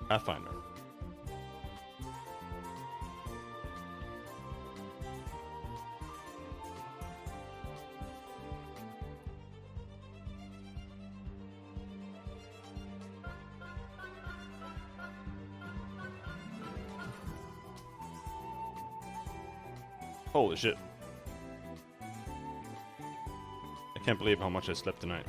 Pathfinder. Holy shit. I can't believe how much I slept tonight.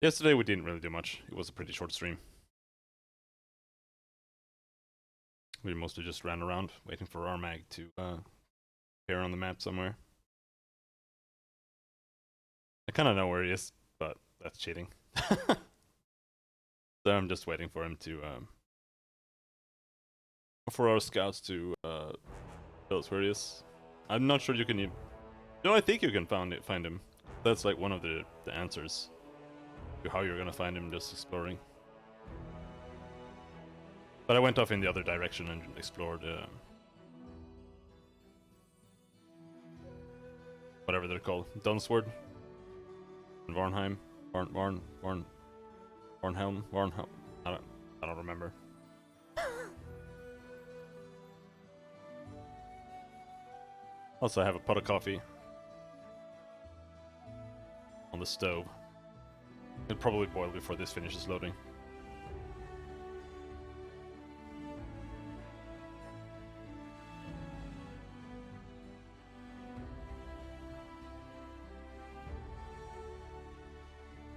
Yesterday we didn't really do much. It was a pretty short stream. We mostly just ran around waiting for our mag to appear on the map somewhere. I kind of know where he is, but that's cheating. So I'm just waiting for him to for our scouts to tell us where he is. I'm not sure you can even... No, I think you can find him. That's like one of the answers to how you're gonna find him, just exploring. But I went off in the other direction and explored whatever they're called. Dunsword? Varnheim? Varnhelm? I don't remember. Also, I have a pot of coffee on the stove. It'll probably boil before this finishes loading.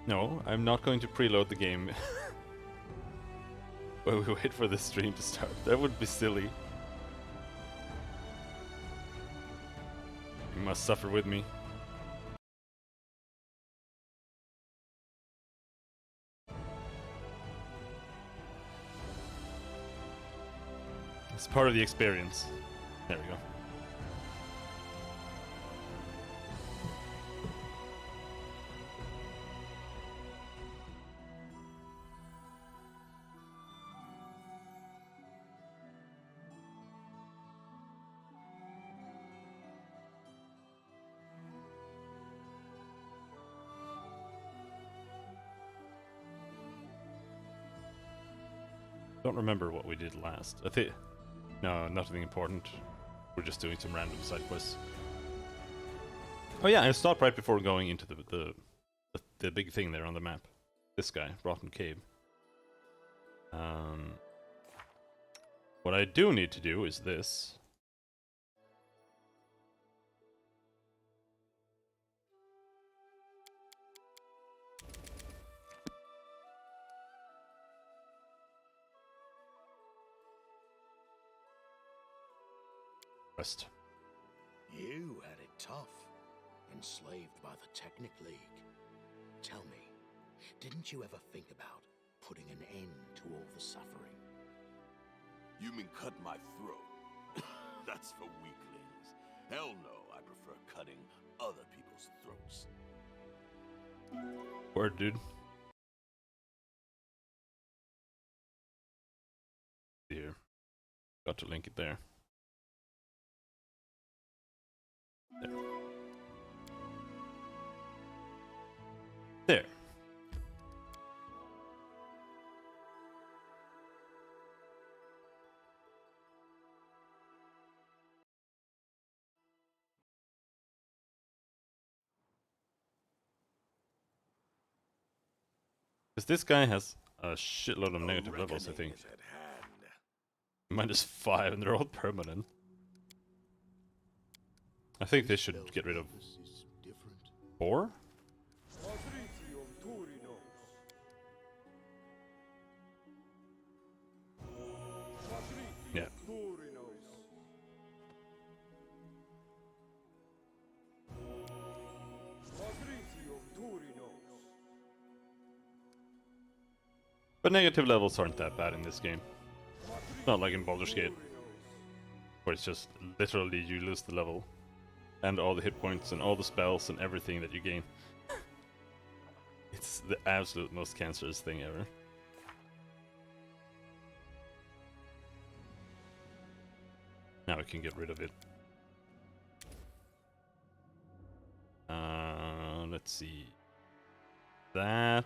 No, I'm not going to preload the game while we wait for the stream to start. That would be silly. You must suffer with me. It's part of the experience. There we go. Don't remember what we did last. I think... No, nothing important. We're just doing some random side quests. Oh yeah, I stopped right before going into the big thing there on the map. This guy, Rotten Cave. What I do need to do is this. Rest. You had it tough, enslaved by the Technic League. Tell me, didn't you ever think about putting an end to all the suffering? You mean cut my throat? That's for weaklings. Hell no, I prefer cutting other people's throats. Word, dude. Here. Got to link it there. There. Because this guy has a shitload of negative levels, I think. -5, and they're all permanent. I think they should get rid of 4? Yeah. But negative levels aren't that bad in this game. Not like in Baldur's Gate, where it's just literally you lose the level and all the hit points and all the spells and everything that you gain. It's the absolute most cancerous thing ever. Now we can get rid of it. Let's see. That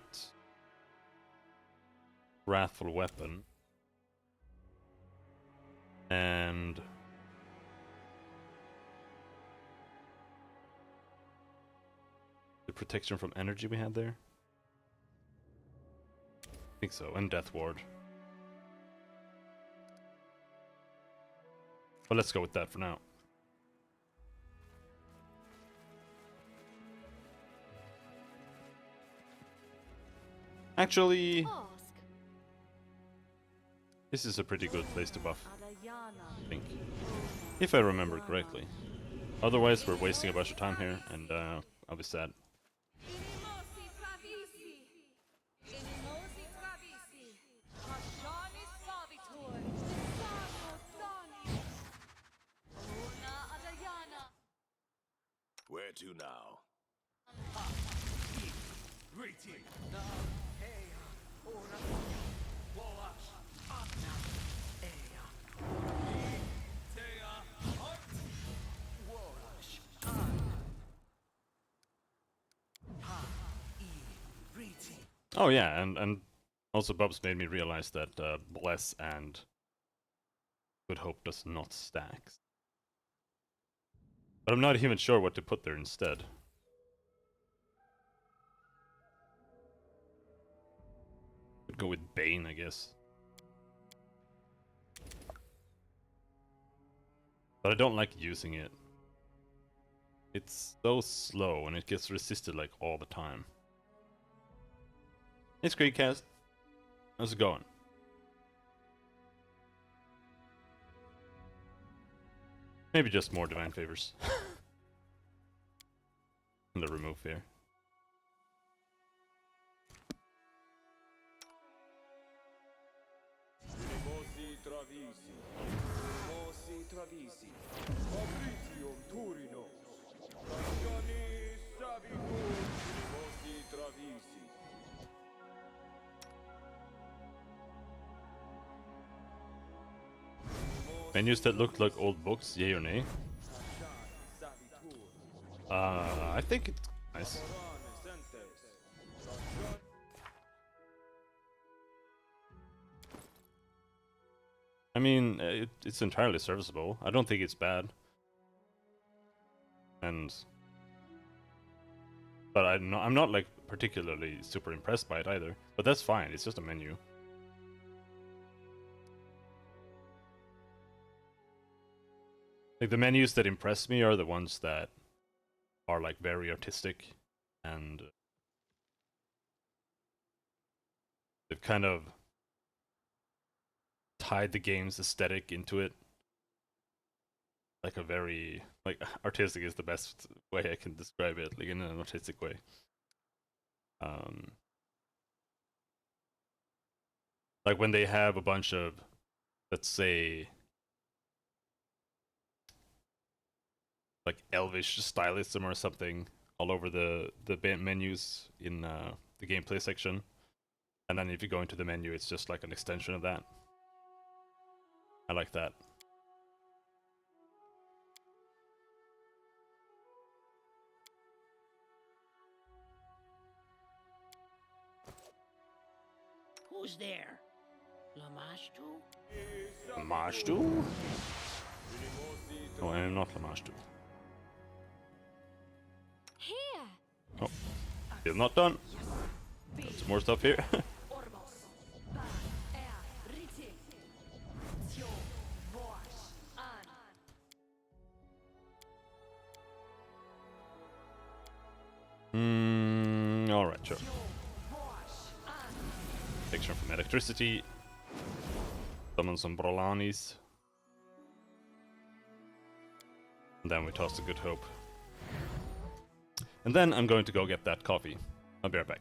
wrathful weapon and the protection from energy we had there. I think so, and Death Ward. But let's go with that for now. Actually, this is a pretty good place to buff, I think. If I remember correctly. Otherwise, we're wasting a bunch of time here, and I'll be sad. Where to now? Oh yeah, and also Bubs made me realize that Bless and Good Hope does not stack. But I'm not even sure what to put there instead. Could go with Bane, I guess. But I don't like using it. It's so slow and it gets resisted like all the time. Hey Screencast, how's it going? Maybe just more divine favors. And the remove here. Menus that looked like old books, yay or nay? I think it's nice. I mean, it's entirely serviceable. I don't think it's bad. But I'm not like particularly super impressed by it either. But that's fine. It's just a menu. Like the menus that impress me are the ones that are like very artistic and they've kind of tied the game's aesthetic into it. Like a very like artistic is the best way I can describe it, like in an artistic way. Like when they have a bunch of, let's say, like elvish stylism or something all over the menus in the gameplay section, and then if you go into the menu, it's just like an extension of that. I like that. Who's there? Lamashtu? Lamashtu? No, I am not Lamashtu. Here. Oh, still not done. Got some more stuff here. Alright, sure. Protection from electricity. Summon some Brolanis. And then we toss the Good Hope. And then I'm going to go get that coffee. I'll be right back.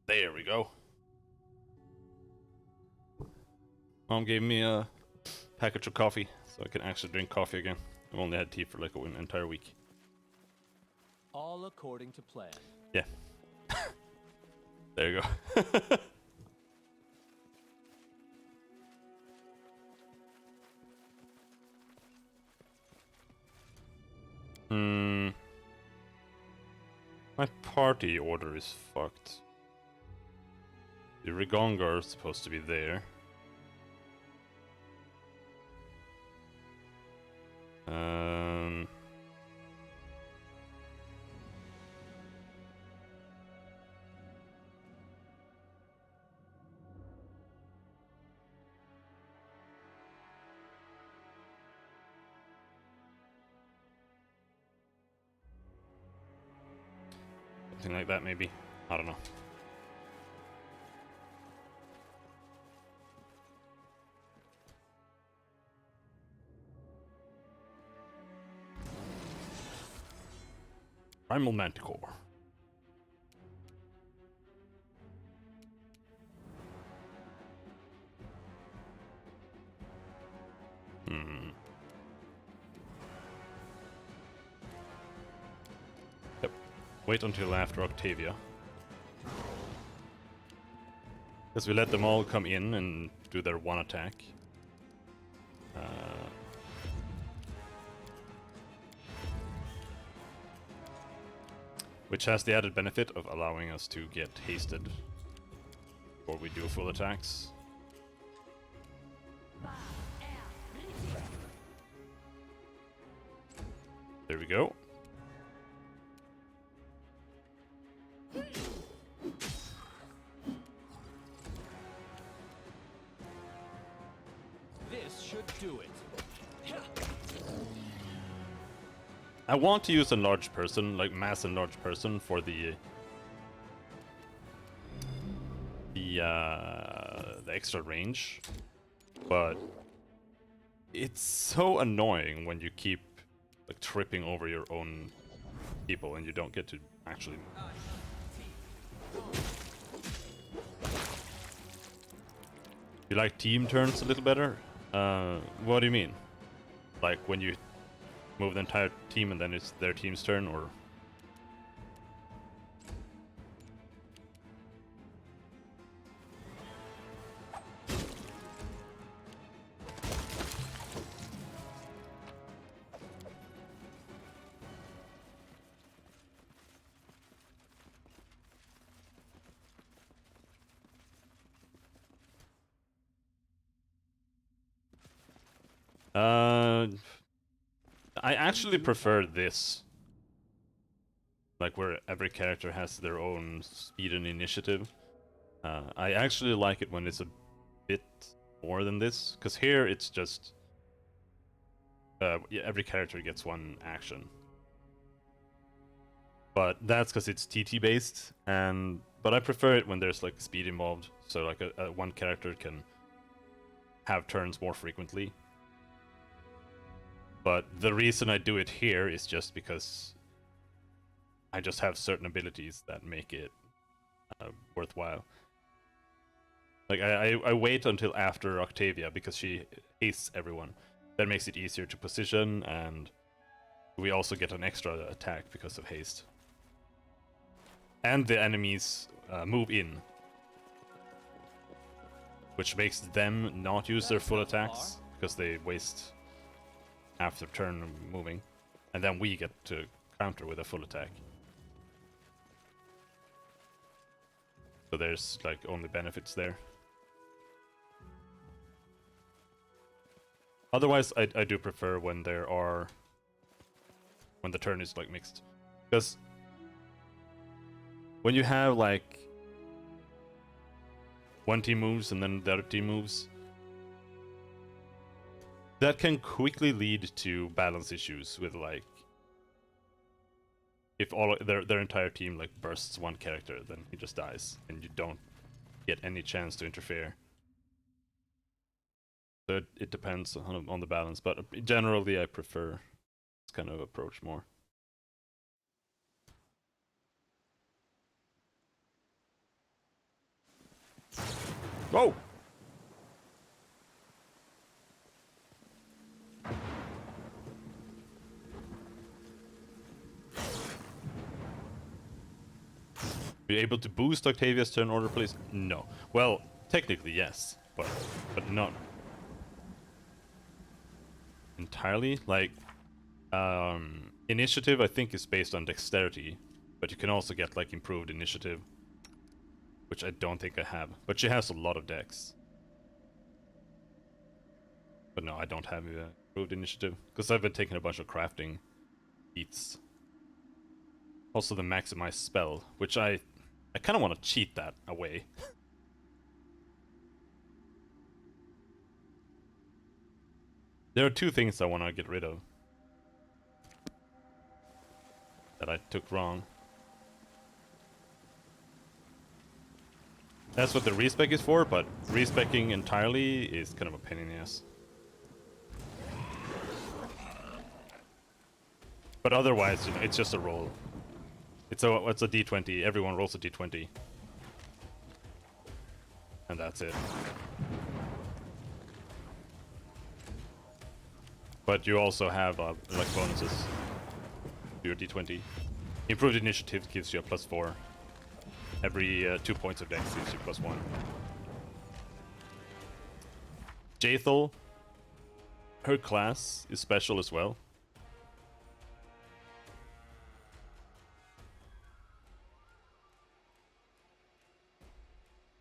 There we go. Mom gave me a package of coffee, so I can actually drink coffee again. I've only had tea for like an entire week. All according to plan. Yeah. There you go. My party order is fucked. The Rigongar is supposed to be there. Something like that, maybe. I don't know. Primal Manticore. Yep. Wait until after Octavia. Because we let them all come in and do their one attack. Which has the added benefit of allowing us to get hasted before we do full attacks. There we go. This should do it. I want to use enlarged person, like mass enlarged person, for the extra range, but it's so annoying when you keep like tripping over your own people and you don't get to actually. You like team turns a little better? What do you mean? Like when you move the entire team and then it's their team's turn, or? I actually prefer this. Like where every character has their own speed and initiative. I actually like it when it's a bit more than this, because here it's just yeah, every character gets one action. But that's because it's TT based, but I prefer it when there's like speed involved, so like one character can have turns more frequently. But the reason I do it here is just because I just have certain abilities that make it worthwhile. Like I wait until after Octavia because she hastes everyone. That makes it easier to position, and we also get an extra attack because of haste. And the enemies move in, which makes them not use their full attacks because they waste half their turn moving, and then we get to counter with a full attack. So there's like only benefits there. Otherwise, I do prefer when the turn is like mixed, because when you have like one team moves and then the other team moves, that can quickly lead to balance issues with like if all their entire team like bursts one character, then he just dies and you don't get any chance to interfere. So it depends on the balance, but generally I prefer this kind of approach more. Whoa! Are you able to boost Octavia's turn order, please? No. Well, technically yes, but not entirely. Like, initiative I think is based on dexterity, but you can also get like improved initiative, which I don't think I have. But she has a lot of dex. But no, I don't have improved initiative because I've been taking a bunch of crafting feats. Also the maximize spell, which I kind of want to cheat that away. There are two things I want to get rid of that I took wrong. That's what the respec is for, but respecing entirely is kind of a pain in the ass. But otherwise, you know, it's just a roll. It's a d20. Everyone rolls a d20. And that's it. But you also have like bonuses to your d20. Improved initiative gives you a +4. Every 2 points of dex gives you +1. Jaethal, her class is special as well.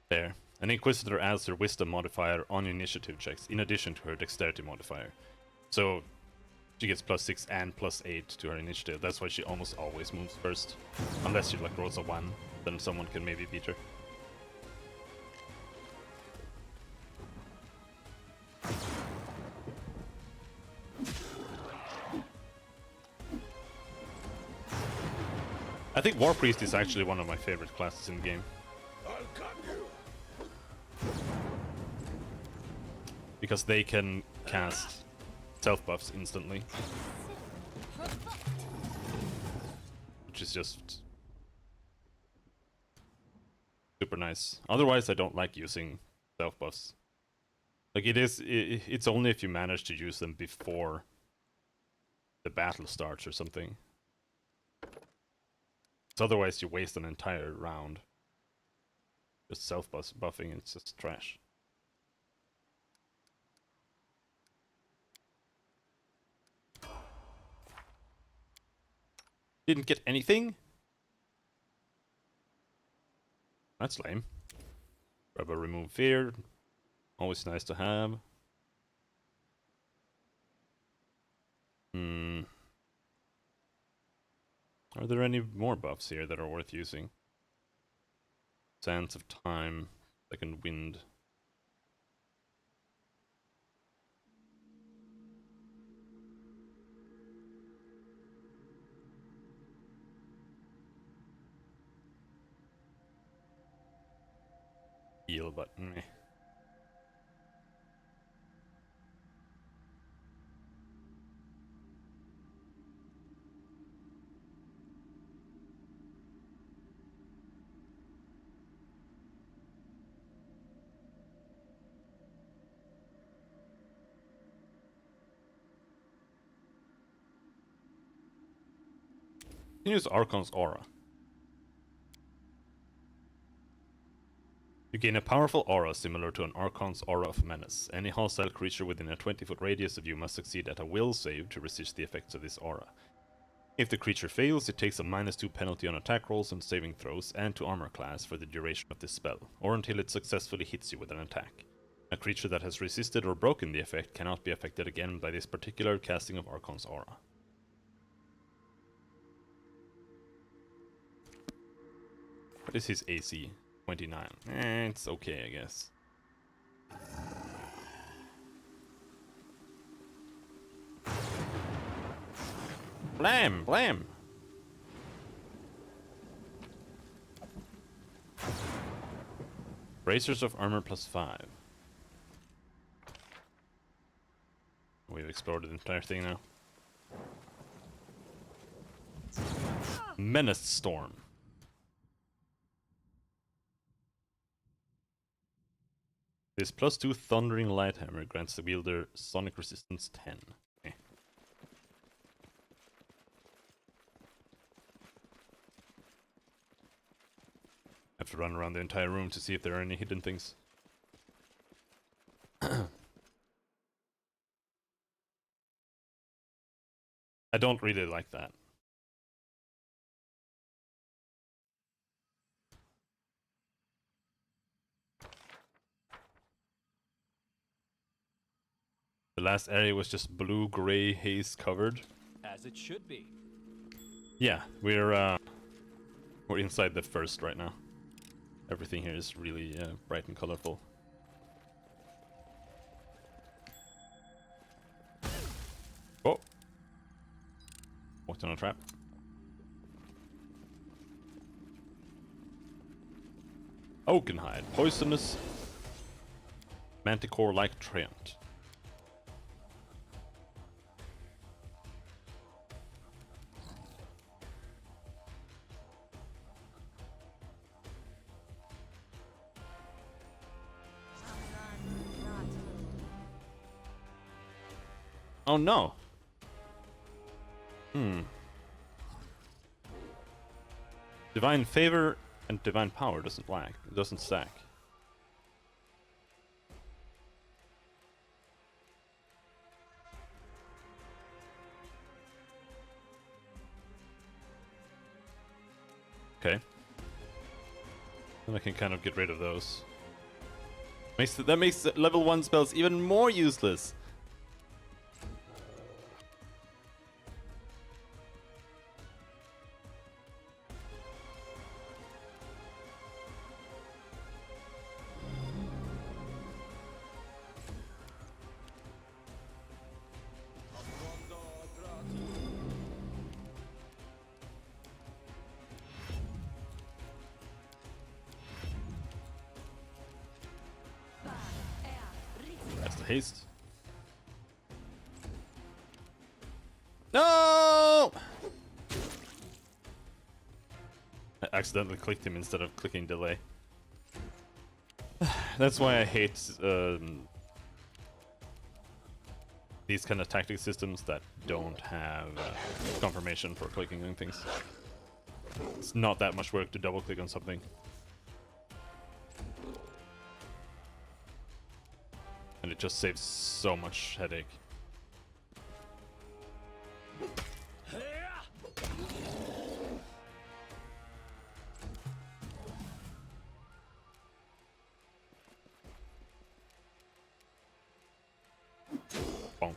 There. An Inquisitor adds her Wisdom modifier on initiative checks, in addition to her Dexterity modifier. So, she gets +6 and +8 to her initiative. That's why she almost always moves first. Unless she like rolls a 1, then someone can maybe beat her. I think War Priest is actually one of my favorite classes in the game. Because they can cast self buffs instantly. Which is just super nice. Otherwise I don't like using self buffs. Like it's only if you manage to use them before the battle starts or something. So otherwise you waste an entire round just self buffing, it's just trash. Didn't get anything? That's lame. Grab a remove fear. Always nice to have. Are there any more buffs here that are worth using? Sands of Time, Second Wind. Heal, but meh. You can use Archon's Aura. You gain a powerful aura similar to an Archon's Aura of Menace. Any hostile creature within a 20-foot radius of you must succeed at a will save to resist the effects of this aura. If the creature fails, it takes a -2 penalty on attack rolls and saving throws and to armor class for the duration of this spell, or until it successfully hits you with an attack. A creature that has resisted or broken the effect cannot be affected again by this particular casting of Archon's Aura. What is his AC? 29. It's okay, I guess. Blam! Blam! Bracers of Armor +5. We've explored the entire thing now. Menace Storm. This +2 Thundering Light Hammer grants the wielder sonic resistance 10. Okay. Have to run around the entire room to see if there are any hidden things. I don't really like that. The last area was just blue-gray haze covered. As it should be. Yeah, we're inside the first right now. Everything here is really bright and colorful. Oh! Walked on a trap. Oakenhide, poisonous manticore-like treant. Oh no! Divine Favor and Divine Power doesn't stack. Okay. Then I can kind of get rid of those. That makes level 1 spells even more useless! That's the haste. No! I accidentally clicked him instead of clicking delay. That's why I hate these kind of tactic systems that don't have confirmation for clicking on things. It's not that much work to double click on something. And it just saves so much headache. Bonk.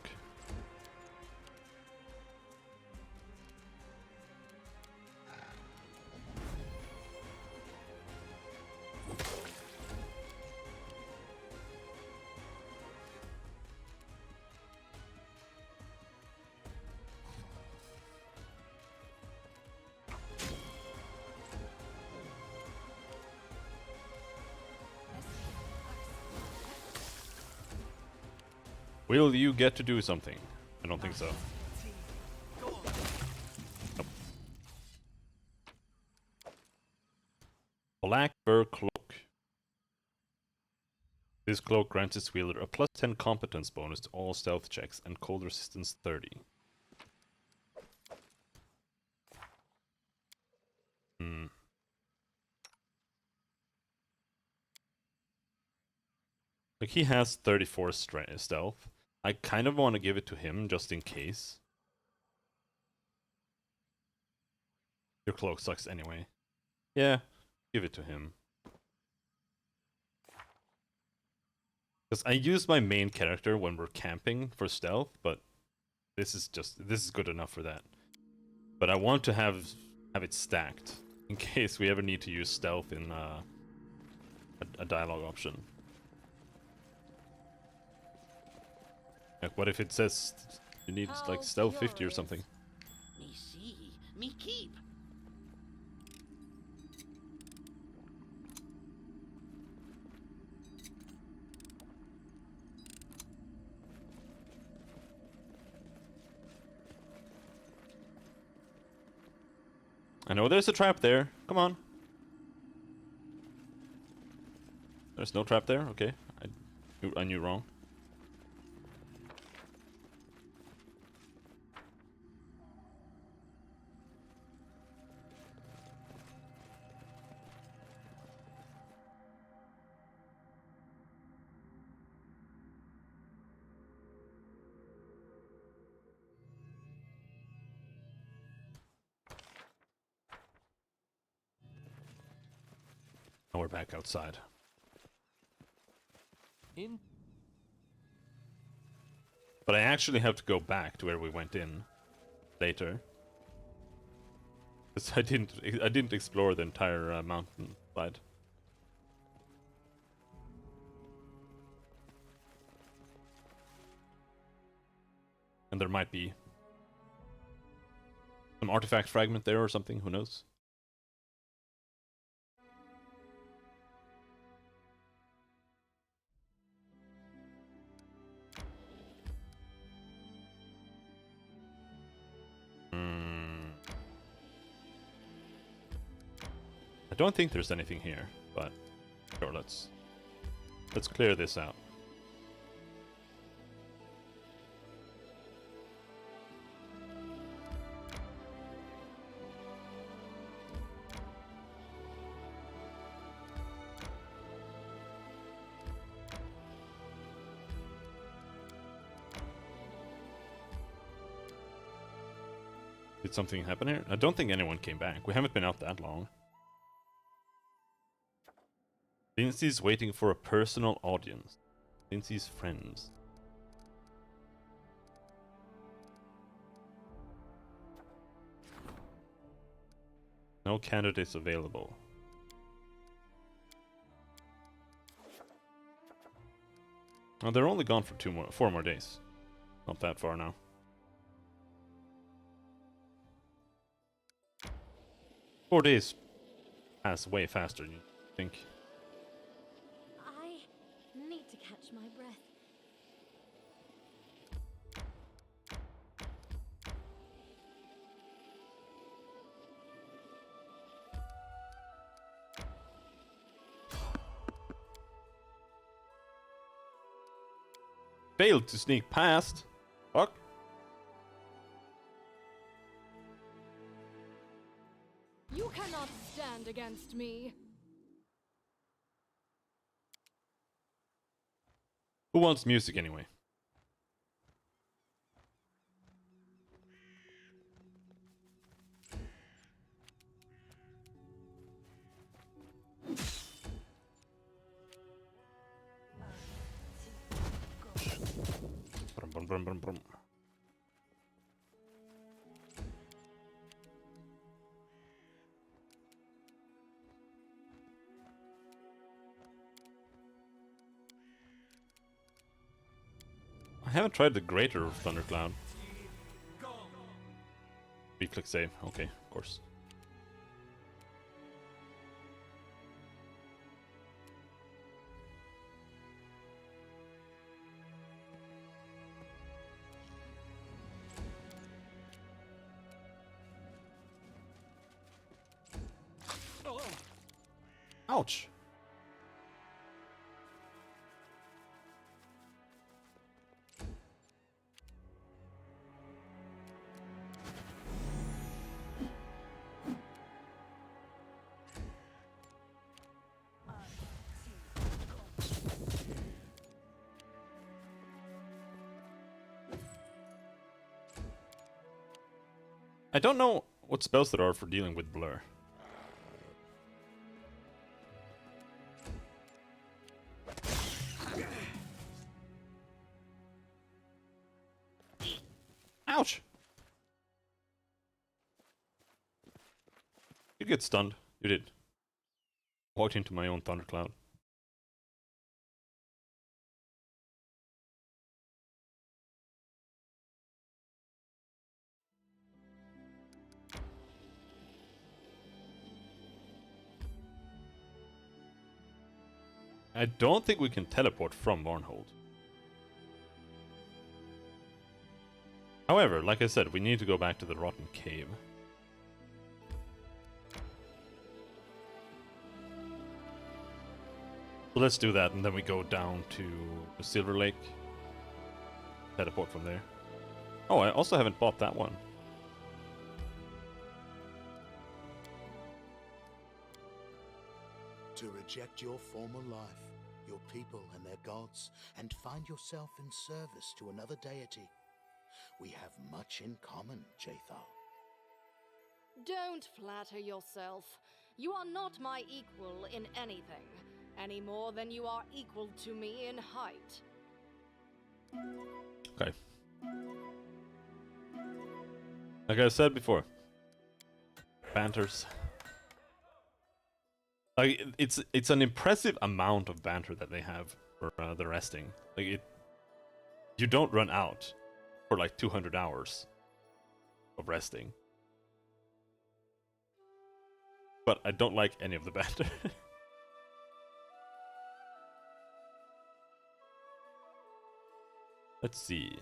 Will you get to do something? I don't think so. Nope. Black Fur Cloak. This cloak grants its wielder a +10 competence bonus to all stealth checks and cold resistance 30. Like, he has 34 stealth. I kind of want to give it to him just in case. Your cloak sucks anyway. Yeah, give it to him. Because I use my main character when we're camping for stealth, but this is good enough for that. But I want to have it stacked in case we ever need to use stealth in a dialogue option. Like, what if it says you need like stealth 50 or something? Me see, me keep. I know there's a trap there. Come on. There's no trap there? Okay. I knew wrong. Now we're back outside. But I actually have to go back to where we went in later. Because I didn't explore the entire mountain side. And there might be some artifact fragment there or something, who knows? I don't think there's anything here, but sure, let's clear this out. Did something happen here? I don't think anyone came back. We haven't been out that long. Lindsay's waiting for a personal audience. Lindsay's friends. No candidates available. Oh, they're only gone for 4 more days. Not that far now. Four days pass way faster than you think. I need to catch my breath. Failed to sneak past. Fuck. You cannot stand against me. Who wants music anyway? Brum, brum, brum, brum, brum. I haven't tried the greater thundercloud. Reflex save. Okay, of course. Ouch. I don't know what spells there are for dealing with blur. Ouch! You get stunned. You did. Walked into my own thundercloud. I don't think we can teleport from Varnhold. However, like I said, we need to go back to the Rotten Cave. So Well, let's do that, and then we go down to the Silver Lake. Teleport from there. Oh, I also haven't bought that one. To reject your former life, your people and their gods, and find yourself in service to another deity. We have much in common, Jathal. Don't flatter yourself. You are not my equal in anything, any more than you are equal to me in height. Okay. Like I said before, banters. Like it's an impressive amount of banter that they have for the resting. Like you don't run out for like 200 hours of resting. But I don't like any of the banter. Let's see.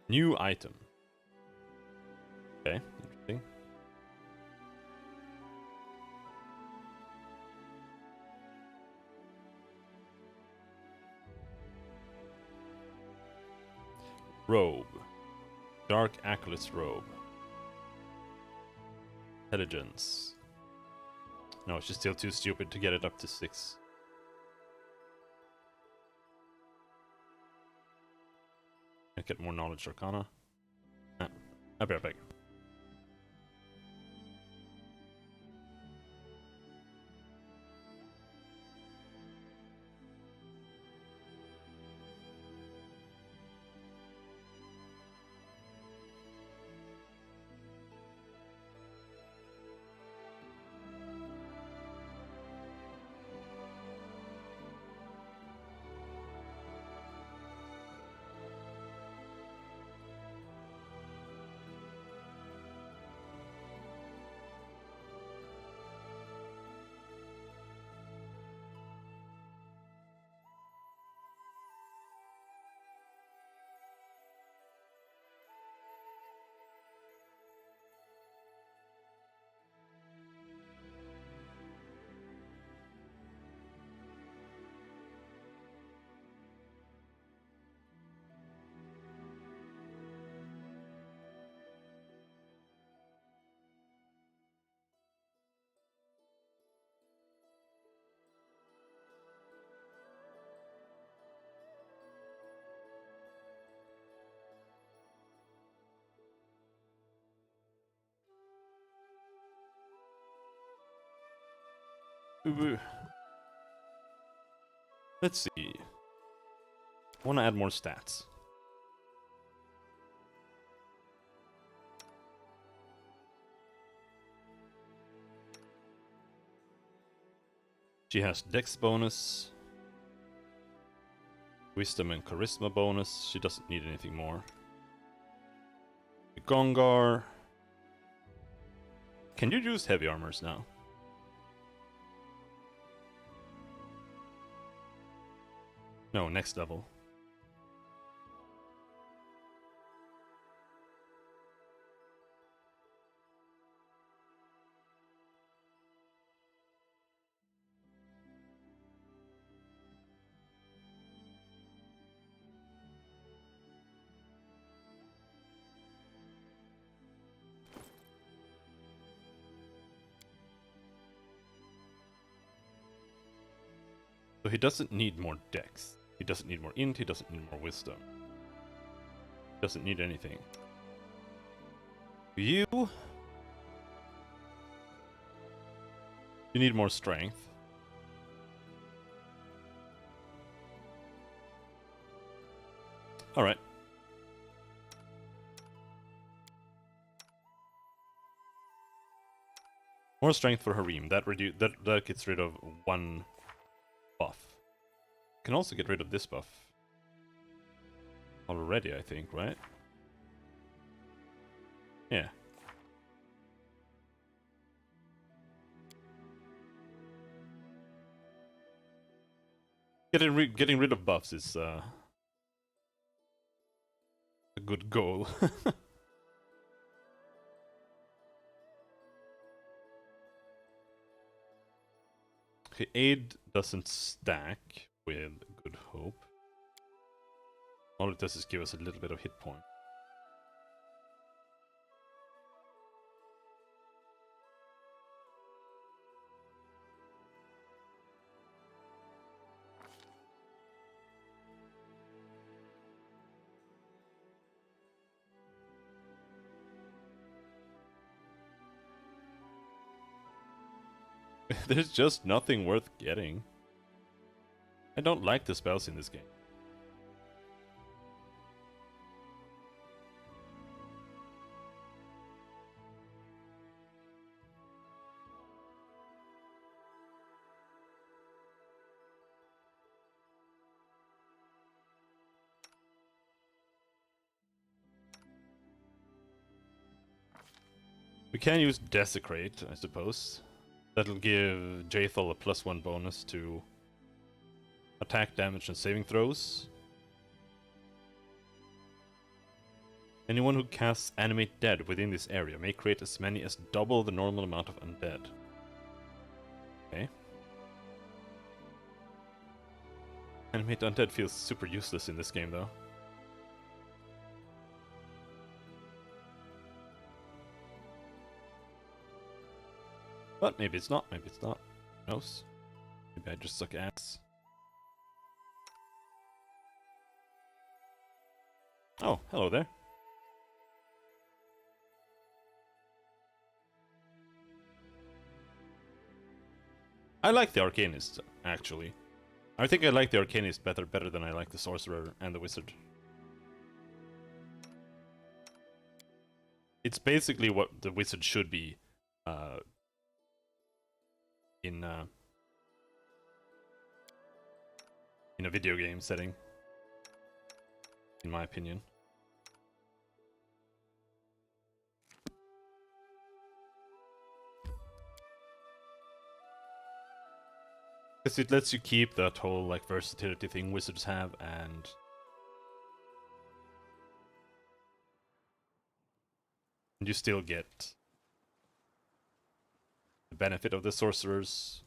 New item. Okay, interesting. Robe. Dark Acolyte's robe. Intelligence. No, she's still too stupid to get it up to 6. I get more knowledge arcana. I'll be right back. Ooh. Let's see. I want to add more stats. She has Dex bonus, Wisdom and Charisma bonus. She doesn't need anything more. Gongar. Can you use heavy armors now? No, next level. So he doesn't need more dex. He doesn't need more int, he doesn't need more wisdom. He doesn't need anything. You need more strength. Alright. More strength for Harim. That gets rid of 1 buff. Can also get rid of this buff. Already, I think, right? Yeah. Getting rid of buffs is a good goal. Okay, aid doesn't stack with Good Hope. All it does is give us a little bit of hit point. There's just nothing worth getting. I don't like the spells in this game. We can use Desecrate, I suppose. That'll give Jaethal a +1 bonus to attack, damage, and saving throws. Anyone who casts Animate Dead within this area may create as many as double the normal amount of undead. Okay. Animate Undead feels super useless in this game, though. But maybe it's not, maybe it's not. Who knows? Maybe I just suck ass. Oh, hello there. I like the Arcanist, actually. I think I like the Arcanist better than I like the Sorcerer and the Wizard. It's basically what the Wizard should be in a video game setting, in my opinion. Because it lets you keep that whole like versatility thing wizards have, and you still get the benefit of the sorcerers.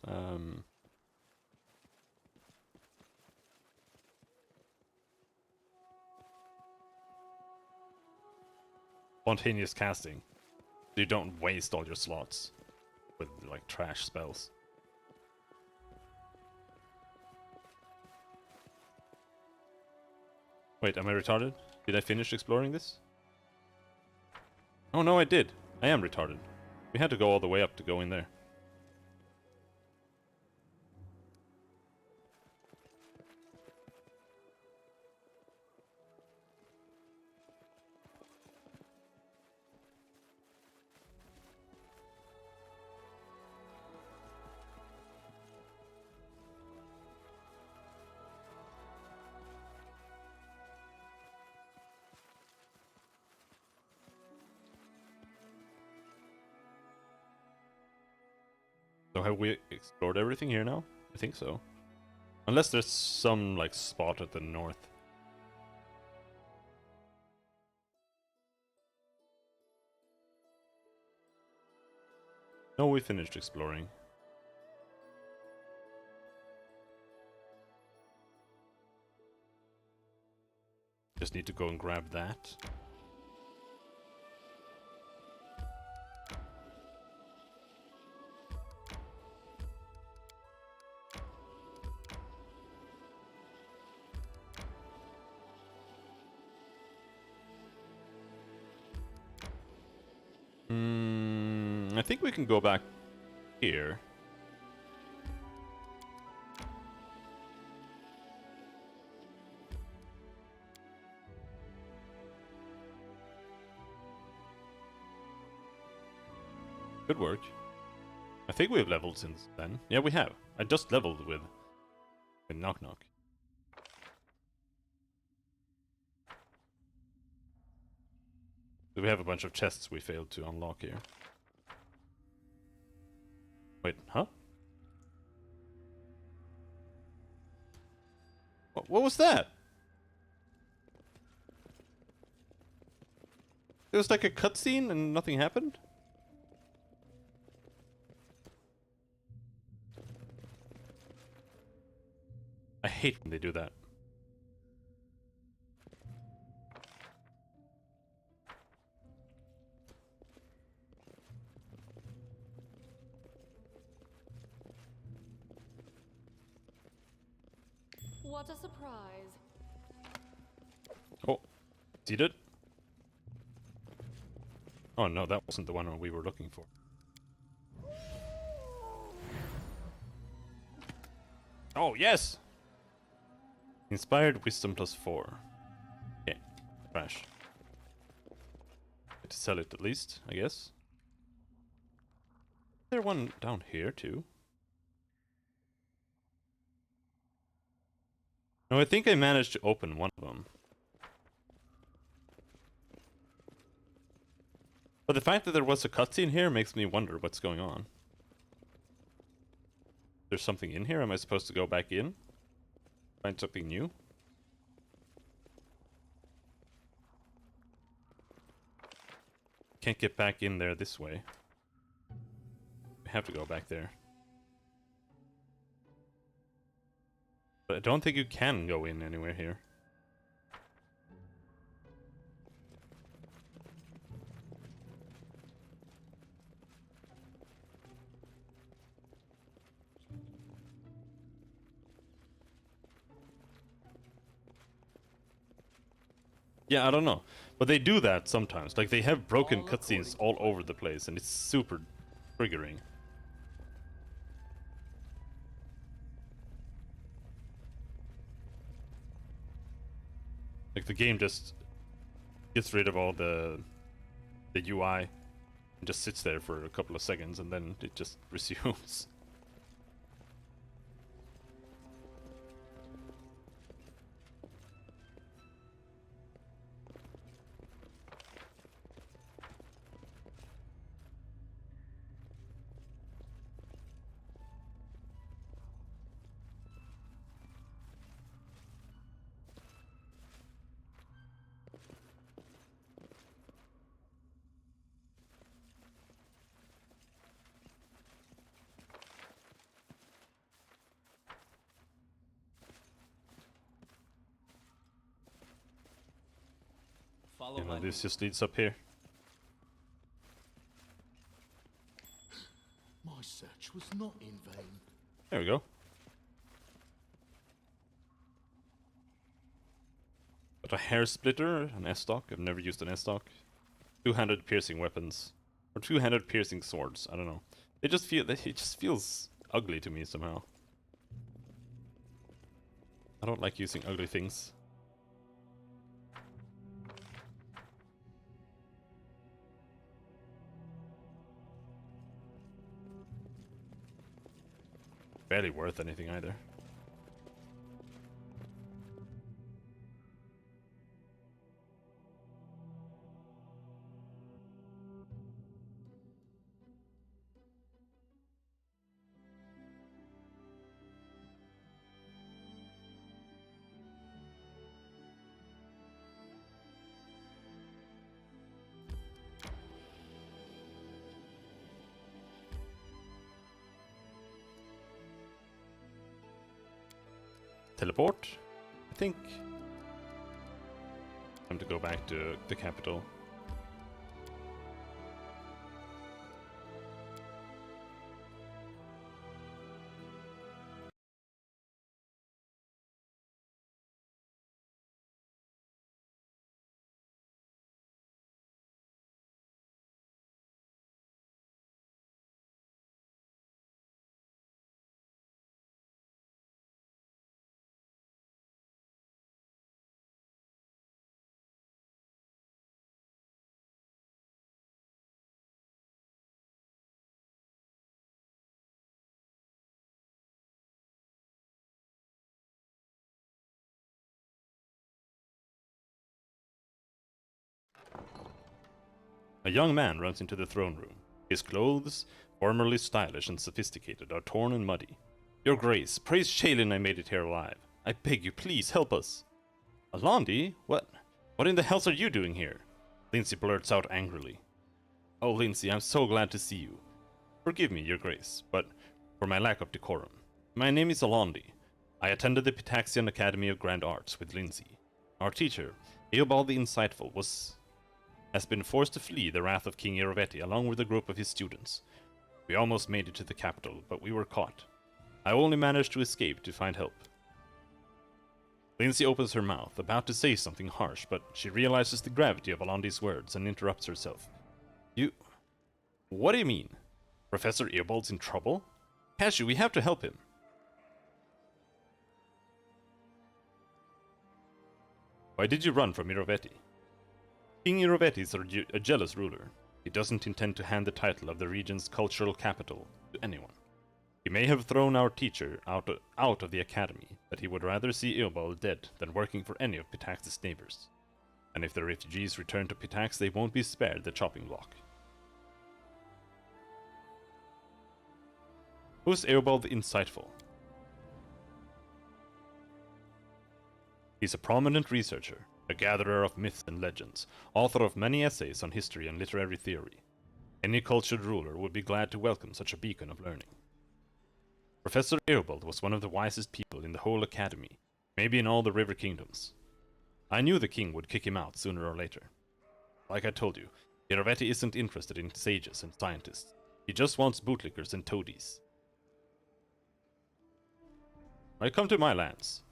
Spontaneous casting. So you don't waste all your slots with like trash spells. Wait, am I retarded? Did I finish exploring this? Oh no, I did. I am retarded. We had to go all the way up to go in there. So have we explored everything here now? I think so. Unless there's some like spot at the north. No, we finished exploring. Just need to go and grab that. I think we can go back here. Good work. I think we've leveled since then. Yeah, we have. I just leveled with Knock Knock. So we have a bunch of chests we failed to unlock here. Wait, huh? What was that? It was like a cutscene and nothing happened? hate when they do that. What a surprise. Oh, seated? Oh no, that wasn't the one we were looking for. Oh, yes! Inspired wisdom +4. Okay, trash. Get to sell it at least, I guess. Is there one down here too? No, I think I managed to open one of them. But the fact that there was a cutscene here makes me wonder what's going on. There's something in here? Am I supposed to go back in? Find something new? Can't get back in there this way. We have to go back there. But I don't think you can go in anywhere here. Yeah, I don't know. But they do that sometimes. Like, they have broken cutscenes all over the place, and it's super triggering. Like, the game just gets rid of all the UI and just sits there for a couple of seconds, and then it just resumes. Follow You know, my this lead. just leads up here. My search was not in vain. There we go. Got a hair splitter, an S-stock. I've never used an S-stock. Two-handed piercing weapons. Or two-handed piercing swords. I don't know. They just feel that it just feels ugly to me somehow. I don't like using ugly things. Barely worth anything either. Teleport, I think. Time to go back to the capital. A young man runs into the throne room. His clothes, formerly stylish and sophisticated, are torn and muddy. Your Grace, praise Shaylin I made it here alive. I beg you, please help us. Alondi? What in the hells are you doing here? Lindsay blurts out angrily. Oh, Lindsay, I'm so glad to see you. Forgive me, Your Grace, but for my lack of decorum. My name is Alondi. I attended the Pitaxian Academy of Grand Arts with Lindsay. Our teacher, Eobald the Insightful, has been forced to flee the wrath of King Irovetti along with a group of his students. We almost made it to the capital, but we were caught. I only managed to escape to find help. Lindsay opens her mouth, about to say something harsh, but she realizes the gravity of Alandi's words and interrupts herself. What do you mean? Professor Eobald's in trouble? Cashew, we have to help him. Why did you run from Irovetti? King Irovetti is a jealous ruler. He doesn't intend to hand the title of the region's cultural capital to anyone. He may have thrown our teacher out of the academy, but he would rather see Eobald dead than working for any of Pitax's neighbors. And if the refugees return to Pitax, they won't be spared the chopping block. Who's Eobald the Insightful? He's a prominent researcher, a gatherer of myths and legends, author of many essays on history and literary theory. Any cultured ruler would be glad to welcome such a beacon of learning. Professor Eobald was one of the wisest people in the whole academy, maybe in all the River Kingdoms. I knew the king would kick him out sooner or later. Like I told you, Irovetti isn't interested in sages and scientists. He just wants bootlickers and toadies. I come to my lands.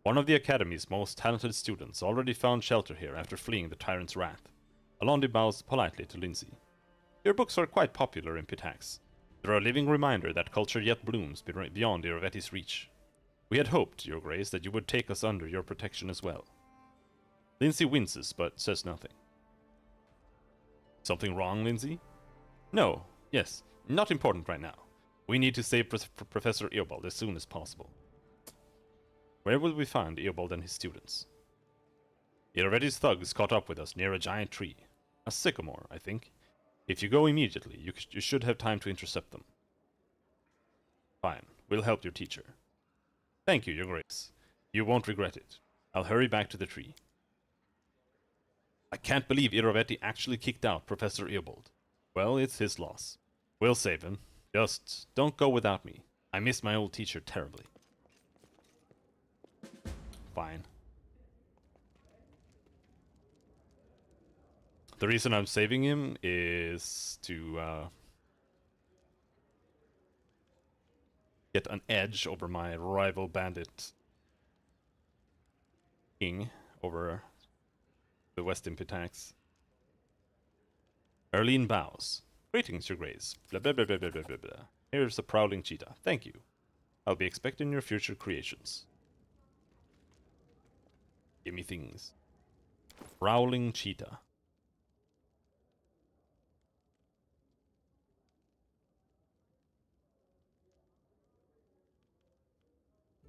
One of the Academy's most talented students already found shelter here after fleeing the tyrant's wrath. Alandi bows politely to Lindsay. Your books are quite popular in Pitax. They're a living reminder that culture yet blooms beyond Irovetti's reach. We had hoped, Your Grace, that you would take us under your protection as well. Lindsay winces, but says nothing. Something wrong, Lindsay? No. Yes. Not important right now. We need to save Professor Eobald as soon as possible. Where will we find Eobald and his students? Irovetti's thugs caught up with us near a giant tree. A sycamore, I think. If you go immediately, you should have time to intercept them. Fine. We'll help your teacher. Thank you, Your Grace. You won't regret it. I'll hurry back to the tree. I can't believe Irovetti actually kicked out Professor Eobald. Well, it's his loss. We'll save him. Just don't go without me. I miss my old teacher terribly. Fine. The reason I'm saving him is to get an edge over my rival bandit king over the Western Pitax. Erlene bows. Greetings, Your Grace. Blah blah blah blah blah blah blah blah. Here's a prowling cheetah. Thank you. I'll be expecting your future creations. Give me things. Prowling cheetah.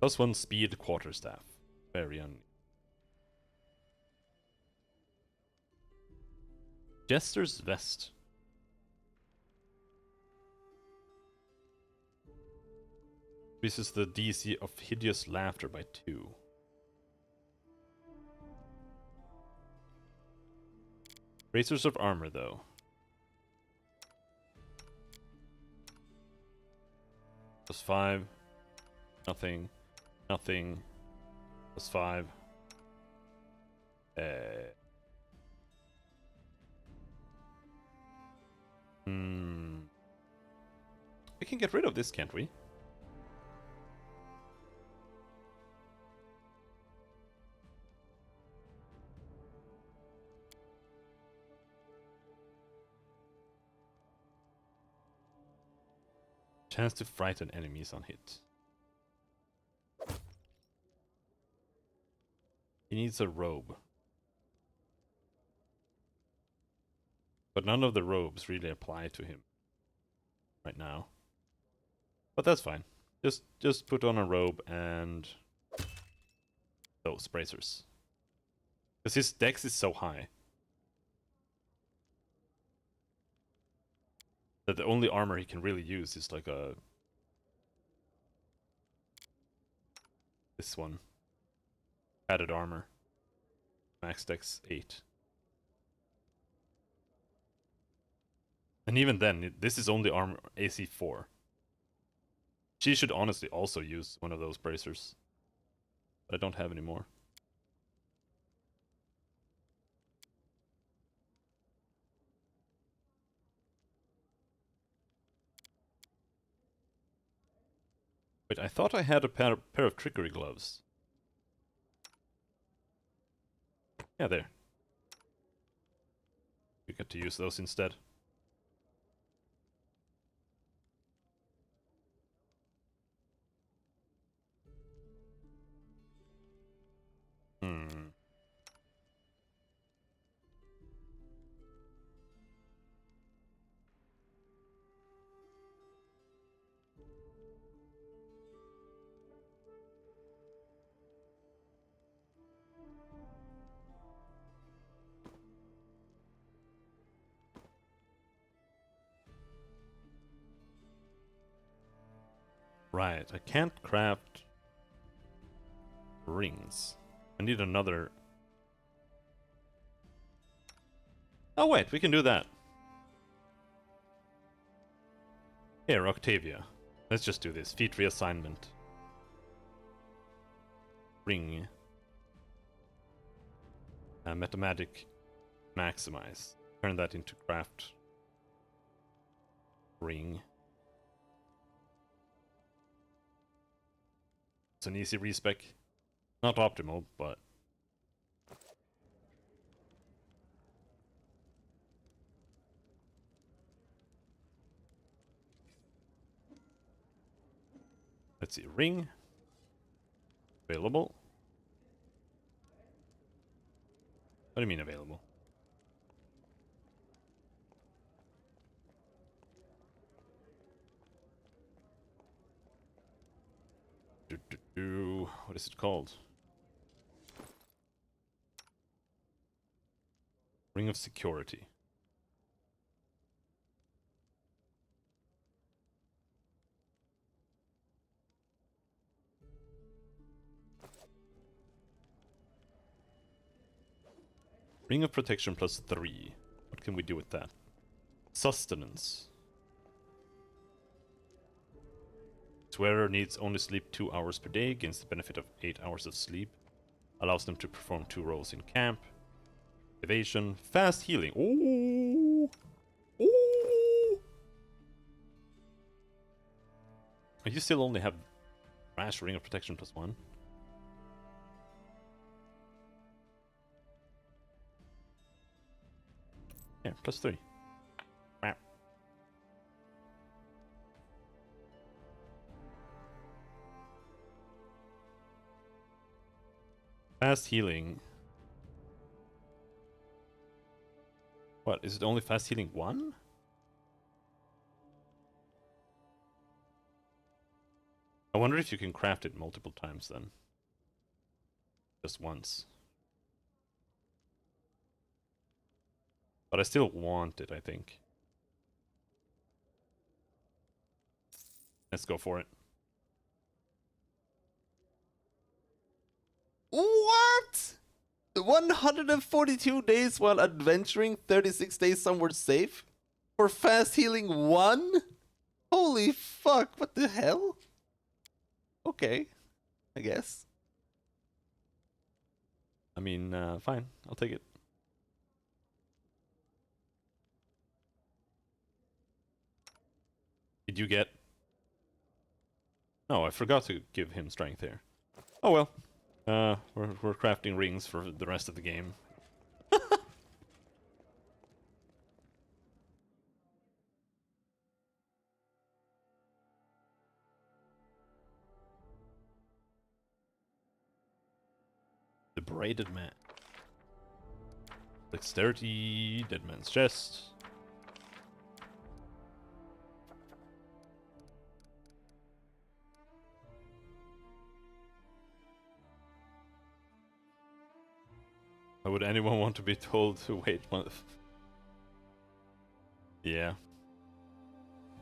+1 speed quarterstaff. Very un. Jester's vest. Increases the DC of hideous laughter by 2. Bracers of armor, though. +5. Nothing. Nothing. +5. We can get rid of this, can't we? Chance to frighten enemies on hit. He needs a robe. But none of the robes really apply to him right now. But that's fine. Just put on a robe and those bracers. Because his dex is so high that the only armor he can really use is like this one. Added armor. Max dex 8. And even then, this is only armor AC 4. She should honestly also use one of those bracers. But I don't have any more. Wait, I thought I had a pair of trickery gloves. Yeah, there. We get to use those instead. Hmm. Right, I can't craft rings. I need another... Oh wait, we can do that. Here, Octavia. Let's just do this. Feat reassignment. Ring. Mathematic maximize. Turn that into craft. Ring. It's an easy respec. Not optimal, but... Let's see. Ring. Available. What do you mean available? What is it called? Ring of Security. Ring of Protection +3. What can we do with that? Sustenance. Swearer needs only sleep 2 hours per day, gains the benefit of 8 hours of sleep. Allows them to perform 2 roles in camp. Evasion. Fast healing. Ooh! Ooh! Oh, you still only have Rash Ring of Protection +1? Yeah, +3. Wow. Fast healing. What, is it only fast healing 1? I wonder if you can craft it multiple times then. Just once. But I still want it, I think. Let's go for it. What? 142 days while adventuring, 36 days somewhere safe? For fast healing 1? Holy fuck, what the hell? Okay, I guess. I mean, fine, I'll take it. Did you get... No, I forgot to give him strength here. Oh well. We're crafting rings for the rest of the game. The braided man. Dexterity, dead man's chest. Why would anyone want to be told to wait one? Yeah.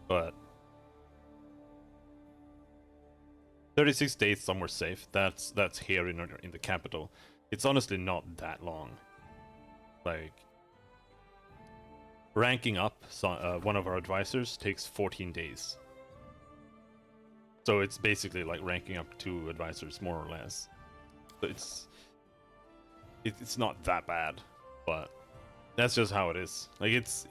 But 36 days somewhere safe. That's here in the capital. It's honestly not that long. Like ranking up one of our advisors takes 14 days. So it's basically like ranking up 2 advisors, more or less. So it's not that bad, but that's just how it is. Like it's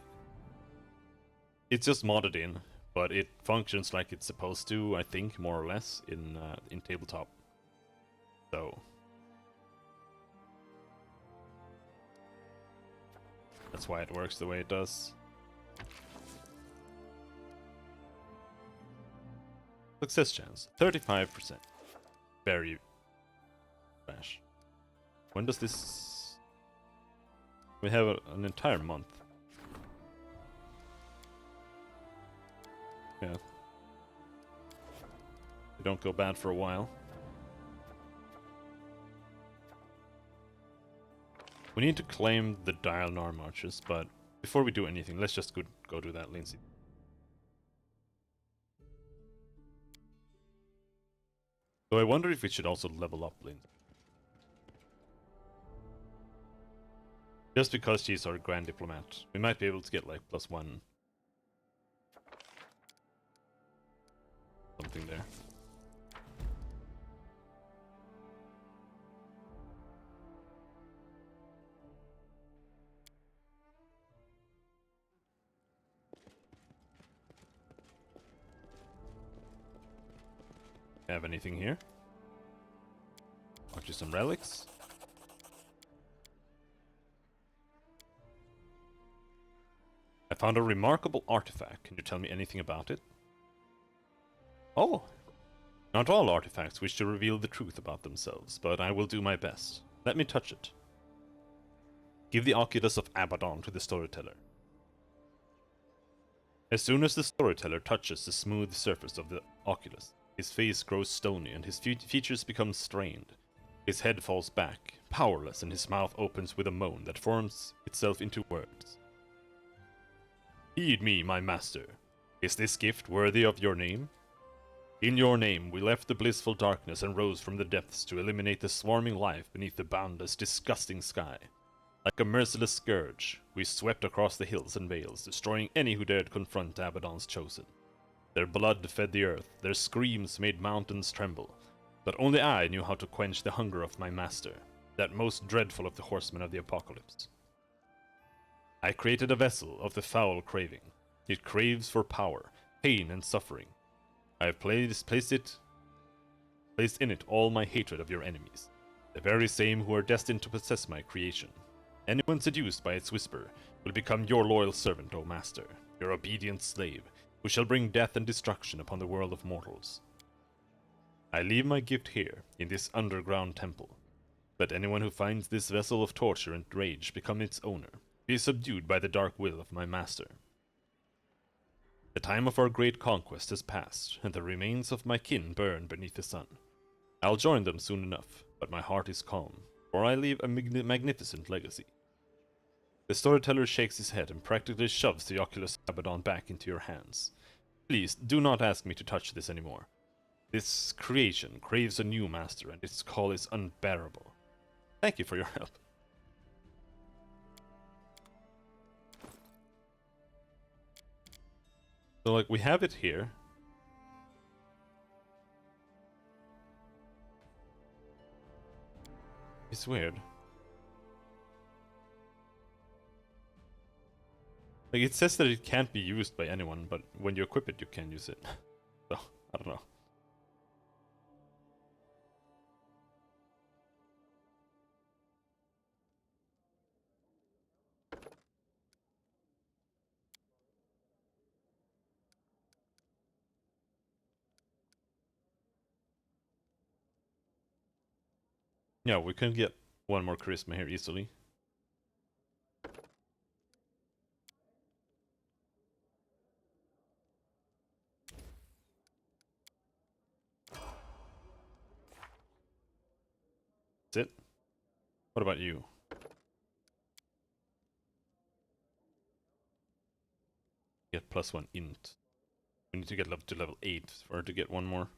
just modded in, but it functions like it's supposed to, I think, more or less in tabletop. So that's why it works the way it does. Success chance 35%. Very trash. When does this? We have an entire month. Yeah. They don't go bad for a while. We need to claim the Dialnar marches, but before we do anything, let's just go do that, Lindsay. So I wonder if we should also level up Lindsay. Just because she's our Grand Diplomat. We might be able to get like +1. Something there. Have anything here? Got you some relics. I found a remarkable artifact. Can you tell me anything about it? Oh! Not all artifacts wish to reveal the truth about themselves, but I will do my best. Let me touch it. Give the Oculus of Abaddon to the storyteller. As soon as the storyteller touches the smooth surface of the Oculus, his face grows stony and his features become strained. His head falls back, powerless, and his mouth opens with a moan that forms itself into words. Heed me, my master. Is this gift worthy of your name? In your name, we left the blissful darkness and rose from the depths to eliminate the swarming life beneath the boundless, disgusting sky. Like a merciless scourge, we swept across the hills and vales, destroying any who dared confront Abaddon's chosen. Their blood fed the earth, their screams made mountains tremble. But only I knew how to quench the hunger of my master, that most dreadful of the horsemen of the apocalypse. I created a vessel of the foul craving. It craves for power, pain, and suffering. I have placed in it all my hatred of your enemies, the very same who are destined to possess my creation. Anyone seduced by its whisper will become your loyal servant, O master, your obedient slave, who shall bring death and destruction upon the world of mortals. I leave my gift here, in this underground temple. Let anyone who finds this vessel of torture and rage become its owner, be subdued by the dark will of my master. The time of our great conquest has passed, and the remains of my kin burn beneath the sun. I'll join them soon enough, but my heart is calm, for I leave a magnificent legacy. The storyteller shakes his head and practically shoves the Oculus Abaddon back into your hands. Please, do not ask me to touch this anymore. This creation craves a new master, and its call is unbearable. Thank you for your help. So, like, we have it here. It's weird. Like, it says that it can't be used by anyone, but when you equip it, you can use it. So, I don't know. Yeah, we can get one more charisma here easily. That's it. What about you? Get +1 int. We need to get up to level 8 for her to get one more.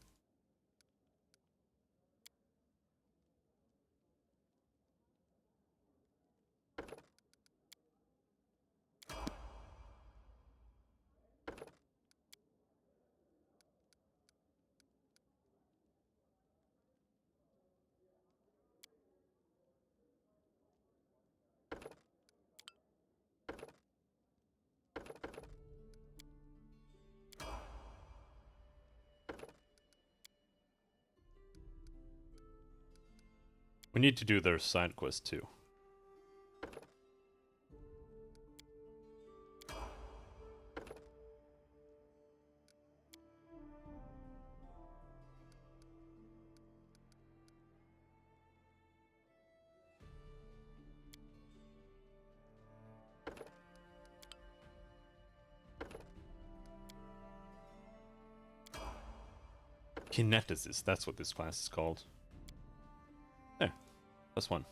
We need to do their side quest too. Kineticist, that's what this class is called. There, that's one.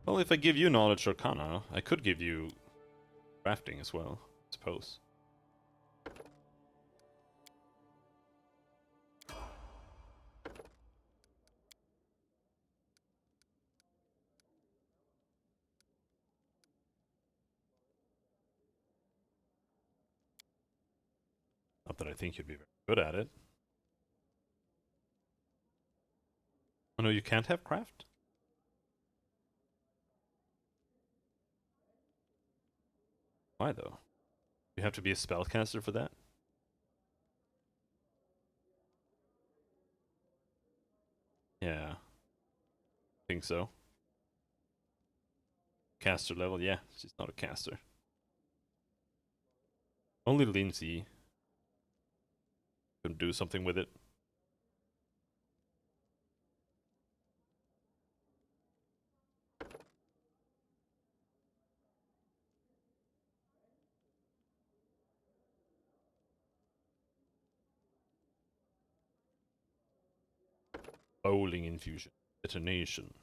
Well, if I give you knowledge arcana, I could give you crafting as well, I suppose. Not that I think you'd be very good at it. Oh no, you can't have craft? Why though? You have to be a spellcaster for that? Yeah. Think so. Caster level? Yeah, she's not a caster. Only Lindsay can do something with it. Bowling infusion. Detonation.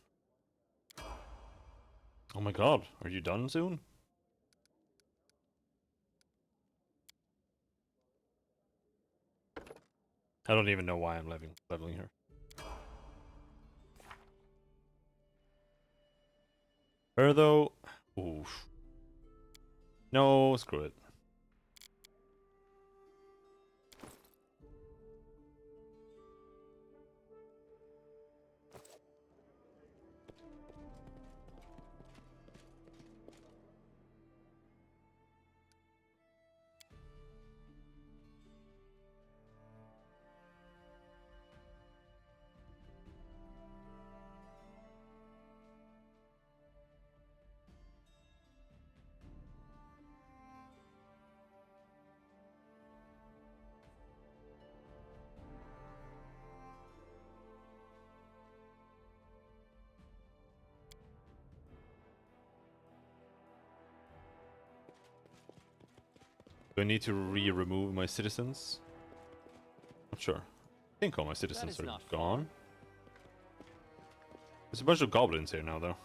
Oh my god, are you done soon? I don't even know why I'm leveling her. Her though, oof. No, screw it. Do I need to remove my citizens? Not sure. I think all my citizens is are not gone. far. There's a bunch of goblins here now, though.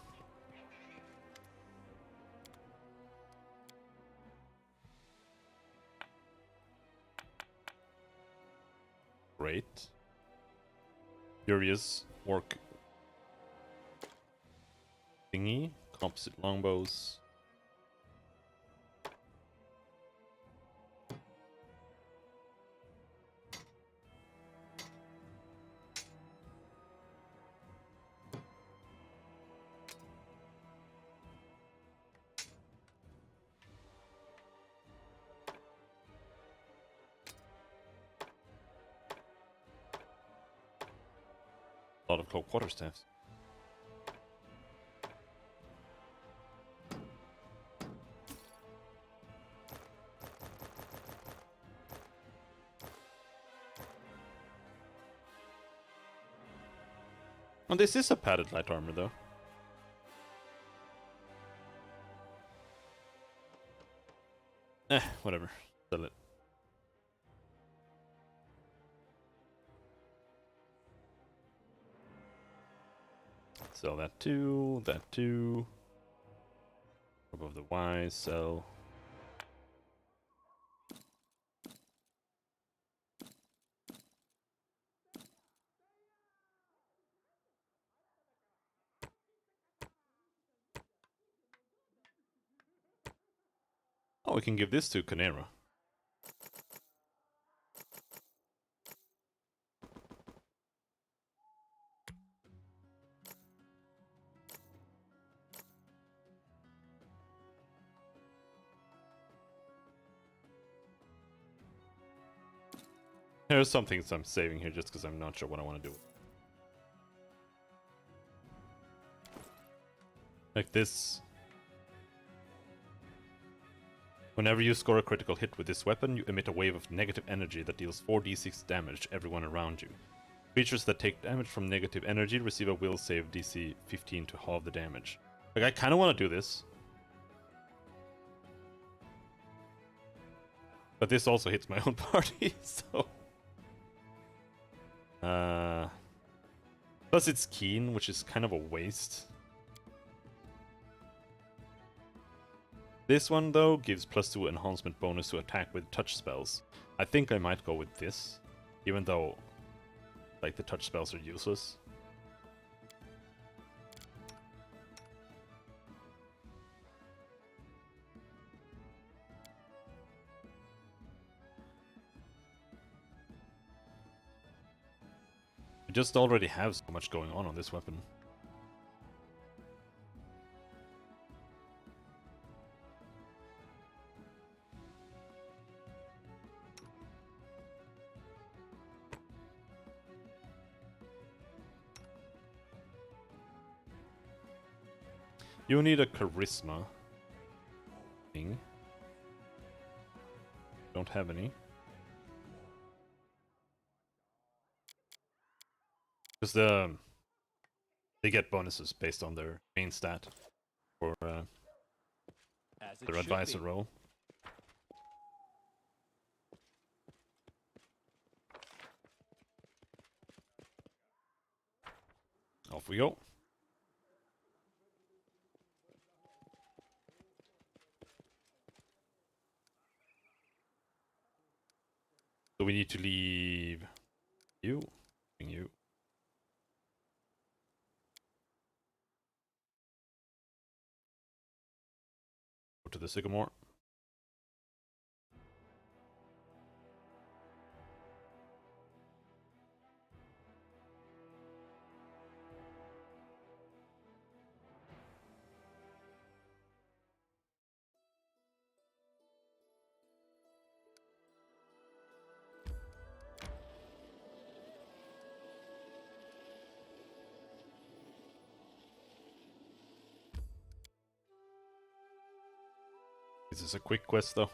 Great. Furious orc thingy. Composite longbows. A lot of cloak quarterstaffs. Oh, this is a padded light armor, though. Whatever. Sell it. Sell that too, that too. Above the Y, sell. Oh, we can give this to Canera. There's some things I'm saving here just because I'm not sure what I want to do. Like this. Whenever you score a critical hit with this weapon, you emit a wave of negative energy that deals 4d6 damage to everyone around you. Creatures that take damage from negative energy receive a will save DC 15 to halve the damage. Like, I kind of want to do this. But this also hits my own party, so... Plus it's keen, which is kind of a waste. This one, though, gives +2 enhancement bonus to attack with touch spells. I think I might go with this, even though, like, the touch spells are useless. We just already have so much going on this weapon. You need a charisma thing. Don't have any. Because they get bonuses based on their main stat for their advisor role. Off we go. So we need to leave you, bring you. Go to the sycamore. This is a quick quest, though.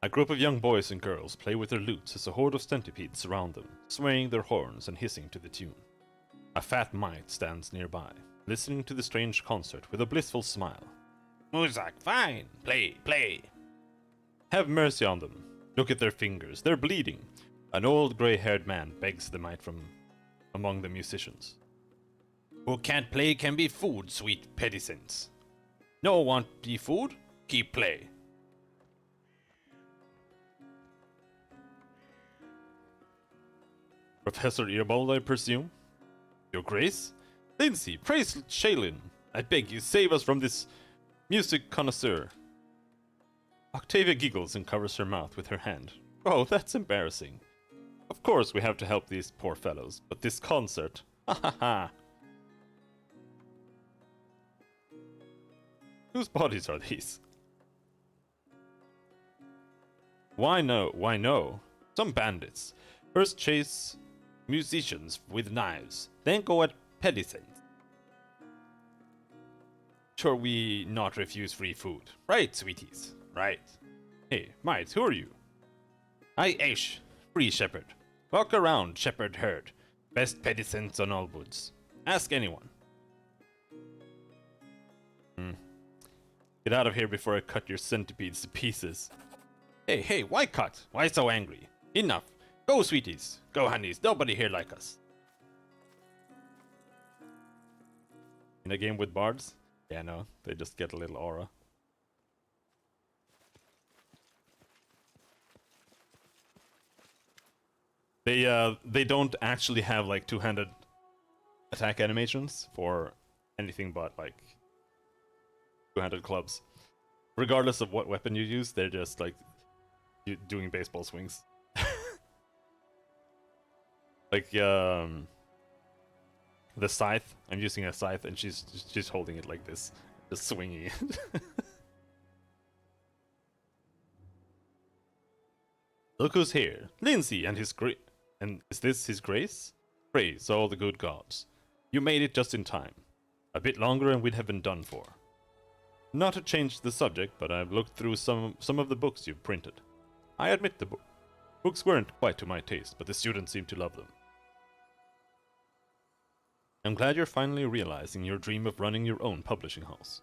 A group of young boys and girls play with their lutes as a horde of centipedes surround them, swaying their horns and hissing to the tune. A fat mite stands nearby, listening to the strange concert with a blissful smile. Muzak, fine! Play, play! Have mercy on them. Look at their fingers, they're bleeding. An old grey-haired man begs the mite from among the musicians. Who can't play can be food, sweet pedicents. No want be food? Keep play. Professor Earbald, I presume? Your Grace? Lindsay, praise Shaylin. I beg you, save us from this music connoisseur. Octavia giggles and covers her mouth with her hand. Oh, that's embarrassing. Of course we have to help these poor fellows, but this concert... Ha ha ha! Whose bodies are these? Why no? Why no? Some bandits. First chase musicians with knives, then go at pedicents. Sure we not refuse free food. Right, sweeties? Right. Hey, mate, who are you? I Aish, free shepherd. Walk around, shepherd herd. Best pedicents on all woods. Ask anyone. Get out of here before I cut your centipedes to pieces. Hey, hey, why cut? Why so angry? Enough. Go, sweeties. Go, honeys. Nobody here like us. In a game with bards? Yeah, no. They just get a little aura. They don't actually have like two-handed attack animations for anything but like two-handed clubs. Regardless of what weapon you use, they're just like doing baseball swings. Like the scythe. I'm using a scythe, and she's holding it like this, just swinging it. Look who's here, Lindsay and his and is this his grace? Praise all the good gods. You made it just in time. A bit longer and we'd have been done for. Not to change the subject, but I've looked through some of the books you've printed. I admit the books weren't quite to my taste, but the students seem to love them. I'm glad you're finally realizing your dream of running your own publishing house.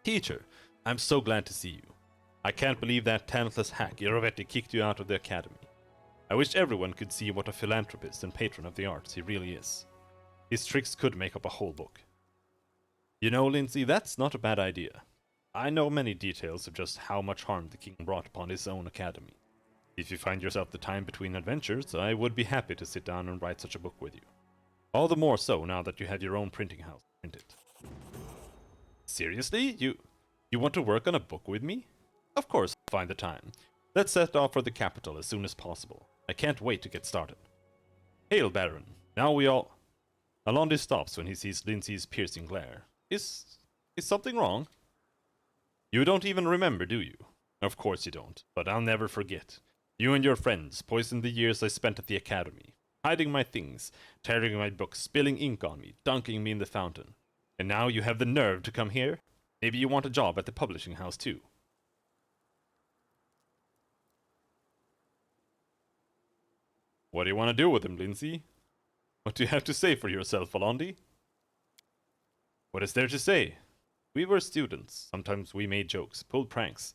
Teacher, I'm so glad to see you. I can't believe that talentless hack Iravetti kicked you out of the academy. I wish everyone could see what a philanthropist and patron of the arts he really is. His tricks could make up a whole book. You know, Lindsay, that's not a bad idea. I know many details of just how much harm the king brought upon his own academy. If you find yourself the time between adventures, I would be happy to sit down and write such a book with you. All the more so now that you have your own printing house to print it. Seriously? You want to work on a book with me? Of course, I'll find the time. Let's set off for the capital as soon as possible. I can't wait to get started. Hail, Baron. Now we all... Alondi stops when he sees Lindsay's piercing glare. Is something wrong? You don't even remember, do you? Of course you don't, but I'll never forget. You and your friends poisoned the years I spent at the academy, hiding my things, tearing my books, spilling ink on me, dunking me in the fountain. And now you have the nerve to come here? Maybe you want a job at the publishing house too. What do you want to do with him, Lindsay? What do you have to say for yourself, Alondi? What is there to say? We were students. Sometimes we made jokes, pulled pranks.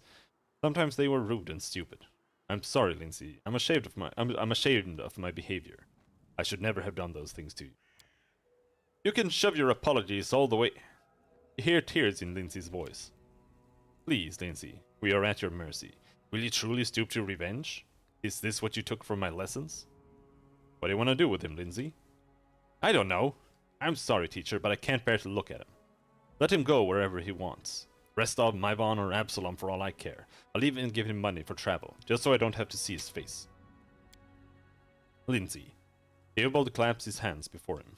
Sometimes they were rude and stupid. I'm sorry, Lindsay. I'm ashamed of my behavior. I should never have done those things to you. You can shove your apologies all the way. You hear tears in Lindsay's voice. Please, Lindsay, we are at your mercy. Will you truly stoop to revenge? Is this what you took from my lessons? What do you want to do with him, Lindsay? I don't know. I'm sorry, teacher, but I can't bear to look at him. Let him go wherever he wants. Restov, Maivan, or Absalom for all I care. I'll even give him money for travel, just so I don't have to see his face. Lindsay. Theobald clasps his hands before him.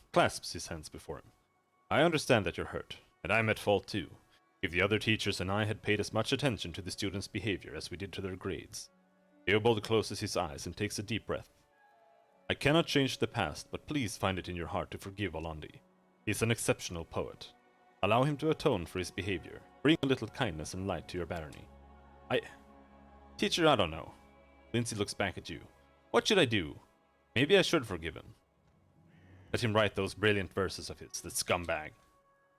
I understand that you're hurt, and I'm at fault too. If the other teachers and I had paid as much attention to the students' behavior as we did to their grades. Theobald closes his eyes and takes a deep breath. I cannot change the past, but please find it in your heart to forgive Alondi. He's an exceptional poet. Allow him to atone for his behavior. Bring a little kindness and light to your barony. Teacher, I don't know. Lindsay looks back at you. What should I do? Maybe I should forgive him. Let him write those brilliant verses of his, the scumbag.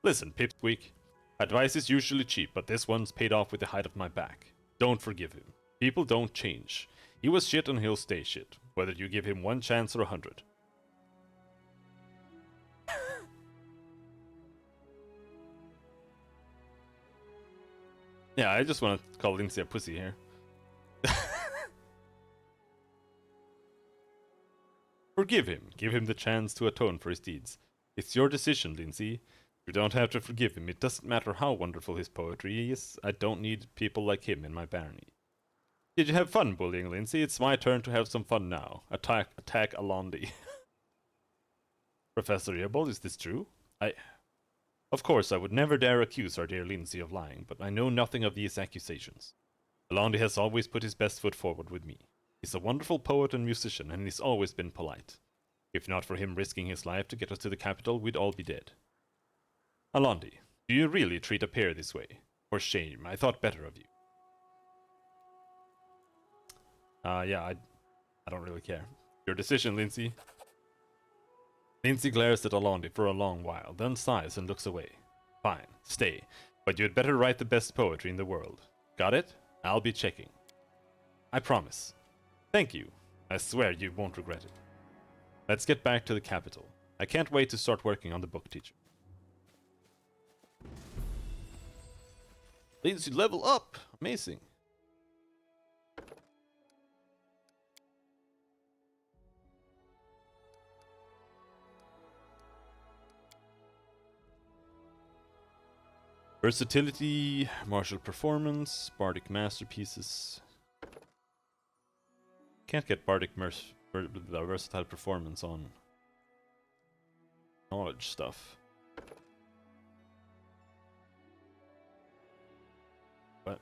Listen, Pipsqueak. Advice is usually cheap, but this one's paid off with the height of my back. Don't forgive him. People don't change. He was shit and he'll stay shit, whether you give him 1 chance or 100. Yeah, I just want to call Lindsay a pussy here. Forgive him. Give him the chance to atone for his deeds. It's your decision, Lindsay. You don't have to forgive him. It doesn't matter how wonderful his poetry is. I don't need people like him in my barony. Did you have fun bullying, Lindsay? It's my turn to have some fun now. Attack Alondi. Professor Earbold, is this true? Of course, I would never dare accuse our dear Lindsay of lying, but I know nothing of these accusations. Alondi has always put his best foot forward with me. He's a wonderful poet and musician, and he's always been polite. If not for him risking his life to get us to the capital, we'd all be dead. Alondi, do you really treat a peer this way? For shame, I thought better of you. Yeah, I don't really care. Your decision, Lindsay. Lindsay glares at Alondi for a long while, then sighs and looks away. Fine, stay, but you'd better write the best poetry in the world. Got it? I'll be checking. I promise. Thank you. I swear you won't regret it. Let's get back to the capital. I can't wait to start working on the book, teacher. Lindsay, level up! Amazing. Versatility, martial performance, bardic masterpieces. Can't get bardic versatile performance on knowledge stuff. What?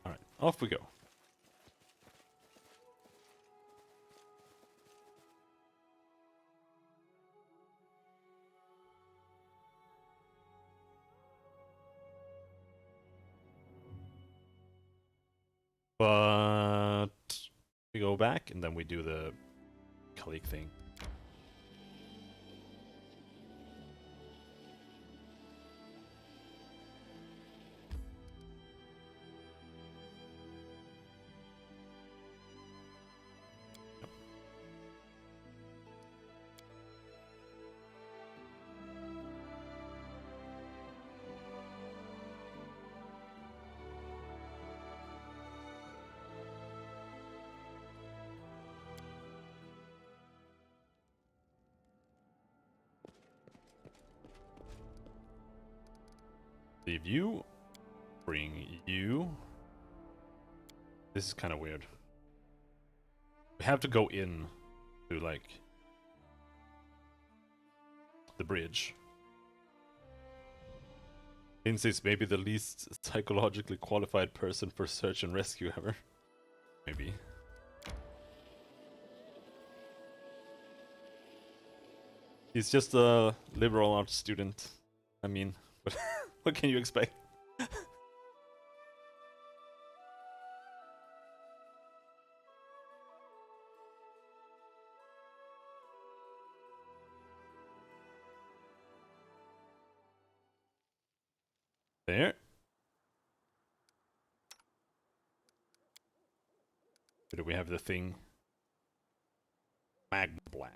Alright, off we go. But we go back and then we do the colleague thing. Leave you. Bring you. This is kind of weird. We have to go in to, like, the bridge. Lindsay's maybe the least psychologically qualified person for search and rescue ever. Maybe. He's just a liberal arts student. I mean, what can you expect? There. Where do we have the thing? Magma Blast.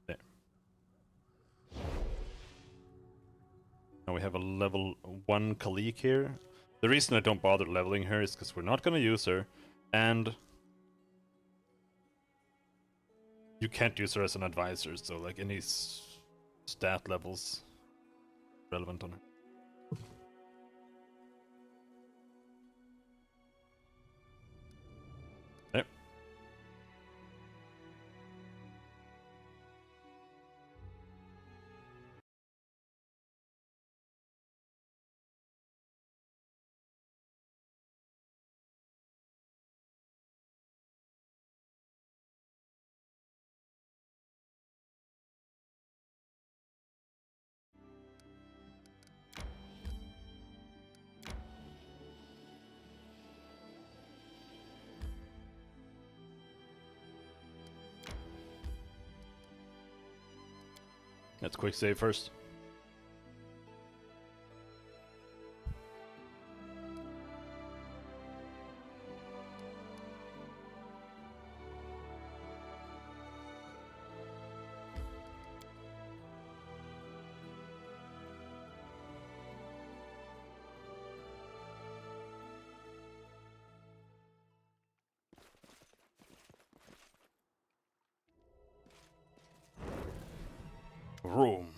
There. Now we have a level 1 colleague here. The reason I don't bother leveling her is because we're not going to use her, and you can't use her as an advisor, so like any stat levels relevant on her. There. Let's quick save first. Room.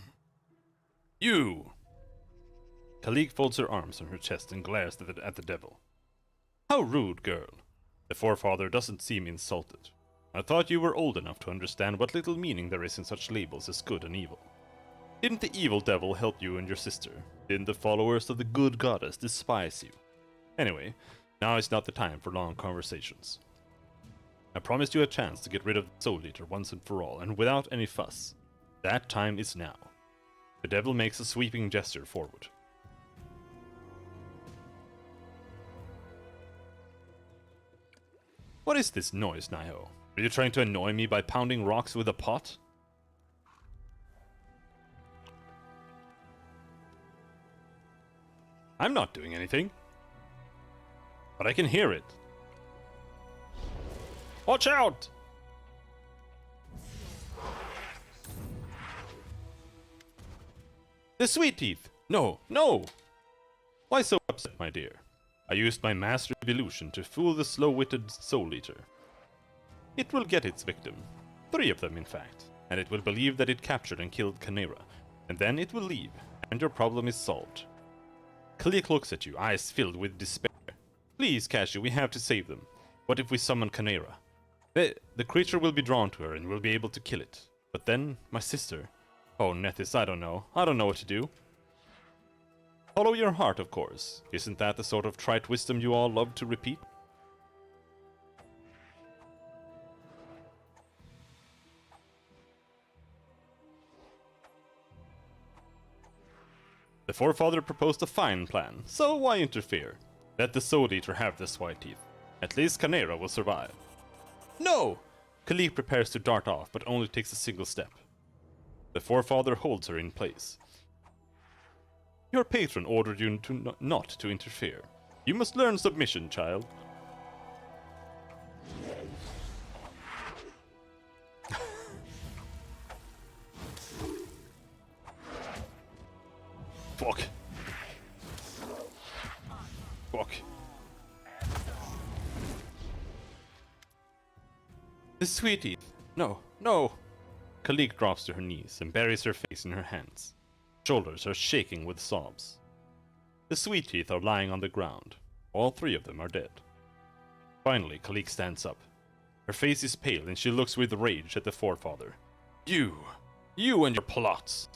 You! Kalik folds her arms on her chest and glares at the devil. How rude, girl. The forefather doesn't seem insulted. I thought you were old enough to understand what little meaning there is in such labels as good and evil. Didn't the evil devil help you and your sister? Didn't the followers of the good goddess despise you? Anyway, now is not the time for long conversations. I promised you a chance to get rid of the Soul Eater once and for all, and without any fuss. That time is now. The devil makes a sweeping gesture forward. What is this noise, Naiho? Are you trying to annoy me by pounding rocks with a pot? I'm not doing anything. But I can hear it. Watch out! The sweet teeth! No, no! Why so upset, my dear? I used my master of illusion to fool the slow-witted Soul Eater. It will get its victim. 3 of them, in fact. And it will believe that it captured and killed Khaneera. And then it will leave, and your problem is solved. Kalik looks at you, eyes filled with despair. Please, Cashew, we have to save them. What if we summon Khaneera? The creature will be drawn to her and will be able to kill it. But then, my sister... Oh, Nethys, I don't know. I don't know what to do. Follow your heart, of course. Isn't that the sort of trite wisdom you all love to repeat? The forefather proposed a fine plan, so why interfere? Let the Soul Eater have the white teeth. At least Khaneera will survive. No! Kalik prepares to dart off, but only takes a single step. The forefather holds her in place. Your patron ordered you to not to interfere. You must learn submission, child. Fuck. Fuck. The sweetie. No, no. Kalik drops to her knees and buries her face in her hands. Shoulders are shaking with sobs. The sweet teeth are lying on the ground. All 3 of them are dead. Finally, Kalik stands up. Her face is pale and she looks with rage at the forefather. You and your plots.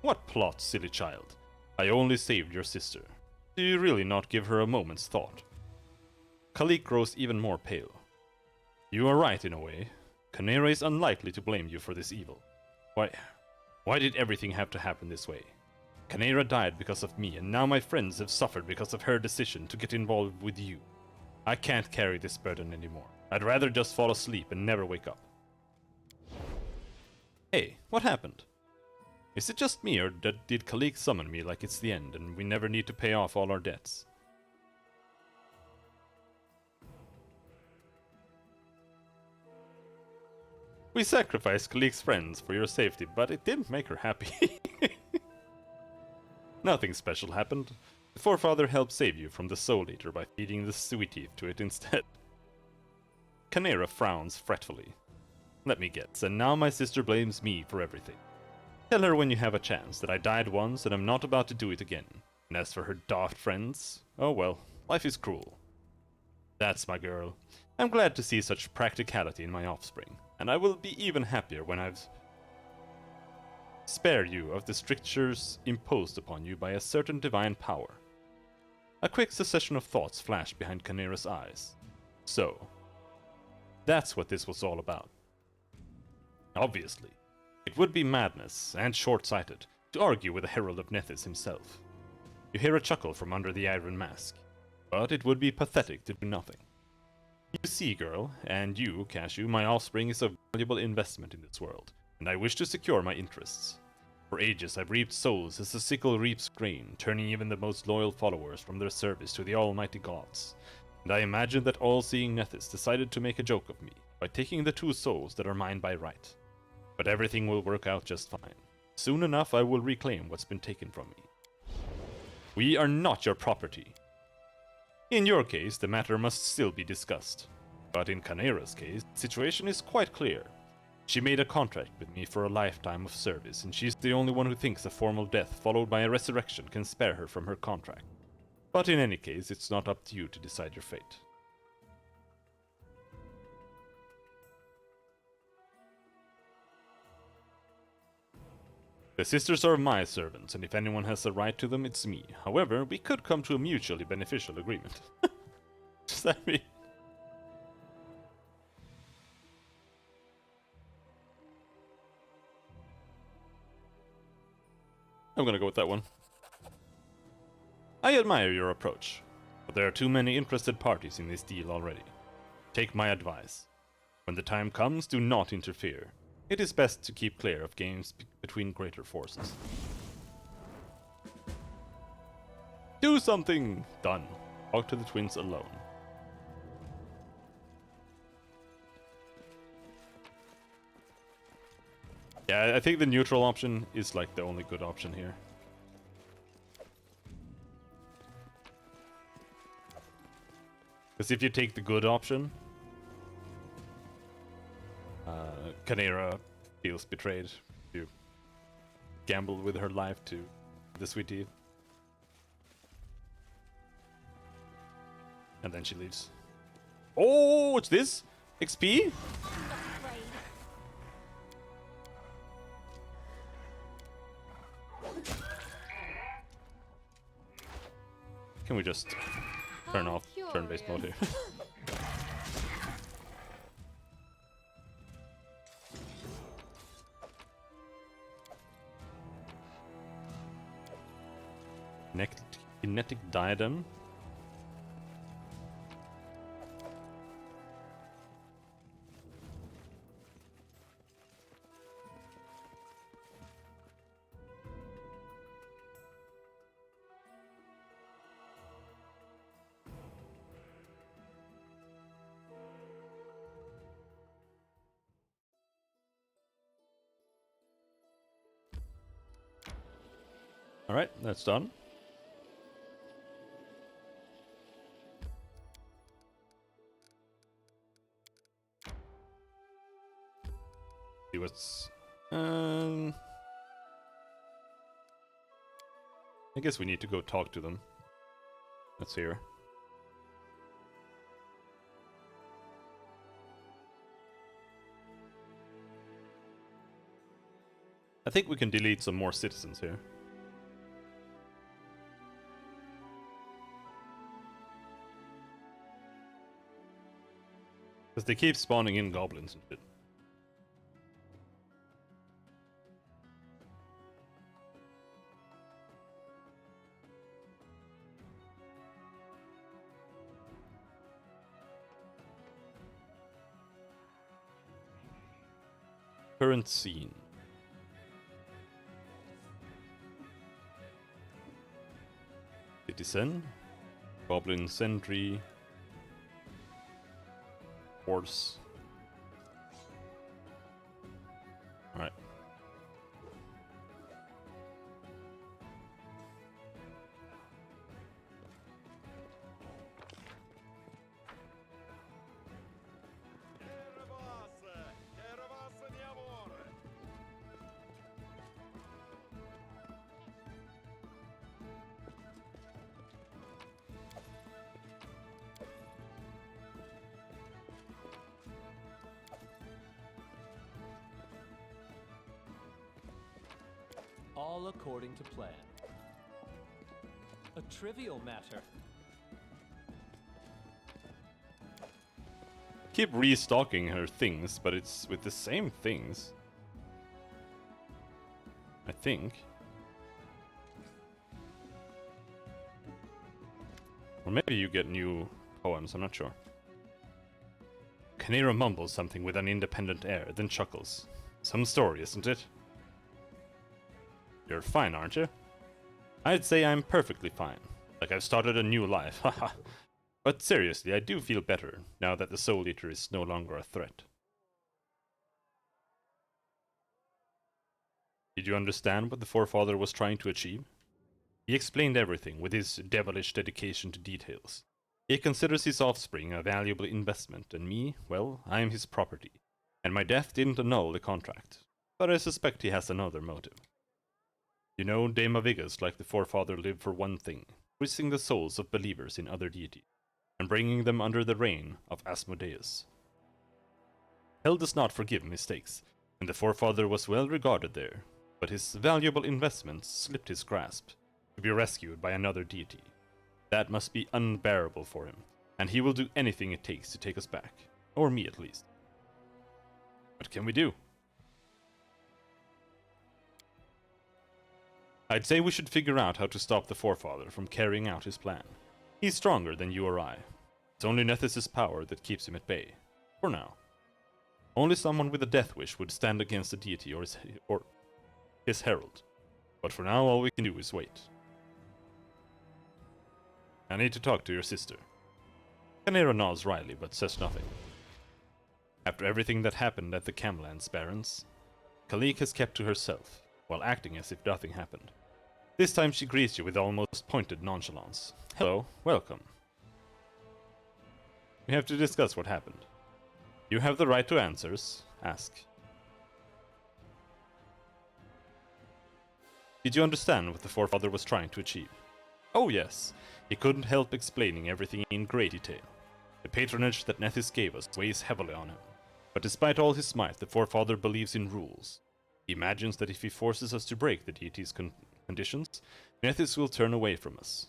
What plots, silly child? I only saved your sister. Do you really not give her a moment's thought? Kalik grows even more pale. You are right in a way. Khaneera is unlikely to blame you for this evil. Why did everything have to happen this way? Khaneera died because of me, and now my friends have suffered because of her decision to get involved with you. I can't carry this burden anymore. I'd rather just fall asleep and never wake up. Hey, what happened? Is it just me, or did Kalik summon me like it's the end, and we never need to pay off all our debts? We sacrificed Kalik's friends for your safety, but it didn't make her happy. Nothing special happened. The forefather helped save you from the Soul Eater by feeding the sweet teeth to it instead. Khaneera frowns fretfully. Let me guess, and now my sister blames me for everything. Tell her when you have a chance that I died once and I'm not about to do it again. And as for her daft friends, oh well, life is cruel. That's my girl. I'm glad to see such practicality in my offspring, and I will be even happier when I've spared you of the strictures imposed upon you by a certain divine power. A quick succession of thoughts flashed behind Khaneera's eyes. So, that's what this was all about. Obviously, it would be madness and short-sighted to argue with the Herald of Nethys himself. You hear a chuckle from under the iron mask, but it would be pathetic to do nothing. You see, girl, and you, Cashew, my offspring is a valuable investment in this world, and I wish to secure my interests. For ages I've reaped souls as the sickle reaps grain, turning even the most loyal followers from their service to the almighty gods. And I imagine that all-seeing Nethys decided to make a joke of me by taking the 2 souls that are mine by right. But everything will work out just fine. Soon enough I will reclaim what's been taken from me. We are not your property. In your case, the matter must still be discussed. But in Khaneera's case, the situation is quite clear. She made a contract with me for a lifetime of service, and she's the only one who thinks a formal death followed by a resurrection can spare her from her contract. But in any case, it's not up to you to decide your fate. The sisters are my servants, and if anyone has a right to them, it's me. However, we could come to a mutually beneficial agreement. Does that mean? I'm gonna go with that one. I admire your approach, but there are too many interested parties in this deal already. Take my advice. When the time comes, do not interfere. It is best to keep clear of games between greater forces. Do something! Done. Talk to the twins alone. Yeah, I think the neutral option is like the only good option here. Because if you take the good option, Canera feels betrayed. You gamble with her life to the sweet tea. And then she leaves. Oh, what's this? XP? Afraid. Can we just turn How off turn-based mode here? curious. Kinetic diadem. Alright, that's done. See what's... I guess we need to go talk to them. Let's hear. I think we can delete some more citizens here. Because they keep spawning in goblins and shit. Current scene. Citizen. Goblin sentry. Horse. Alright. All according to plan. A trivial matter. Keep restocking her things, but it's with the same things. I think. Or maybe you get new poems, I'm not sure. Canera mumbles something with an independent air, then chuckles. Some story, isn't it? You're fine, aren't you? I'd say I'm perfectly fine. Like I've started a new life, haha. But seriously, I do feel better, now that the Soul Eater is no longer a threat. Did you understand what the Forefather was trying to achieve? He explained everything with his devilish dedication to details. He considers his offspring a valuable investment, and me, well, I am his property. And my death didn't annul the contract. But I suspect he has another motive. You know, Dama Vigas, like the Forefather, lived for one thing, twisting the souls of believers in other deities, and bringing them under the reign of Asmodeus. Hell does not forgive mistakes, and the Forefather was well regarded there, but his valuable investments slipped his grasp, to be rescued by another deity. That must be unbearable for him, and he will do anything it takes to take us back, or me at least. What can we do? I'd say we should figure out how to stop the Forefather from carrying out his plan. He's stronger than you or I. It's only Nethys' power that keeps him at bay. For now. Only someone with a death wish would stand against the deity or his herald. But for now, all we can do is wait. I need to talk to your sister. Canera nods wryly, but says nothing. After everything that happened at the Camlands Barrens, Kalik has kept to herself, while acting as if nothing happened. This time she greets you with almost pointed nonchalance. Hello, welcome. We have to discuss what happened. You have the right to answers. Ask. Did you understand what the forefather was trying to achieve? Oh yes, he couldn't help explaining everything in great detail. The patronage that Nethys gave us weighs heavily on him. But despite all his might, the forefather believes in rules. He imagines that if he forces us to break the deity's conditions, Nethys will turn away from us.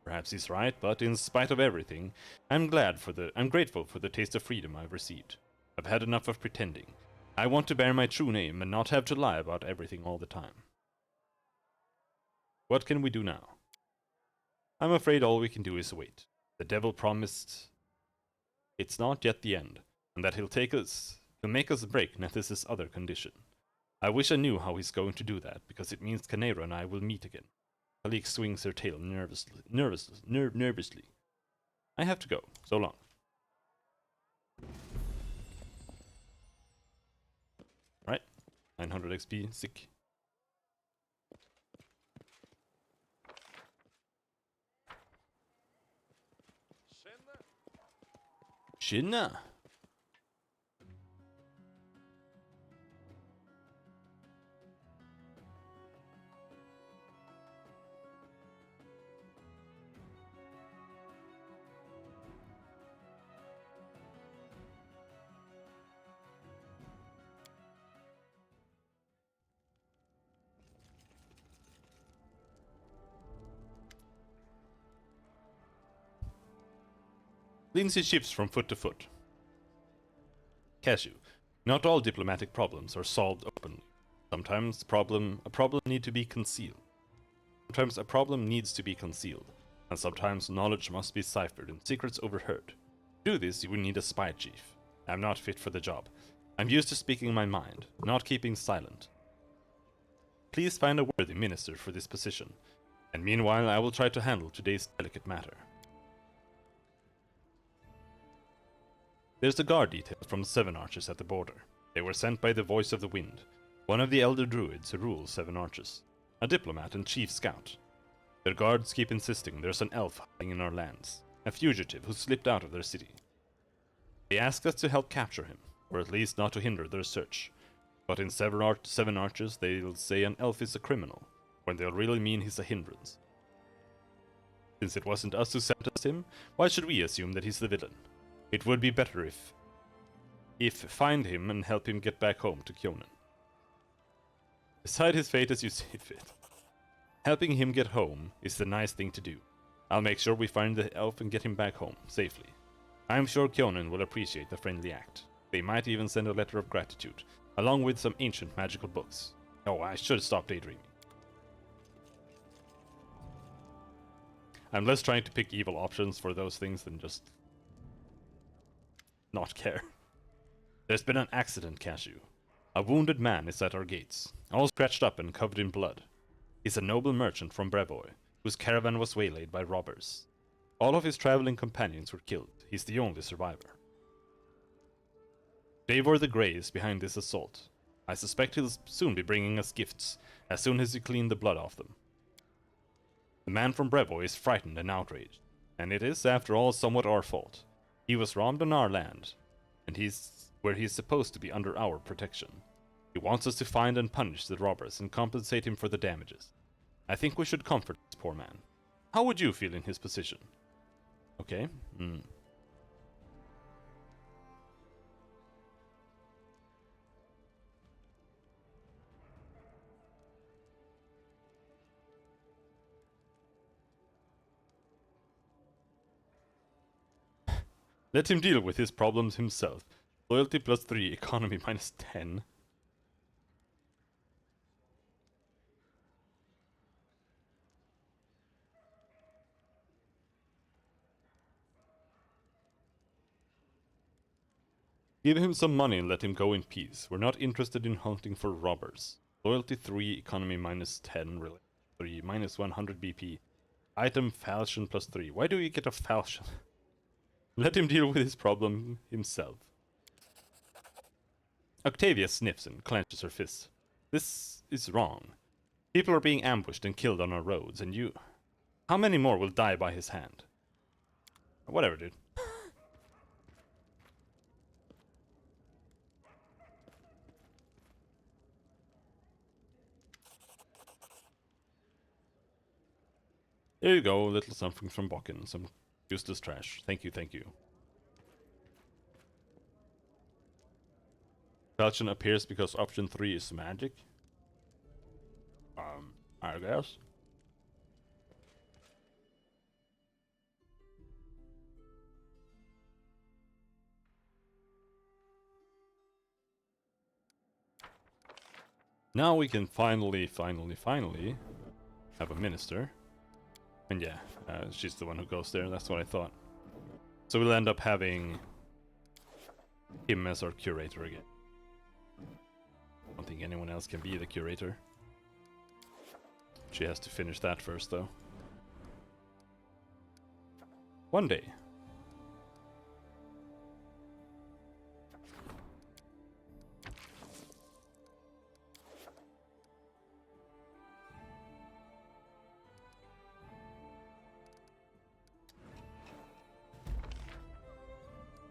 Perhaps he's right, but in spite of everything, I'm grateful for the taste of freedom I've received. I've had enough of pretending. I want to bear my true name and not have to lie about everything all the time. What can we do now? I'm afraid all we can do is wait. The devil promised it's not yet the end, and that he'll make us break Nethys' other condition. I wish I knew how he's going to do that, because it means Canera and I will meet again. Kalik swings her tail nervously. I have to go. So long. Right. 900 XP. Sick. Shinna. Lindsay shifts from foot to foot. Cashew. Not all diplomatic problems are solved openly. Sometimes a problem needs to be concealed. And sometimes knowledge must be ciphered and secrets overheard. To do this, you will need a spy chief. I'm not fit for the job. I'm used to speaking my mind, not keeping silent. Please find a worthy minister for this position, and meanwhile I will try to handle today's delicate matter. There's a guard detail from the Seven Arches at the border. They were sent by the Voice of the Wind, one of the elder druids who rules Seven Arches, a diplomat and chief scout. Their guards keep insisting there's an elf hiding in our lands, a fugitive who slipped out of their city. They ask us to help capture him, or at least not to hinder their search. But in Seven Arches they'll say an elf is a criminal, when they'll really mean he's a hindrance. Since it wasn't us who sentenced him, why should we assume that he's the villain? It would be better if find him and help him get back home to Kyonen. Decide his fate as you see fit. Helping him get home is the nice thing to do. I'll make sure we find the elf and get him back home, safely. I'm sure Kyonen will appreciate the friendly act. They might even send a letter of gratitude, along with some ancient magical books. Oh, I should stop daydreaming. I'm less trying to pick evil options for those things than just not care. There's been an accident, Cashew. A wounded man is at our gates, all scratched up and covered in blood. He's a noble merchant from Brevoy, whose caravan was waylaid by robbers. All of his traveling companions were killed. He's the only survivor. Davor the Grey is behind this assault. I suspect he'll soon be bringing us gifts, as soon as you clean the blood off them. The man from Brevoy is frightened and outraged, and it is, after all, somewhat our fault. He was robbed on our land, and he's where he's supposed to be under our protection. He wants us to find and punish the robbers and compensate him for the damages. I think we should comfort this poor man. How would you feel in his position? Okay. Let him deal with his problems himself. Loyalty +3, economy -10. Give him some money and let him go in peace. We're not interested in hunting for robbers. Loyalty 3, economy -10, relation 3, -100 BP. Item falchion +3. Why do you get a falchion? Let him deal with his problem himself. Octavia sniffs and clenches her fists. This is wrong. People are being ambushed and killed on our roads, and you... How many more will die by his hand? Whatever, dude. There you go, a little something from Bokken. Some useless trash. Thank you, thank you. Falchion appears because option 3 is magic. I guess. Now we can finally have a minister. And yeah, she's the one who goes there, that's what I thought. So we'll end up having him as our curator again. I don't think anyone else can be the curator. She has to finish that first, though. One day.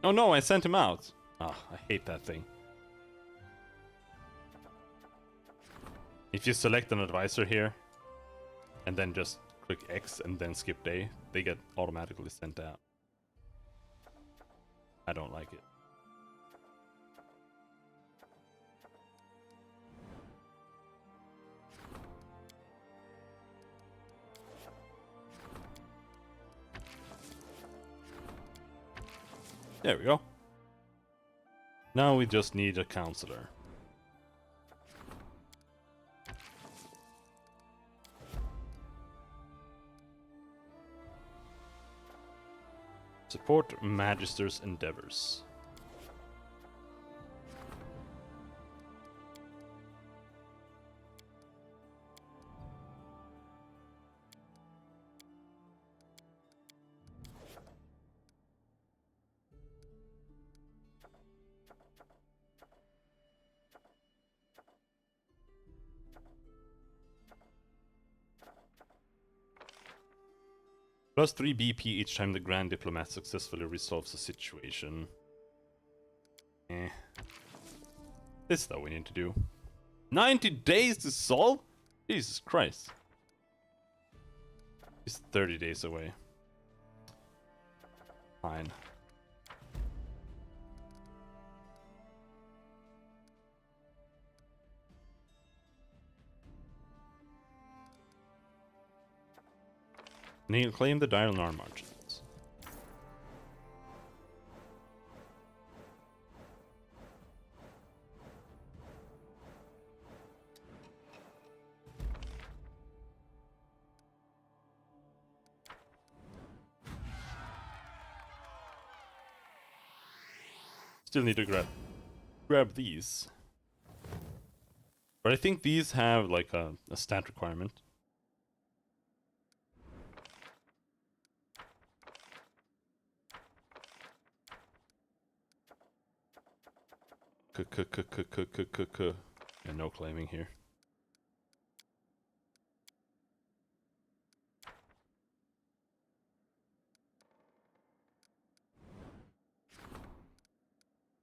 Oh no, I sent him out! Ah, I hate that thing. If you select an advisor here, and then just click X and then skip day, they get automatically sent out. I don't like it. There we go. Now we just need a counselor. Support Magister's endeavors. Plus 3 BP each time the Grand Diplomat successfully resolves a situation. This though we need to do. 90 days to solve? Jesus Christ. He's 30 days away. Fine. And he'll claim the Dialnar margins. Still need to grab these. But I think these have like a stat requirement. And no claiming here.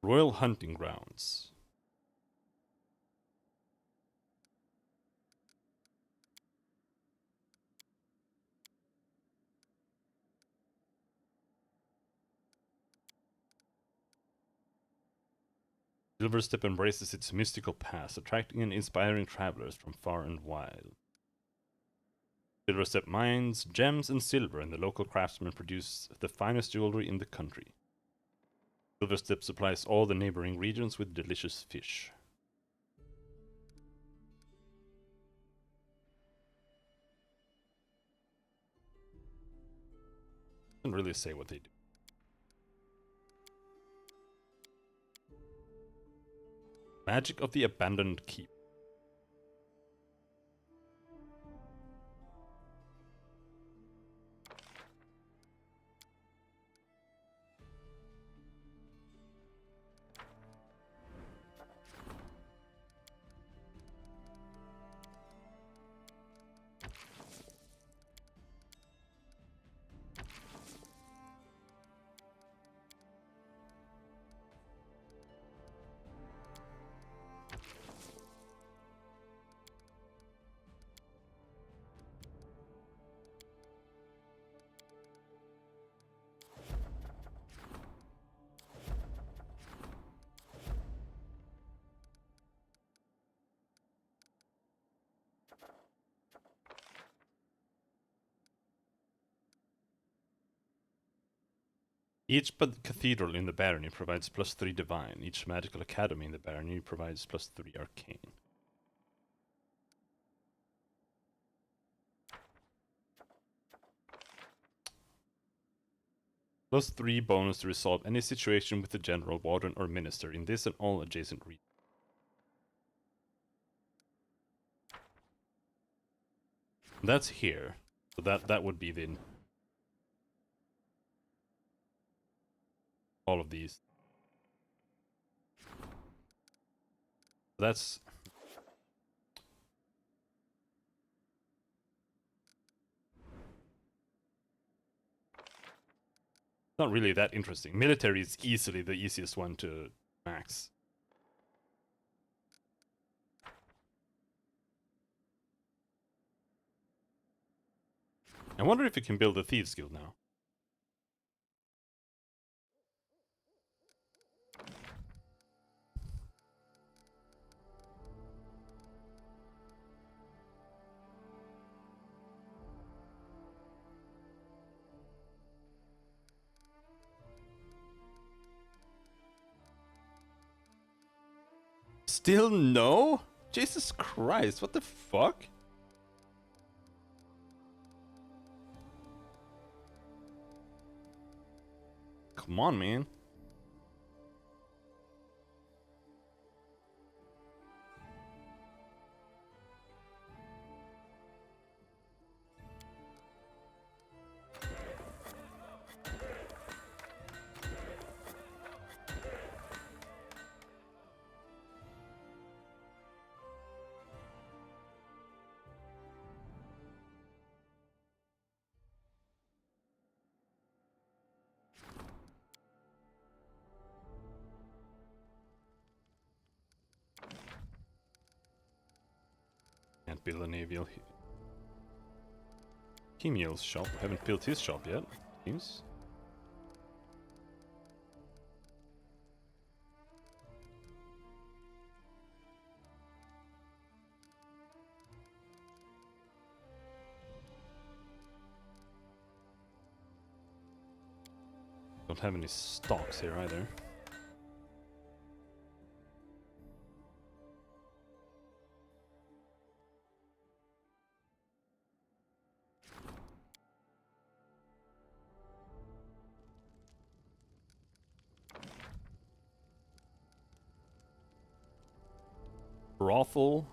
Royal Hunting Grounds. Silverstep embraces its mystical past, attracting and inspiring travelers from far and wide. Silverstep mines gems and silver, and the local craftsmen produce the finest jewelry in the country. Silverstep supplies all the neighboring regions with delicious fish. Doesn't really say what they do. Magic of the Abandoned Keep. Each cathedral in the barony provides +3 divine. Each magical academy in the barony provides +3 arcane. +3 bonus to resolve any situation with the general, warden, or minister in this and all adjacent regions. That's here. So that would be the all of these. That's not really that interesting. Military is easily the easiest one to max. I wonder if you can build a Thieves Guild now. Still no? Jesus Christ, what the fuck? Come on, man. Can't build a naval. Kimiel's shop. Haven't built his shop yet. Seems. Don't have any stocks here either. Brothel.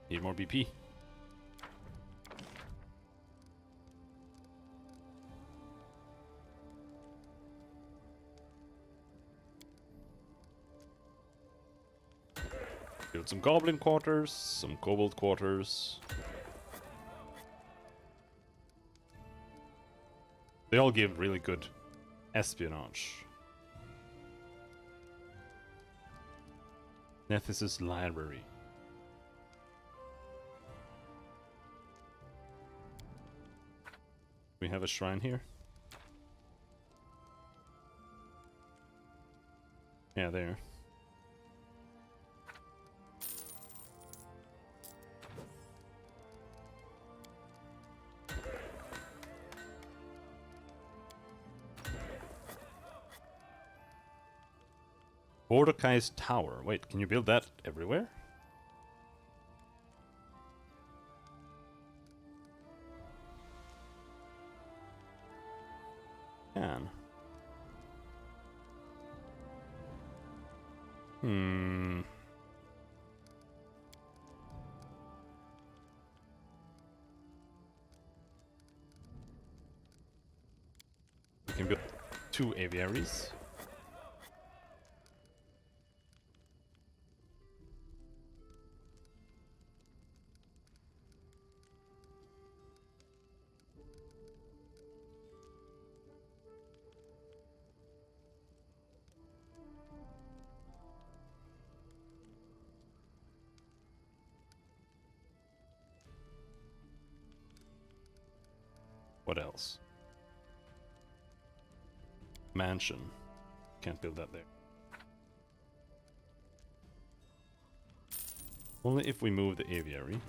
Need more BP. Build some goblin quarters, some kobold quarters. They all give really good espionage. Nethys' library. We have a shrine here. Yeah, there. Mordecai's Tower. Wait, can you build that everywhere? Can. We can build 2 aviaries. What else? Mansion. Can't build that there. Only if we move the aviary.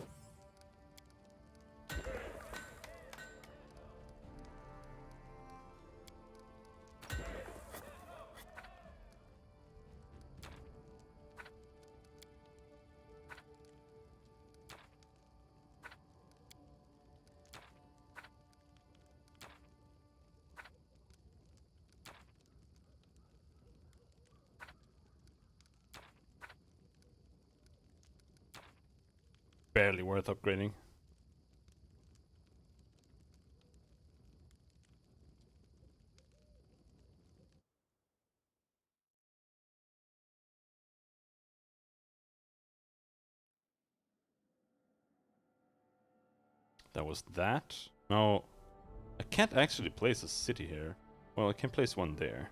Barely worth upgrading. That was that. No, I can't actually place a city here. Well, I can place one there.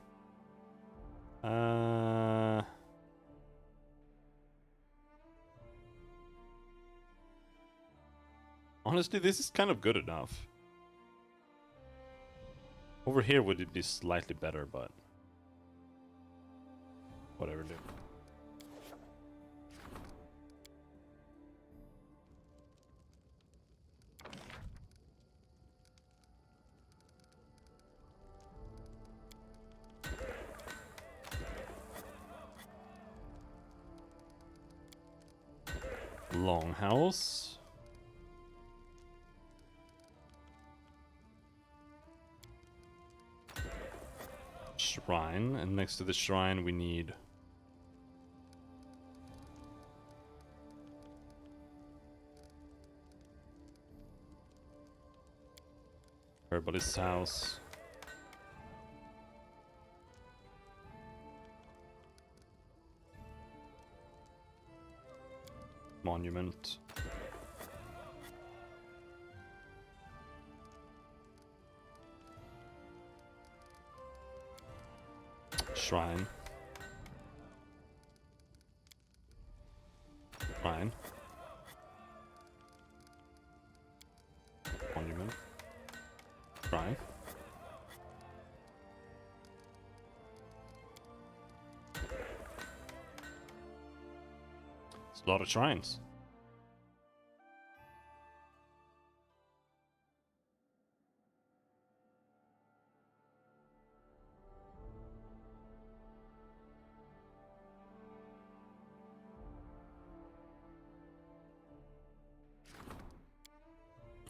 Honestly, this is kind of good enough. Over here would it be slightly better, but whatever, dude. Longhouse. Shrine, and next to the shrine we need everybody's house. Monument. Shrine. Shrine. Monument. Shrine. It's a lot of shrines.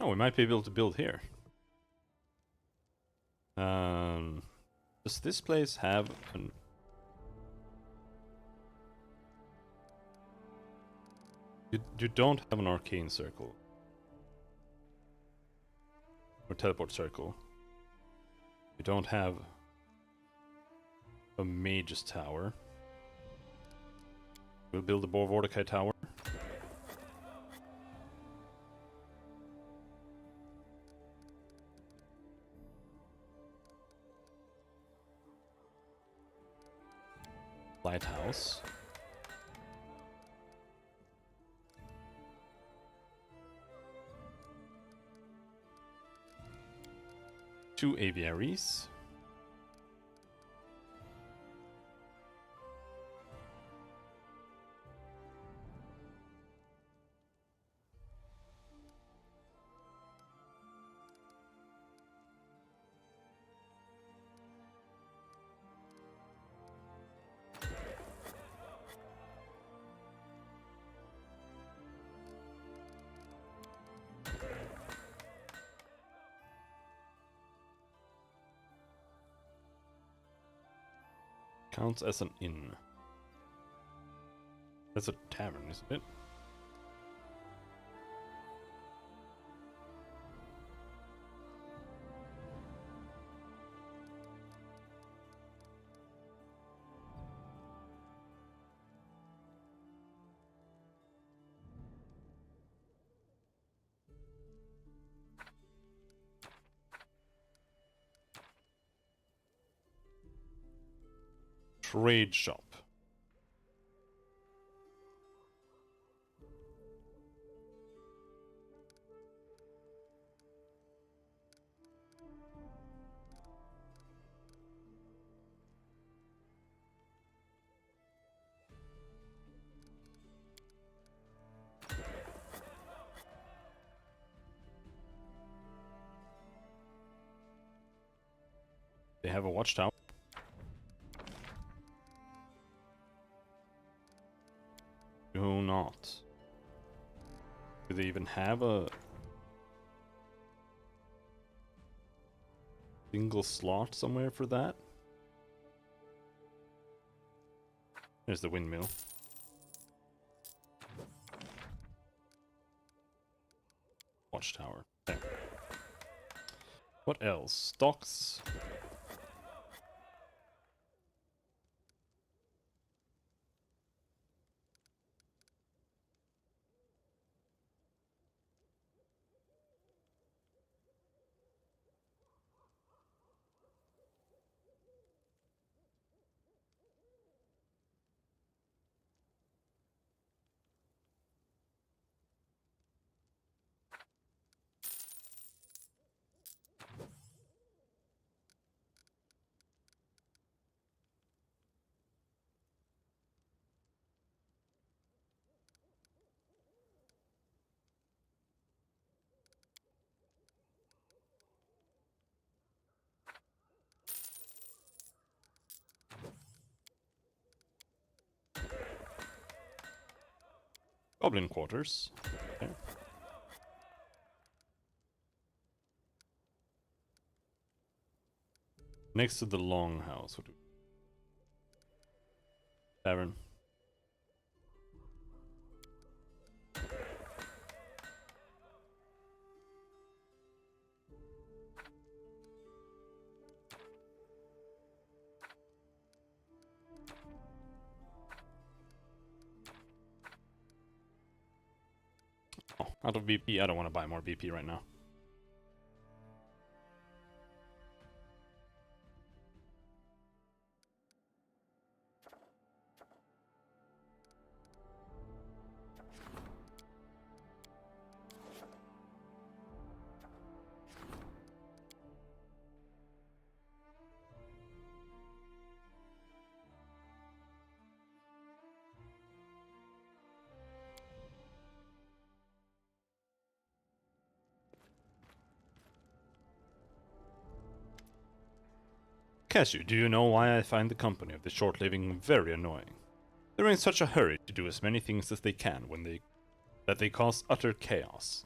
Oh, we might be able to build here. Does this place have an... You don't have an arcane circle. Or teleport circle. You don't have a mage's tower. We'll build a Mordecai tower. Lighthouse. Two aviaries. Counts as an inn. That's a tavern, isn't it? Trade shop. They have a watchtower. Do not. Do they even have a single slot somewhere for that? There's the windmill. Watchtower. There. What else? Stocks. Goblin quarters. Okay. Next to the longhouse. What do we... Tavern. Oh, out of BP. I don't want to buy more BP right now. Cashew, do you know why I find the company of the short-living very annoying? They're in such a hurry to do as many things as they can that they cause utter chaos.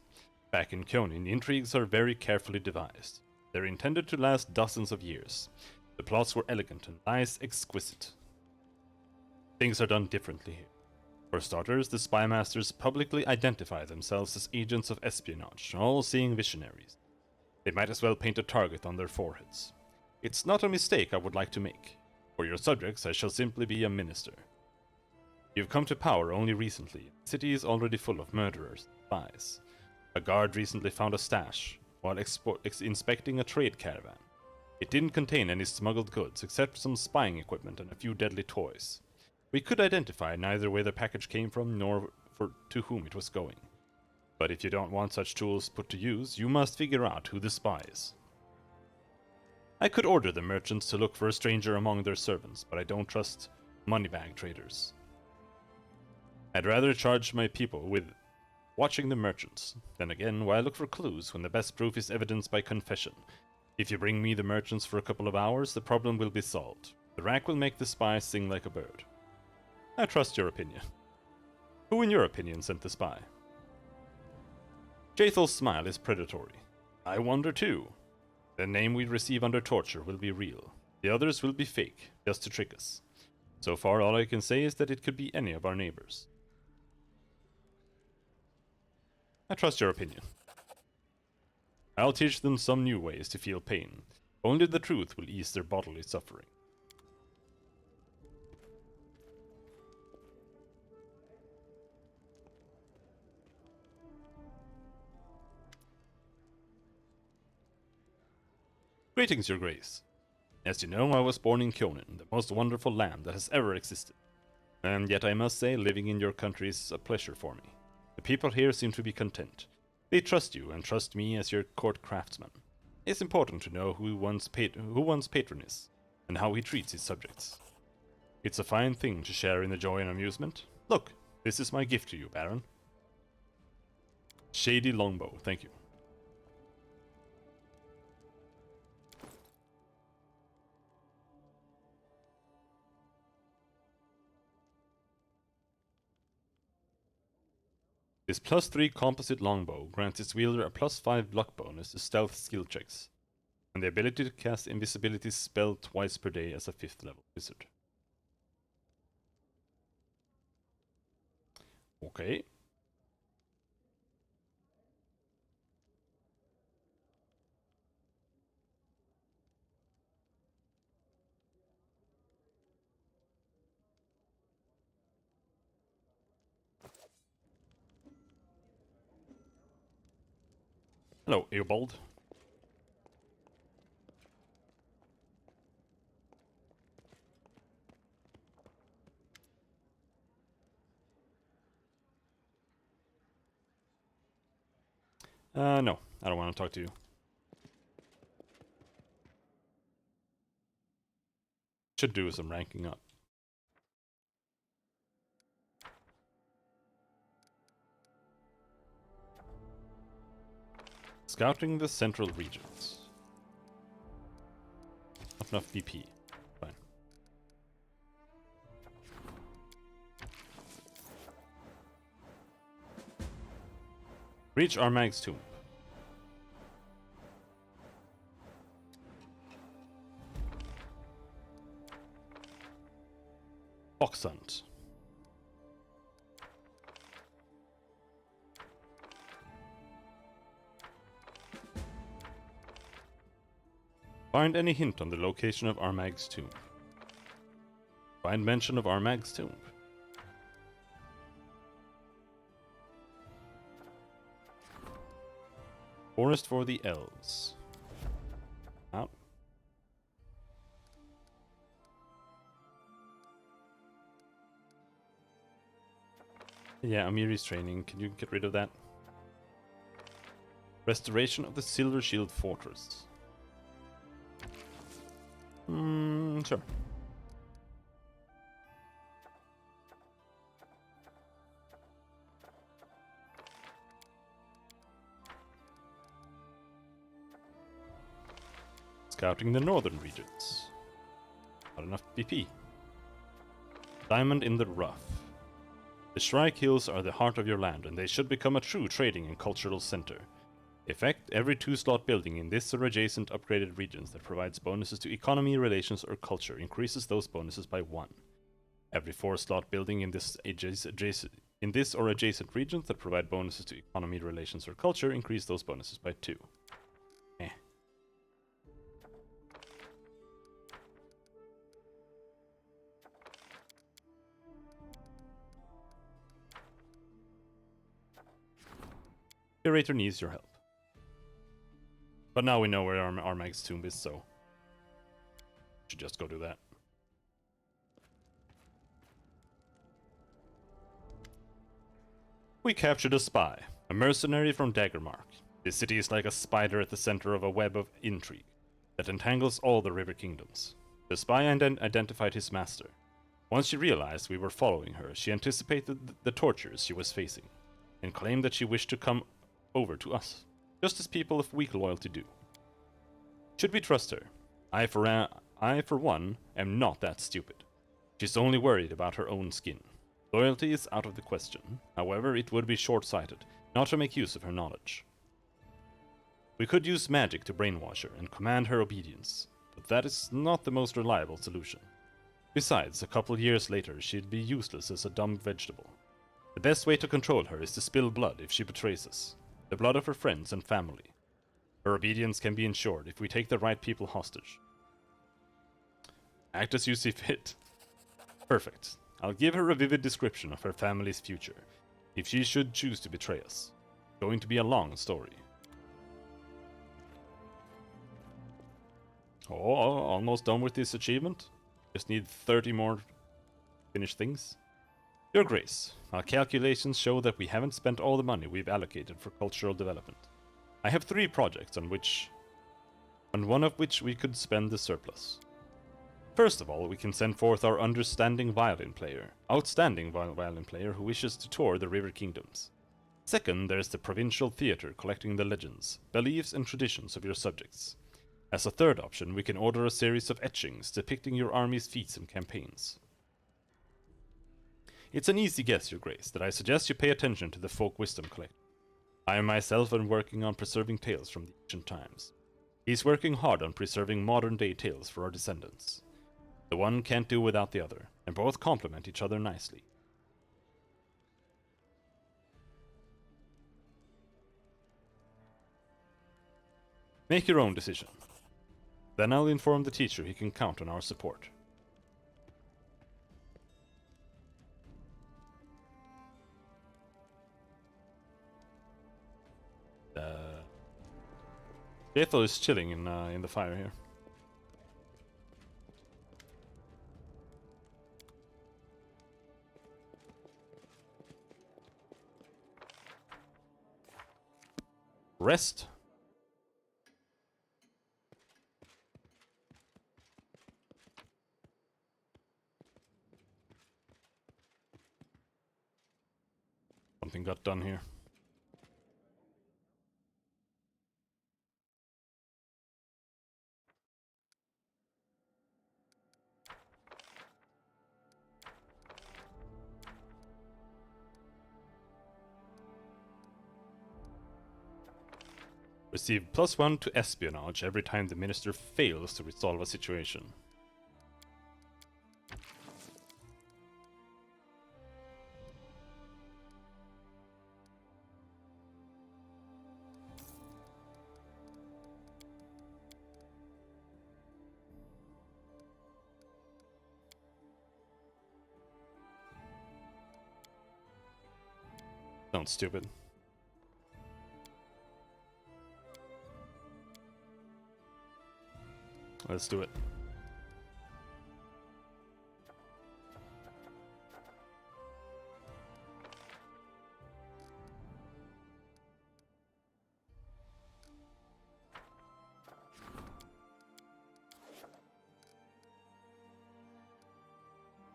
Back in Kyonin, the intrigues are very carefully devised. They're intended to last dozens of years. The plots were elegant and lies exquisite. Things are done differently here. For starters, the spy masters publicly identify themselves as agents of espionage, all-seeing visionaries. They might as well paint a target on their foreheads. It's not a mistake I would like to make. For your subjects, I shall simply be a minister. You've come to power only recently. The city is already full of murderers and spies. A guard recently found a stash while inspecting a trade caravan. It didn't contain any smuggled goods except some spying equipment and a few deadly toys. We could identify neither where the package came from nor to whom it was going. But if you don't want such tools put to use, you must figure out who the spy is. I could order the merchants to look for a stranger among their servants, but I don't trust moneybag traders. I'd rather charge my people with watching the merchants. Then again, why look for clues when the best proof is evidenced by confession? If you bring me the merchants for a couple of hours, the problem will be solved. The rack will make the spy sing like a bird. I trust your opinion. Who in your opinion sent the spy? Jathel's smile is predatory. I wonder too. The name we receive under torture will be real. The others will be fake, just to trick us. So far, all I can say is that it could be any of our neighbors. I trust your opinion. I'll teach them some new ways to feel pain. Only the truth will ease their bodily suffering. Greetings, Your Grace. As you know, I was born in Kyonin, the most wonderful land that has ever existed. And yet I must say, living in your country is a pleasure for me. The people here seem to be content. They trust you and trust me as your court craftsman. It's important to know who one's patron is, and how he treats his subjects. It's a fine thing to share in the joy and amusement. Look, this is my gift to you, Baron. Shady longbow, thank you. This +3 composite longbow grants its wielder a +5 luck bonus to stealth skill checks, and the ability to cast invisibility spell twice per day as a 5th level wizard. Okay. Hello, Eobald. No, I don't want to talk to you. Should do some ranking up. Scouting the central regions. Not enough VP. Fine. Reach Armag's tomb. Fox hunt. Find any hint on the location of Armag's tomb. Find mention of Armag's tomb. Forest for the elves. Out. Yeah, Amiri's training. Can you get rid of that? Restoration of the Silver Shield Fortress. Sure. Scouting the northern regions. Not enough BP. Diamond in the rough. The Shrike Hills are the heart of your land, and they should become a true trading and cultural center. Effect: every 2-slot building in this or adjacent upgraded regions that provides bonuses to economy, relations, or culture increases those bonuses by 1. Every 4-slot building in this or adjacent regions that provide bonuses to economy, relations, or culture increase those bonuses by 2. Curator needs your help. But now we know where Armag's tomb is, so should just go do that. We captured a spy, a mercenary from Daggermark. This city is like a spider at the center of a web of intrigue that entangles all the river kingdoms. The spy identified his master. Once she realized we were following her, she anticipated the tortures she was facing, and claimed that she wished to come over to us, just as people of weak loyalty do. Should we trust her? I, for one, am not that stupid. She's only worried about her own skin. Loyalty is out of the question. However, it would be short-sighted not to make use of her knowledge. We could use magic to brainwash her and command her obedience, but that is not the most reliable solution. Besides, a couple years later, she'd be useless as a dumb vegetable. The best way to control her is to spill blood if she betrays us. The blood of her friends and family. Her obedience can be ensured if we take the right people hostage. Act as you see fit. Perfect. I'll give her a vivid description of her family's future, if she should choose to betray us. Going to be a long story. Oh, almost done with this achievement? Just need 30 more finished things. Your Grace, our calculations show that we haven't spent all the money we've allocated for cultural development. I have 3 projects on one of which we could spend the surplus. First of all, we can send forth our outstanding violin player who wishes to tour the River Kingdoms. Second, there's the provincial theater collecting the legends, beliefs, and traditions of your subjects. As a third option, we can order a series of etchings depicting your army's feats and campaigns. It's an easy guess, Your Grace, that I suggest you pay attention to the folk wisdom collector. I myself am working on preserving tales from the ancient times. He's working hard on preserving modern-day tales for our descendants. The one can't do without the other, and both complement each other nicely. Make your own decision. Then I'll inform the teacher he can count on our support. Ethel is chilling in the fire here. Rest. Something got done here. Receive +1 to espionage every time the minister fails to resolve a situation. Sounds stupid. Let's do it.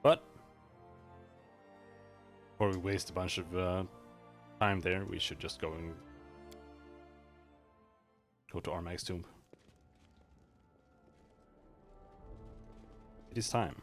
But before we waste a bunch of time there, we should just go to Armag's tomb. It is time.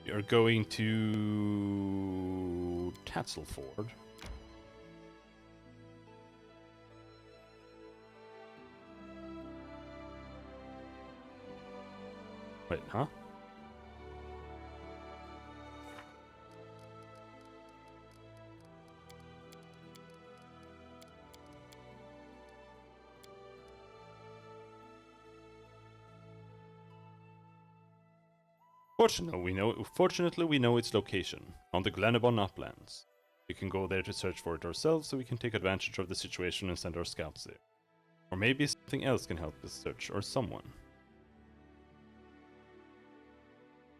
We are going to Tatzelford. Wait, huh? Fortunately, we know its location, on the Glenabon uplands. We can go there to search for it ourselves, so we can take advantage of the situation and send our scouts there. Or maybe something else can help us search, or someone.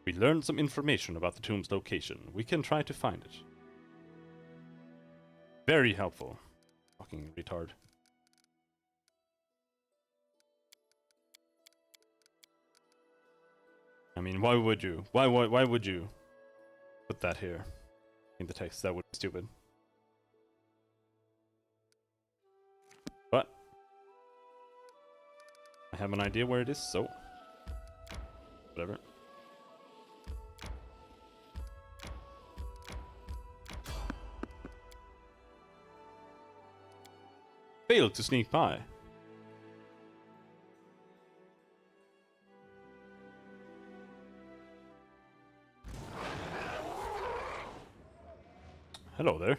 We learned some information about the tomb's location. We can try to find it. Very helpful. Fucking retard. I mean, why would you? Why would you put that here in the text? That would be stupid. But I have an idea where it is, so whatever. Failed to sneak by. Hello there.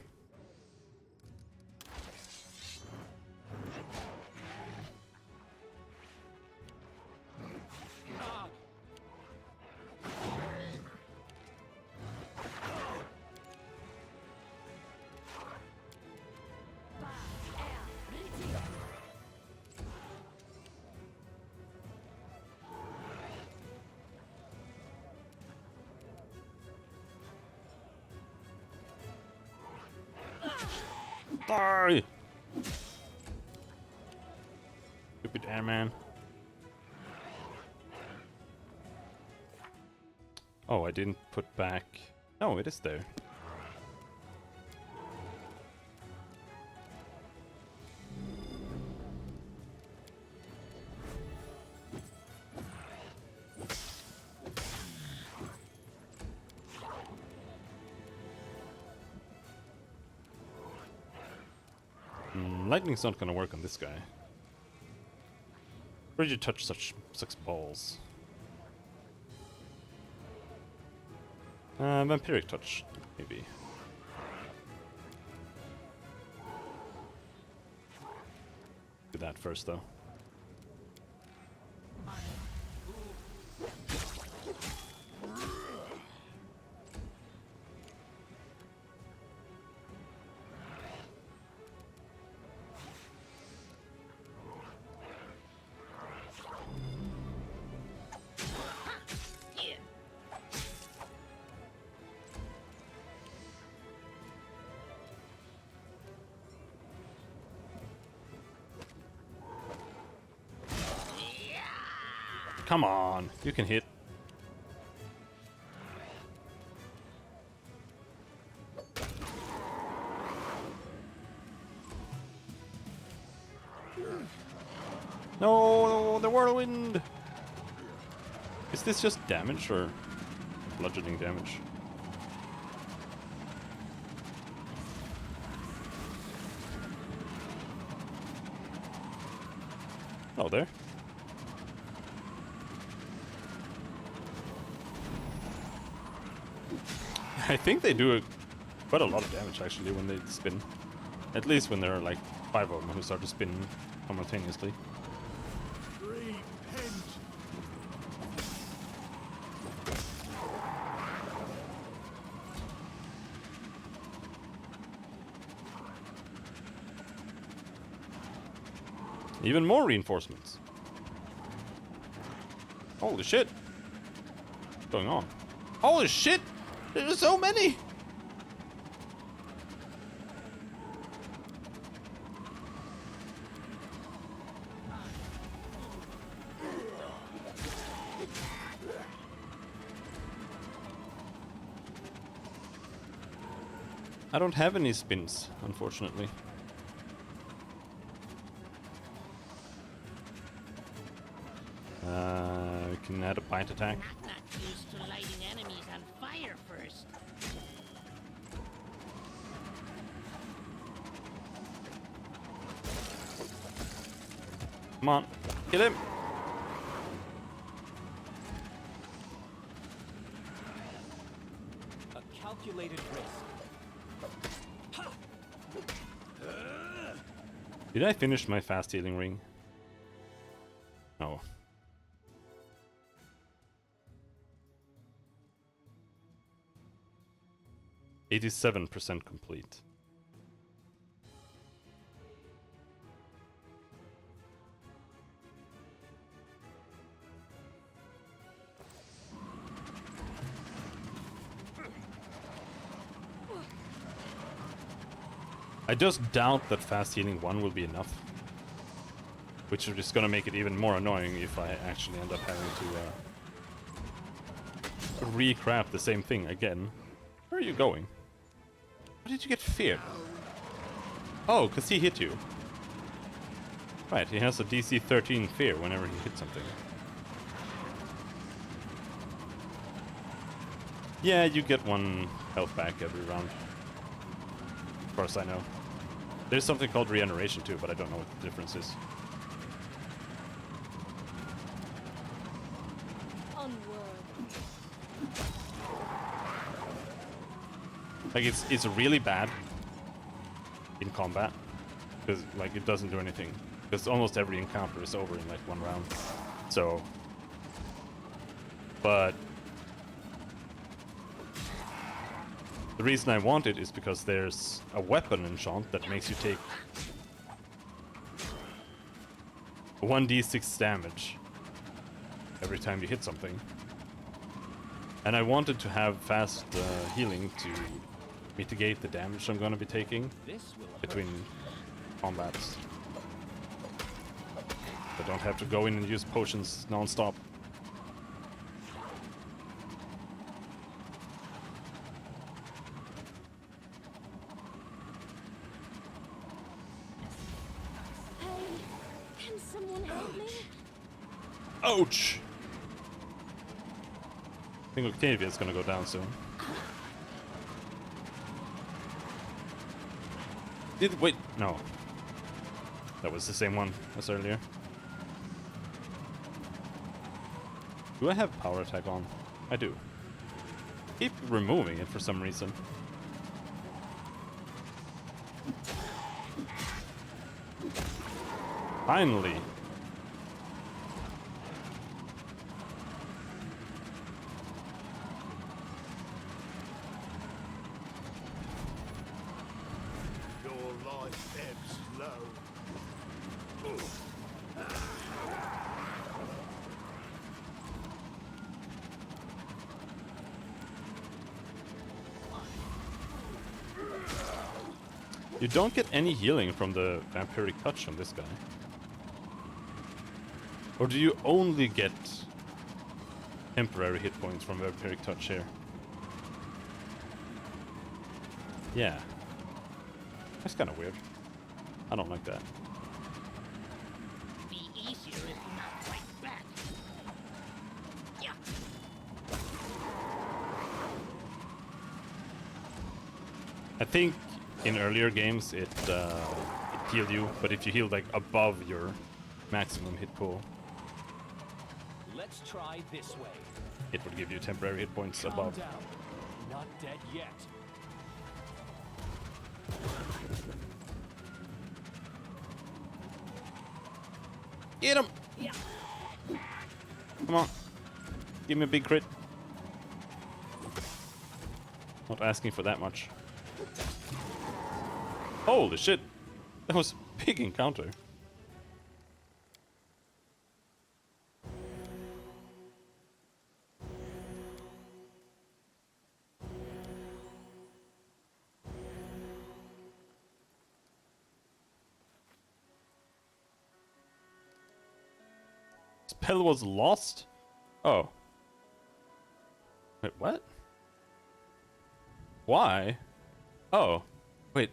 Die! Stupid airman. Oh, I didn't put back... No, it is there. Lightning's not gonna work on this guy. Where did you touch such balls? Vampiric touch, maybe. Do that first, though. Come on, you can hit. No, the whirlwind. Is this just damage or bludgeoning damage? Oh, there. I think they do quite a lot of damage actually when they spin. At least when there are like 5 of them who start to spin simultaneously. Even more reinforcements. Holy shit. What's going on? Holy shit! There's so many! I don't have any spins, unfortunately. We can add a bite attack. I'm not used to lighting enemies on fire first. Come on, kill him! A calculated risk. Did I finish my fast healing ring? No. %87 complete. I just doubt that fast healing 1 will be enough. Which is just gonna make it even more annoying if I actually end up having to recraft the same thing again. Where are you going? How did you get fear? Oh, because he hit you. Right, he has a DC 13 fear whenever he hits something. Yeah, you get 1 health back every round. Of course, I know. There's something called regeneration too, but I don't know what the difference is. Like it's really bad in combat because like it doesn't do anything because almost every encounter is over in like 1 round. So, but the reason I want it is because there's a weapon enchant that makes you take 1d6 damage every time you hit something. And I wanted to have fast healing to mitigate the damage I'm gonna be taking This will hurt. between combats. I don't have to go in and use potions non-stop. Hey, can someone help me? Ouch! I think Octavia's gonna go down soon. Wait, no. That was the same one as earlier. Do I have power attack on? I do. Keep removing it for some reason. Finally! Your life ebbs low. You don't get any healing from the vampiric touch on this guy. Or do you only get temporary hit points from vampiric touch here? Yeah. That's kind of weird. I don't like that. Be easier if not quite bad. Yeah. I think in earlier games it healed you, but if you heal like above your maximum hit pool, Let's try this way. it would give you temporary hit points Calm above. down. Not dead yet. Get him! Come on. Give me a big crit. Not asking for that much. Holy shit! That was a big encounter. Spell was lost? Oh. Wait, what? Why? Oh. Wait.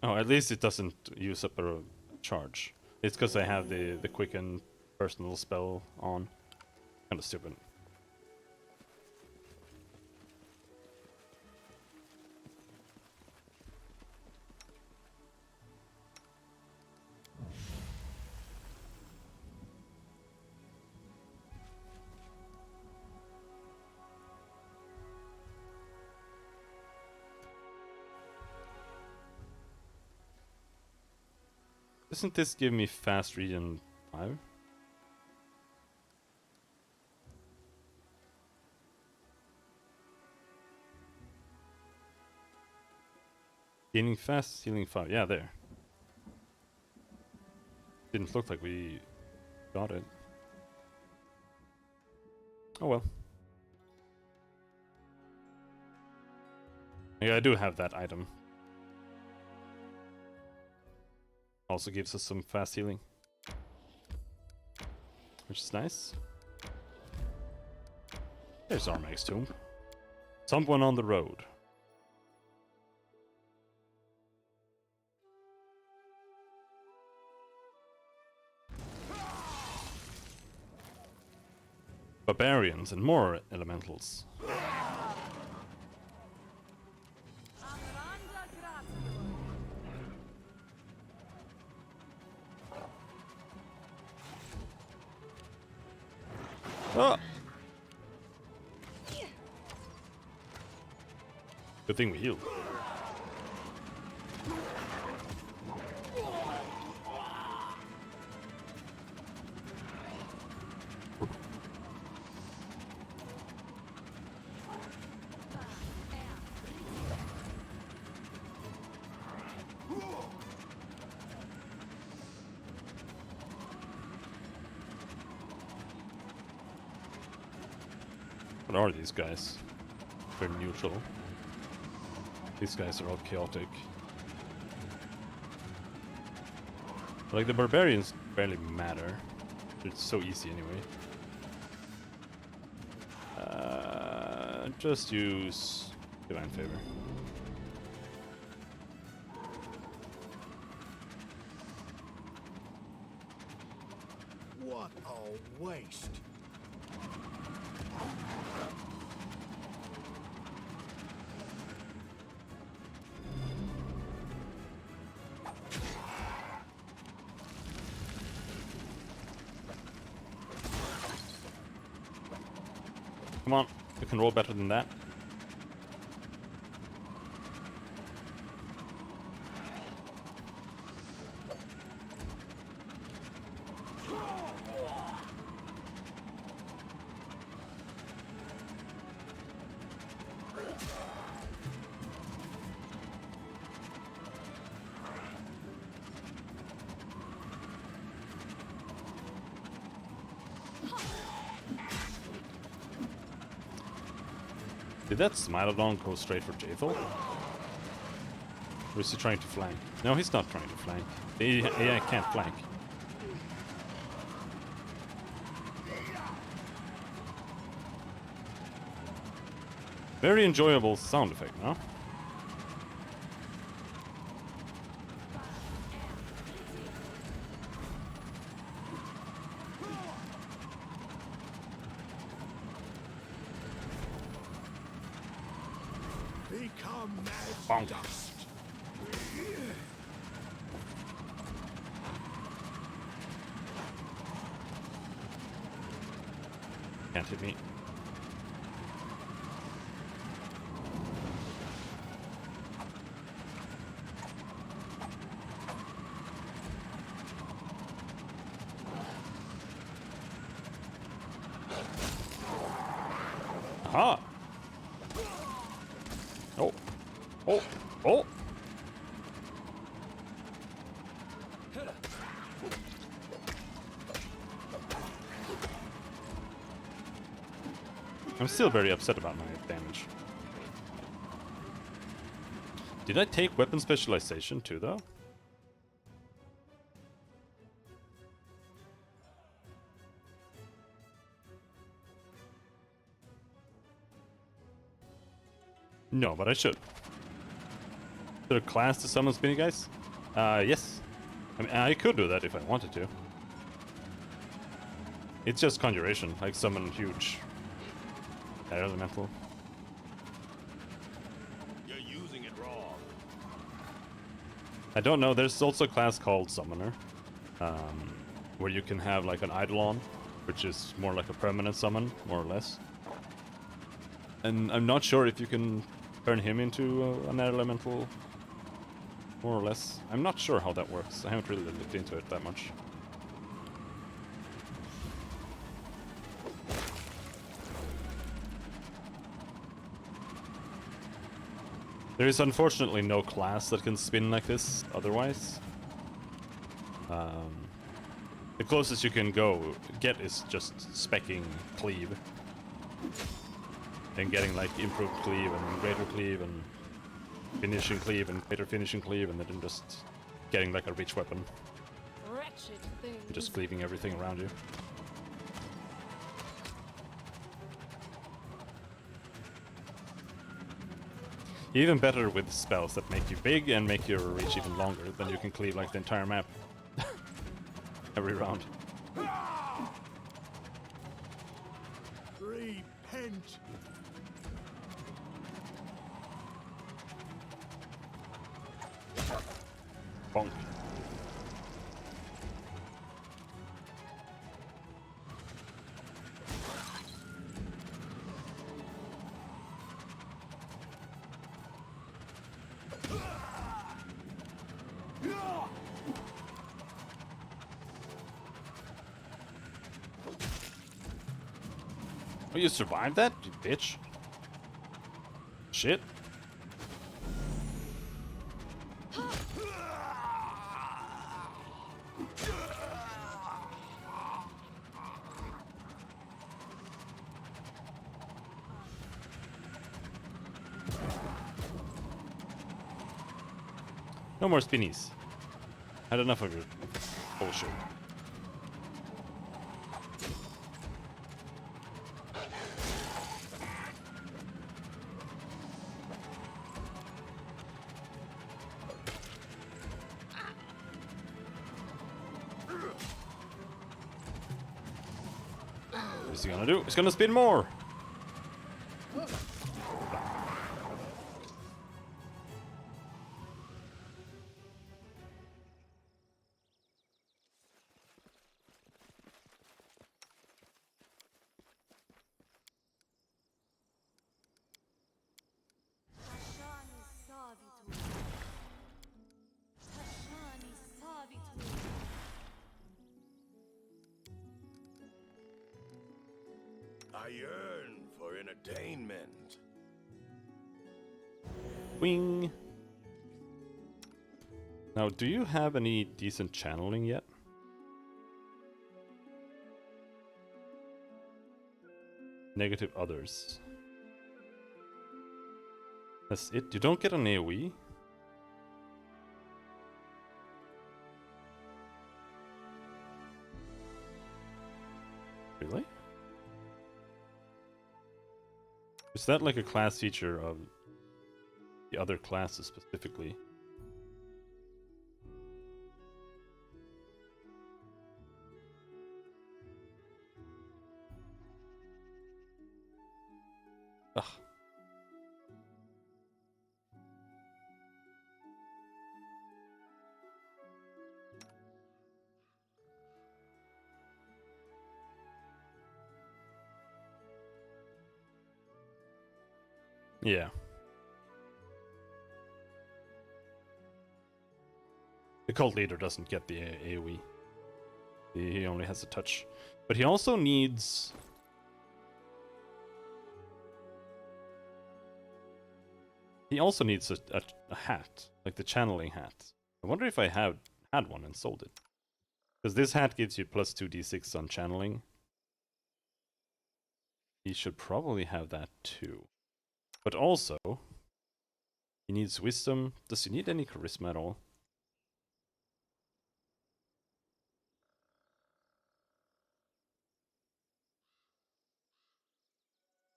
Oh, at least it doesn't use up a charge. It's because I have the quicken personal spell on. Kinda stupid. Doesn't this give me fast region 5? Gaining fast, healing 5. Yeah, there. Didn't look like we got it. Oh well. Yeah, I do have that item. Also gives us some fast healing, which is nice. There's Armag's tomb. Someone on the road. Barbarians and more elementals. Ah! Good thing we healed. What are these guys? They're neutral. These guys are all chaotic. Like, the barbarians barely matter. It's so easy anyway. Just use Divine Favor. What a waste. Come on, you can roll better than that. Did that Smilodon go straight for Jaethal? Or is he trying to flank? No, he's not trying to flank. He can't flank. Very enjoyable sound effect, no? Become mad Bonk. dust. Can't hit me. Aha! Oh! Oh! Oh! I'm still very upset about my damage. Did I take weapon specialization too, though? No, but I should. Is there a class to summon spinny guys? Yes. I mean, I could do that if I wanted to. It's just conjuration, like summon huge air elemental. You're using it wrong. I don't know, there's also a class called Summoner, where you can have like an Eidolon, which is more like a permanent summon, more or less. And I'm not sure if you can turn him into an air elemental, more or less. I'm not sure how that works. I haven't really looked into it that much. There is unfortunately no class that can spin like this otherwise. The closest you can get is just specking cleave. And getting like improved cleave and greater cleave and finishing cleave and greater finishing cleave, and then just getting like a rich weapon. Wretched things. And just cleaving everything around you. Even better with spells that make you big and make your reach even longer, then you can cleave like the entire map. Every round. Repent. Bonk. Oh, you survived that, you bitch? Shit. No more spinnies. Had enough of your bullshit. What's he gonna do? He's gonna spin more! I yearn for entertainment. Wing! Now, do you have any decent channeling yet? Negative others. That's it? You don't get an AoE? Really? Is that like a class feature of the other classes specifically? Ugh. Yeah. The cult leader doesn't get the AoE. He only has a touch. But he also needs... He also needs a hat, like the channeling hat. I wonder if I had one and sold it. Because this hat gives you plus 2d6 on channeling. He should probably have that too. But also, he needs wisdom. Does he need any charisma at all?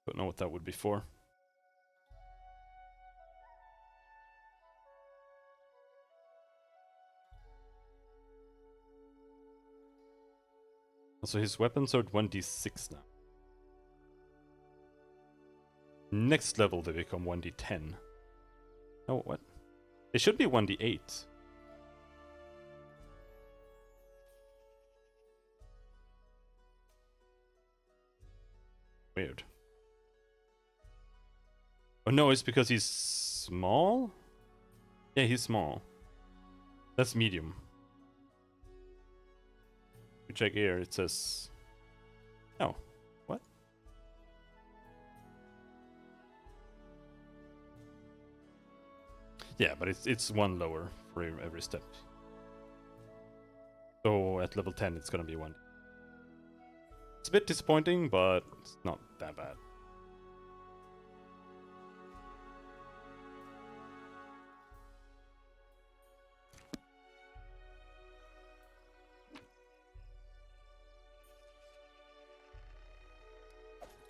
Don't know what that would be for. So his weapons are 1d6 now. Next level they become 1d10. Oh, what? They should be 1d8. Weird. Oh no, it's because he's small? Yeah, he's small. That's medium. We check here, it says... Oh, what? Yeah, but it's one lower for every step. So at level 10 it's gonna be 1. It's a bit disappointing, but it's not that bad.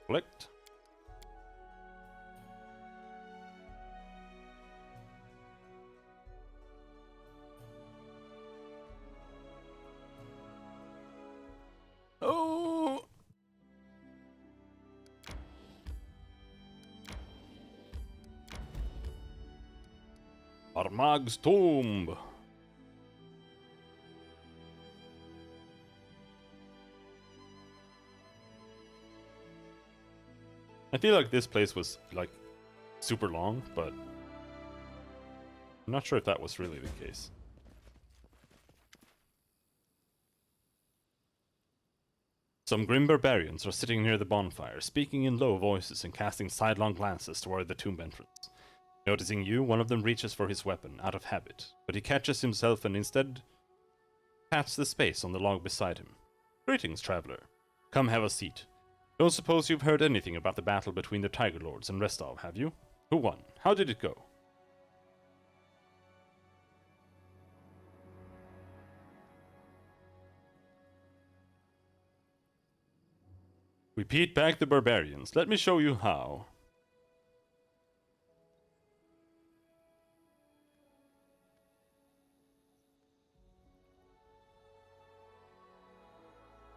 Collect. Oh! Armag's tomb. I feel like this place was like super long, but I'm not sure if that was really the case. Some grim barbarians are sitting near the bonfire, speaking in low voices and casting sidelong glances toward the tomb entrance. Noticing you, one of them reaches for his weapon, out of habit, but he catches himself and instead pats the space on the log beside him. Greetings, traveler. Come have a seat. Don't suppose you've heard anything about the battle between the Tiger Lords and Restov, have you? Who won? How did it go? We beat back the barbarians. Let me show you how.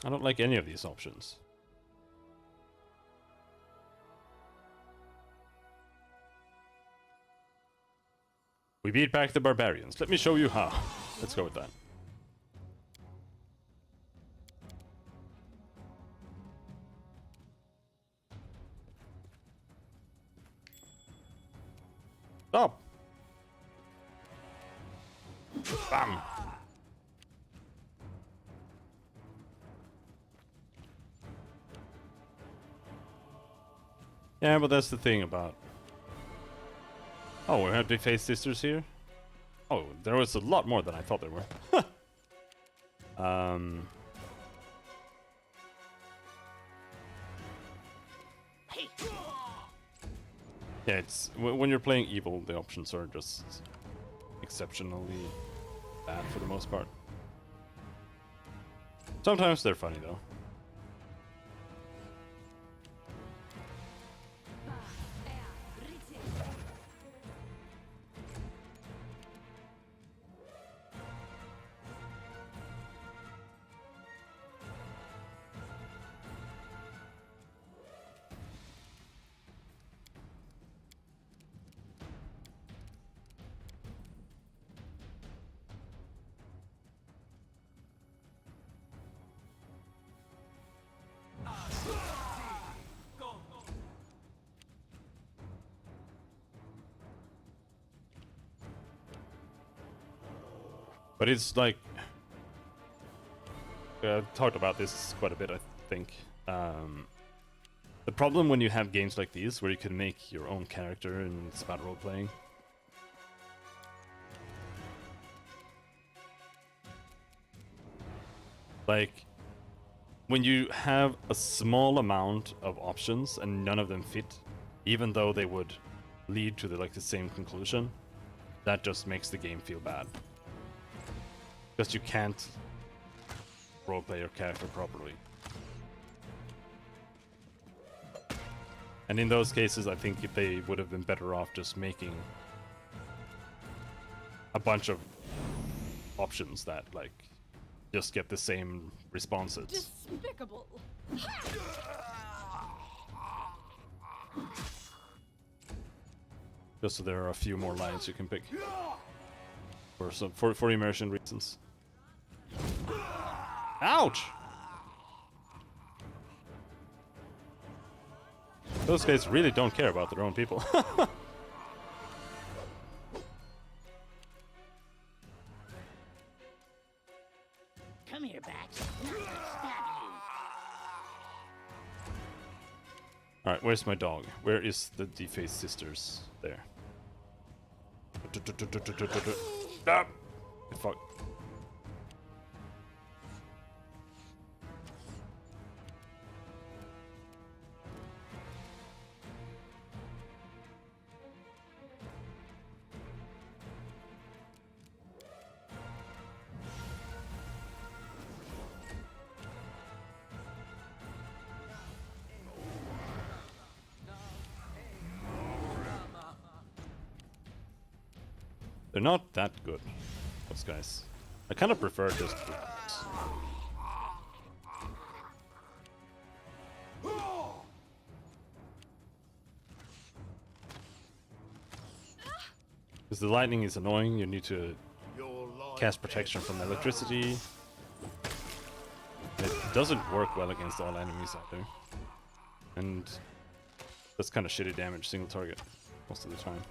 I don't like any of these options. We beat back the barbarians. Let me show you how. Let's go with that. Stop! Bam! Yeah, but that's the thing about... Oh, we have defaced sisters here? Oh, there was a lot more than I thought there were. Yeah, it's... When you're playing evil, the options are just exceptionally bad for the most part. Sometimes they're funny, though. But it's like... I've talked about this quite a bit, I think. The problem when you have games like these, where you can make your own character and it's about role-playing. Like, when you have a small amount of options and none of them fit, even though they would lead to the same conclusion, that just makes the game feel bad. Because you can't roleplay your character properly. And in those cases, I think if they would have been better off just making a bunch of options that, just get the same responses. Despicable. Just so there are a few more lines you can pick. For immersion reasons. Ouch! Those guys really don't care about their own people. Come here, Bax. Stab you. Alright, where's my dog? Where is the defaced sisters? There. Ah! Fuck. They're not that good, those guys. I kind of prefer just... Because the lightning is annoying, you need to cast protection from electricity. It doesn't work well against all enemies out there. And that's kind of shitty damage, single target, most of the time.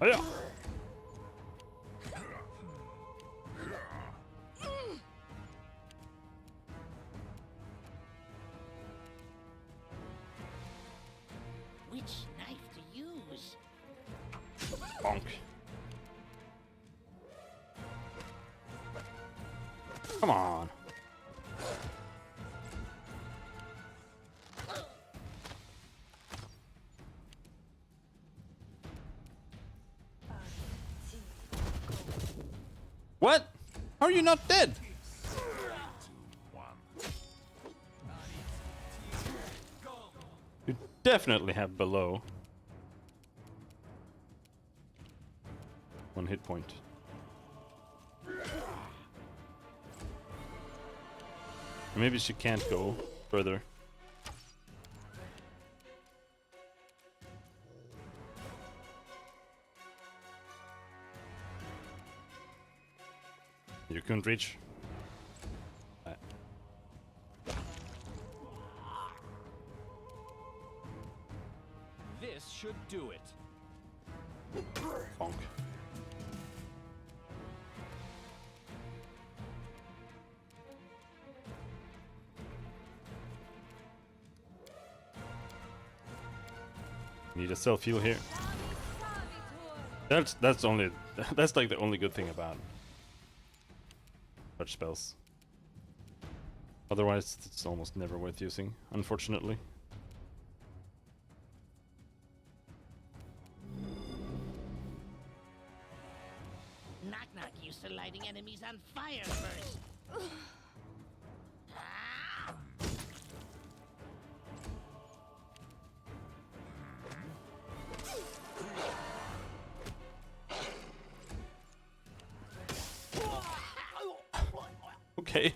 Oh yeah. Which knife to use? Bonk. Come on. How are you not dead? You definitely have below 1 hit point. Maybe she can't go further. You couldn't reach. This should do it. Bonk. Need a self heal here. That's only that's like the only good thing about touch spells. Otherwise, it's almost never worth using, unfortunately. Knock Knock used to lighting enemies on fire first. Ah! Okay.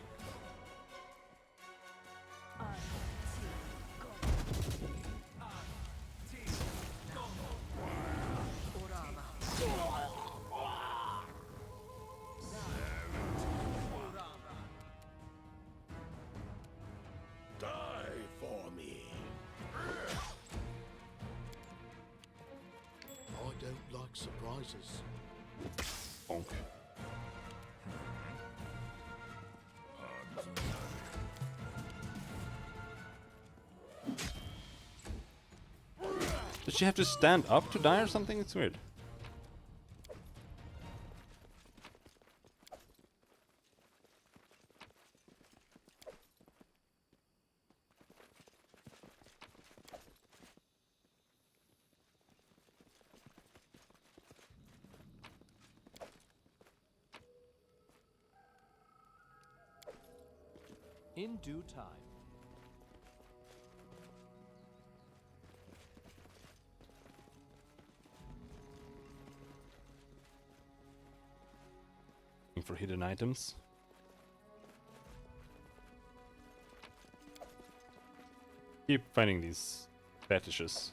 Die for me. I don't like surprises. Bonk. Does she have to stand up to die or something? It's weird. In due time. Looking for hidden items. Keep finding these fetishes.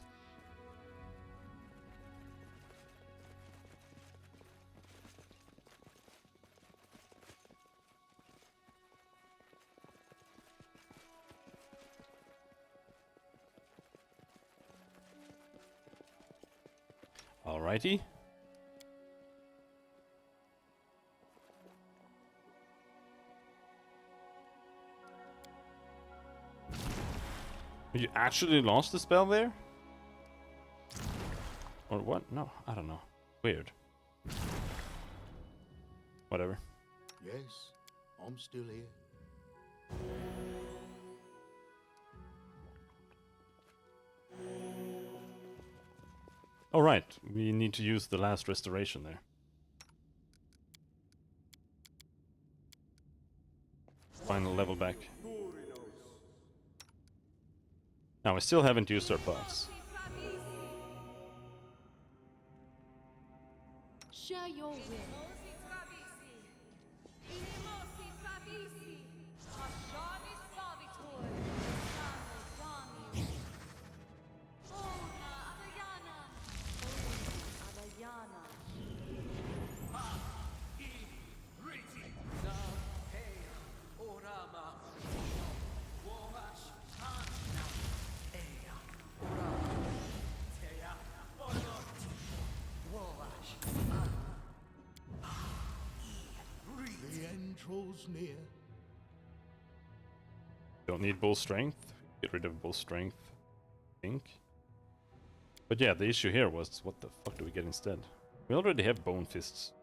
Alrighty. You actually lost the spell there? Or what? No, I don't know. Weird. Whatever. Yes, I'm still here. Alright, we need to use the last restoration there. Final level back. Now, I still haven't used our buffs. Share your win. The end draws near. Don't need bull strength. Get rid of bull strength, I think. But yeah, the issue here was, what the fuck do we get instead? We already have bone fists.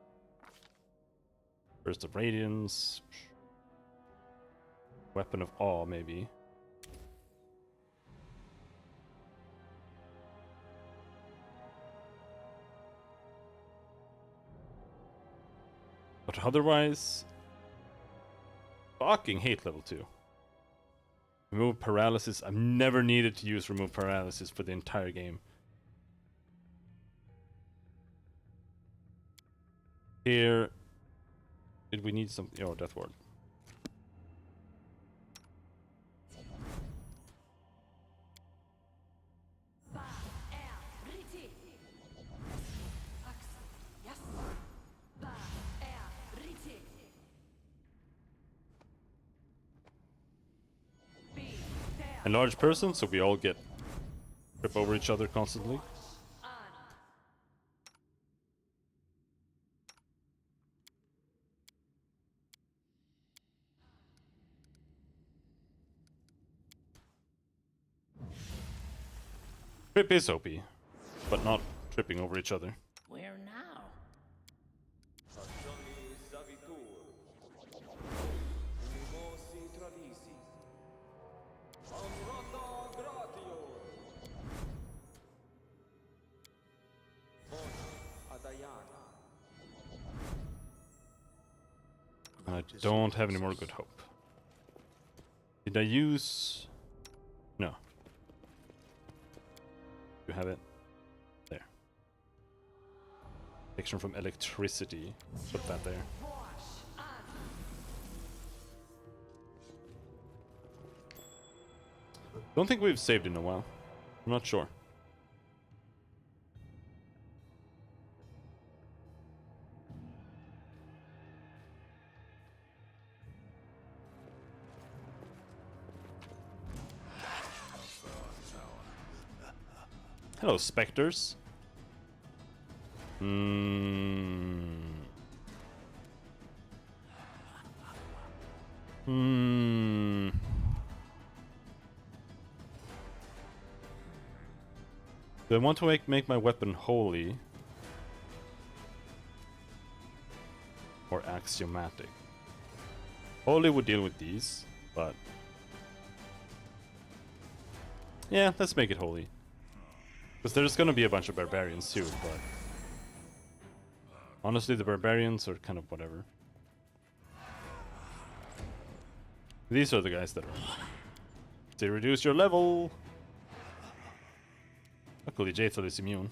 Burst of Radiance. Weapon of Awe, maybe. But otherwise, fucking hate level 2. Remove paralysis. I've never needed to use remove paralysis for the entire game. Here, did we need something? Oh, Death Ward. Enlarged person, so we all get trip over each other constantly. Trip is OP, but not tripping over each other. Where now? And I don't have any more good hope. Did I use... No. You have it? There. Protection from electricity. Put that there. Don't think we've saved in a while. I'm not sure. Hello, specters. Do I want to make my weapon holy? Or axiomatic? Holy would deal with these, but... yeah, let's make it holy. Because there's gonna be a bunch of barbarians too, but... honestly, the barbarians are kind of whatever. These are the guys that are... they reduce your level! Luckily, Jaethal is immune.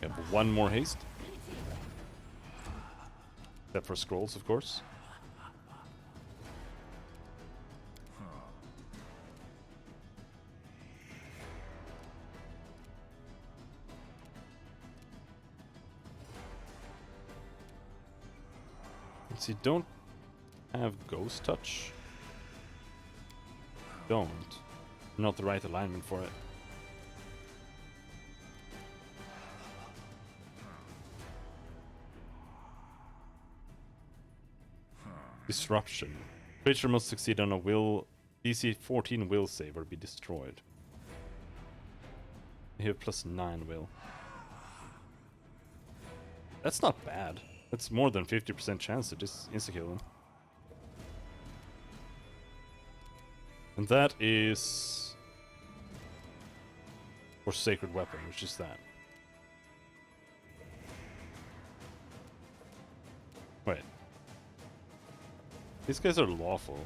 We have one more haste. Except for scrolls, of course. Let's see, don't have Ghost Touch. Don't. Not the right alignment for it. Disruption. Creature must succeed on a will DC 14 will save or be destroyed. You have +9 will. That's not bad. That's more than 50% chance to just insta-kill them. And that is... for Sacred Weapon, which is that. Wait. These guys are lawful.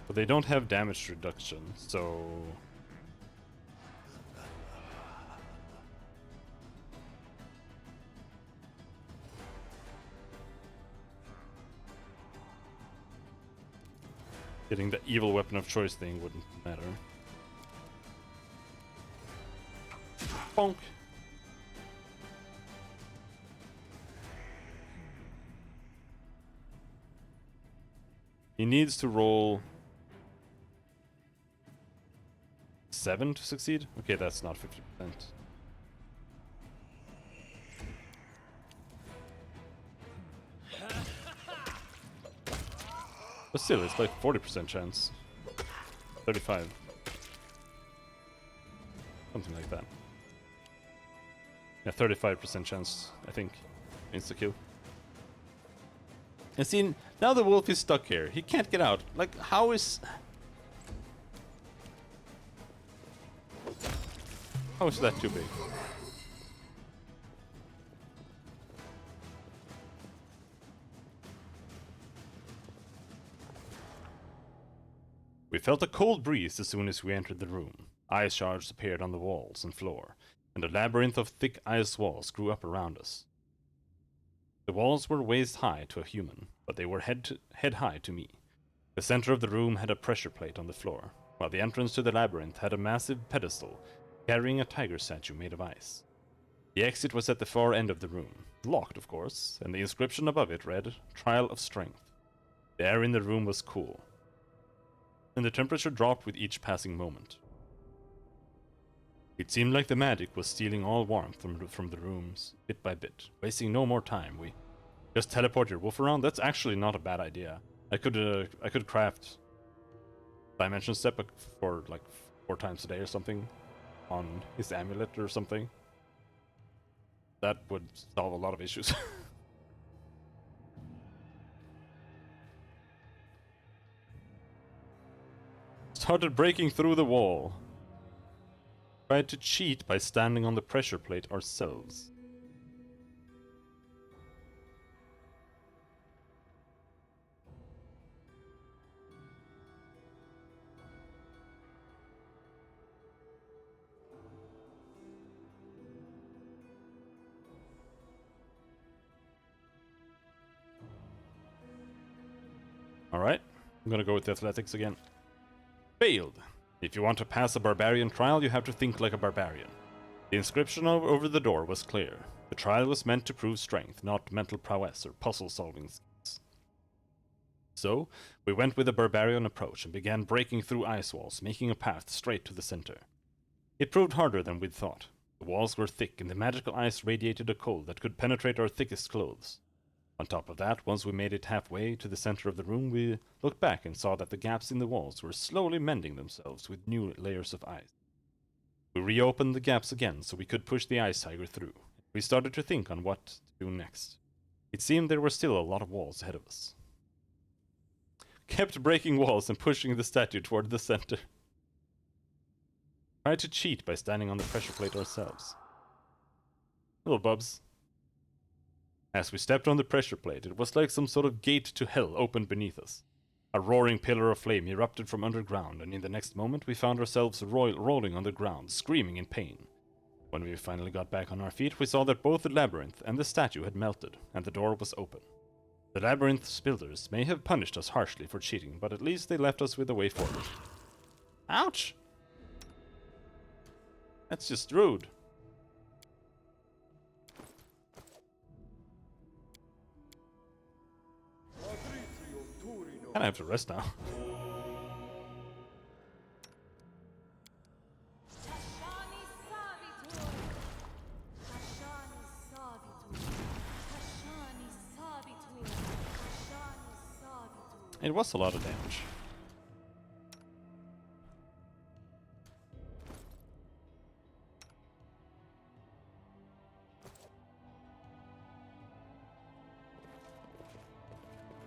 But they don't have damage reduction, so... getting the evil weapon of choice thing wouldn't matter. Bonk! He needs to roll 7 to succeed? Okay, that's not 50%. But still, it's like 40% chance. 35. Something like that. Yeah, 35% chance, I think. Insta-kill. And see, now the wolf is stuck here. He can't get out. Like, how is... How is that too big? We felt a cold breeze as soon as we entered the room. Ice shards appeared on the walls and floor, and a labyrinth of thick ice walls grew up around us. The walls were waist high to a human, but they were head high to me. The center of the room had a pressure plate on the floor, while the entrance to the labyrinth had a massive pedestal carrying a tiger statue made of ice. The exit was at the far end of the room, locked of course, and the inscription above it read, Trial of Strength. The air in the room was cool, and the temperature dropped with each passing moment. It seemed like the magic was stealing all warmth from the rooms, bit by bit. Wasting no more time, we just teleport your wolf around. That's actually not a bad idea. I could craft Dimension Step for like 4 times a day or something on his amulet or something. That would solve a lot of issues. Started breaking through the wall. Tried to cheat by standing on the pressure plate ourselves. Alright, I'm gonna go with the athletics again. Failed. If you want to pass a barbarian trial, you have to think like a barbarian. The inscription over the door was clear. The trial was meant to prove strength, not mental prowess or puzzle-solving skills. So, we went with a barbarian approach and began breaking through ice walls, making a path straight to the center. It proved harder than we'd thought. The walls were thick, and the magical ice radiated a cold that could penetrate our thickest clothes. On top of that, once we made it halfway to the center of the room, we looked back and saw that the gaps in the walls were slowly mending themselves with new layers of ice. We reopened the gaps again so we could push the ice tiger through. We started to think on what to do next. It seemed there were still a lot of walls ahead of us. Kept breaking walls and pushing the statue toward the center. Tried to cheat by standing on the pressure plate ourselves. Hello, Bubs. As we stepped on the pressure plate, it was like some sort of gate to hell opened beneath us. A roaring pillar of flame erupted from underground, and in the next moment we found ourselves rolling on the ground, screaming in pain. When we finally got back on our feet, we saw that both the labyrinth and the statue had melted, and the door was open. The labyrinth's builders may have punished us harshly for cheating, but at least they left us with a way forward. Ouch! That's just rude. I have to rest now. It was a lot of damage.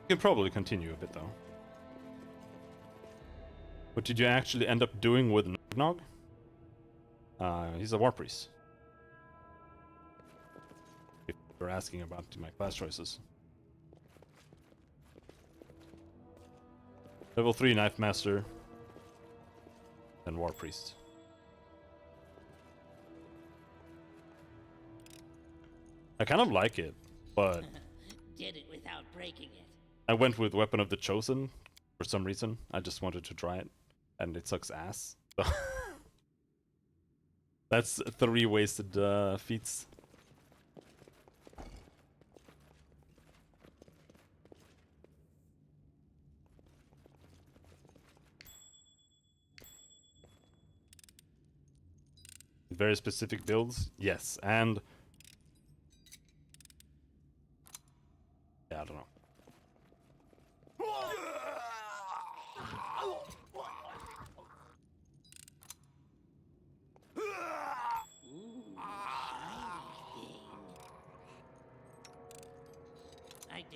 We can probably continue a bit though. What did you actually end up doing with Nog? He's a war priest. If you're asking about my class choices. Level 3 Knife Master. And War Priest. I kind of like it, but... Did it without breaking it. I went with Weapon of the Chosen for some reason. I just wanted to try it, and it sucks ass. So that's 3 wasted feats. Very specific builds, yes, and yeah, I don't know.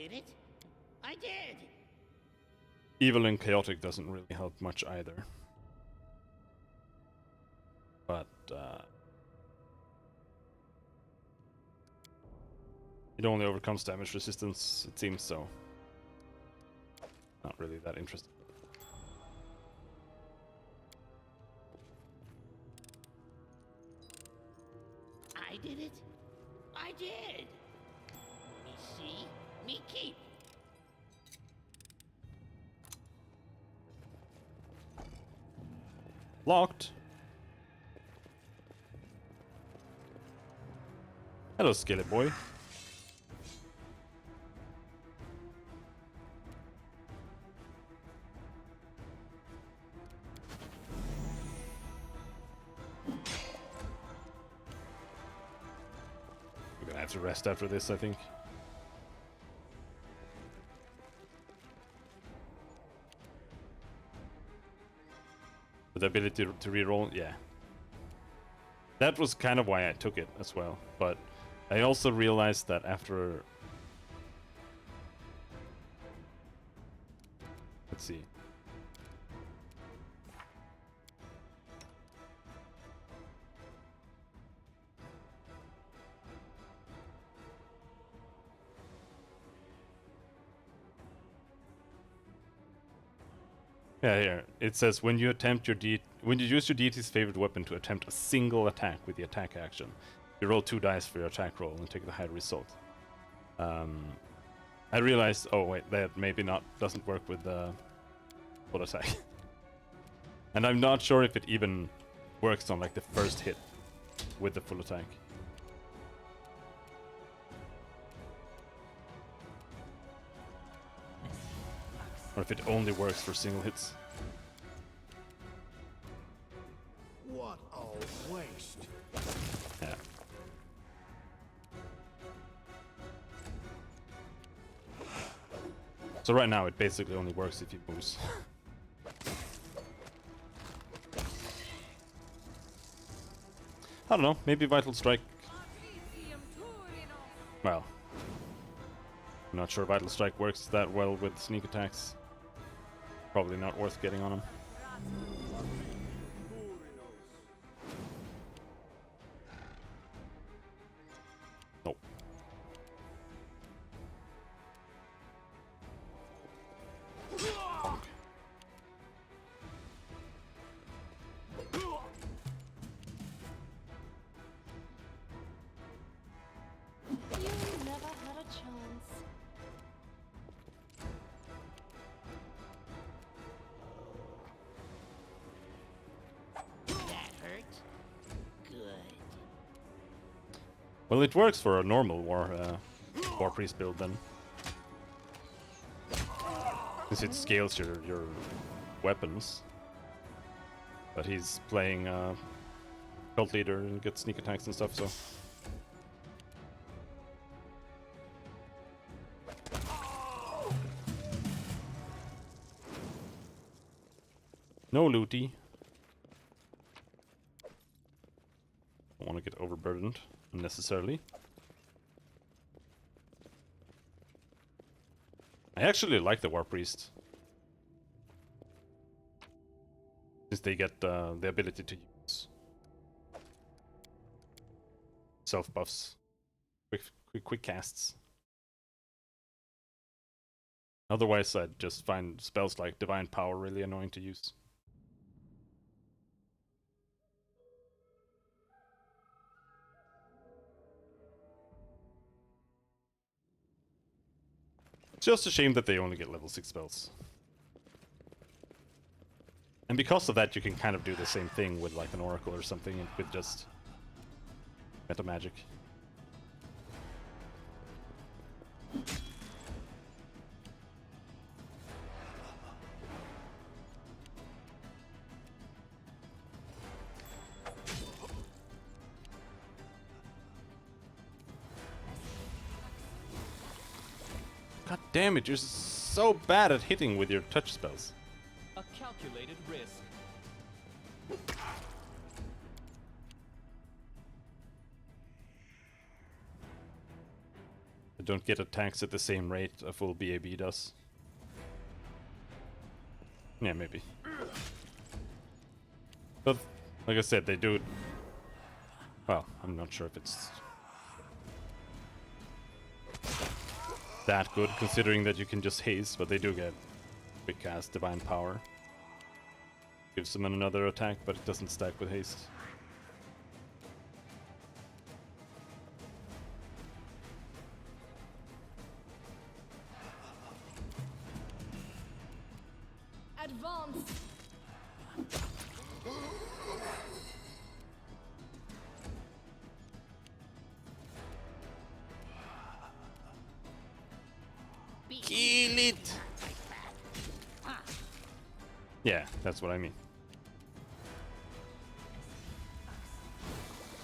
did it. I did. Evil and chaotic doesn't really help much either. But it only overcomes damage resistance, it seems, so not really that interesting. I did it. I did. Me see, me keep. Locked. Hello, Skillet Boy. We're gonna have to rest after this, I think. The ability to reroll, yeah. That was kind of why I took it as well, but I also realized that after... Let's see. Yeah, here it says when you attempt when you use your deity's favorite weapon to attempt a single attack with the attack action, you roll 2 dice for your attack roll and take the higher result. I realized, oh wait, that maybe doesn't work with the full attack, and I'm not sure if it even works on like the first hit with the full attack. Or if it only works for single hits. What a waste. Yeah. So right now it basically only works if he moves. I don't know, maybe Vital Strike. Well, I'm not sure Vital Strike works that well with sneak attacks. Probably not worth getting on him. Nope. You never had a chance. That hurt. Good. Well, it works for a normal war priest build then, since it scales your weapons. But he's playing cult leader and gets sneak attacks and stuff, so. No looty. Don't want to get overburdened unnecessarily. I actually like the War Priest, since they get the ability to use self buffs, quick casts. Otherwise, I'd just find spells like Divine Power really annoying to use. It's just a shame that they only get level 6 spells. And because of that, you can kind of do the same thing with like an Oracle or something with just meta magic. God damn it, you're so bad at hitting with your touch spells. A calculated risk. I don't get attacks at the same rate a full BAB does. Yeah, maybe. But like I said, they do it. Well, I'm not sure if it's that good, considering that you can just haste, but they do get quick cast divine power. Gives them another attack, but it doesn't stack with haste. Advance! Kill it! Yeah, that's what I mean.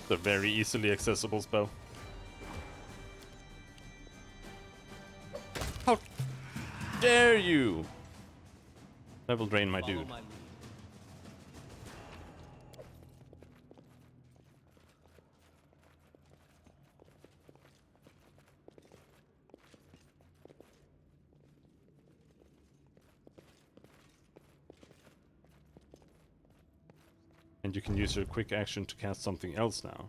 It's a very easily accessible spell. How dare you! That will drain my Follow dude. my lead. And you can use your quick action to cast something else now.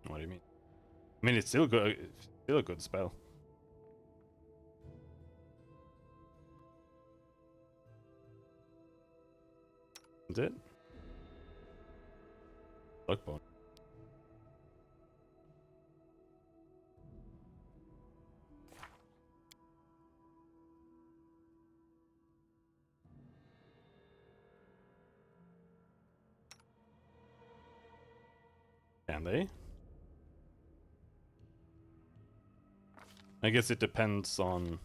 What do you mean? I mean, it's still good. It's still a good spell. Is it? Luck bone. Can they? I guess it depends on...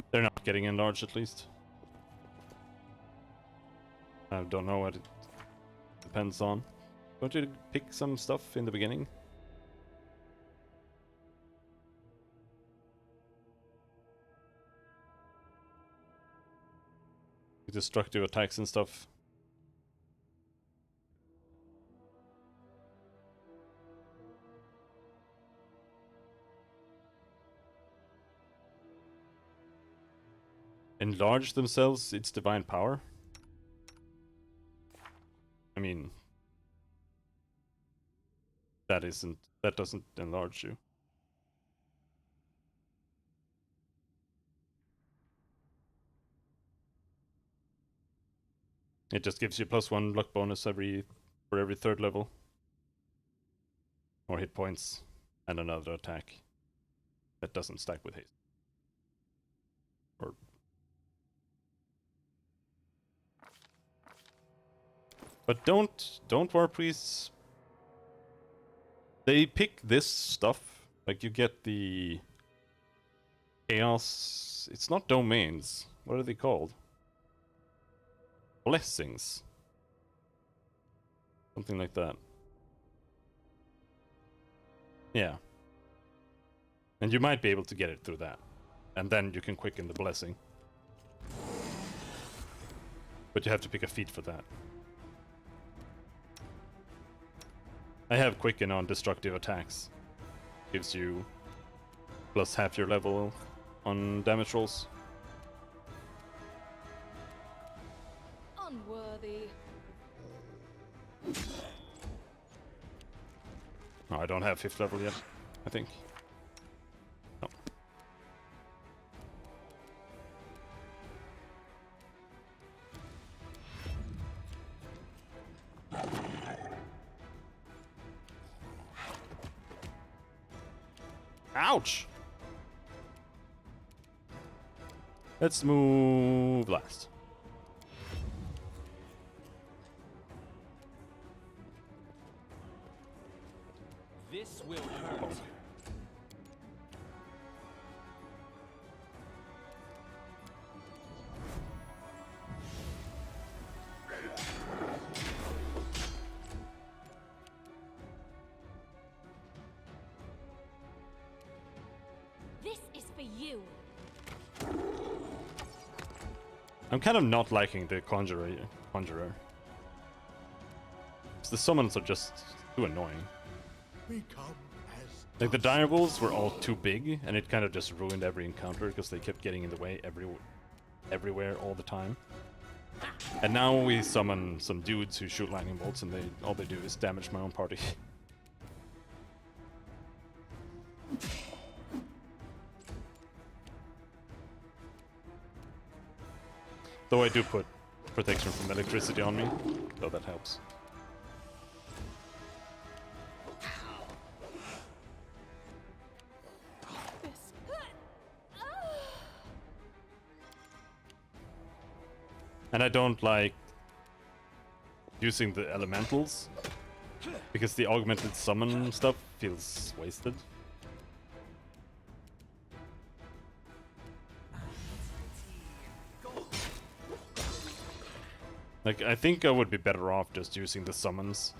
They're not getting enlarged at least. I don't know what it depends on. Don't you pick some stuff in the beginning? Destructive attacks and stuff. Enlarge themselves, it's divine power. I mean, that doesn't enlarge you. It just gives you +1 luck bonus for every third level. Or hit points and another attack. That doesn't stack with haste. Or but don't war priests. They pick this stuff. Like you get the chaos. It's not domains. What are they called? Blessings. Something like that. Yeah. And you might be able to get it through that. And then you can quicken the blessing. But you have to pick a feat for that. I have quicken on destructive attacks. Gives you plus half your level on damage rolls. Unworthy. No, I don't have 5th level yet, I think. No. Ouch! Let's move last. This will hurt. This is for you. I'm kind of not liking the conjurer. The summons are just too annoying. Become as Like the dire wolves were all too big, and it kind of just ruined every encounter because they kept getting in the way everywhere all the time. And now we summon some dudes who shoot lightning bolts, and all they do is damage my own party. Though I do put protection from electricity on me, so that helps. And I don't like using the elementals, because the augmented summon stuff feels wasted. Like, I think I would be better off just using the summons,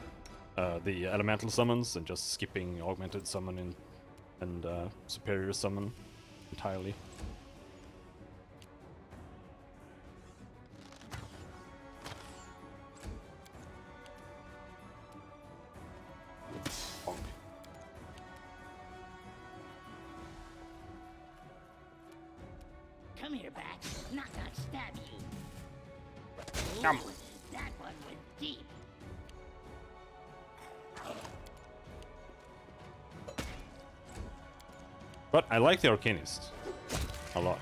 the elemental summons, and just skipping augmented summon and superior summon entirely. Bonk. Come here, Bat. Not stab you. Come. Ooh, that one went deep. But I like the Arcanist a lot.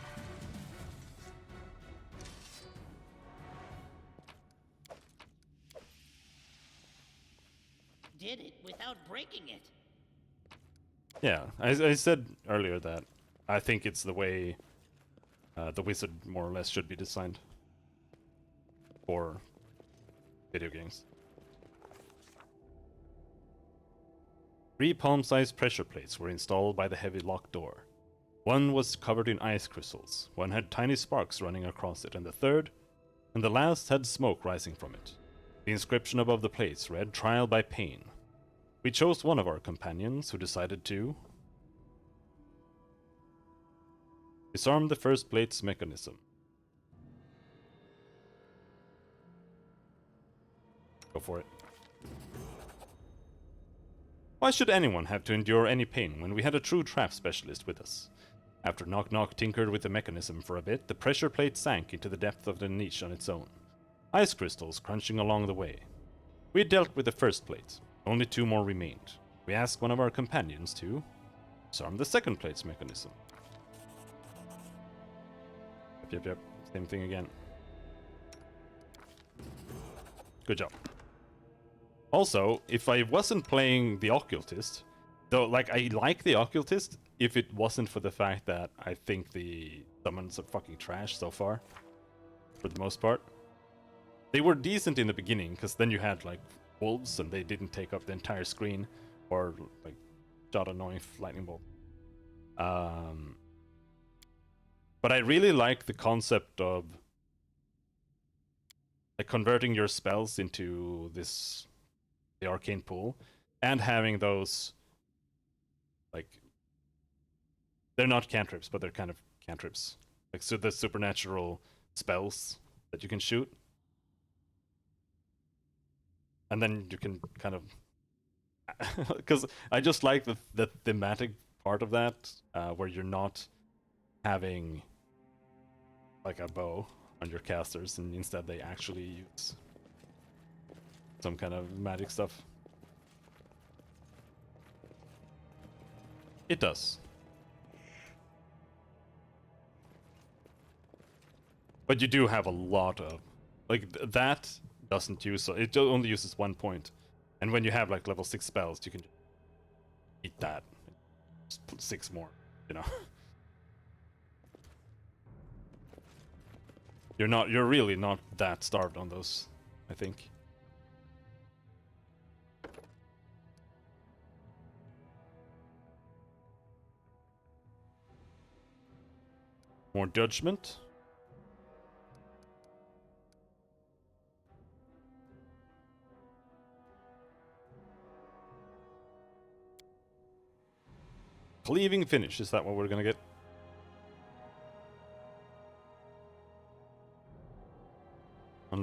Did it without breaking it. Yeah, I said earlier that I think it's the way the wizard more or less should be designed for video games. 3 palm-sized pressure plates were installed by the heavy locked door. One was covered in ice crystals, one had tiny sparks running across it, and the last had smoke rising from it. The inscription above the plates read, "Trial by Pain." We chose one of our companions, who decided to disarm the first plate's mechanism. Go for it. Why should anyone have to endure any pain when we had a true trap specialist with us? After Knock Knock tinkered with the mechanism for a bit, the pressure plate sank into the depth of the niche on its own, ice crystals crunching along the way. We had dealt with the first plate. Only 2 more remained. We asked one of our companions to disarm the second plate's mechanism. Yep. Same thing again. Good job. Also, if I wasn't playing the Occultist, though, like, I like the Occultist if it wasn't for the fact that I think the summons are fucking trash so far, for the most part. They were decent in the beginning, because then you had, like, wolves, and they didn't take up the entire screen, or, like, shot annoying lightning bolt. But I really like the concept of, like, converting your spells into the arcane pool, and having those, like, they're not cantrips, but they're kind of cantrips. Like, so the supernatural spells that you can shoot. And then you can kind of, because I just like the thematic part of that, where you're not having like a bow on your casters, and instead they actually use some kind of magic stuff. It does. But you do have a lot of, like, that doesn't use, it only uses 1 point. And when you have like level 6 spells, you can eat that. Just put 6 more, you know. You're really not that starved on those, I think. More judgment. Cleaving finish, is that what we're gonna get?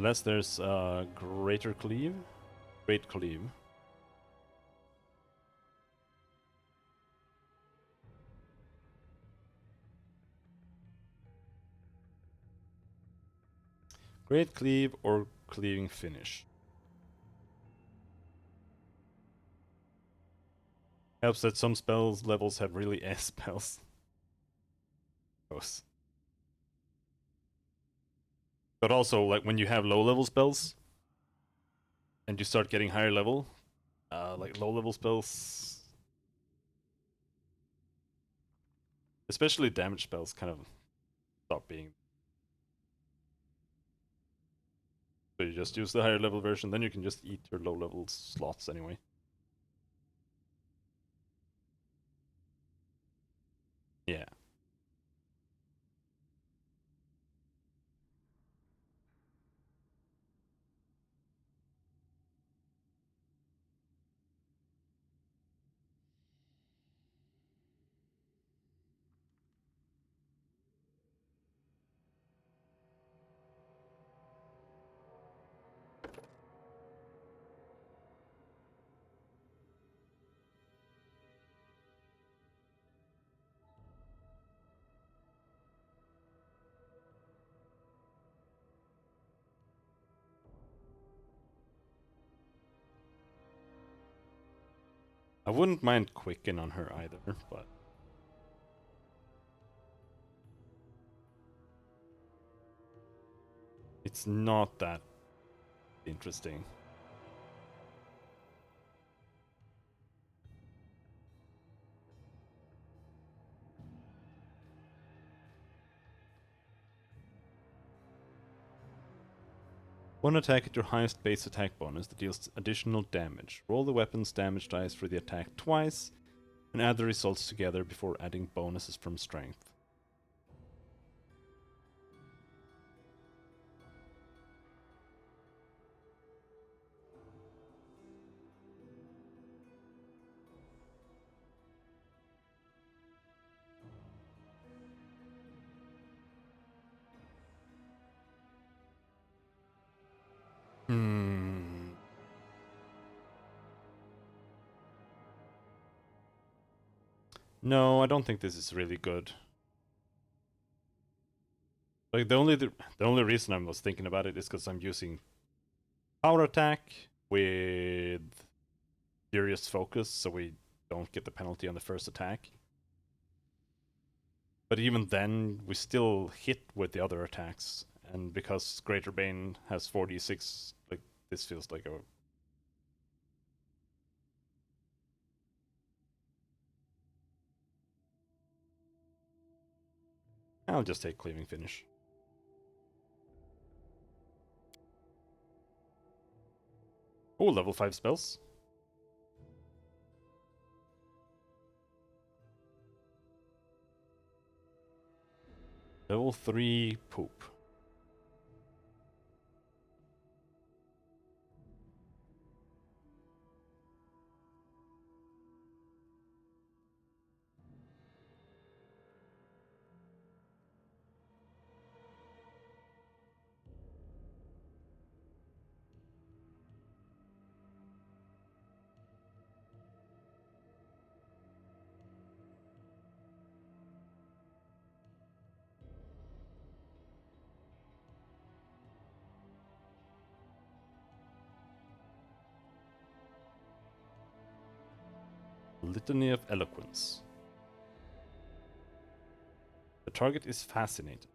Unless there's Greater Cleave. Great Cleave. Great Cleave or Cleaving Finish. Helps that some spells levels have really S spells. Gross. But also, like when you have low level spells and you start getting higher level, like low level spells, especially damage spells, kind of stop being. So you just use the higher level version, then you can just eat your low level slots anyway. Yeah. I wouldn't mind Quicken on her either, but it's not that interesting. One attack at your highest base attack bonus that deals additional damage. Roll the weapon's damage dice for the attack twice, and add the results together before adding bonuses from strength. Hmm. No, I don't think this is really good. Like the only reason I was thinking about it is because I'm using power attack with Furious Focus, so we don't get the penalty on the first attack. But even then, we still hit with the other attacks, and because Greater Bane has 46, like this feels like a. I'll just take Cleaving Finish. Oh, level 5 spells. Level 3 Poop. Litany of Eloquence. The target is fascinated.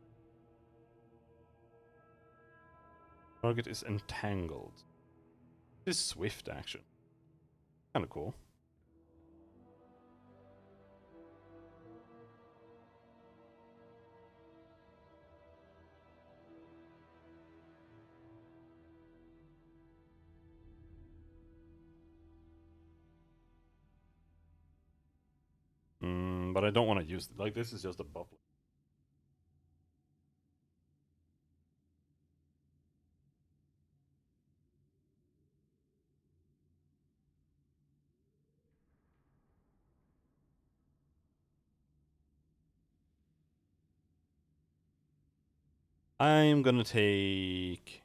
Target is entangled. This is swift action. Kinda cool. But I don't want to use it. Like, this is just a bubble. I'm gonna take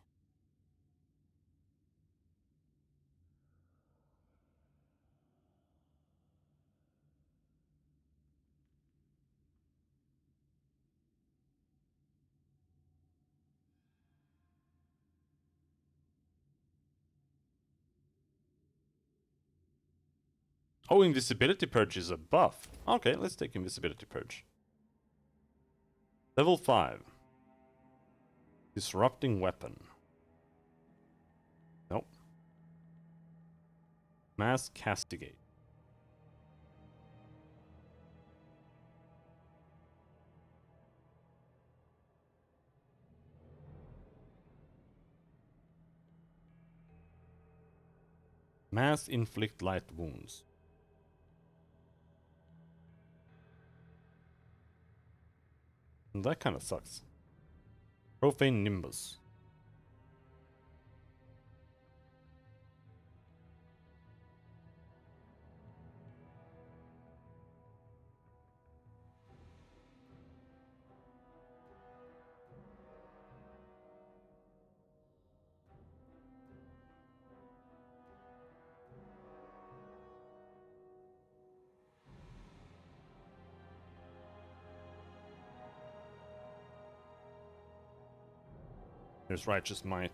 Oh, invisibility purge is a buff. Okay, let's take invisibility purge. Level 5. Disrupting weapon. Nope. Mass castigate. Mass inflict light wounds. That kind of sucks. Profane Nimbus. There's Righteous Might.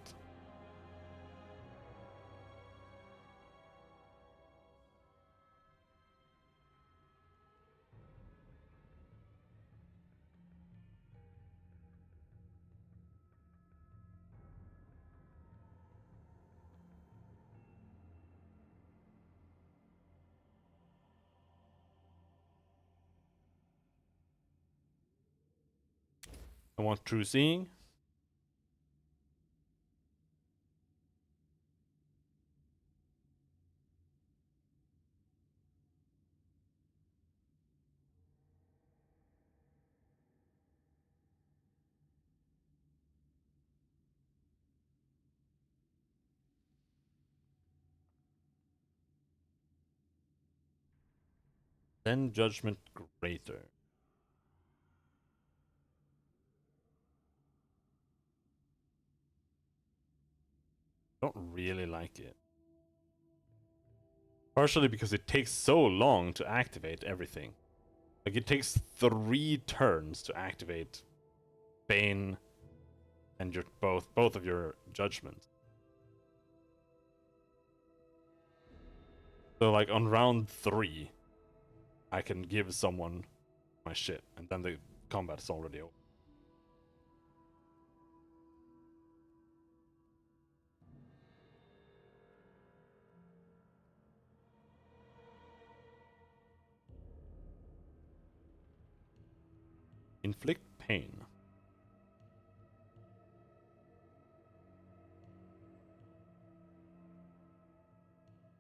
I want True Seeing. Then Judgment Greater. Don't really like it. Partially because it takes so long to activate everything. Like it takes 3 turns to activate Bane and your both of your judgments. So like on round 3, I can give someone my shit, and then the combat's already over. Inflict pain.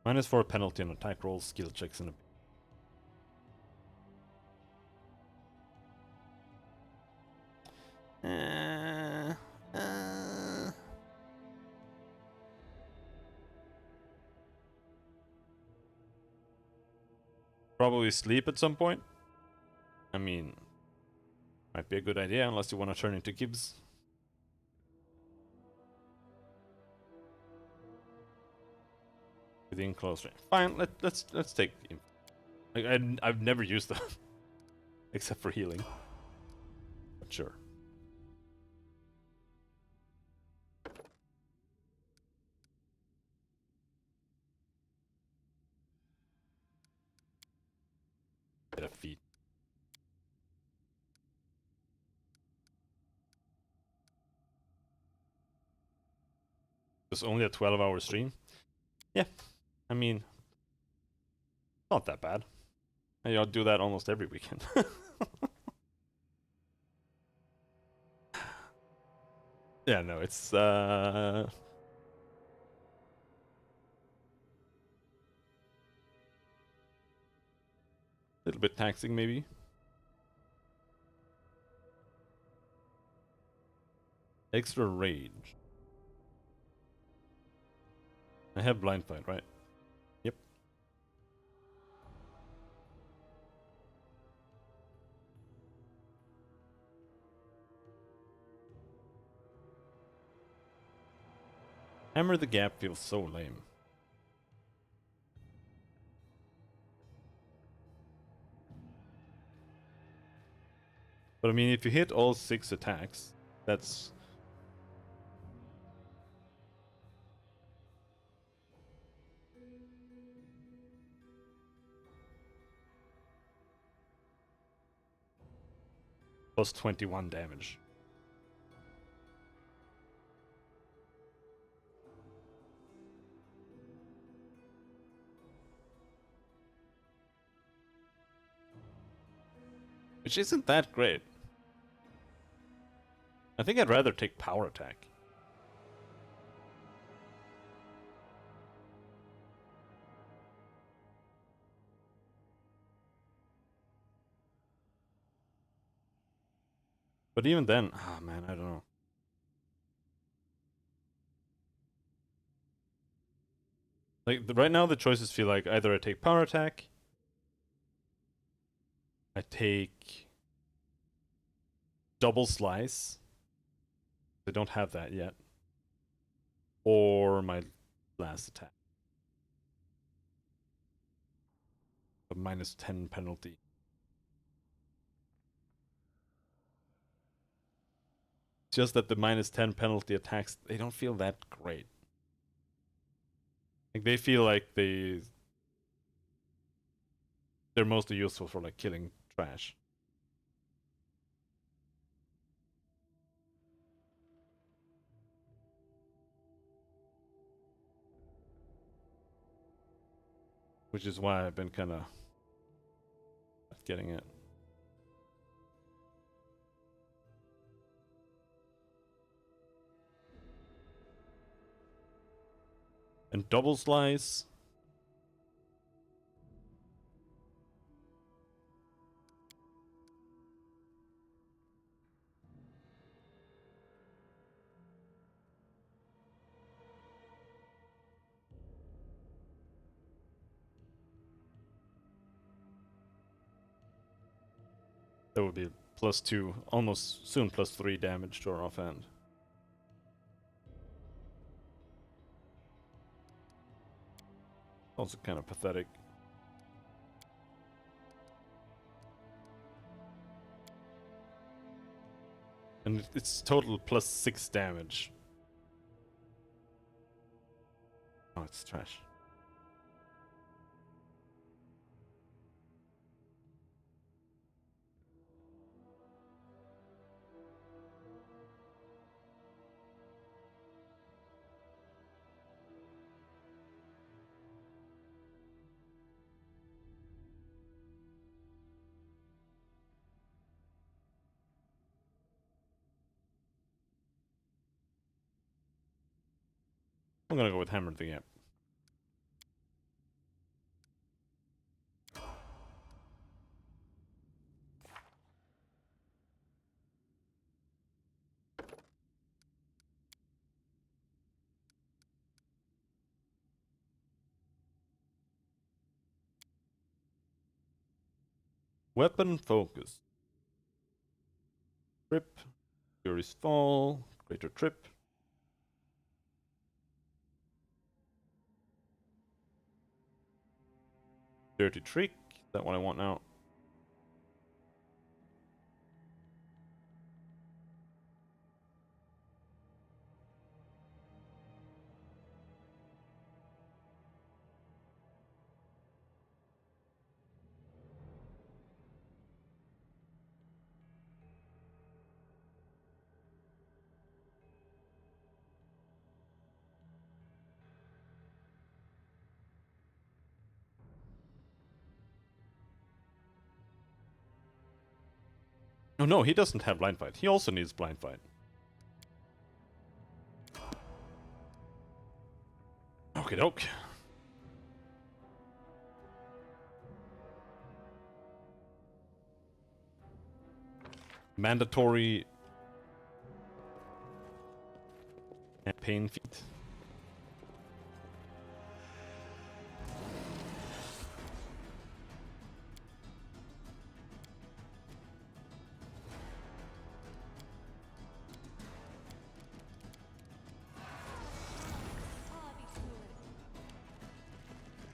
-4 penalty on attack rolls, skill checks, and probably sleep at some point. I mean, might be a good idea unless you want to turn into Gibbs. Within close range. Fine, let's take. Like I've never used them except for healing. But sure. Get a feat. It's only a 12-hour stream. Yeah, I mean, not that bad. I'll do that almost every weekend. Yeah, no, it's a little bit taxing maybe. Extra rage. I have blind fight, right? Yep. Hammer the Gap feels so lame. But I mean, if you hit all 6 attacks, that's... plus 21 damage. Which isn't that great. I think I'd rather take power attack. But even then, ah man, I don't know. Like right now the choices feel like either I take power attack, I take double slice. I don't have that yet. Or my last attack. A minus 10 penalty. Just that the minus 10 penalty attacks, they don't feel that great. Like they feel like they're mostly useful for like killing trash. Which is why I've been kind of not getting it. And double slice. That would be +2, almost soon +3 damage to our offhand. Also kind of pathetic. And it's total +6 damage. Oh, it's trash. I'm gonna go with Hammer the Gap. Weapon focus. Trip. Fury's Fall. Greater Trip. Dirty Trick. Is that what I want now? Oh no, he doesn't have Blind Fight. He also needs Blind Fight. Okie doke. Mandatory campaign feat.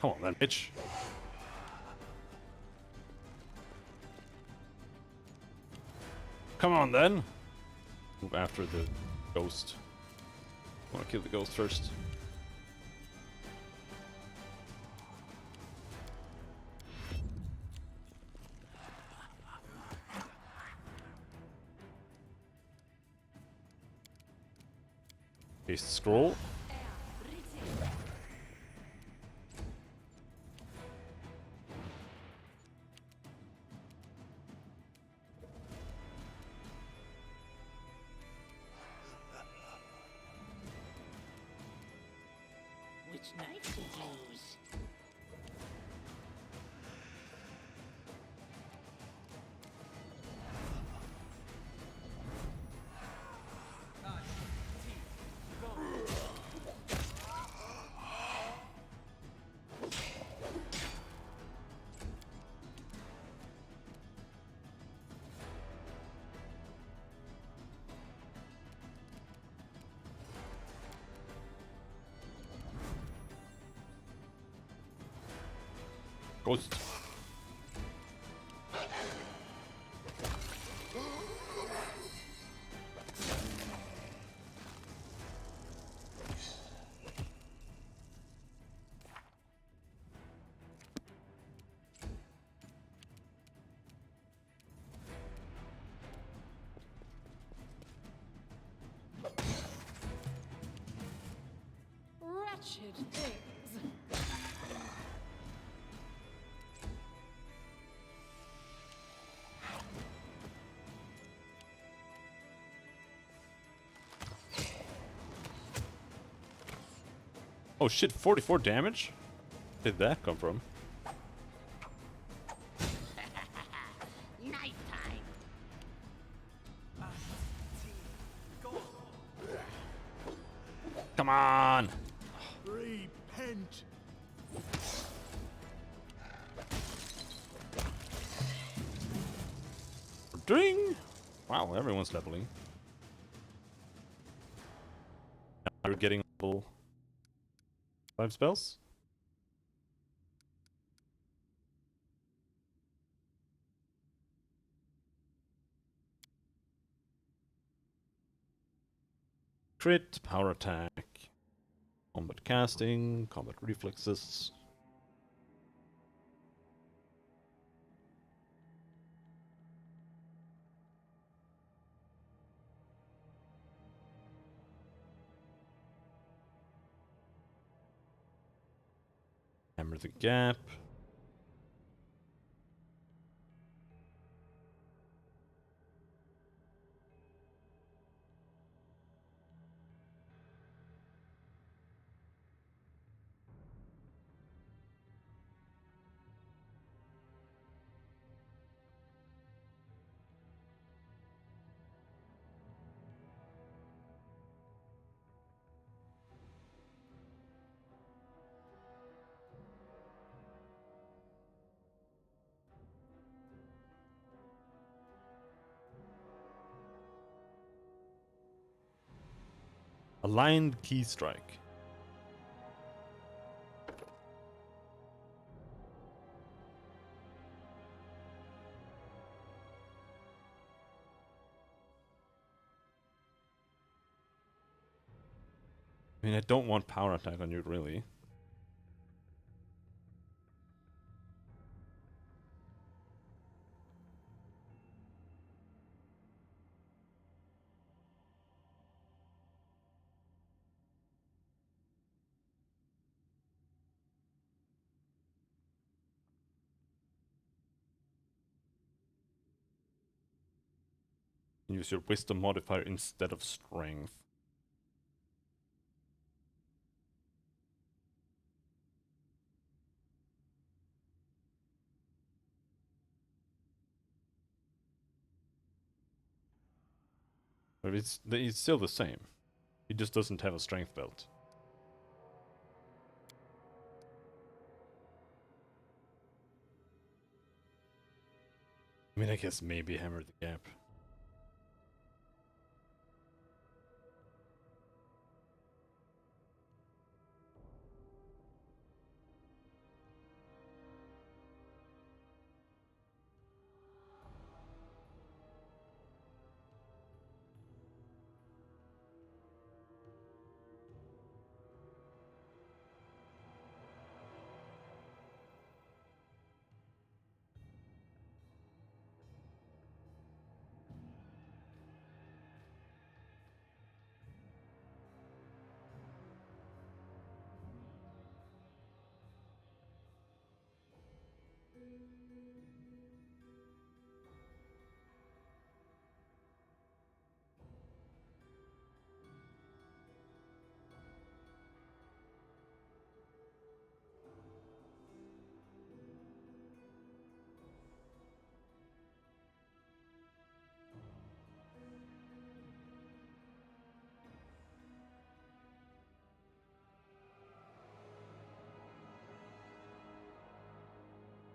Come on then, bitch. Come on then. Move after the ghost. I want to kill the ghost first. Okay, scroll. Which knife to use? Ghost. Wretched things. Oh shit, 44 damage? Where did that come from? Knife time. Come on! Repent! Ding! Wow, everyone's leveling. Now we're getting level 5 spells? Crit, power attack, combat casting, combat reflexes. Hammer the gap. Aligned key strike. I mean, I don't want power attack on you, really. Use your wisdom modifier instead of strength. But it's still the same. He just doesn't have a strength belt. I mean, I guess maybe hammer the gap.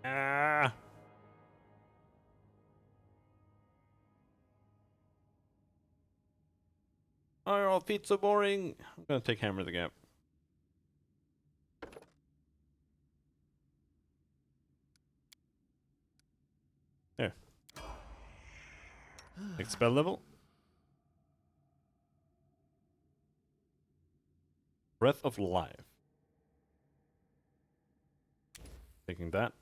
Ah! Oh, all feet so boring. I'm gonna take Hammer the Gap. There. Next spell level. Breath of Life. Taking that.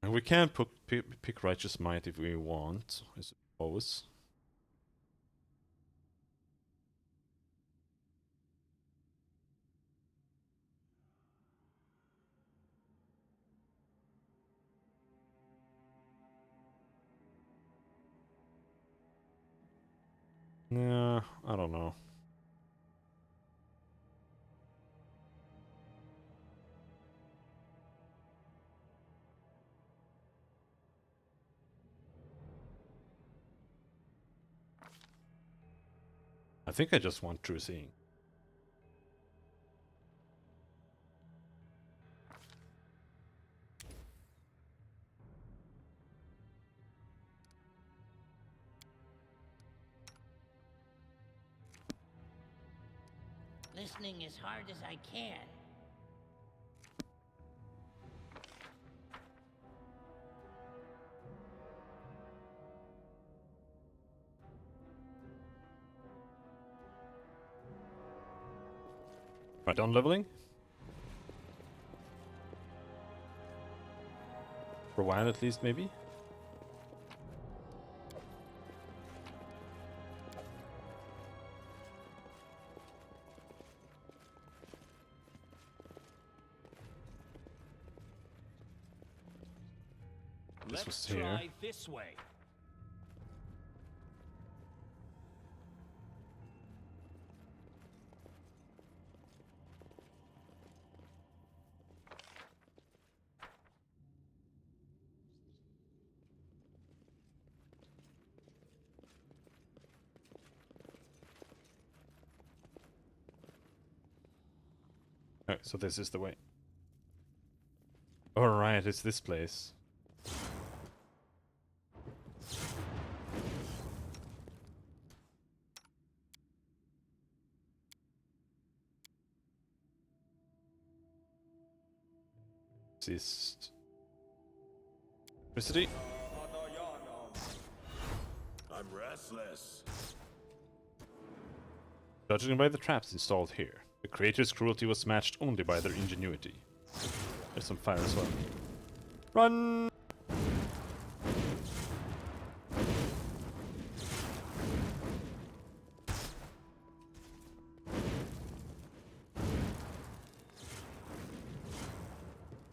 And we can pick Righteous Might if we want, I suppose. Yeah, I don't know. I think I just want True Seeing. Listening as hard as I can. Right, on leveling? For a while at least, maybe? This was Let's here. try this way. Alright, so this is the way. Alright, it's this place. This is electricity. I'm restless. Judging by the traps installed here, the creators' cruelty was matched only by their ingenuity. There's some fire as well. Run!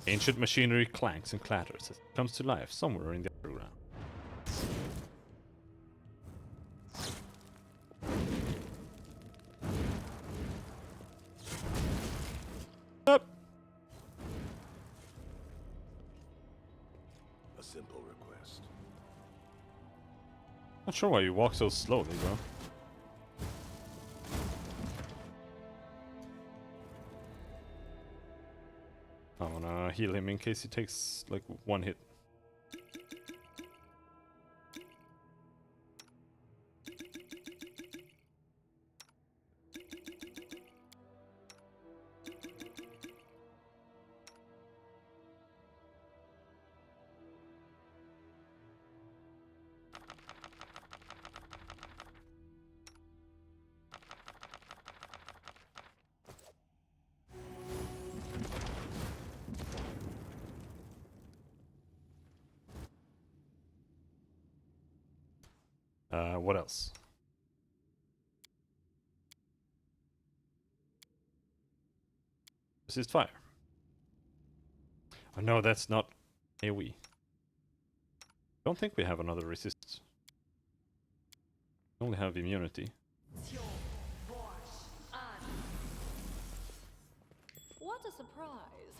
Ancient machinery clanks and clatters as it comes to life somewhere in the underground. Up! A simple request. Not sure why you walk so slowly, bro. I wanna heal him in case he takes like one hit. What else? Resist fire. Oh no, that's not AoE. Don't think we have another resist. We only have immunity. What a surprise.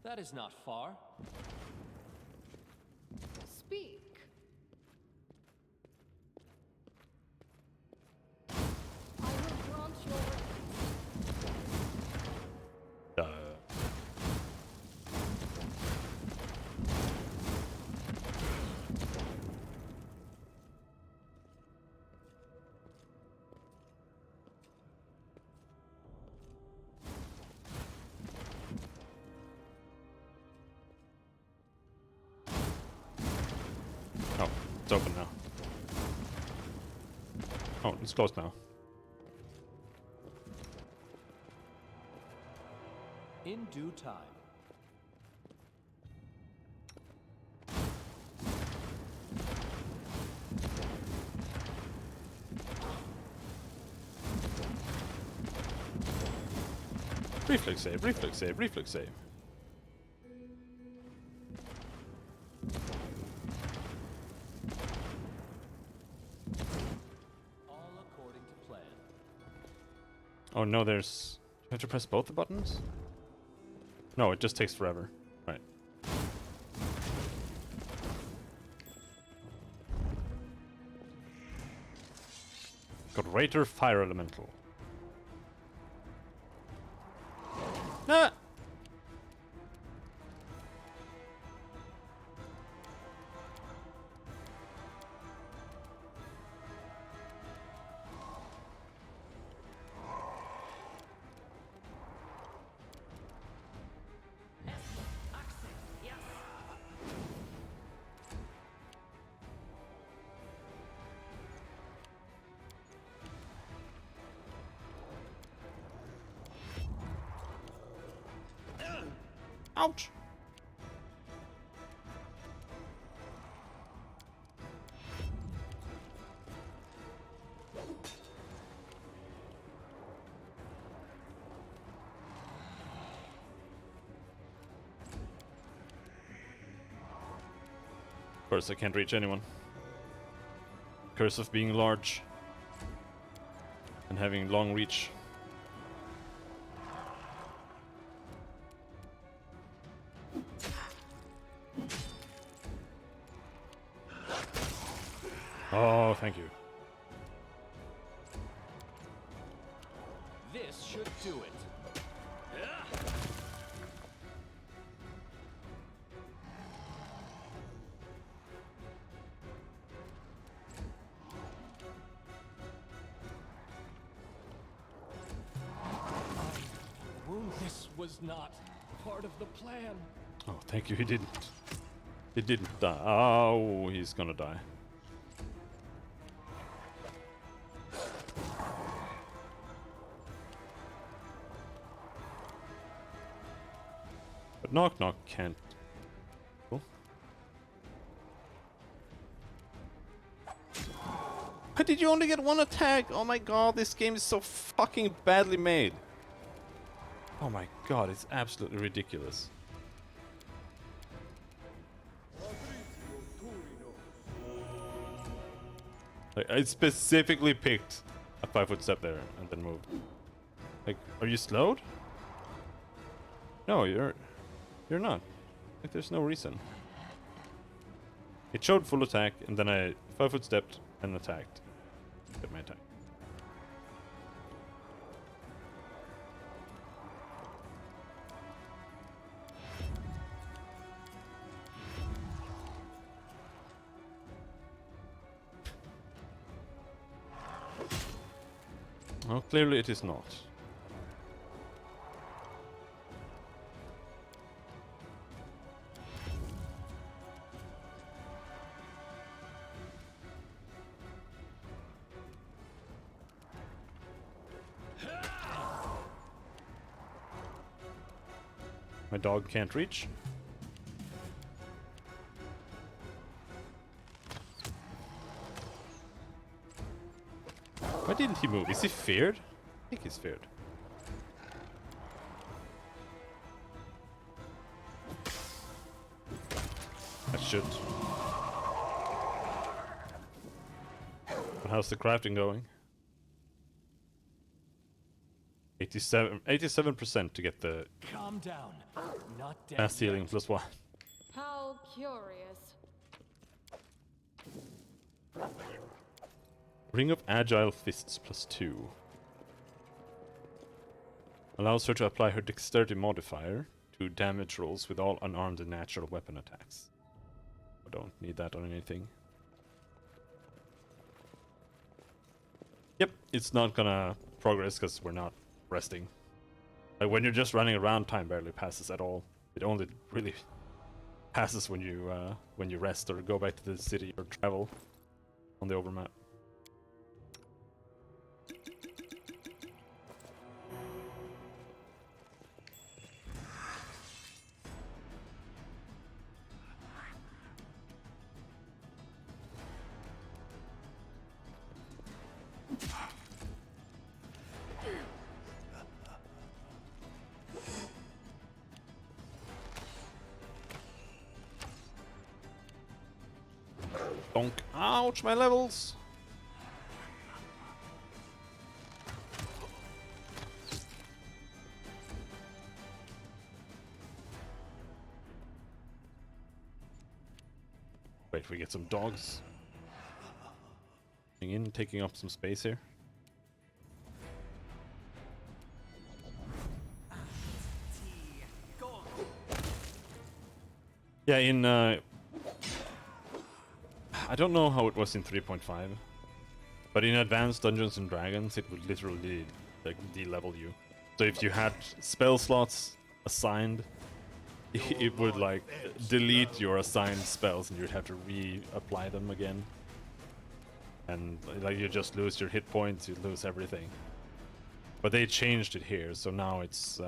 That is not far. Speak. I will grant your request. Oh, it's open now. Oh, it's closed now. In due time. Reflex save, reflex save, reflex save. All according to plan. Oh no, there's... You have to press both the buttons? No, it just takes forever. Right. Greater Fire Elemental. Ah! Ouch! Of course, I can't reach anyone. Curse of being large and having long reach. Oh, thank you. This should do it. This was not part of the plan. Oh, thank you, he didn't. He didn't die. Oh, he's gonna die. But Knock Knock can't. Oh. Why did you only get one attack? Oh my god, this game is so fucking badly made. Oh my god, it's absolutely ridiculous. Like, I specifically picked a 5-foot step there and then moved. Like, are you slowed? No, you're not. Like, there's no reason. It showed full attack, and then I 5-foot stepped and attacked. Get my attack. Well, clearly it is not. My dog can't reach. Why didn't he move? Is he feared? I think he's feared. That should. But how's the crafting going? 87% to get the Calm down. Not dead. mass healing yet. +1. How curious. Ring of Agile Fists +2. Allows her to apply her dexterity modifier to damage rolls with all unarmed and natural weapon attacks. I don't need that on anything. Yep, it's not gonna progress because we're not resting. Like when you're just running around, time barely passes at all. It only really passes when you rest or go back to the city or travel on the overmap. Donk. Ouch, my levels! Wait, we get some dogs. Coming in, taking up some space here. Yeah, in I don't know how it was in 3.5, but in Advanced Dungeons and Dragons, it would literally like de-level you. So if you had spell slots assigned, it would like delete your assigned spells, and you'd have to reapply them again. And like you just lose your hit points, you lose everything. But they changed it here, so now it's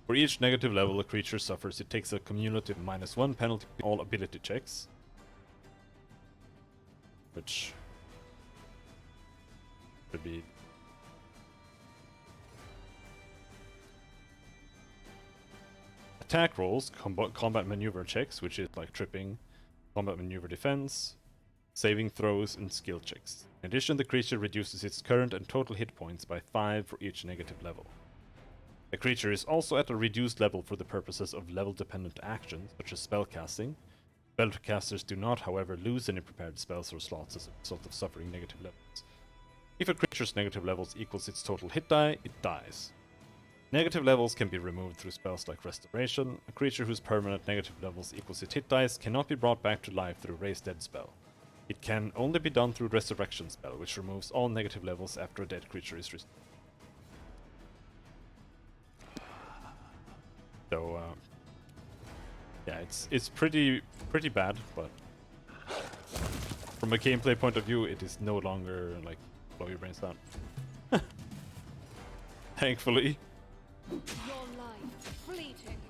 for each negative level a creature suffers, it takes a cumulative -1 penalty on all ability checks. Which could be attack rolls, combat maneuver checks, which is like tripping, combat maneuver defense, saving throws, and skill checks. In addition, the creature reduces its current and total hit points by 5 for each negative level. The creature is also at a reduced level for the purposes of level-dependent actions, such as spellcasting. Spellcasters do not, however, lose any prepared spells or slots as a result of suffering negative levels. If a creature's negative levels equals its total hit die, it dies. Negative levels can be removed through spells like Restoration. A creature whose permanent negative levels equals its hit dice cannot be brought back to life through Raise Dead spell. It can only be done through Resurrection spell, which removes all negative levels after a dead creature is restored. So, yeah, it's pretty bad, but from a gameplay point of view, it is no longer like blow your brains out. Thankfully. Your life fleeting.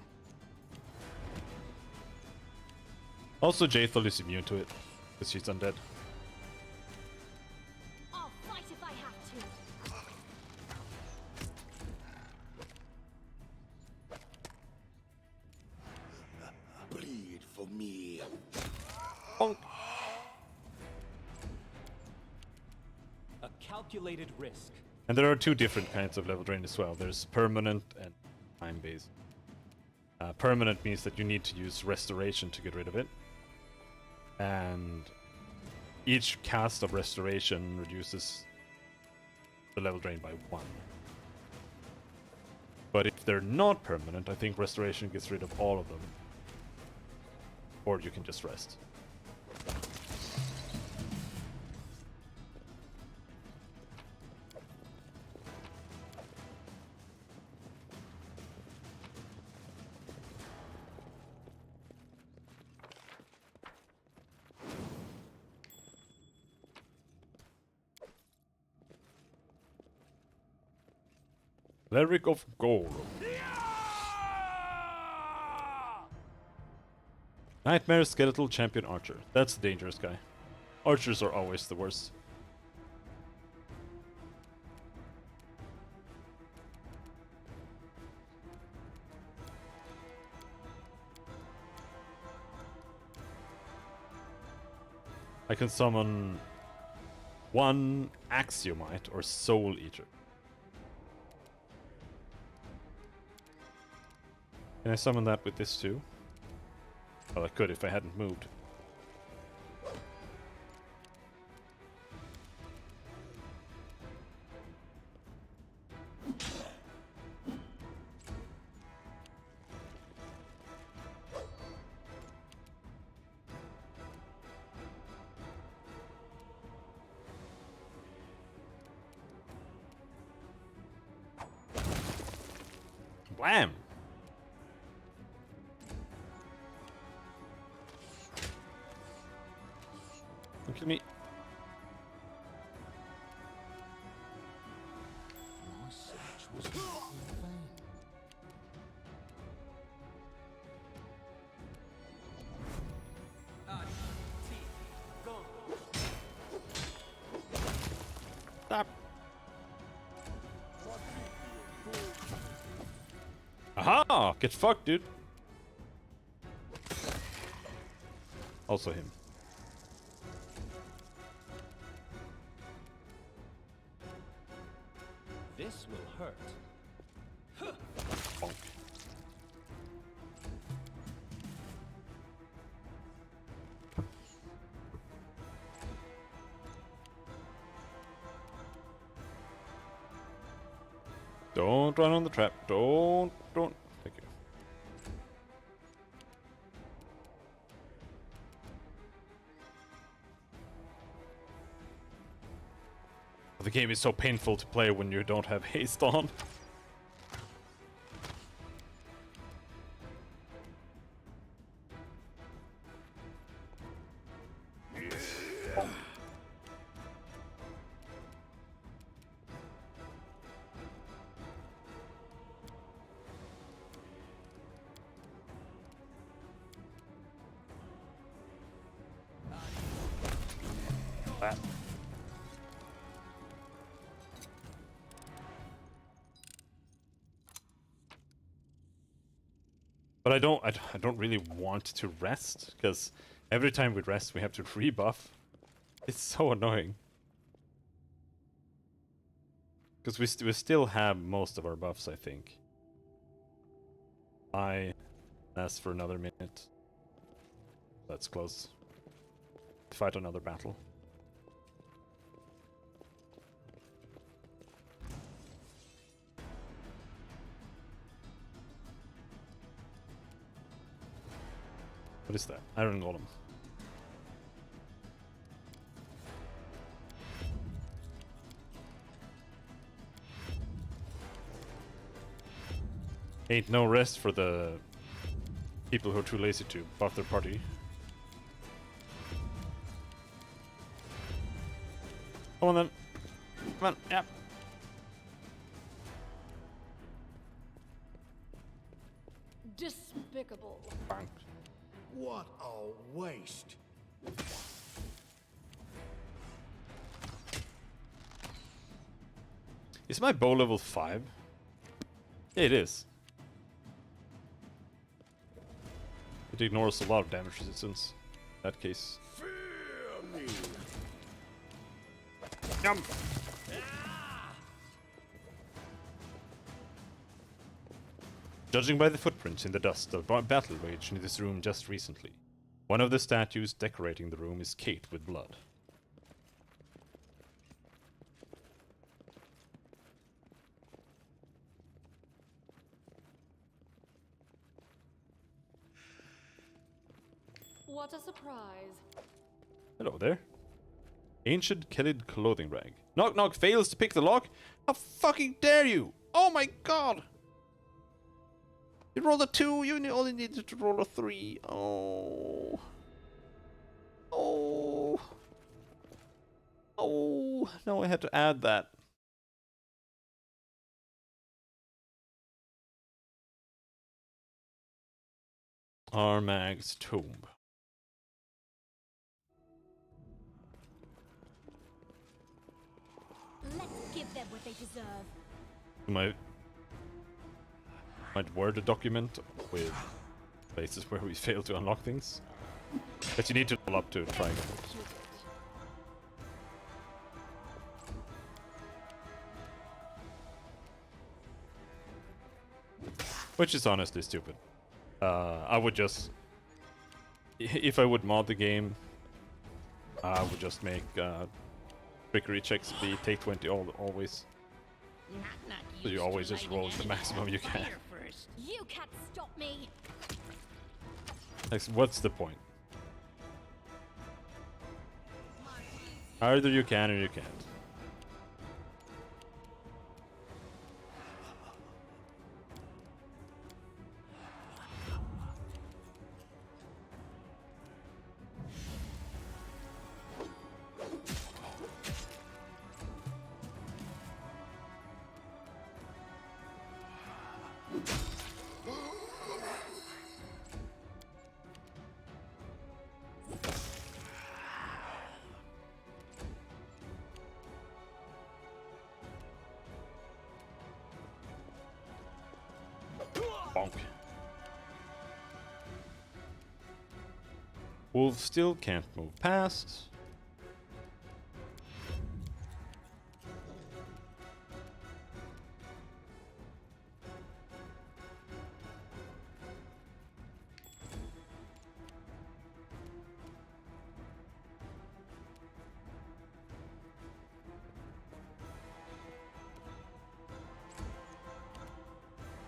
Also, Jaethal is immune to it because she's undead. I'll fight if I have to. Bleed for me. A calculated risk. And there are two different kinds of level drain as well. There's permanent and time-based. Permanent means that you need to use Restoration to get rid of it. And each cast of Restoration reduces the level drain by 1. But if they're not permanent, I think Restoration gets rid of all of them. Or you can just rest. Cleric of Gold. Yeah! Nightmare Skeletal Champion Archer. That's a dangerous guy. Archers are always the worst. I can summon one Axiomite or Soul Eater. Can I summon that with this too? Well, I could if I hadn't moved. Blam! Look at me. My search was not in vain. Stop. Aha! Get fucked, dude. Also him. This will hurt. Bonk. Don't run on the trap. Don't. Thank you. The game is so painful to play when you don't have haste on. That. But I don't really want to rest, because every time we rest we have to rebuff. It's so annoying. Because we still have most of our buffs, I think. I last for another minute. That's close. Fight another battle. What is that? Iron Golem. Ain't no rest for the people who are too lazy to buff their party. Come on then. Come on, yeah. Despicable. Bang. What a waste. Is my bow level 5? Yeah, it is. It ignores a lot of damage resistance in that case. Fear me. Yum. Judging by the footprints in the dust, a battle raged in this room just recently. One of the statues decorating the room is caked with blood. What a surprise. Hello there. Ancient Kellid clothing rag. Knock knock fails to pick the lock? How fucking dare you! Oh my god! You rolled a 2, you only needed to roll a 3. Oh. Oh. Oh. No, I had to add that. Armag's Tomb. they deserve. Might word a document with places where we fail to unlock things. But you need to level up to try and Execute it. which is honestly stupid. I would just, if I would mod the game, I would just make trickery checks be take 20 always. Not So you used always to just lighting roll the enemies maximum on you can. fire first. You can't stop me. Like, what's the point? Either you can or you can't. Bonk. Wolf still can't move past.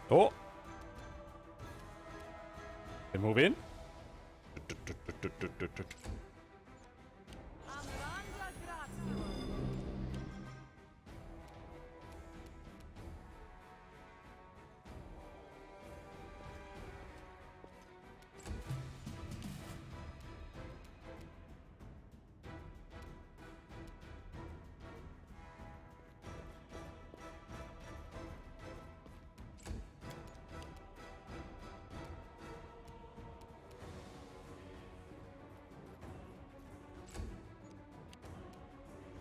Oh! They move in.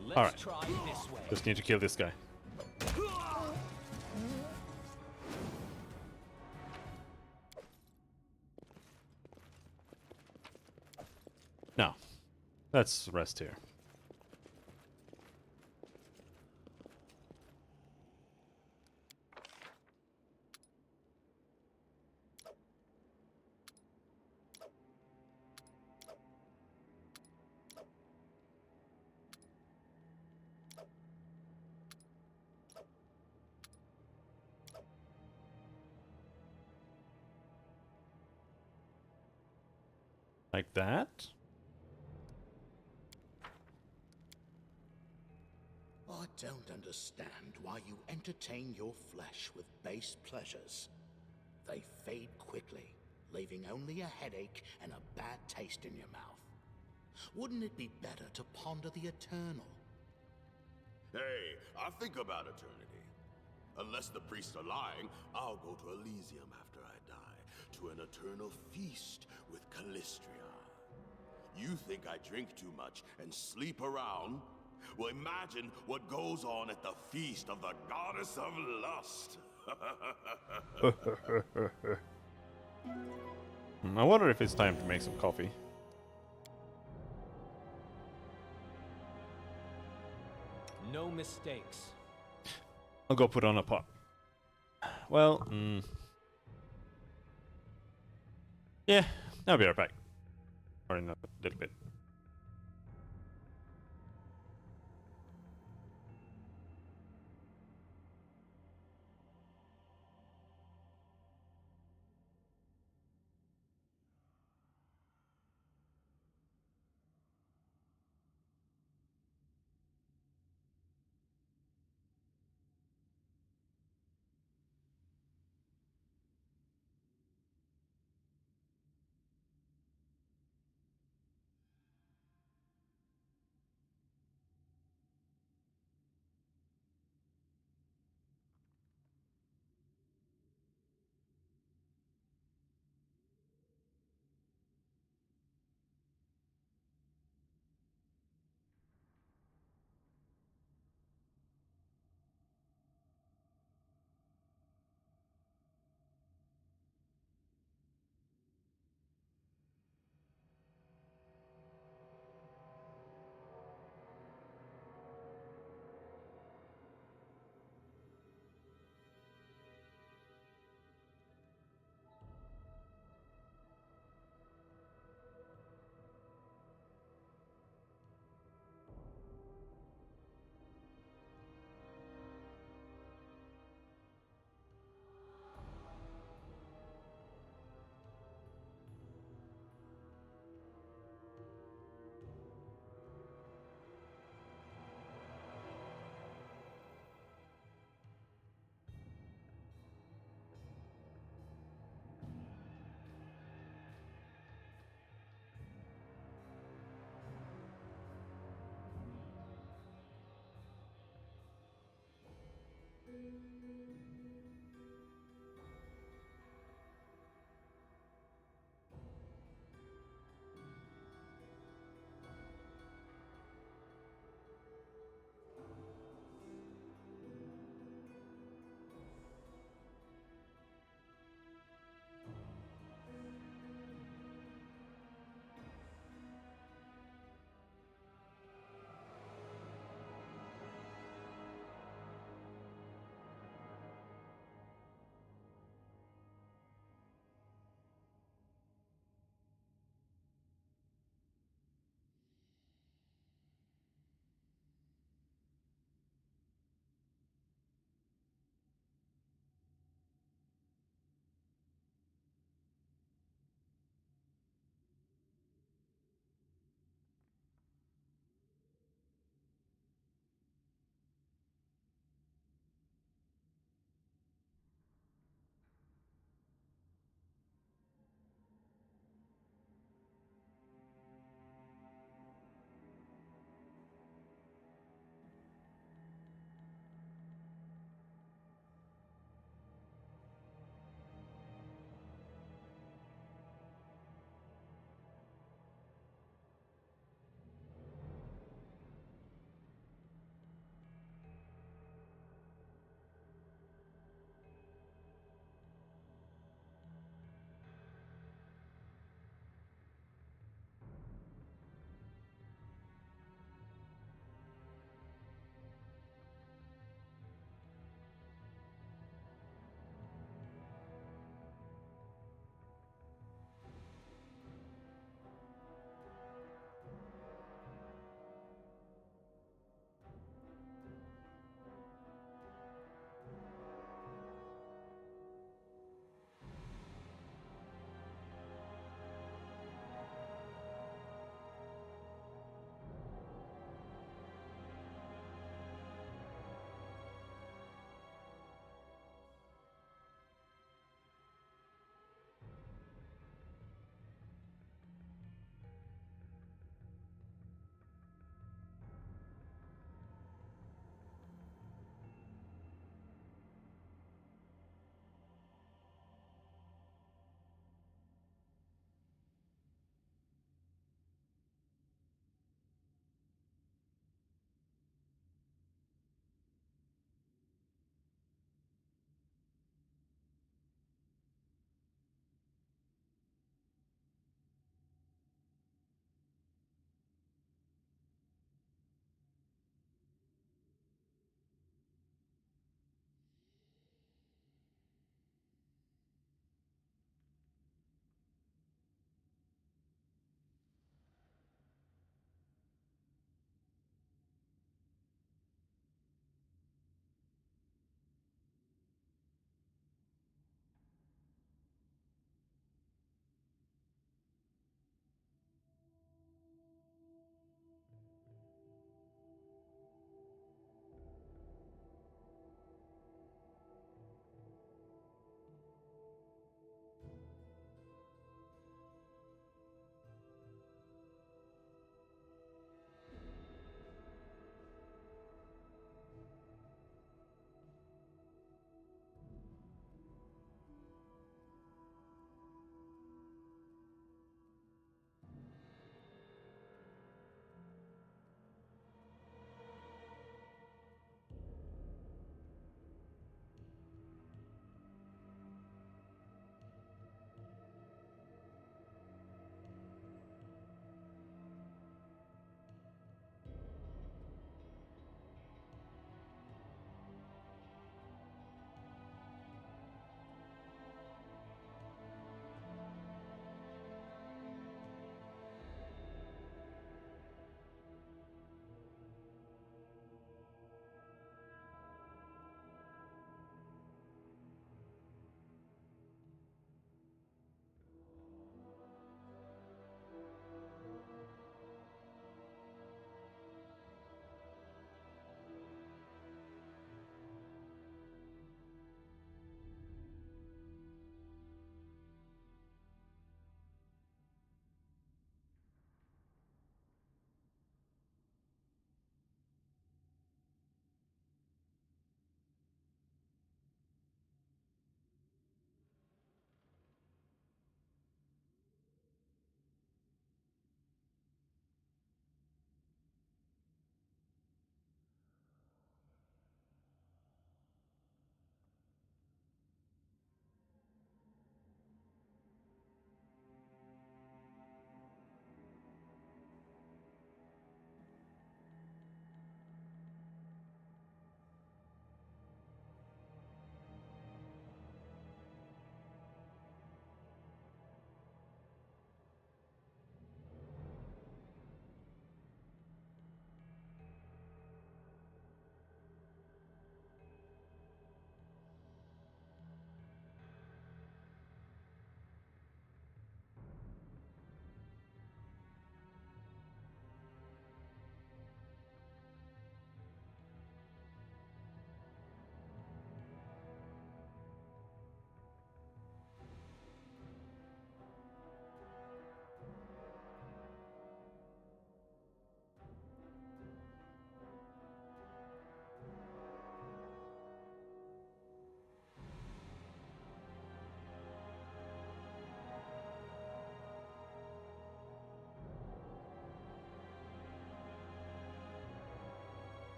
Let's Alright. try this way. Just need to kill this guy. Now, let's rest here. Like that? I don't understand why you entertain your flesh with base pleasures. They fade quickly, leaving only a headache and a bad taste in your mouth. Wouldn't it be better to ponder the eternal? Hey, I think about eternity. Unless the priests are lying, I'll go to Elysium after I die, to an eternal feast with Callistria. You think I drink too much and sleep around? Well, imagine what goes on at the feast of the goddess of lust. I wonder if it's time to make some coffee. No mistakes. I'll go put on a pot. Well, yeah, I'll be right back. Or in a little bit.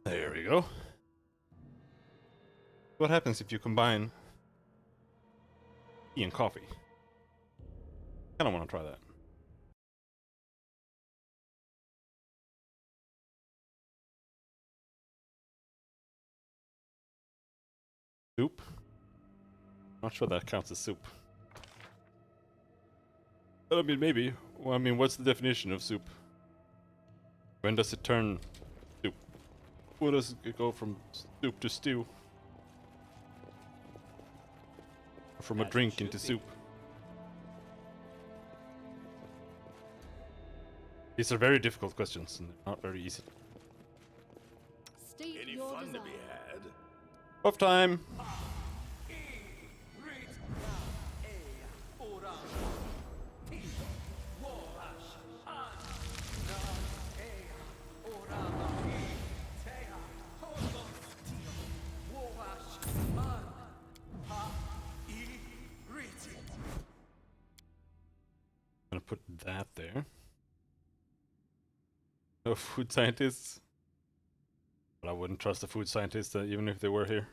There we go. What happens if you combine tea and coffee? I don't want to try that. Soup? Not sure that counts as soup. But I mean, maybe. Well, I mean, what's the definition of soup? When does it turn soup? When does it go from soup to stew? Or from a As it drink should into be. soup? These are very difficult questions and not very easy. State Any your fun to desire. be had? Off time! Gonna put that there. No food scientists. But I wouldn't trust a food scientist even if they were here.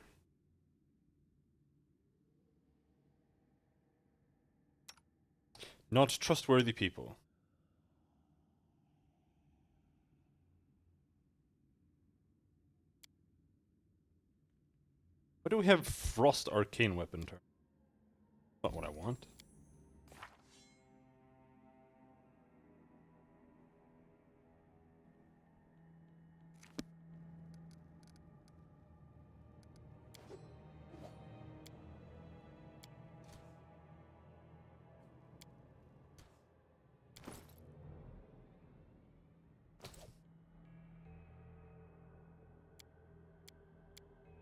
Not trustworthy people. Why do we have Frost Arcane Weapon turn? Not what I want.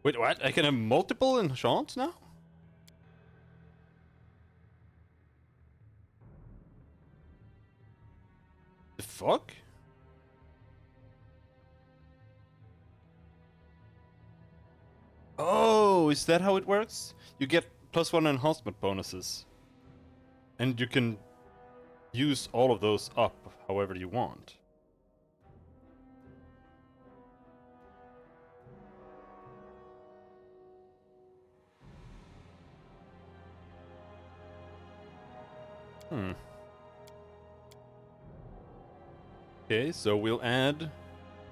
Wait, what? I can have multiple enchants now? The fuck? Oh, is that how it works? You get +1 enhancement bonuses. And you can use all of those up however you want. Hmm. Okay, so we'll add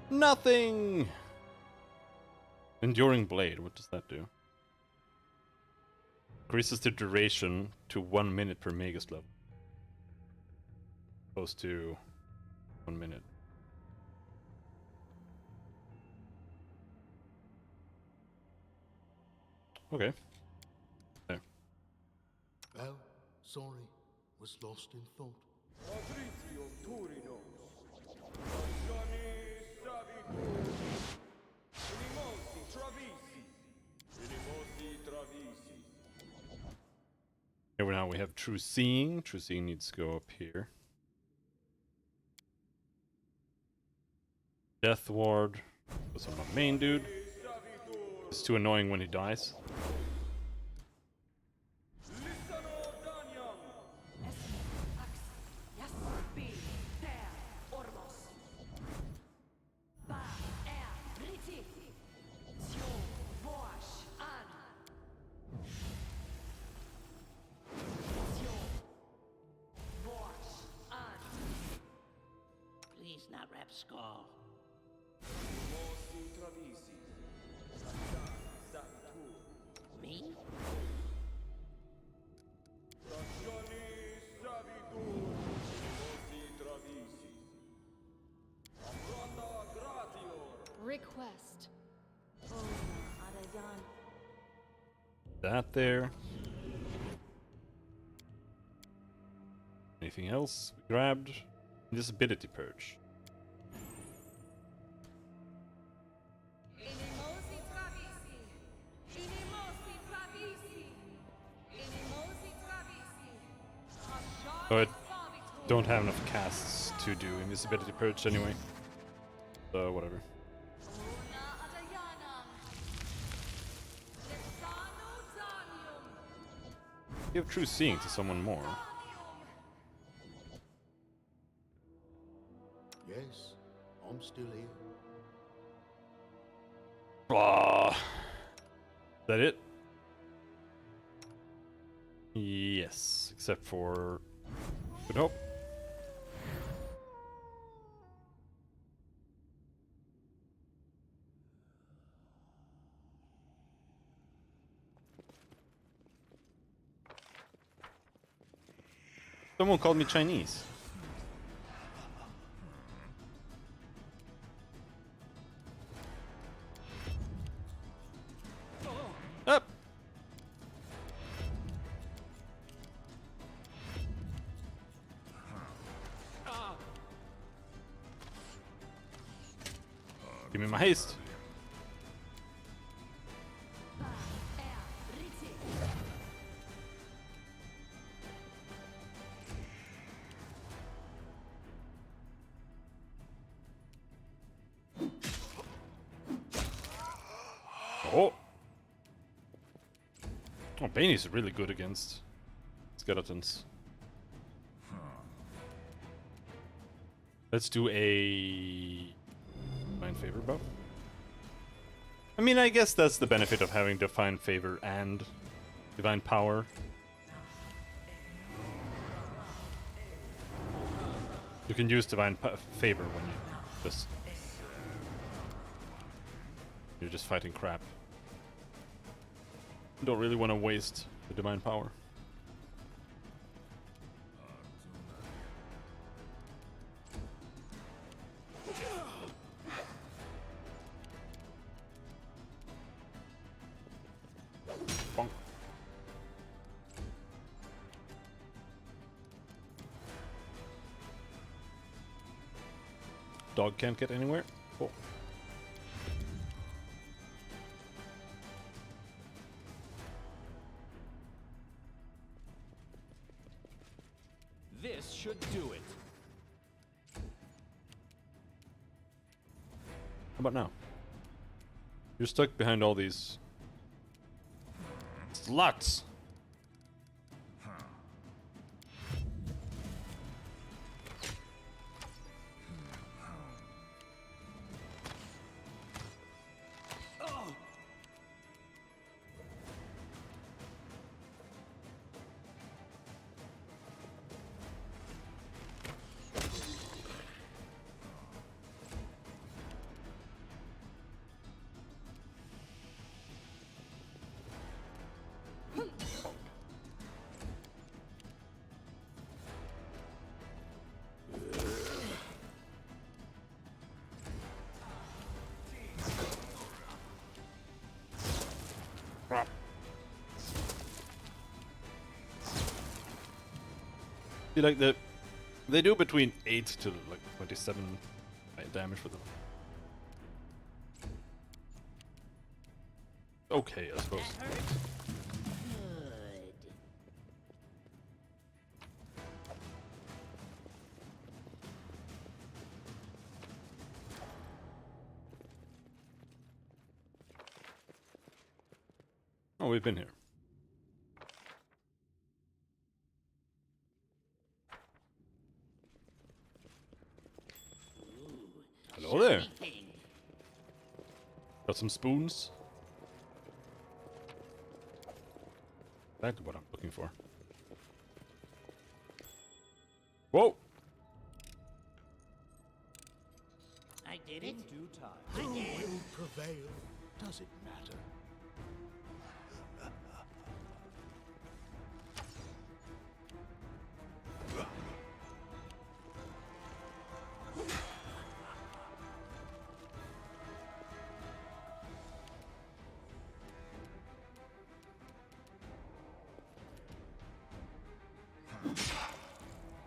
nothing. Enduring Blade, what does that do? Increases the duration to 1 minute per Magus level. Opposed to 1 minute. Okay. There. Oh, sorry. Was lost in thought. Here now we have True Seeing. True Seeing needs to go up here. Death Ward. Goes on my main dude. It's too annoying when he dies. Please not rap skull. Me? Request. Oh, Adayan. That there. Anything else we grabbed? Invisibility Purge. But don't have enough casts to do Invisibility Purge anyway. So whatever. Give True Seeing to someone more. Yes, I'm still here. Blah. Is that it? Yes, except for Good Hope. Someone called me Chinese. Up. Give me my haste. Oh. Oh, Bane is really good against skeletons. Let's do a Divine Favor buff. I mean, I guess that's the benefit of having Divine Favor and Divine Power. You can use Divine Favor when you're just fighting crap. You don't really want to waste the Divine Power. Bonk. Dog can't get anywhere. Cool. This should do it. How about now? You're stuck behind all these sluts. See, like they do between 8 to like 27 damage for them. Okay, I suppose. That hurt? Good. Oh, we've been here. Hello there. Shiny thing. Got some spoons. Exactly what I'm looking for. Whoa! I did it. In due time. Who will prevail? Does it matter?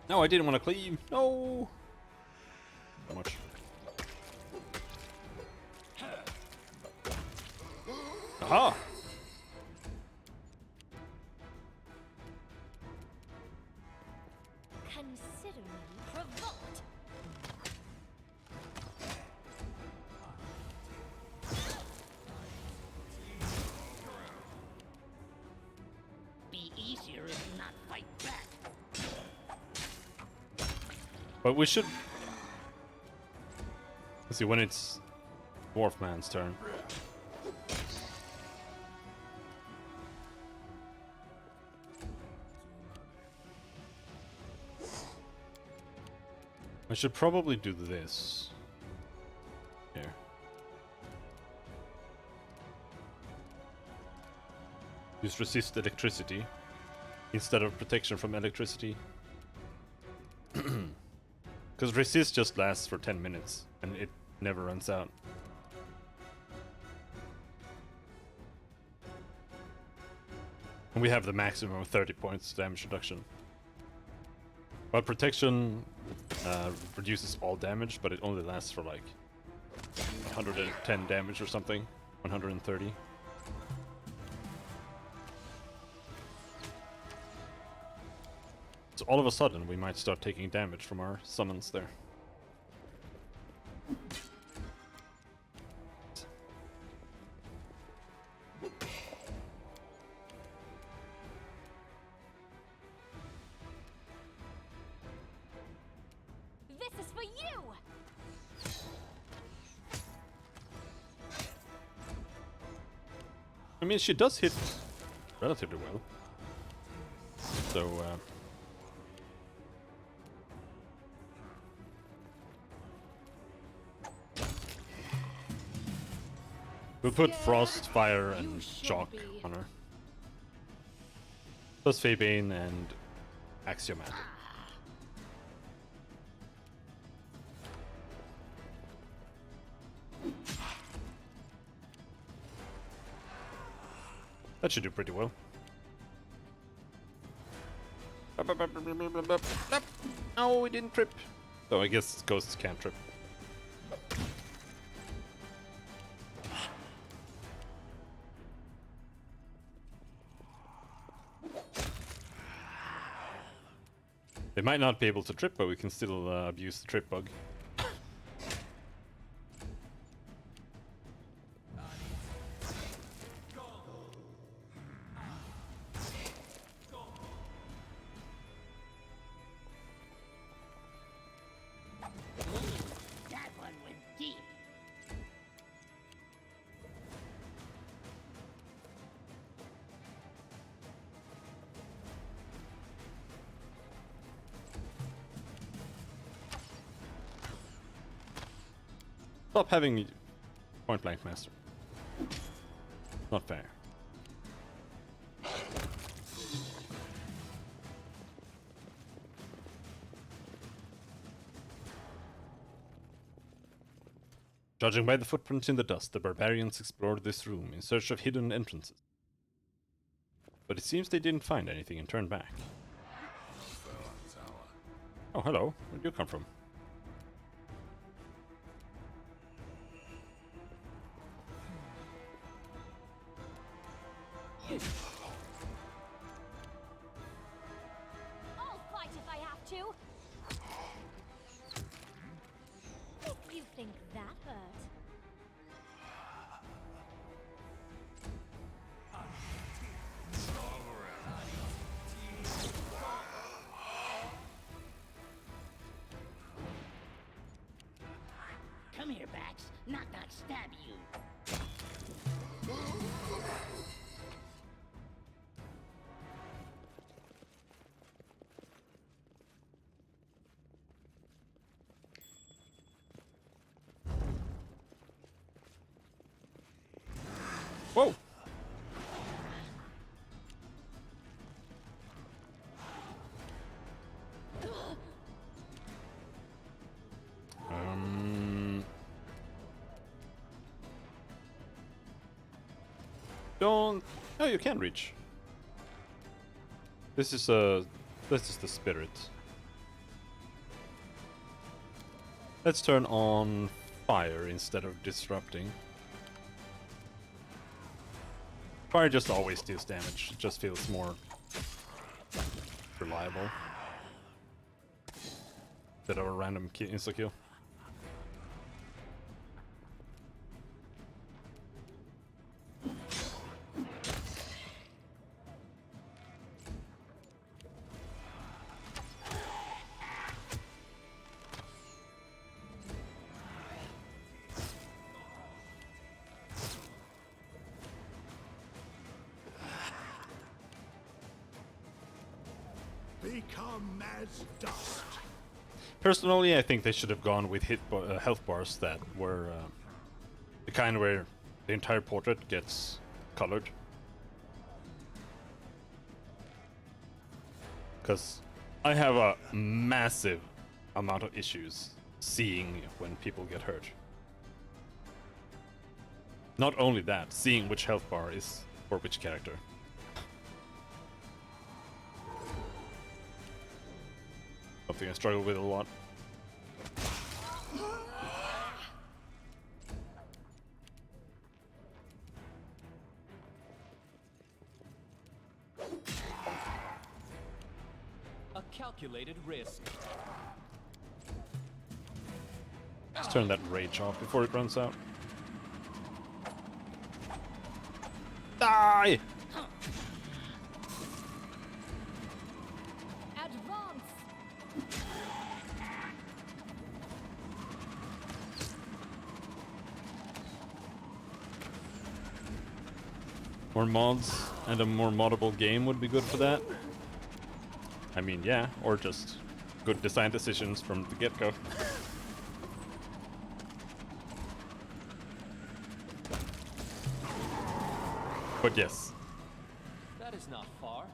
No, I didn't want to cleave. No. So much. Aha! Consider me provoked. Be easier if not fight back. But we should. Let's see when it's Dwarf Man's turn. I should probably do this. Here. Use resist electricity instead of protection from electricity. Because resist just lasts for 10 minutes and it never runs out. And we have the maximum of 30 points damage reduction. While protection reduces all damage, but it only lasts for like 110 damage or something. 130. So all of a sudden we might start taking damage from our summons there. This is for you! I mean, she does hit relatively well. So, we'll put Frost, Fire, and Shock on her. Plus Febane and Axiomatic. That should do pretty well. Oh, we didn't trip. So I guess ghosts can't trip. They might not be able to trip, but we can still abuse the trip bug. That one went deep. Stop having point blank master. Not fair. Judging by the footprints in the dust, the barbarians explored this room in search of hidden entrances. But it seems they didn't find anything and turned back. Oh, hello. Where'd you come from? I'll fight if I have to! If you think that hurt. Come here, Bax. Not stab you. Whoa! Don't. Oh, you can reach. This is the spirit. Let's turn on fire instead of disrupting. Fire just always deals damage. It just feels more reliable instead of a random insta kill. Become as dust. Personally, I think they should have gone with health bars that were the kind where the entire portrait gets colored. Because I have a massive amount of issues seeing when people get hurt. Not only that, seeing which health bar is for which character. Something I struggle with a lot. A calculated risk. Let's turn that rage off before it runs out. Die! Advance! More mods and a more moddable game would be good for that. I mean, yeah, or just good design decisions from the get-go. But yes. That is not far.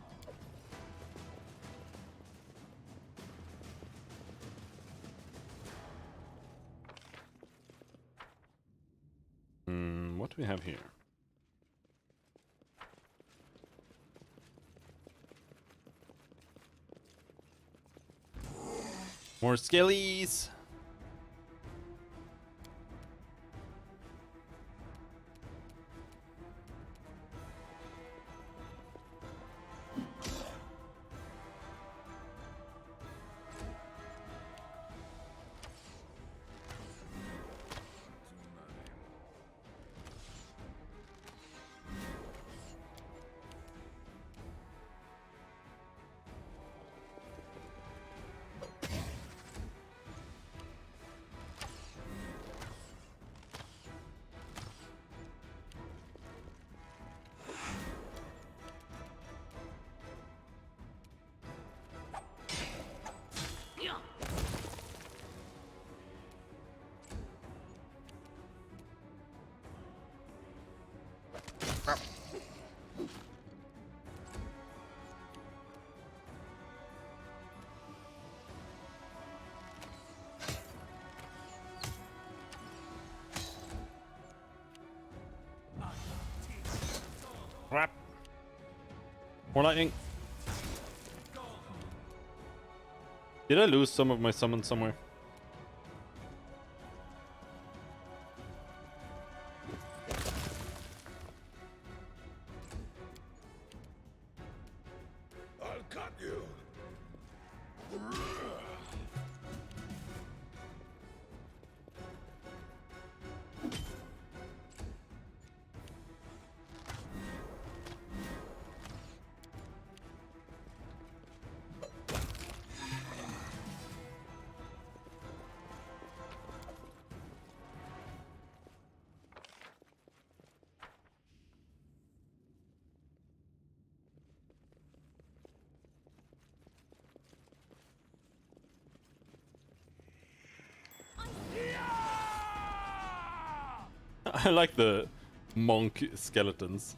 What do we have here? More skellies! Crap. More lightning. Did I lose some of my summons somewhere? I'll cut you. I like the monk skeletons.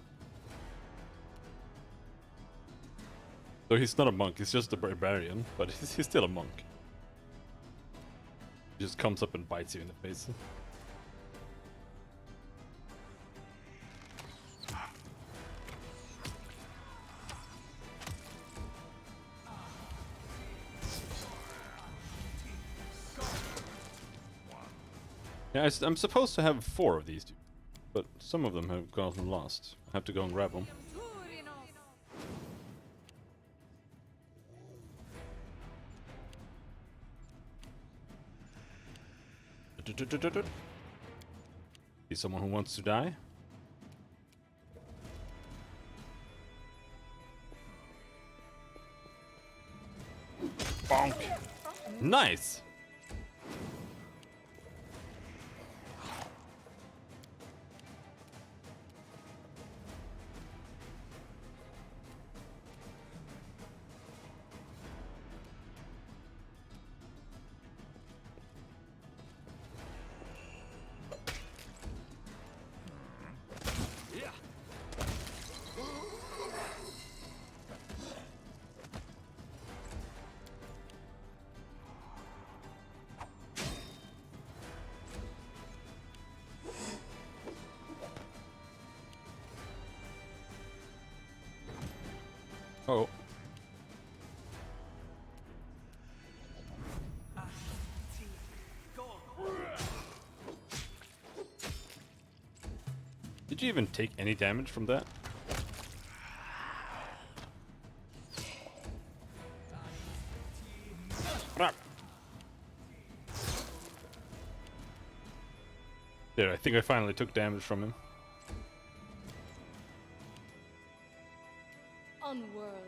So he's not a monk, he's just a barbarian, but he's still a monk. He just comes up and bites you in the face. Yeah, I'm supposed to have 4 of these, but some of them have gotten lost. I have to go and grab them. See someone who wants to die? Bonk! Nice! Did you even take any damage from that? Crap. There, I think I finally took damage from him. Unworthy.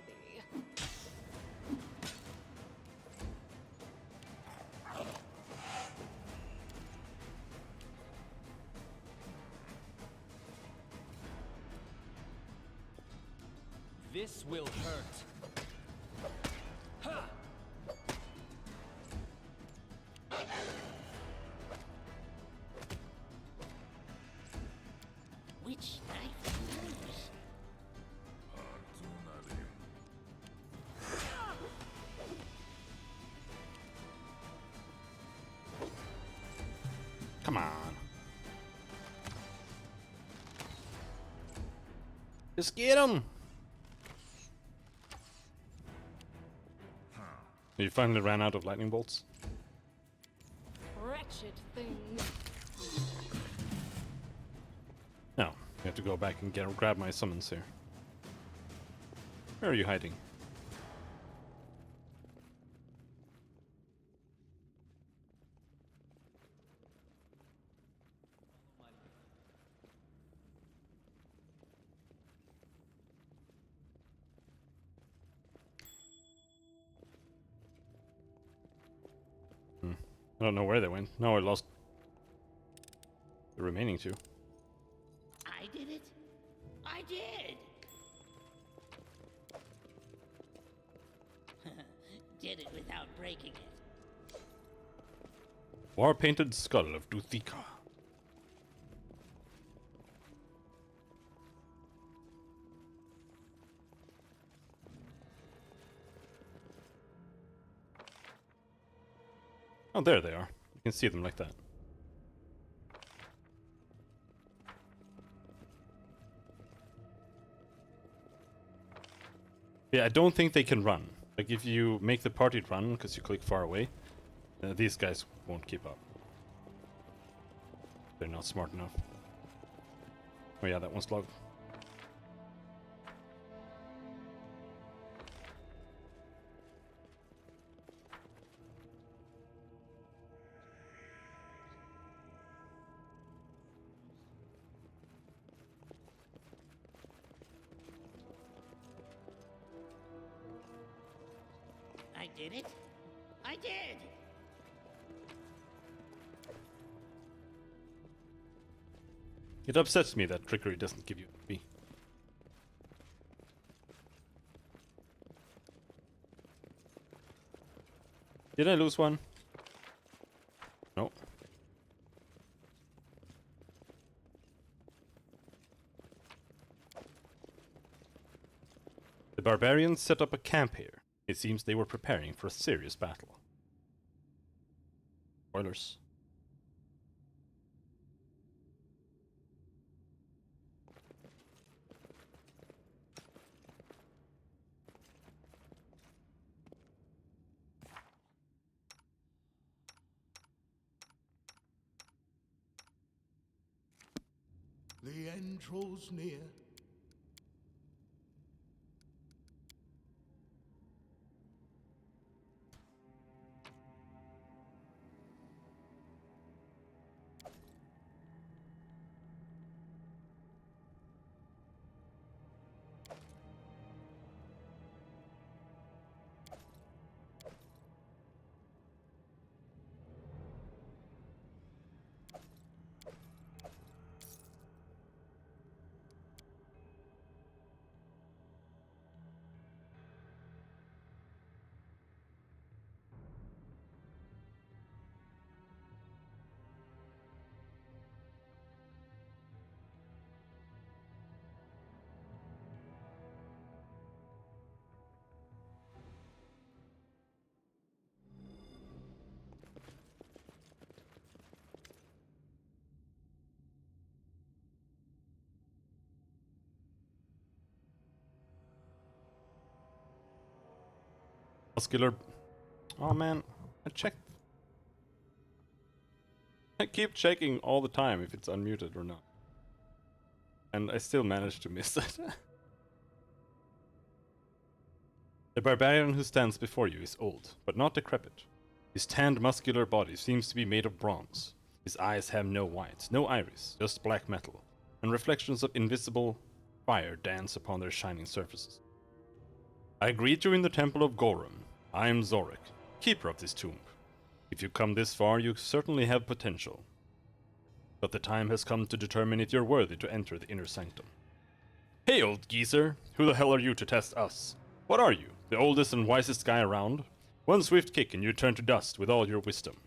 This will hurt. Ha! Which knife to use? Come on. Just get him! You finally ran out of lightning bolts? Wretched thing. No, you have to go back and grab my summons here. Where are you hiding? I don't know where they went. No, I lost the remaining two. I did it. I did. Did it without breaking it. War-painted skull of Duthika. Oh, there they are. You can see them like that. Yeah, I don't think they can run. Like, if you make the party run because you click far away, these guys won't keep up. They're not smart enough. Oh yeah, that one's logged. I did it. I did. It upsets me that trickery doesn't give you XP. Did I lose one? No. The barbarians set up a camp here. It seems they were preparing for a serious battle. Spoilers. The end draws near. Muscular. Oh man, I checked. I keep checking all the time if it's unmuted or not. And I still managed to miss it. The barbarian who stands before you is old, but not decrepit. His tanned, muscular body seems to be made of bronze. His eyes have no white, no iris, just black metal, and reflections of invisible fire dance upon their shining surfaces. I greet you in the temple of Gorum. I am Zorik, keeper of this tomb. If you come this far, you certainly have potential. But the time has come to determine if you're worthy to enter the inner sanctum. Hey, old geezer! Who the hell are you to test us? What are you, the oldest and wisest guy around? One swift kick and you turn to dust with all your wisdom.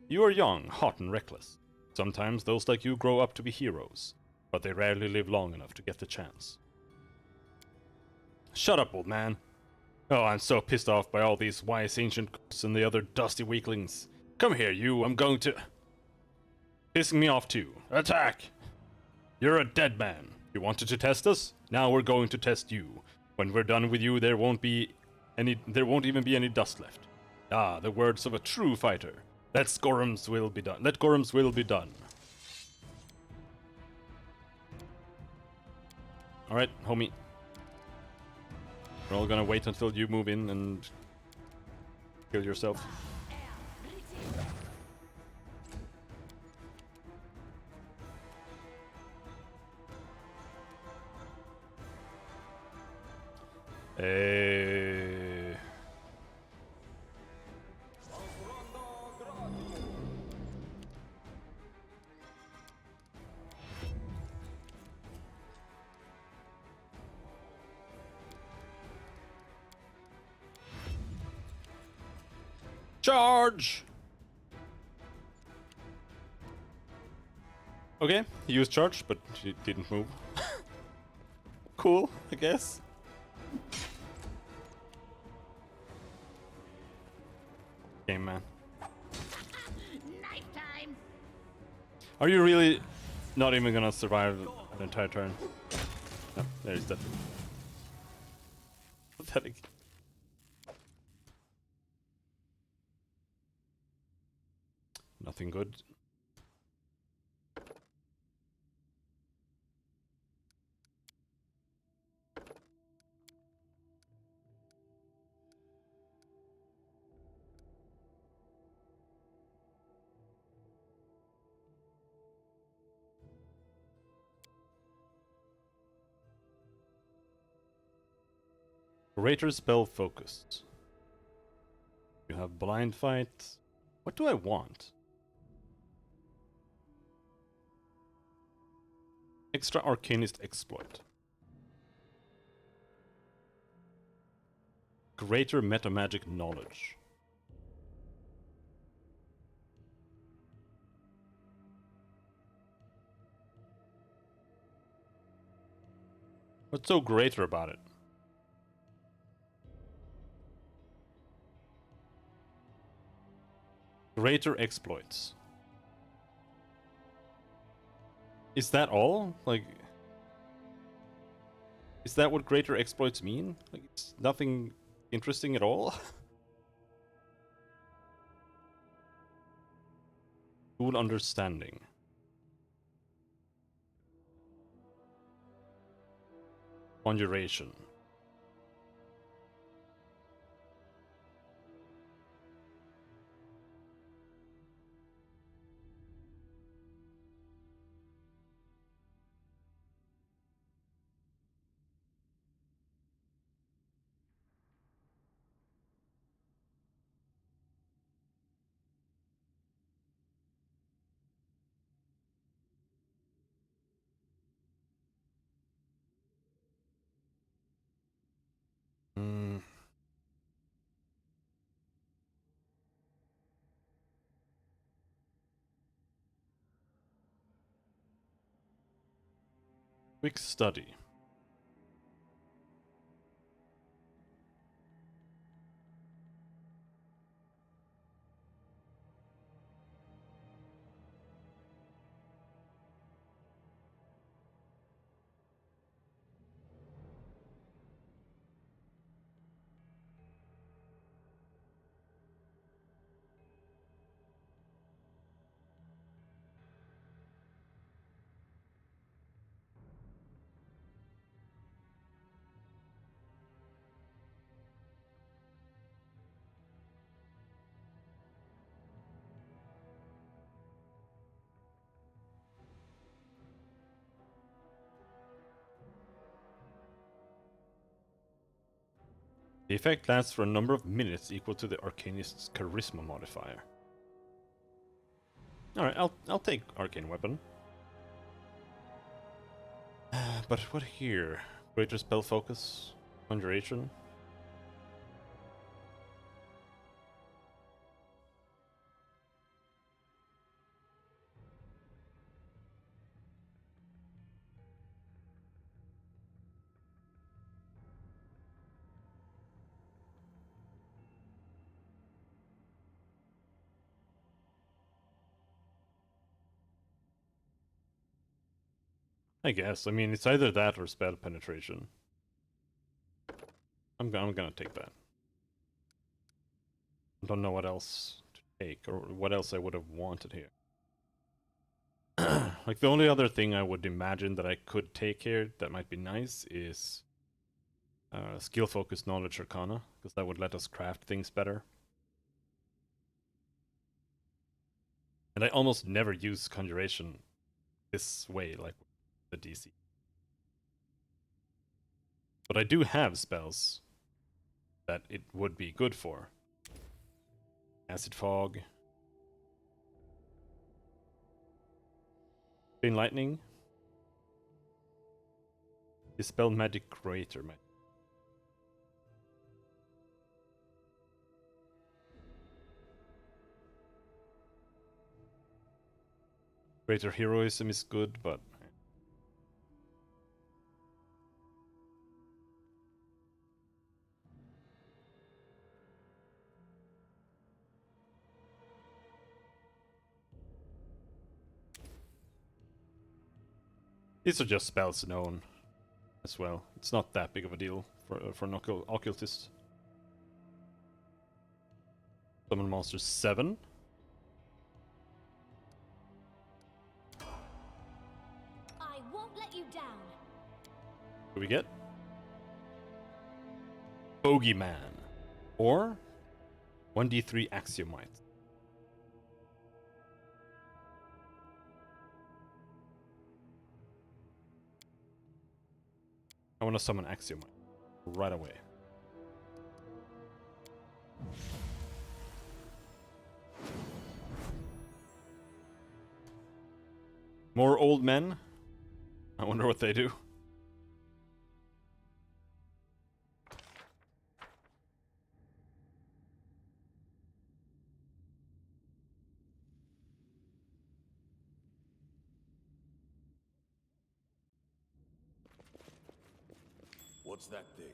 You are young, hot, and reckless. Sometimes those like you grow up to be heroes, but they rarely live long enough to get the chance. Shut up, old man. Oh, I'm so pissed off by all these wise ancient ghosts and the other dusty weaklings. Come here, you, I'm going to... Pissing me off too. Attack! You're a dead man. You wanted to test us? Now we're going to test you. When we're done with you, there won't even be any dust left. Ah, the words of a true fighter. Let Gorum's will be done. Let Gorum's will be done. Alright, homie. We're all gonna wait until you move in and kill yourself. Hey. Charge! Okay, he used charge, but he didn't move. Cool, I guess. Game man. Knife time! Are you really not even gonna survive an entire turn? No, there he's dead. Pathetic. Nothing good. Greater spell focused. You have blind fight. What do I want? Extra arcanist exploit. Greater metamagic knowledge. What's so greater about it? Greater exploits. Is that all? Like, is that what greater exploits mean? Like, it's nothing interesting at all? Full understanding. Conjuration. Hmm. Quick study. The effect lasts for a number of minutes equal to the Arcanist's Charisma modifier. Alright, I'll take Arcane Weapon. But what here? Greater Spell Focus? Conjuration? I guess. I mean, it's either that or Spell Penetration. I'm gonna take that. I don't know what else to take, or what else I would have wanted here. Like, the only other thing I would imagine that I could take here that might be nice is Skill Focused Knowledge Arcana, because that would let us craft things better. And I almost never use Conjuration this way, like the DC. But I do have spells that it would be good for. Acid Fog. Chain Lightning. Dispel Magic Creator. Greater Heroism is good, but... these are just spells known as well. It's not that big of a deal for an occultist. Summon monster 7. I won't let you down. What do we get? Bogeyman. Or 1d3 Axiomite. I want to summon Axiomite right away. More old men? I wonder what they do. What's that thing?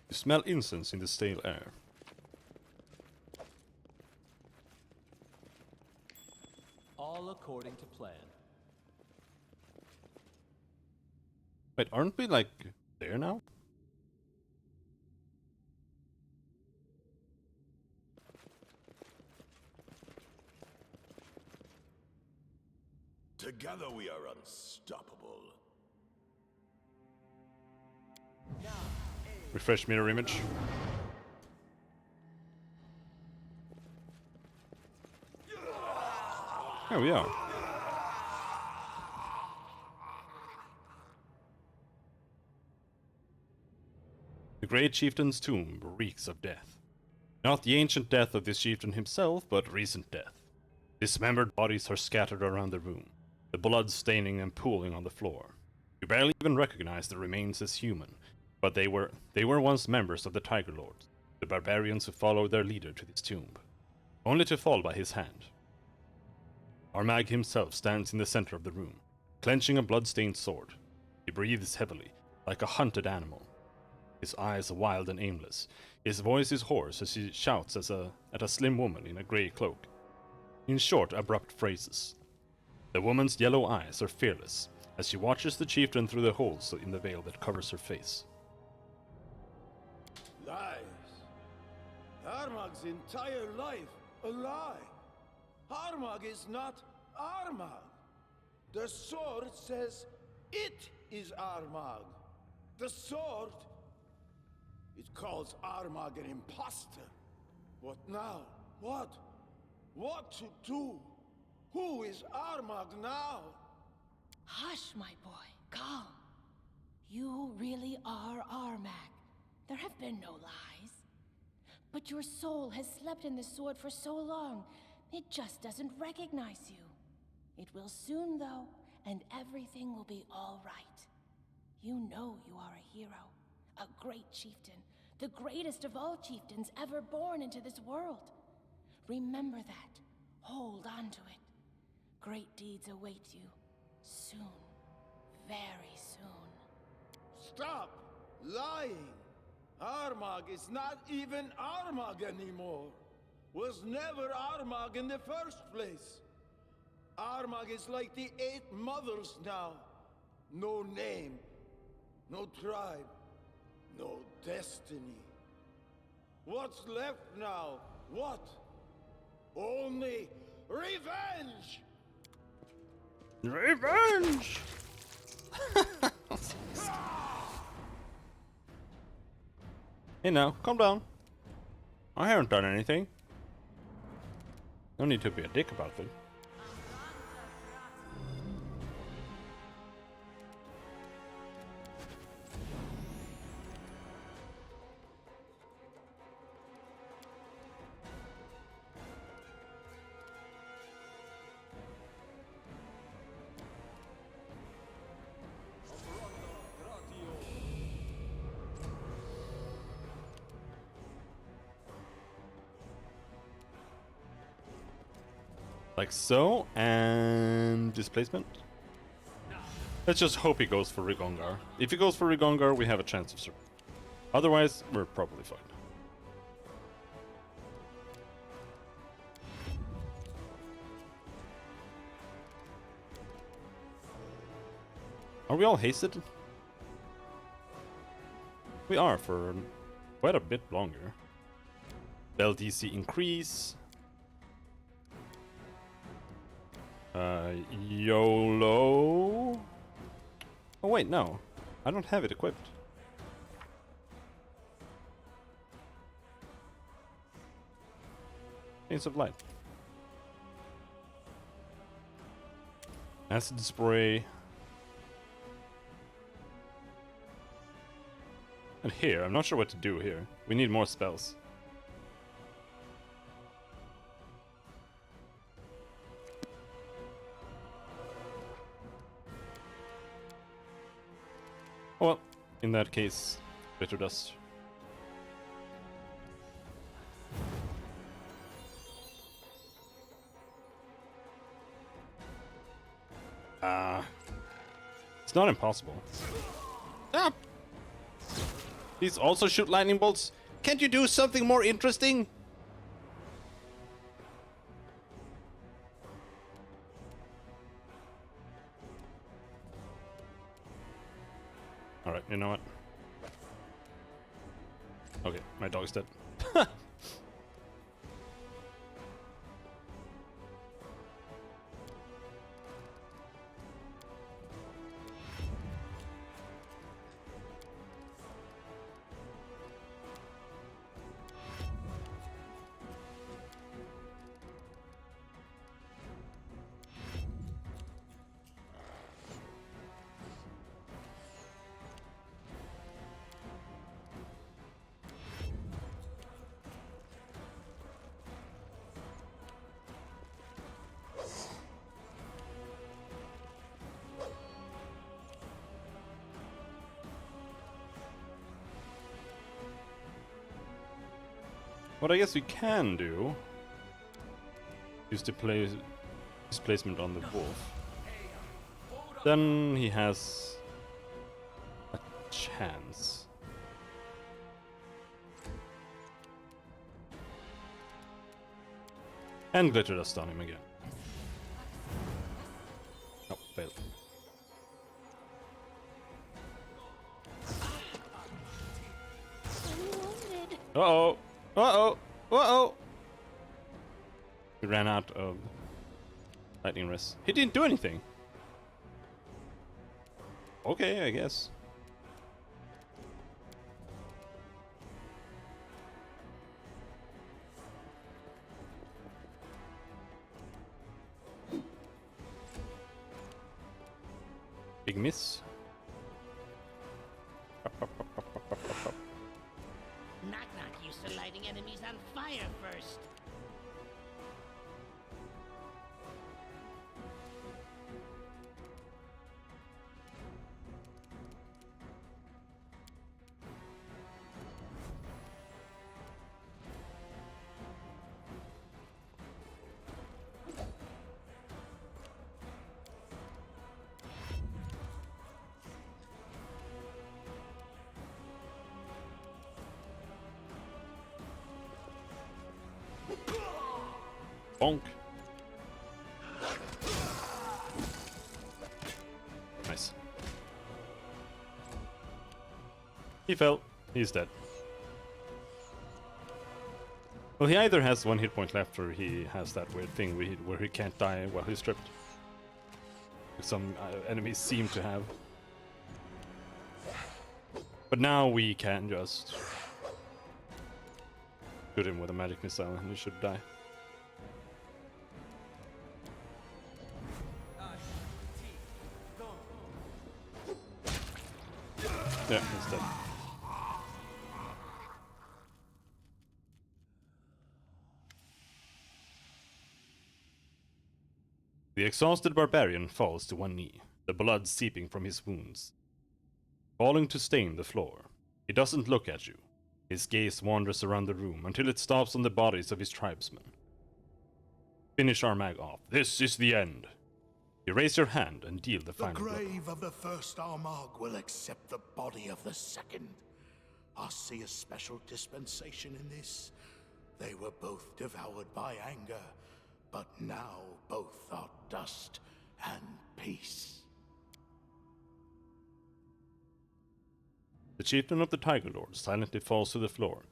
You smell incense in the stale air. All according to plan. Wait, aren't we like there now? Together we are unstoppable. Refresh mirror image. There we are. The Great Chieftain's tomb reeks of death. Not the ancient death of this chieftain himself, but recent death. Dismembered bodies are scattered around the room, the blood staining and pooling on the floor. You barely even recognize the remains as human, but they were once members of the Tiger Lords, the barbarians who followed their leader to this tomb, only to fall by his hand. Armag himself stands in the center of the room, clenching a blood-stained sword. He breathes heavily, like a hunted animal. His eyes are wild and aimless. His voice is hoarse as he shouts at a slim woman in a grey cloak. In short, abrupt phrases. The woman's yellow eyes are fearless, as she watches the chieftain through the holes in the veil that covers her face. Lies. Armag's entire life a lie. Armag is not Armag. The sword says it is Armag. The sword, it calls Armag an imposter. What now? What? What to do? Who is Armag now? Hush, my boy. Calm. You really are Armag. There have been no lies. But your soul has slept in this sword for so long, it just doesn't recognize you. It will soon, though, and everything will be all right. You know you are a hero, a great chieftain, the greatest of all chieftains ever born into this world. Remember that. Hold on to it. Great deeds await you. Soon. Very soon. Stop lying! Armag is not even Armag anymore. Was never Armag in the first place. Armag is like the 8 mothers now. No name, no tribe, no destiny. What's left now? What? Only revenge! Revenge! Hey now, calm down. I haven't done anything. No need to be a dick about it. Like so, and displacement. Let's just hope he goes for Rigongar. If he goes for Rigongar, we have a chance of survival. Otherwise, we're probably fine. Are we all hasted? We are for quite a bit longer. Bell DC increase. YOLO. Oh wait, no. I don't have it equipped. Chains of Light. Acid Spray. And here, I'm not sure what to do here. We need more spells. Well, in that case, Bitter Dust. It's not impossible. Ah! These also shoot lightning bolts. Can't you do something more interesting? Alright, you know what? Okay, my dog's dead. What I guess we can do is to play displacement on the wolf. Then he has a chance. And Glitter Dust on him again. Oh, failed. Uh-oh! Uh-oh! Uh-oh! He ran out of lightning wrist. He didn't do anything! Okay, I guess. Big miss. Knock knock used to lighting enemies on fire first. Bonk. Nice. He fell. He's dead. Well, he either has 1 hit point left or he has that weird thing where he can't die while he's stripped. Some enemies seem to have. But now we can just shoot him with a magic missile and he should die. Yeah, he's dead. The exhausted barbarian falls to one knee, the blood seeping from his wounds, falling to stain the floor. He doesn't look at you. His gaze wanders around the room until it stops on the bodies of his tribesmen. Finish Armag off. This is the end. You raise your hand and deal the final blow. The grave of the first Armag will accept the body of the second. I see a special dispensation in this. They were both devoured by anger, but now both are dust and peace. The chieftain of the Tiger Lord silently falls to the floor,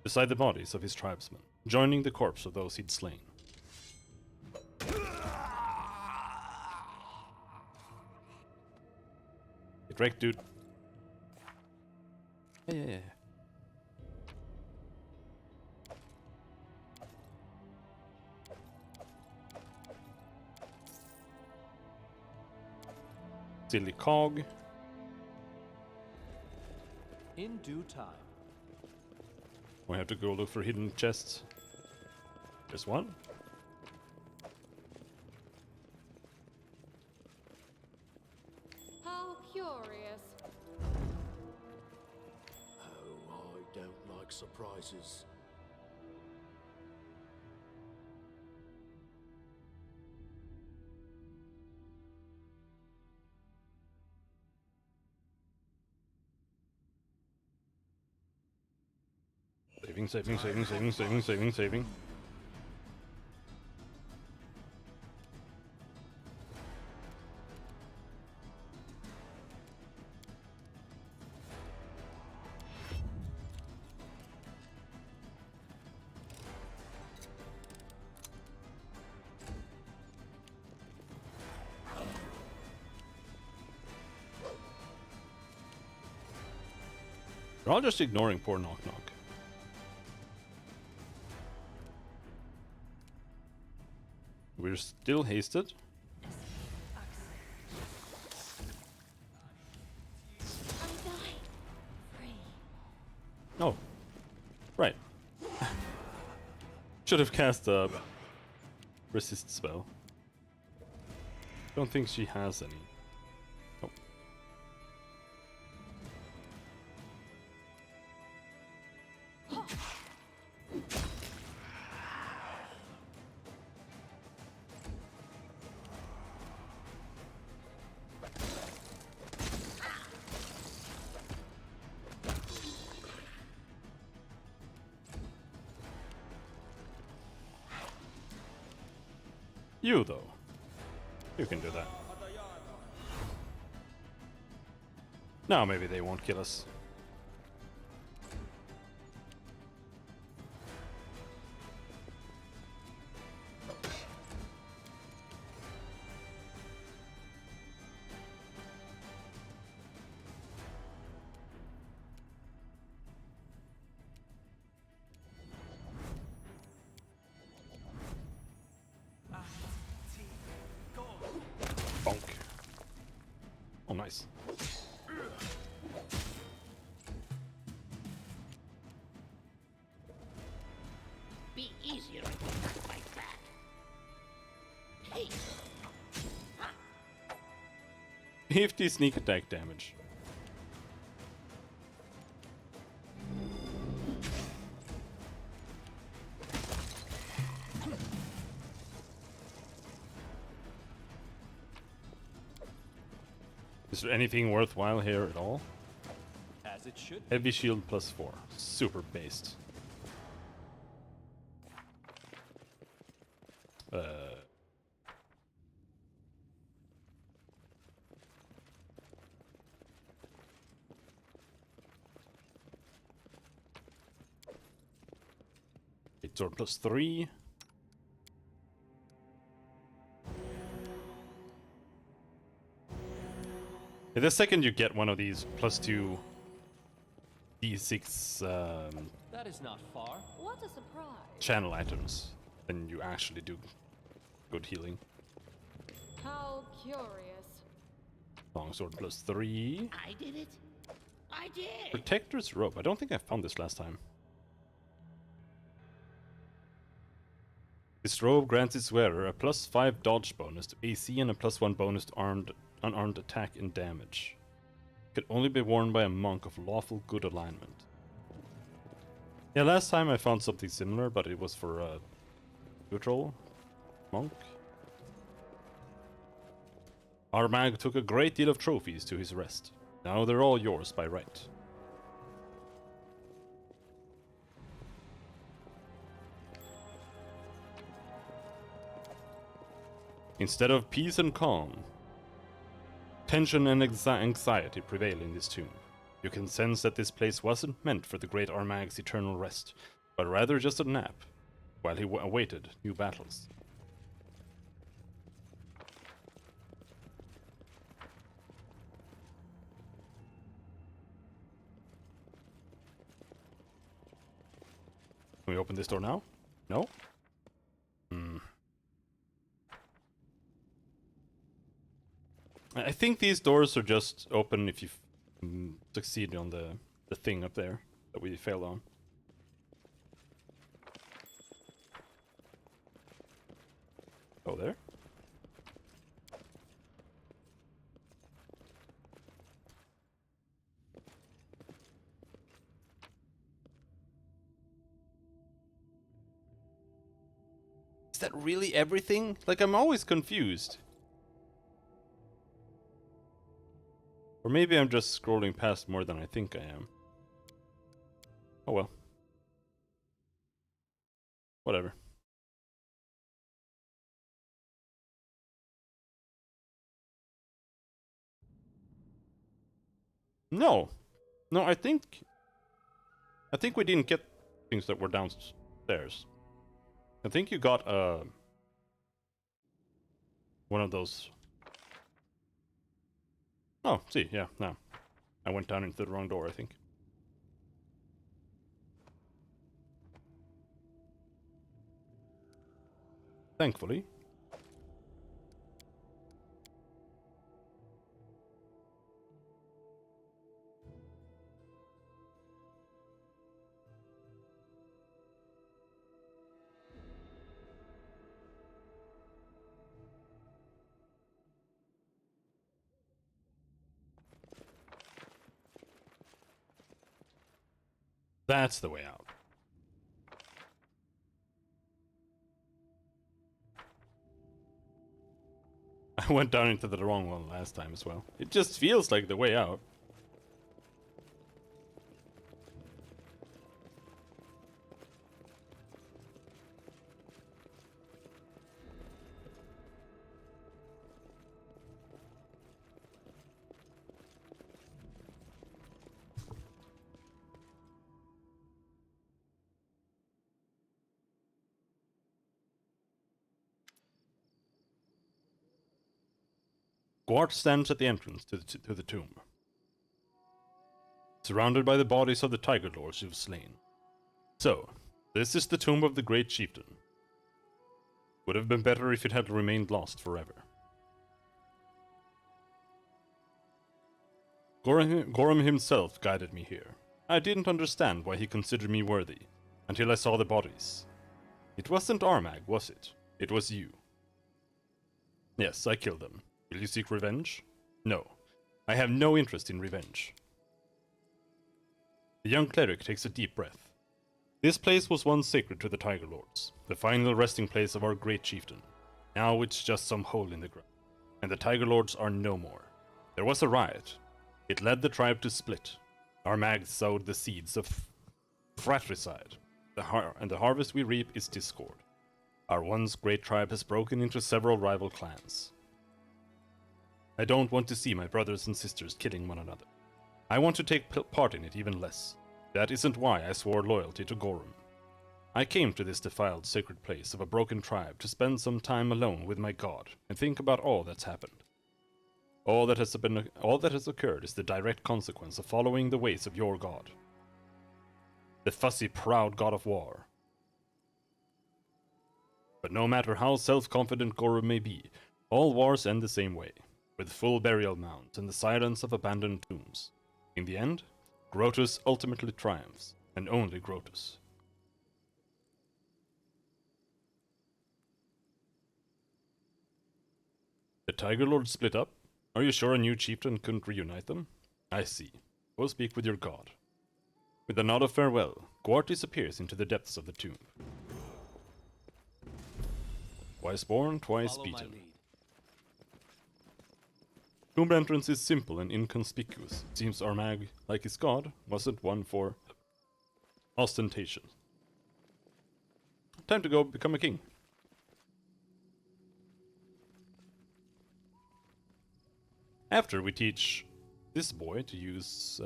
beside the bodies of his tribesmen, joining the corpse of those he'd slain. Get wrecked, dude. Yeah. Silly cog. In due time. We have to go look for hidden chests. There's one. How curious. Oh, I don't like surprises. Saving. They're all just ignoring poor Knock Knock. We're still hasted. Oh, right. Should have cast a resist spell. Don't think she has any. Oh. You, though. You can do that. Now maybe they won't kill us. Bonk. Nice. Be easier like that. Hey, 50 sneak attack damage. Is there anything worthwhile here at all? As it should. Heavy shield +4. Super based. Sword +3. The second you get one of these +2 D6 That is not far. What a surprise. channel items, then you actually do good healing. How curious. Longsword +3. I did it. I did. Protector's Robe. I don't think I found this last time. This robe grants its wearer a +5 dodge bonus to AC and a +1 bonus to unarmed attack and damage. It can only be worn by a monk of lawful good alignment. Yeah, last time I found something similar, but it was for a neutral monk. Our mag took a great deal of trophies to his rest. Now they're all yours by right. Instead of peace and calm, tension and anxiety prevail in this tomb. You can sense that this place wasn't meant for the great Armag's eternal rest, but rather just a nap, while he awaited new battles. Can we open this door now? No? I think these doors are just open if you succeed on the thing up there that we failed on. Oh, there? Is that really everything? Like, I'm always confused. Or maybe I'm just scrolling past more than I think I am. Oh well. Whatever. No. No, I think we didn't get things that were downstairs. I think you got one of those. Oh, see, yeah, no. I went down into the wrong door, I think. Thankfully. That's the way out. I went down into the wrong one last time as well. It just feels like the way out. Gwart stands at the entrance to the tomb, surrounded by the bodies of the Tiger Lords you've slain. So, this is the tomb of the great chieftain. Would have been better if it had remained lost forever. Gorham himself guided me here. I didn't understand why he considered me worthy, until I saw the bodies. It wasn't Armag, was it? It was you. Yes, I killed them. Will you seek revenge? No. I have no interest in revenge. The young cleric takes a deep breath. This place was once sacred to the Tiger Lords, the final resting place of our great chieftain. Now it's just some hole in the ground, and the Tiger Lords are no more. There was a riot. It led the tribe to split. Armag sowed the seeds of fratricide, and the harvest we reap is discord. Our once great tribe has broken into several rival clans. I don't want to see my brothers and sisters killing one another. I want to take part in it even less. That isn't why I swore loyalty to Gorham. I came to this defiled sacred place of a broken tribe to spend some time alone with my god and think about all that's happened. All that has occurred is the direct consequence of following the ways of your god. The fussy, proud god of war. But no matter how self-confident Gorham may be, all wars end the same way, with full burial mounds and the silence of abandoned tombs. In the end, Grotus ultimately triumphs, and only Grotus. The Tiger Lords split up? Are you sure a new chieftain couldn't reunite them? I see. Go speak with your god. With a nod of farewell, Gwart disappears into the depths of the tomb. Twice born, twice Follow my beaten. lead. Tomb entrance is simple and inconspicuous. It seems Armag, like his god, wasn't one for ostentation. Time to go become a king. After we teach this boy to use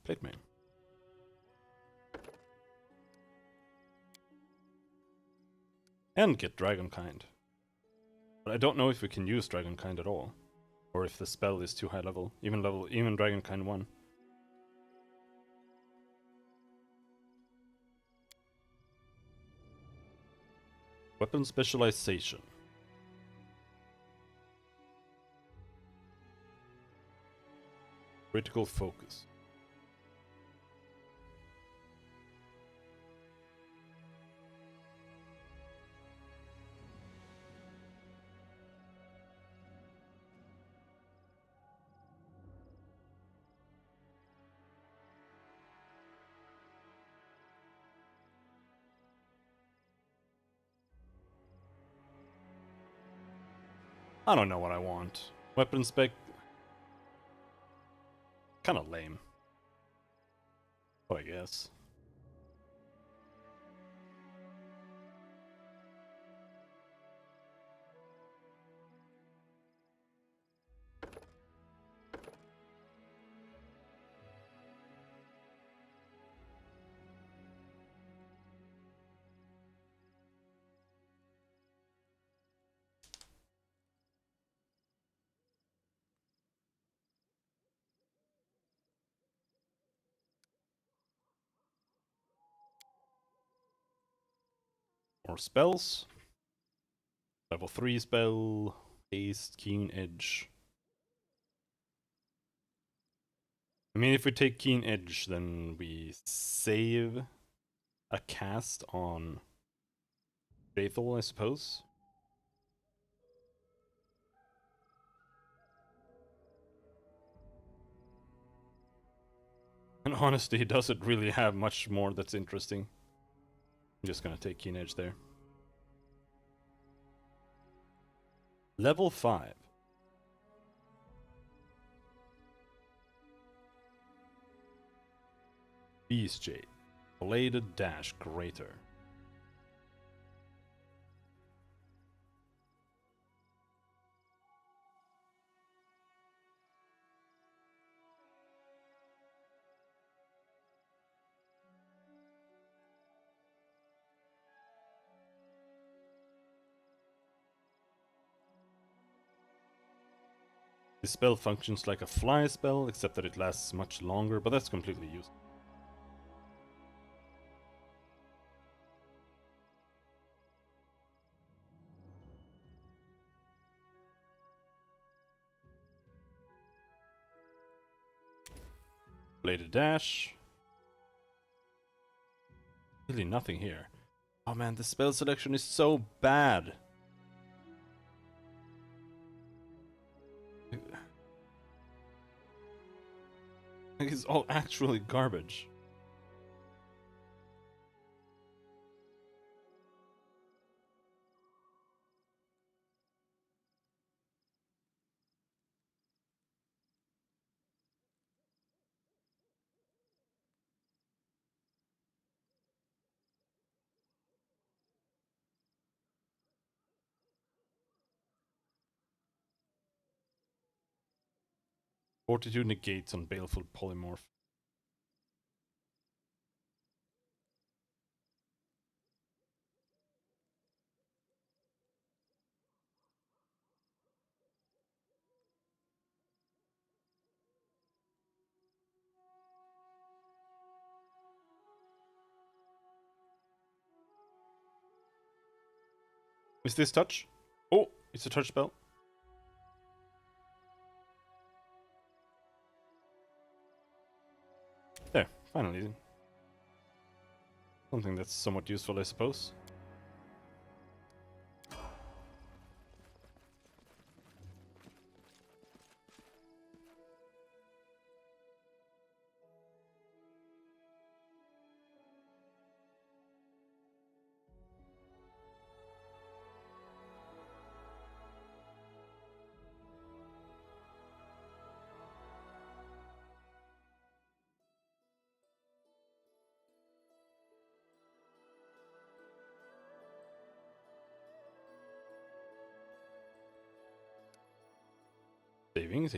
plate mail. And get Dragonkind. But I don't know if we can use Dragonkind at all. Or if the spell is too high level. Even Dragonkind 1. Weapon specialization. Critical focus. I don't know what I want. Weapon spec... kinda lame. But I guess. More spells. Level 3 spell. Haste, Keen Edge. I mean, if we take Keen Edge, then we save a cast on Faithful, I suppose. And honestly, he doesn't really have much more that's interesting. I'm just gonna take Keen Edge there. Level 5. Beast Jade. Bladed Dash Greater. This spell functions like a fly spell, except that it lasts much longer, but that's completely useless. Bladed dash. Really nothing here. Oh man, the spell selection is so bad. It's all actually garbage. Fortitude negates on Baleful Polymorph. Is this touch? Oh, it's a touch spell. There, finally. Something that's somewhat useful, I suppose.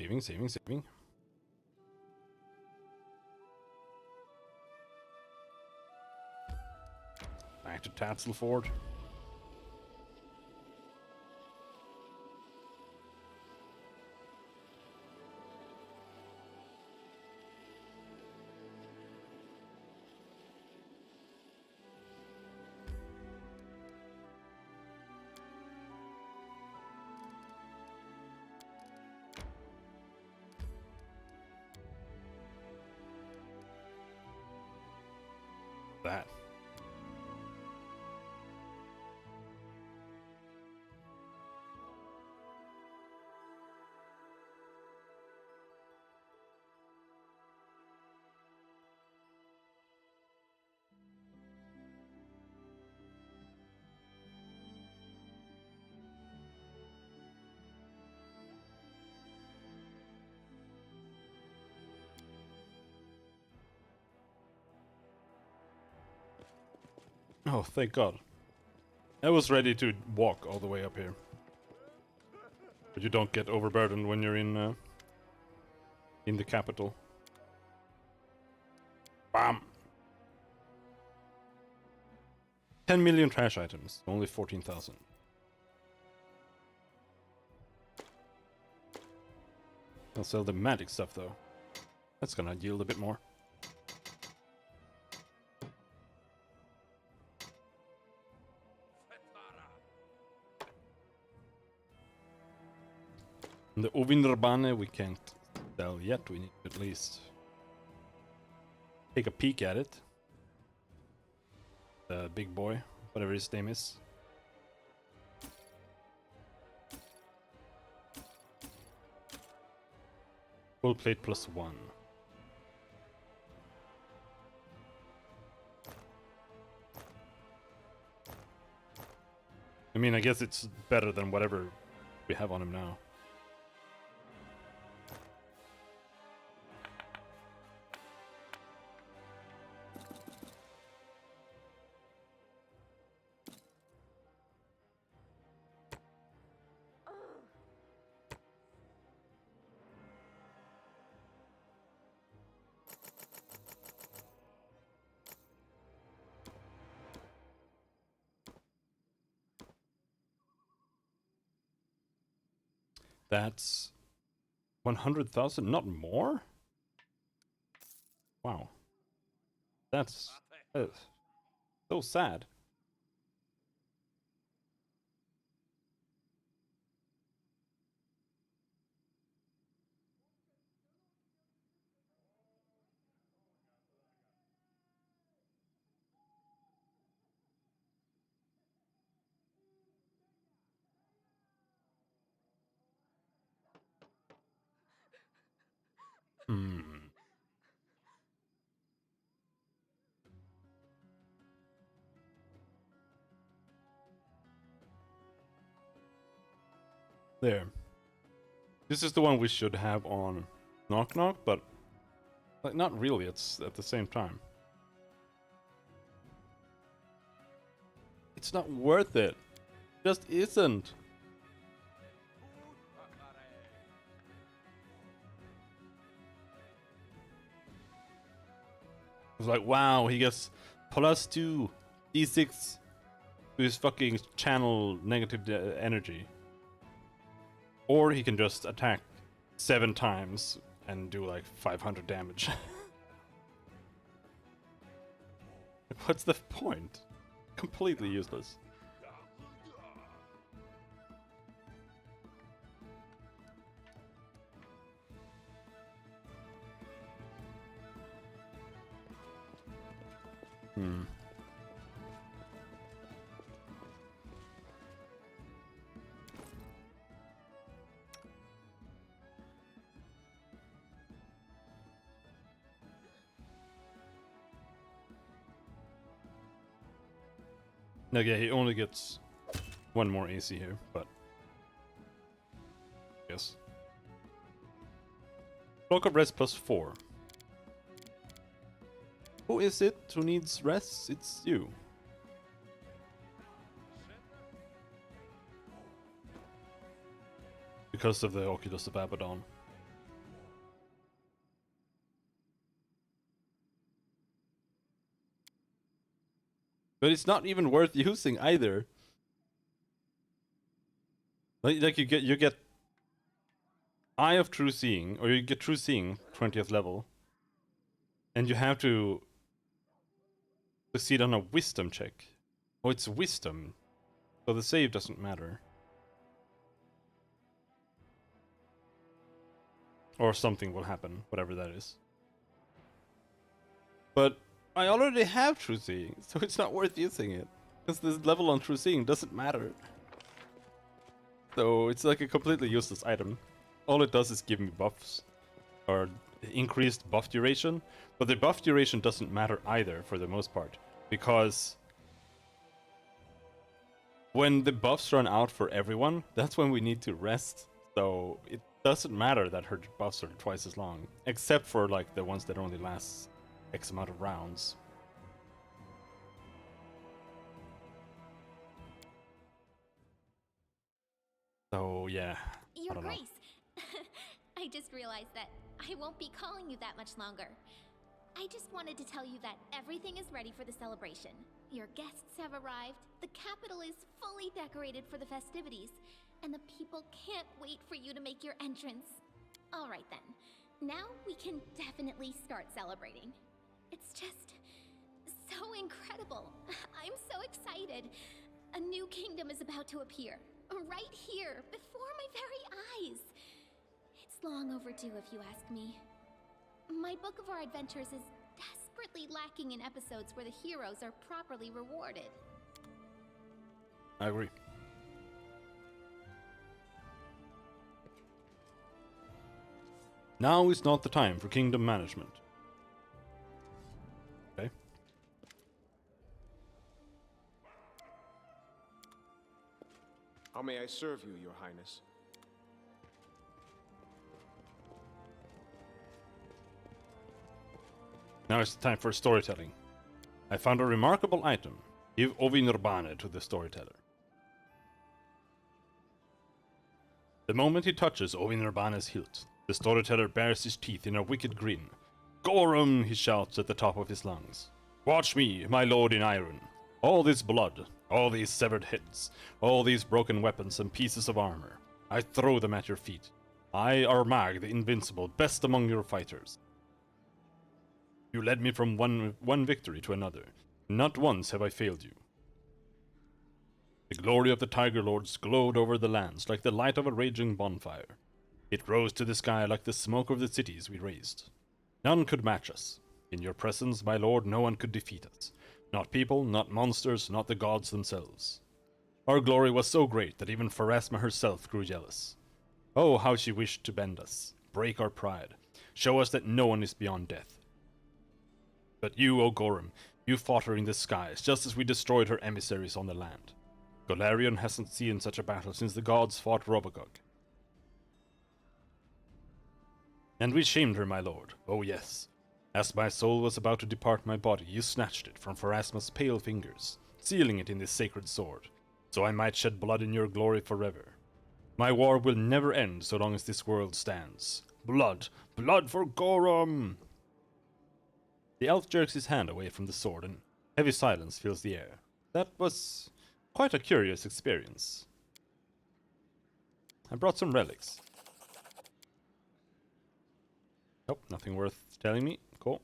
Saving. Back to Tatzelford. That. Oh, thank God. I was ready to walk all the way up here. But you don't get overburdened when you're in the capital. Bam! 10 million trash items, only 14,000. I'll sell the magic stuff though. That's gonna yield a bit more. The Ovinderbane we can't sell yet. We need to at least take a peek at it. The big boy, whatever his name is. Full plate +1. I mean, I guess it's better than whatever we have on him now. That's 100,000, not more? Wow. That's so sad. Hmm. There. This is the one we should have on Knock Knock, but like not really. It's at the same time. It's not worth it. Just isn't. It's like, wow, he gets +2 d6 to his fucking channel negative energy. Or he can just attack 7 times and do like 500 damage. What's the point? Completely useless. Hmm. Okay, he only gets 1 more AC here, but yes. Block of rest +4. Who is it who needs rest? It's you. Because of the Oculus of Abaddon. But it's not even worth using either. Like you get Eye of True Seeing, or you get True Seeing 20th level, and you have to succeed on a Wisdom check. Oh, it's Wisdom, so the save doesn't matter. Or something will happen, whatever that is. But I already have True Seeing, so it's not worth using it. Because this level on True Seeing doesn't matter. So it's like a completely useless item. All it does is give me buffs. Or increased buff duration. But the buff duration doesn't matter either for the most part. Because when the buffs run out for everyone, that's when we need to rest. So it doesn't matter that her buffs are twice as long. Except for like the ones that only last X amount of rounds. So yeah, I Your don't know. Grace, I just realized that I won't be calling you that much longer. I just wanted to tell you that everything is ready for the celebration. Your guests have arrived, the capital is fully decorated for the festivities, and the people can't wait for you to make your entrance. All right then, now we can definitely start celebrating. It's just so incredible. I'm so excited. A new kingdom is about to appear, right here, before my very eyes. It's long overdue, if you ask me. My book of our adventures is desperately lacking in episodes where the heroes are properly rewarded. I agree. Now is not the time for kingdom management. Okay. How may I serve you, Your Highness? Now it's time for storytelling. I found a remarkable item. Give Ovinurbane to the storyteller. The moment he touches Ovinurbane's hilt, the storyteller bares his teeth in a wicked grin. Gorum, he shouts at the top of his lungs. Watch me, my lord in iron. All this blood, all these severed heads, all these broken weapons and pieces of armor. I throw them at your feet. I, Armag the Invincible, best among your fighters. You led me from one victory to another. Not once have I failed you. The glory of the Tiger Lords glowed over the lands like the light of a raging bonfire. It rose to the sky like the smoke of the cities we razed. None could match us. In your presence, my lord, no one could defeat us. Not people, not monsters, not the gods themselves. Our glory was so great that even Pharasma herself grew jealous. Oh, how she wished to bend us, break our pride, Show us that no one is beyond death. But you, O Gorum, you fought her in the skies, just as we destroyed her emissaries on the land. Golarion hasn't seen such a battle since the gods fought Robogog. And we shamed her, my lord. Oh yes. As my soul was about to depart my body, you snatched it from Pharasma's pale fingers, sealing it in this sacred sword, so I might shed blood in your glory forever. My war will never end so long as this world stands. Blood! Blood for Gorum! The elf jerks his hand away from the sword, and heavy silence fills the air. That was quite a curious experience. I brought some relics. Nope, nothing worth telling me. Cool.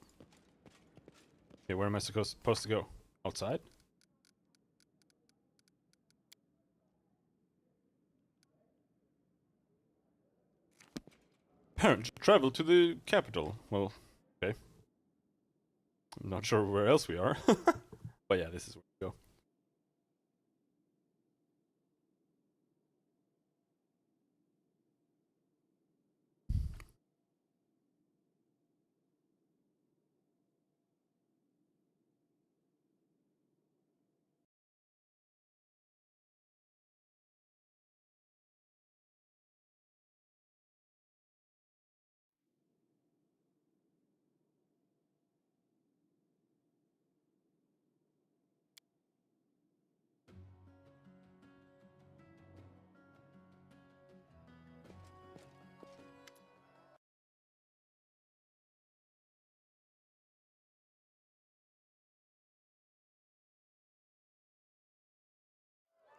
Okay, where am I supposed to go? Outside? Parent, travel to the capital. Well, okay. I'm not sure where else we are. But yeah, this is where we go.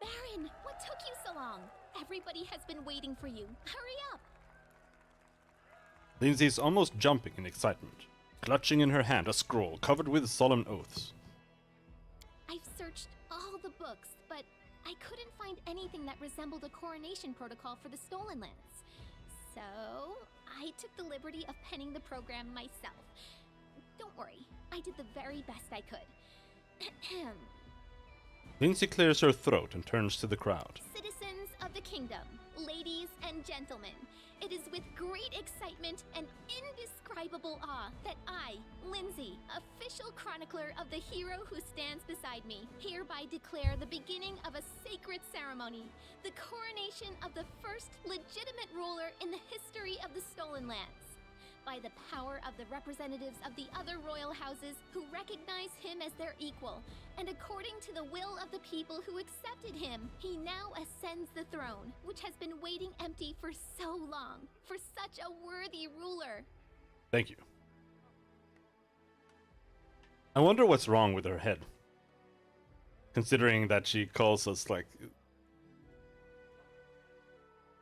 Baron, what took you so long? Everybody has been waiting for you. Hurry up! Lindsay is almost jumping in excitement, clutching in her hand a scroll covered with solemn oaths. I've searched all the books, but I couldn't find anything that resembled a coronation protocol for the Stolen Lands. So, I took the liberty of penning the program myself. Don't worry, I did the very best I could. Lindsay clears her throat and turns to the crowd. Citizens of the kingdom, ladies and gentlemen, it is with great excitement and indescribable awe that I, Lindsay, official chronicler of the hero who stands beside me, hereby declare the beginning of a sacred ceremony, the coronation of the first legitimate ruler in the history of the Stolen Lands. By the power of the representatives of the other royal houses who recognize him as their equal, and according to the will of the people who accepted him, he now ascends the throne, which has been waiting empty for so long, for such a worthy ruler. Thank you. I wonder what's wrong with her head. Considering that she calls us, like,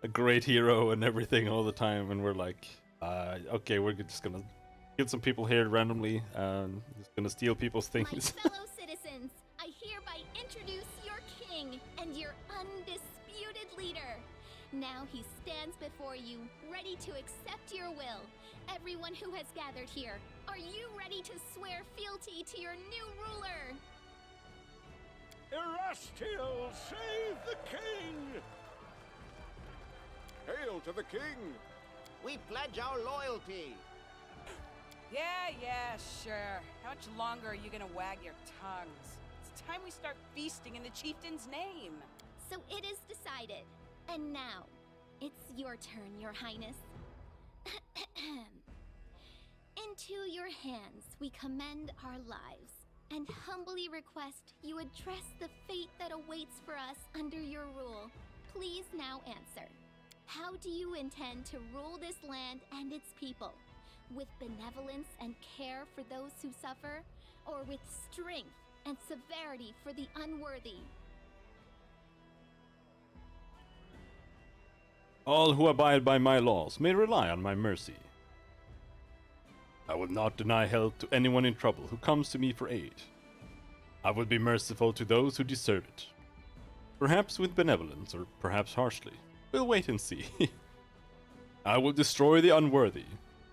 a great hero and everything all the time, and we're like... okay, we're just gonna kill some people here randomly, just gonna steal people's things. My fellow citizens, I hereby introduce your king and your undisputed leader. Now he stands before you, ready to accept your will. Everyone who has gathered here, are you ready to swear fealty to your new ruler? Erastiel, save the king! Hail to the king! We pledge our loyalty. Yeah, sure. How much longer are you gonna wag your tongues? It's time we start feasting in the chieftain's name. So it is decided. And now, it's your turn, your highness. Into your hands we commend our lives, and humbly request you address the fate that awaits for us under your rule. Please now answer. How do you intend to rule this land and its people? With benevolence and care for those who suffer, or with strength and severity for the unworthy? All who abide by my laws may rely on my mercy. I will not deny help to anyone in trouble who comes to me for aid. I will be merciful to those who deserve it. Perhaps with benevolence, or perhaps harshly. We'll wait and see. I will destroy the unworthy,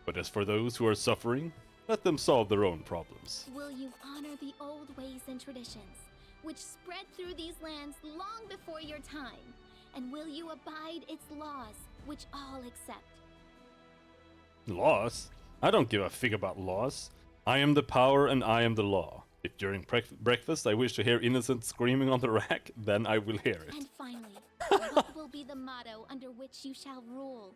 but as for those who are suffering, let them solve their own problems. Will you honor the old ways and traditions, which spread through these lands long before your time? And will you abide its laws, which all accept? Laws? I don't give a fig about laws. I am the power and I am the law. If during breakfast I wish to hear innocent screaming on the rack, then I will hear it. And finally, what will be the motto under which you shall rule?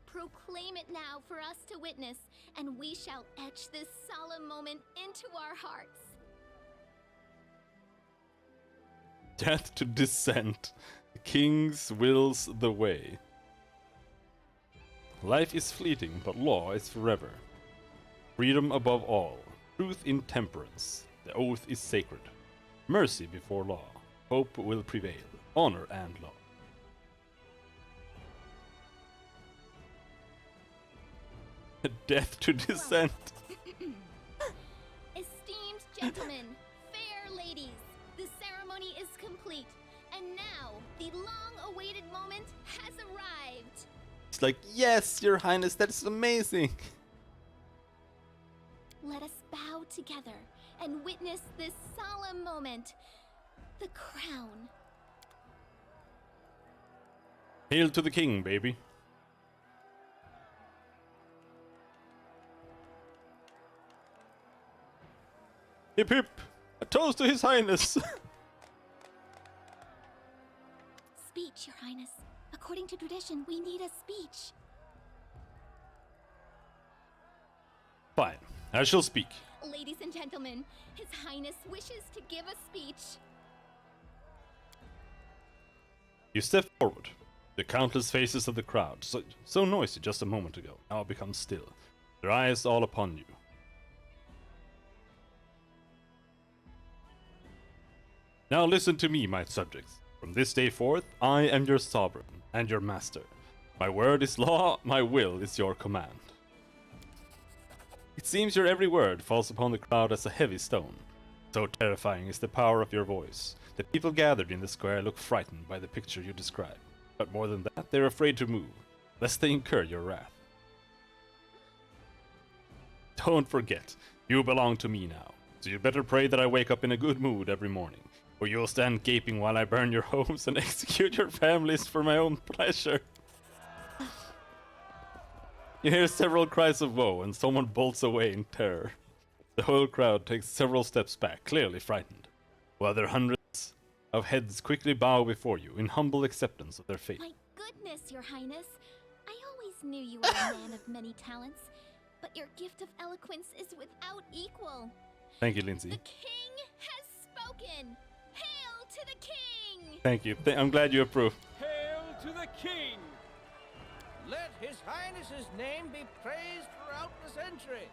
Proclaim it now for us to witness, and we shall etch this solemn moment into our hearts. Death to dissent. The king's will's the way. Life is fleeting, but law is forever. Freedom above all. Truth in temperance. The oath is sacred. Mercy before law. Hope will prevail. Honor and law. Death to dissent. Esteemed gentlemen, fair ladies, the ceremony is complete, and now the long-awaited moment has arrived. It's like, yes, your highness, that's amazing. Let us bow together and witness this solemn moment. The crown. Hail to the king, baby. Hip hip! A toast to his highness! Speech, your highness. According to tradition, we need a speech. Fine, I shall speak. Ladies and gentlemen, his highness wishes to give a speech. You step forward. The countless faces of the crowd, so noisy just a moment ago, now become still, their eyes all upon you. Now listen to me, my subjects. From this day forth, I am your sovereign and your master. My word is law, my will is your command. It seems your every word falls upon the crowd as a heavy stone. So terrifying is the power of your voice. The people gathered in the square look frightened by the picture you describe. But more than that, they're afraid to move, lest they incur your wrath. Don't forget, you belong to me now, so you'd better pray that I wake up in a good mood every morning, or you'll stand gaping while I burn your homes and execute your families for my own pleasure. You hear several cries of woe, and someone bolts away in terror. The whole crowd takes several steps back, clearly frightened, while their hundreds of heads quickly bow before you in humble acceptance of their fate. My goodness, your highness. I always knew you were a man of many talents, but your gift of eloquence is without equal. Thank you, Lindsay. The king has spoken. Hail to the king! Thank you. I'm glad you approve. Hail to the king! Let His Highness's name be praised throughout the century.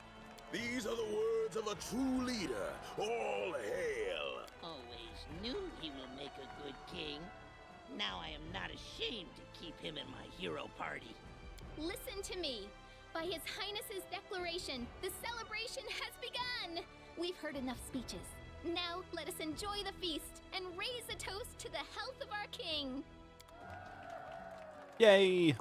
These are the words of a true leader. All hail! Always knew he will make a good king. Now I am not ashamed to keep him in my hero party. Listen to me. By His Highness's declaration, the celebration has begun. We've heard enough speeches. Now let us enjoy the feast and raise a toast to the health of our king. Yay!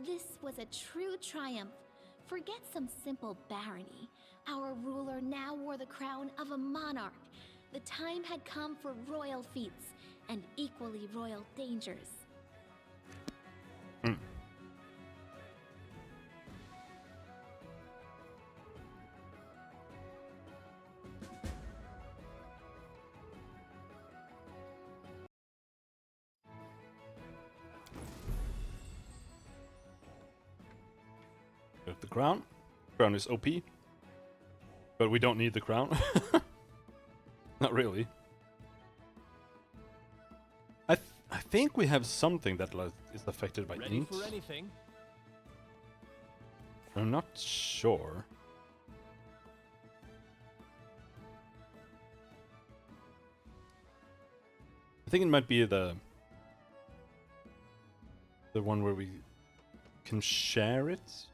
This was a true triumph. Forget some simple barony. Our ruler now wore the crown of a monarch. The time had come for royal feats and equally royal dangers. Got the crown. Crown is OP. But we don't need the crown. Not really. I think we have something that is affected by Ready int. for anything? I'm not sure. I think it might be the one where we can share it.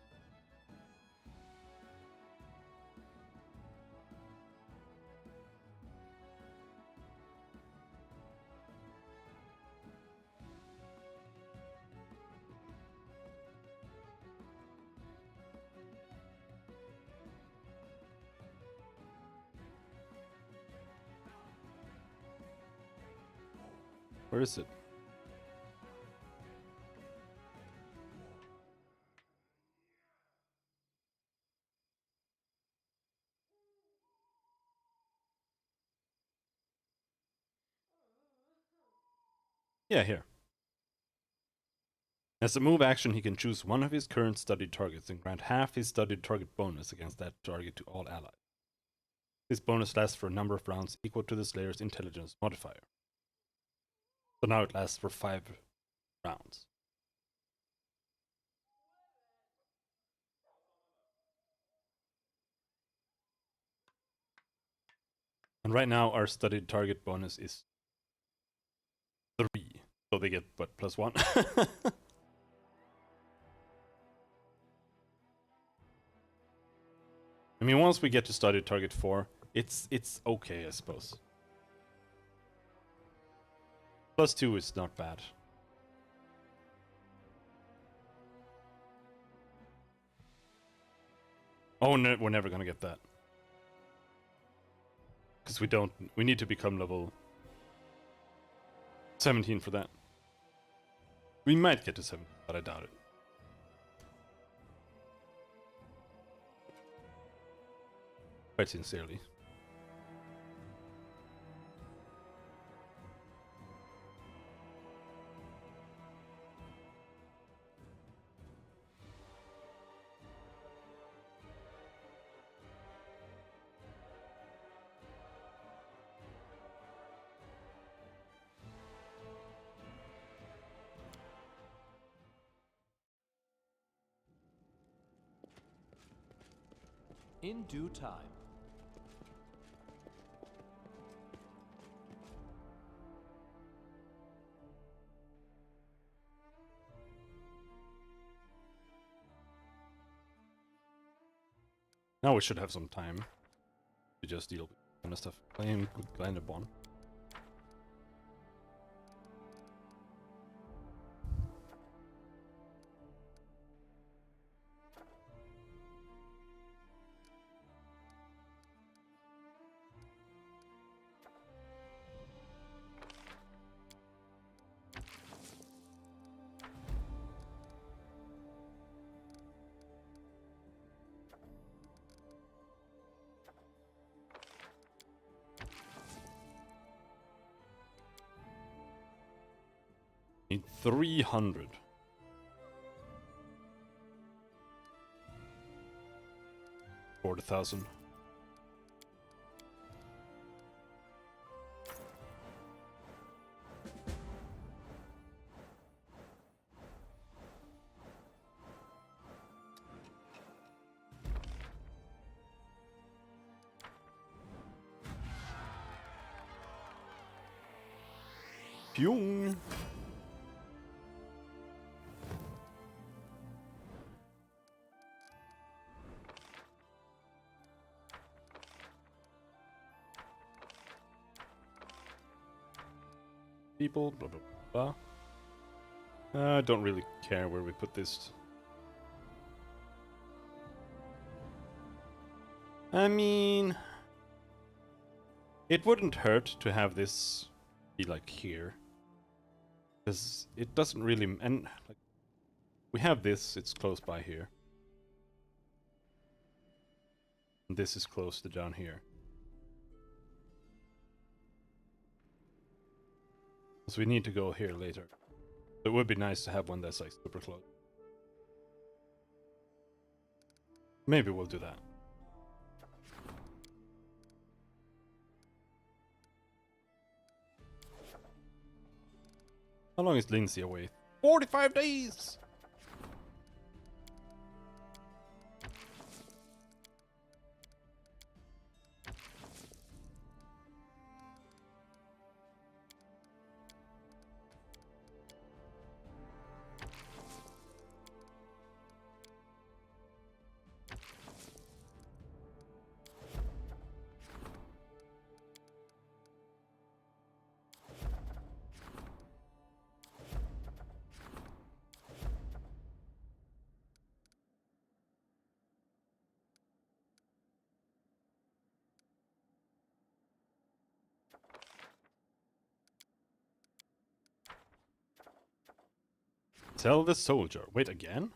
Where is it? Yeah, here. As a move action, he can choose one of his current studied targets and grant half his studied target bonus against that target to all allies. This bonus lasts for a number of rounds equal to the Slayer's intelligence modifier. So now it lasts for 5 rounds. And right now our studied target bonus is 3. So they get, what, +1? I mean, once we get to studied target 4, it's okay, I suppose. +2 is not bad. Oh, no, we're never gonna get that. Because we need to become level 17 for that. We might get to 7, but I doubt it. Quite sincerely. In due time. Now we should have some time to just deal with kind of stuff. Claim good Glenderbon. Need 300. For the 1,000. Pyong. People, blah blah blah. I don't really care where we put this. I mean, it wouldn't hurt to have this be like here, because it doesn't really, and like we have this, it's close by here. And this is close to down here. So we need to go here later. It would be nice to have one that's like super close. Maybe we'll do that. How long is Lindsay away? 45 days! Tell the soldier. Wait, again?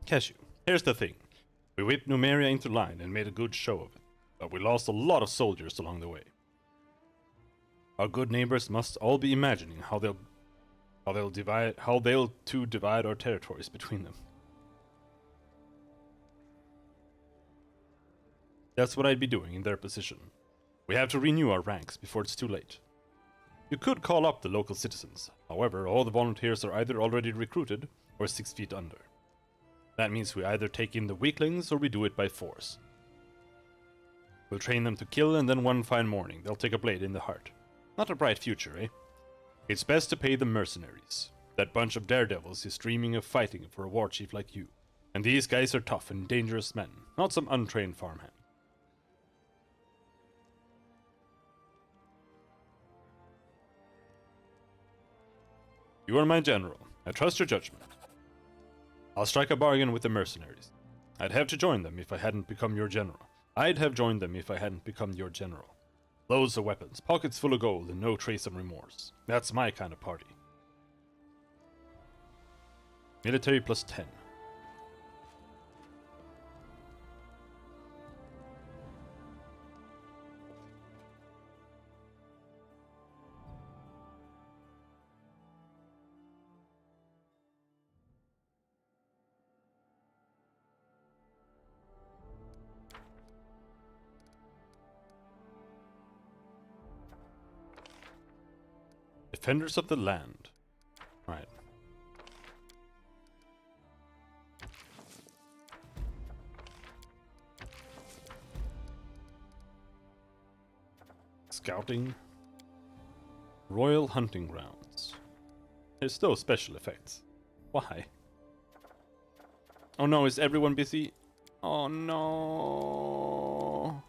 Cashew, here's the thing. We whipped Numeria into line and made a good show of it, but we lost a lot of soldiers along the way. Our good neighbors must all be imagining how they'll divide our territories between them. That's what I'd be doing in their position. We have to renew our ranks before it's too late. You could call up the local citizens. However, all the volunteers are either already recruited or 6 feet under. That means we either take in the weaklings or we do it by force. We'll train them to kill, and then one fine morning they'll take a blade in the heart. Not a bright future, eh? It's best to pay the mercenaries. That bunch of daredevils is dreaming of fighting for a war chief like you. And these guys are tough and dangerous men, not some untrained farmhand. You are my general. I trust your judgment. I'll strike a bargain with the mercenaries. I'd have to join them if I hadn't become your general. Loads of weapons, pockets full of gold, and no trace of remorse. That's my kind of party. Military plus 10. Defenders of the land. Right. Scouting. Royal hunting grounds. There's no special effects. Why? Oh no, is everyone busy? Oh no.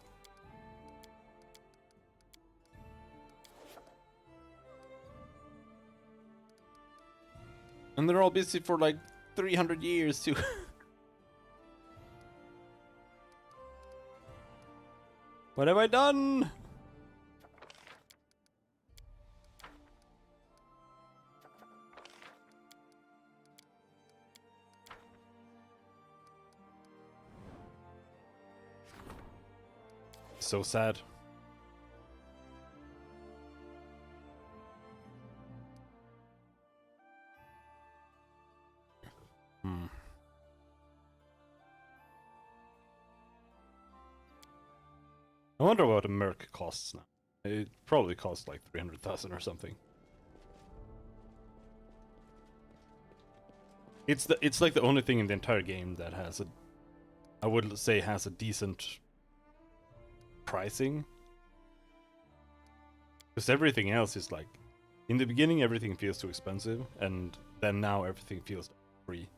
And they're all busy for like 300 years too. What have I done? So sad. I wonder what a merc costs now. It probably costs like 300,000 or something. It's like the only thing in the entire game that has a, I would say, has a decent pricing. Because everything else is like, in the beginning everything feels too expensive, and then now everything feels free.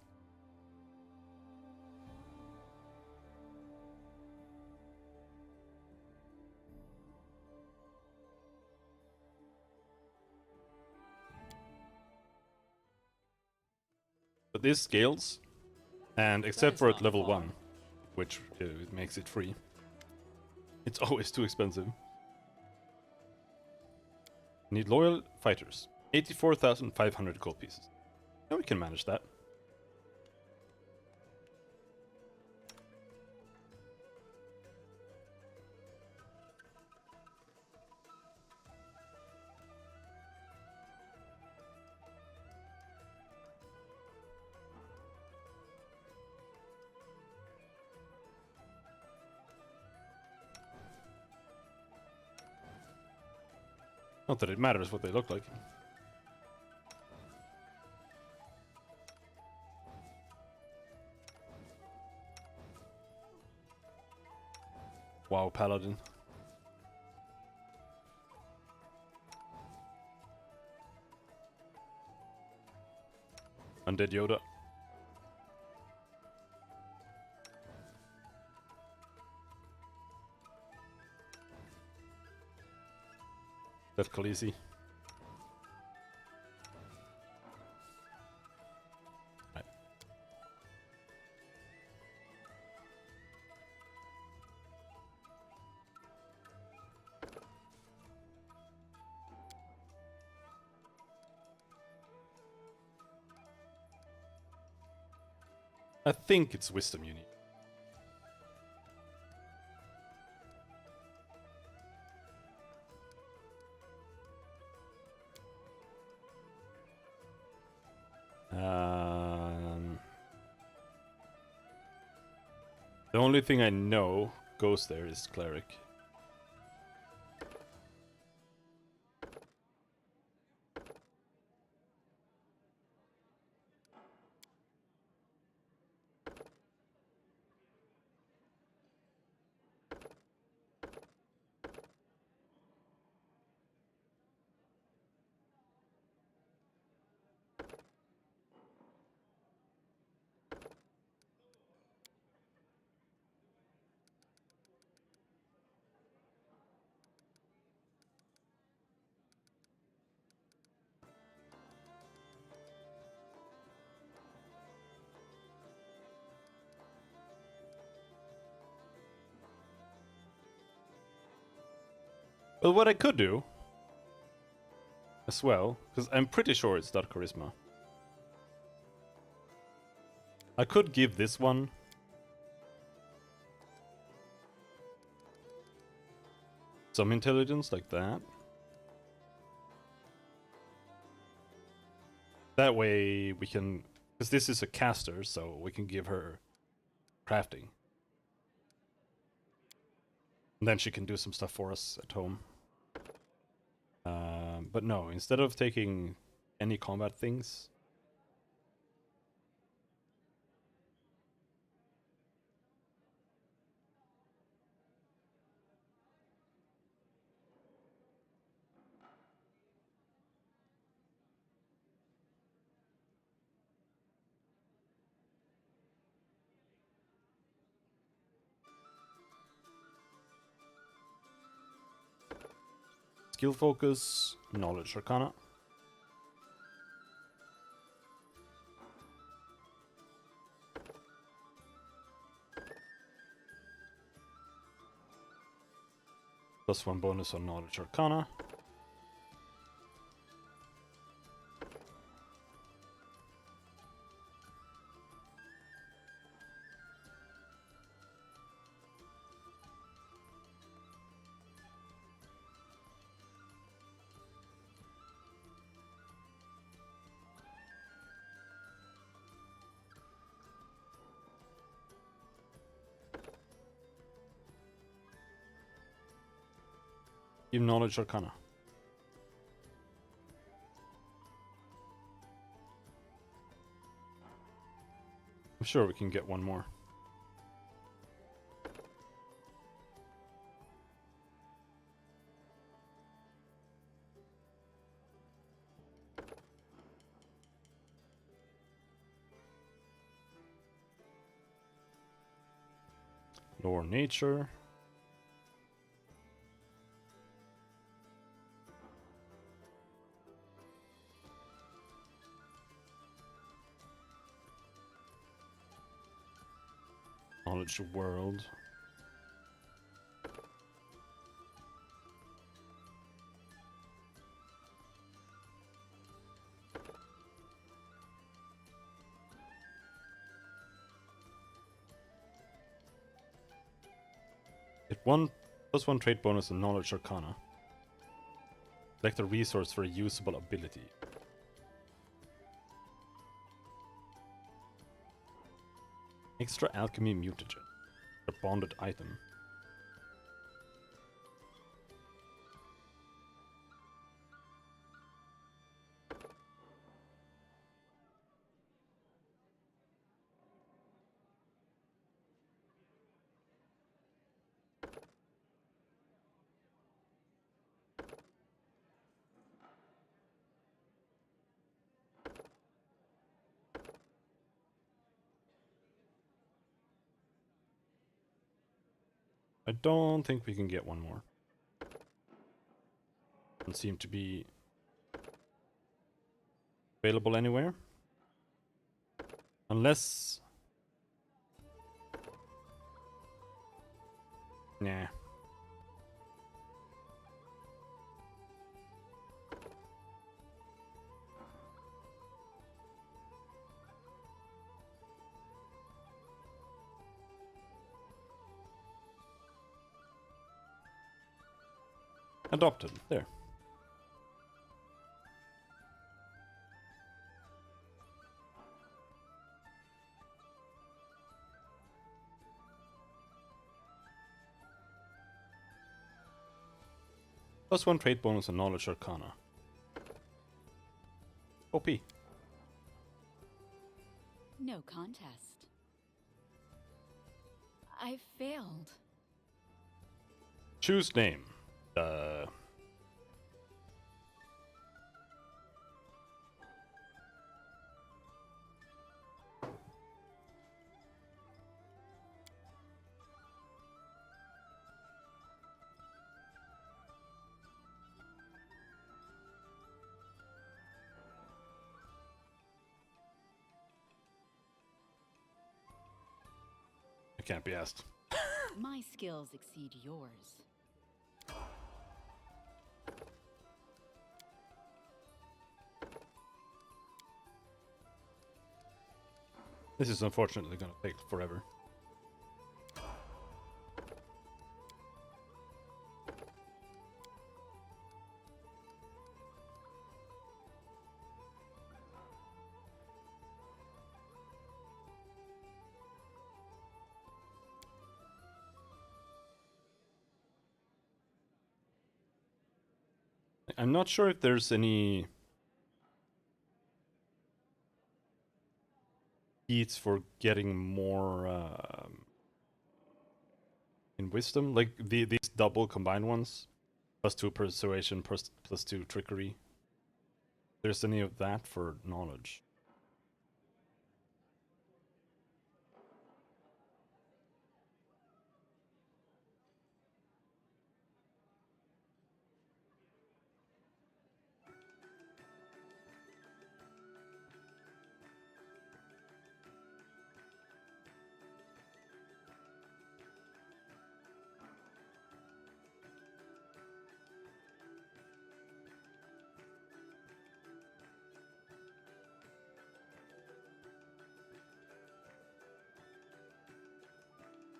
But this scales, and except for at level 1, which it makes it free, it's always too expensive. Need loyal fighters. 84,500 gold pieces. Yeah, we can manage that. Not that it matters what they look like. Wow, Paladin. Undead Yoda. That's Khaleesi. Right. I think it's wisdom you need. The only thing I know goes there is cleric. Well, what I could do as well, because I'm pretty sure it's not charisma. I could give this one some intelligence like that. That way we can, because this is a caster, so we can give her crafting. And then she can do some stuff for us at home. But no, instead of taking any combat things, skill focus, knowledge arcana. +1 bonus on knowledge arcana. Give knowledge arcana. I'm sure we can get one more. Lore nature. Knowledge world. Get +1 trait bonus on knowledge arcana. Select a resource for a usable ability. Extra alchemy mutagen. A bonded item. I don't think we can get one more. Doesn't seem to be available anywhere. Unless... Nah. Adopted. There. +1 trait bonus and knowledge arcana. OP. No contest. I failed. Choose name. I can't be asked. My skills exceed yours. This is unfortunately gonna take forever. I'm not sure if there's any feats for getting more in wisdom, like these double combined ones, +2 persuasion, +2 trickery. There's any of that for knowledge?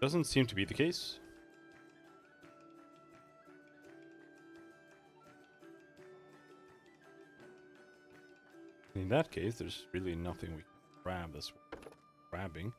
Doesn't seem to be the case. In that case, there's really nothing we can grab this grabbing.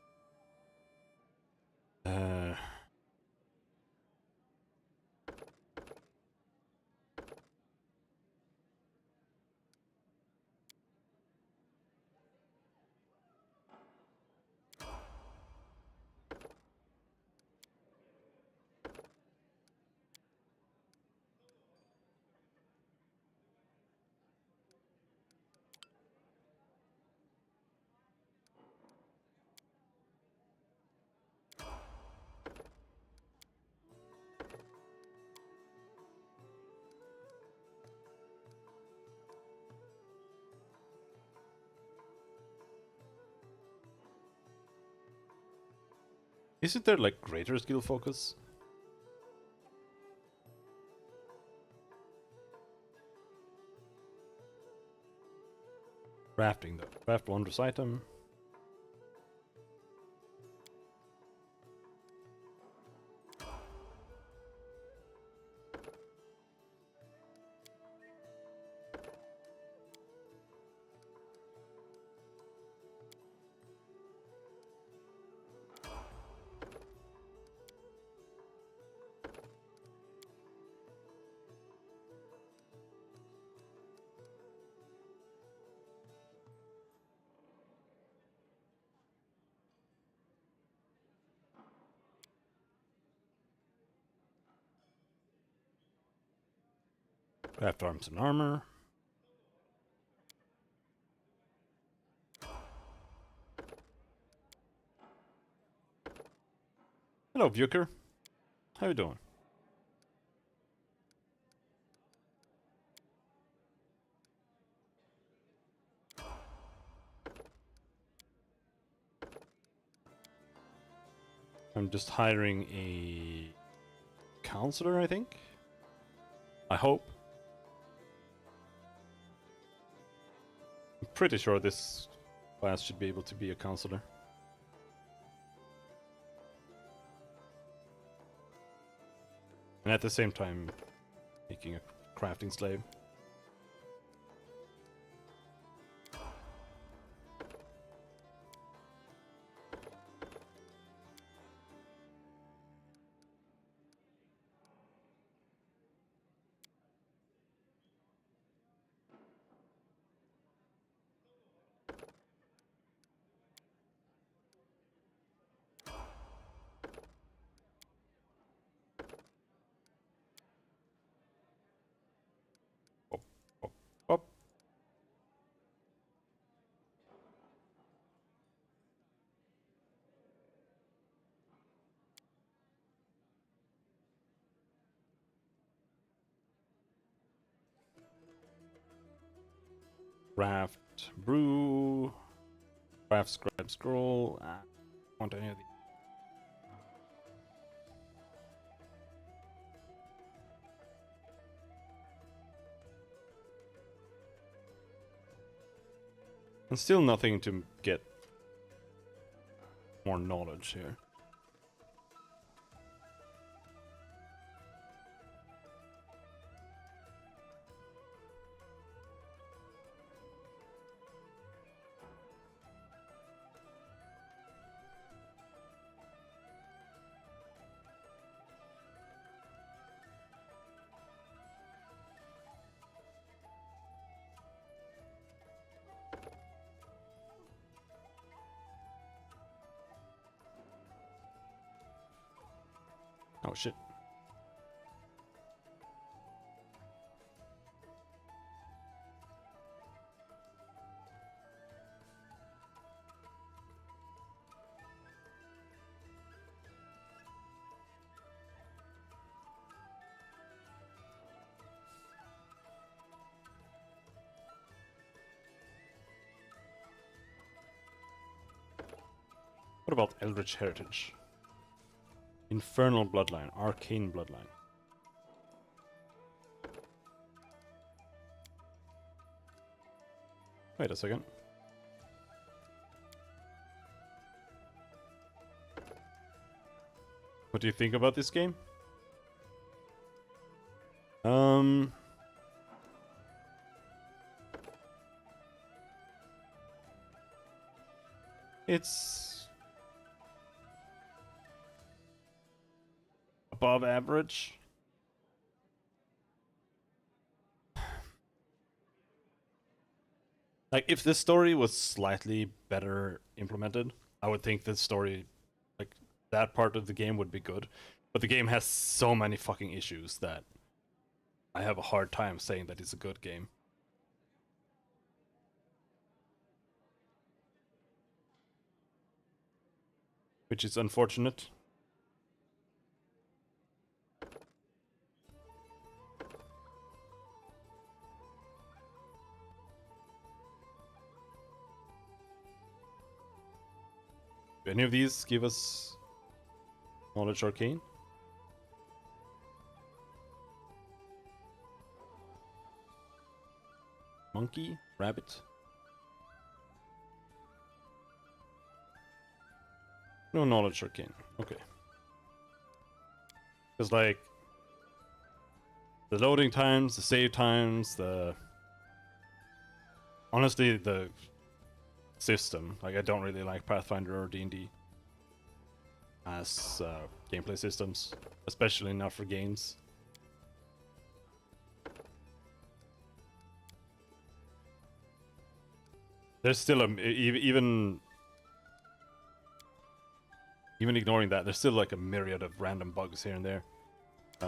Isn't there like greater skill focus? Crafting though. Craft wondrous item. Craft arms and armor. Hello, Vuker. How you doing? I'm just hiring a counselor, I think. I hope. I'm pretty sure this class should be able to be a counselor. And at the same time, making a crafting slave. Up. Craft, brew, craft, scribe, scroll. I want any of these. And still nothing to get more knowledge here. Oh shit. What about Eldritch Heritage? Infernal Bloodline, Arcane Bloodline. Wait a second. What do you think about this game? It's above average. Like, if this story was slightly better implemented, I would think the story, like, that part of the game would be good. But the game has so many fucking issues that I have a hard time saying that it's a good game. Which is unfortunate. Do any of these give us knowledge arcane? Monkey? Rabbit? No knowledge arcane. Okay. Because, like, the loading times, the save times, honestly, the system. Like, I don't really like Pathfinder or D&D as gameplay systems, especially not for games. There's still even ignoring that, there's still like a myriad of random bugs here and there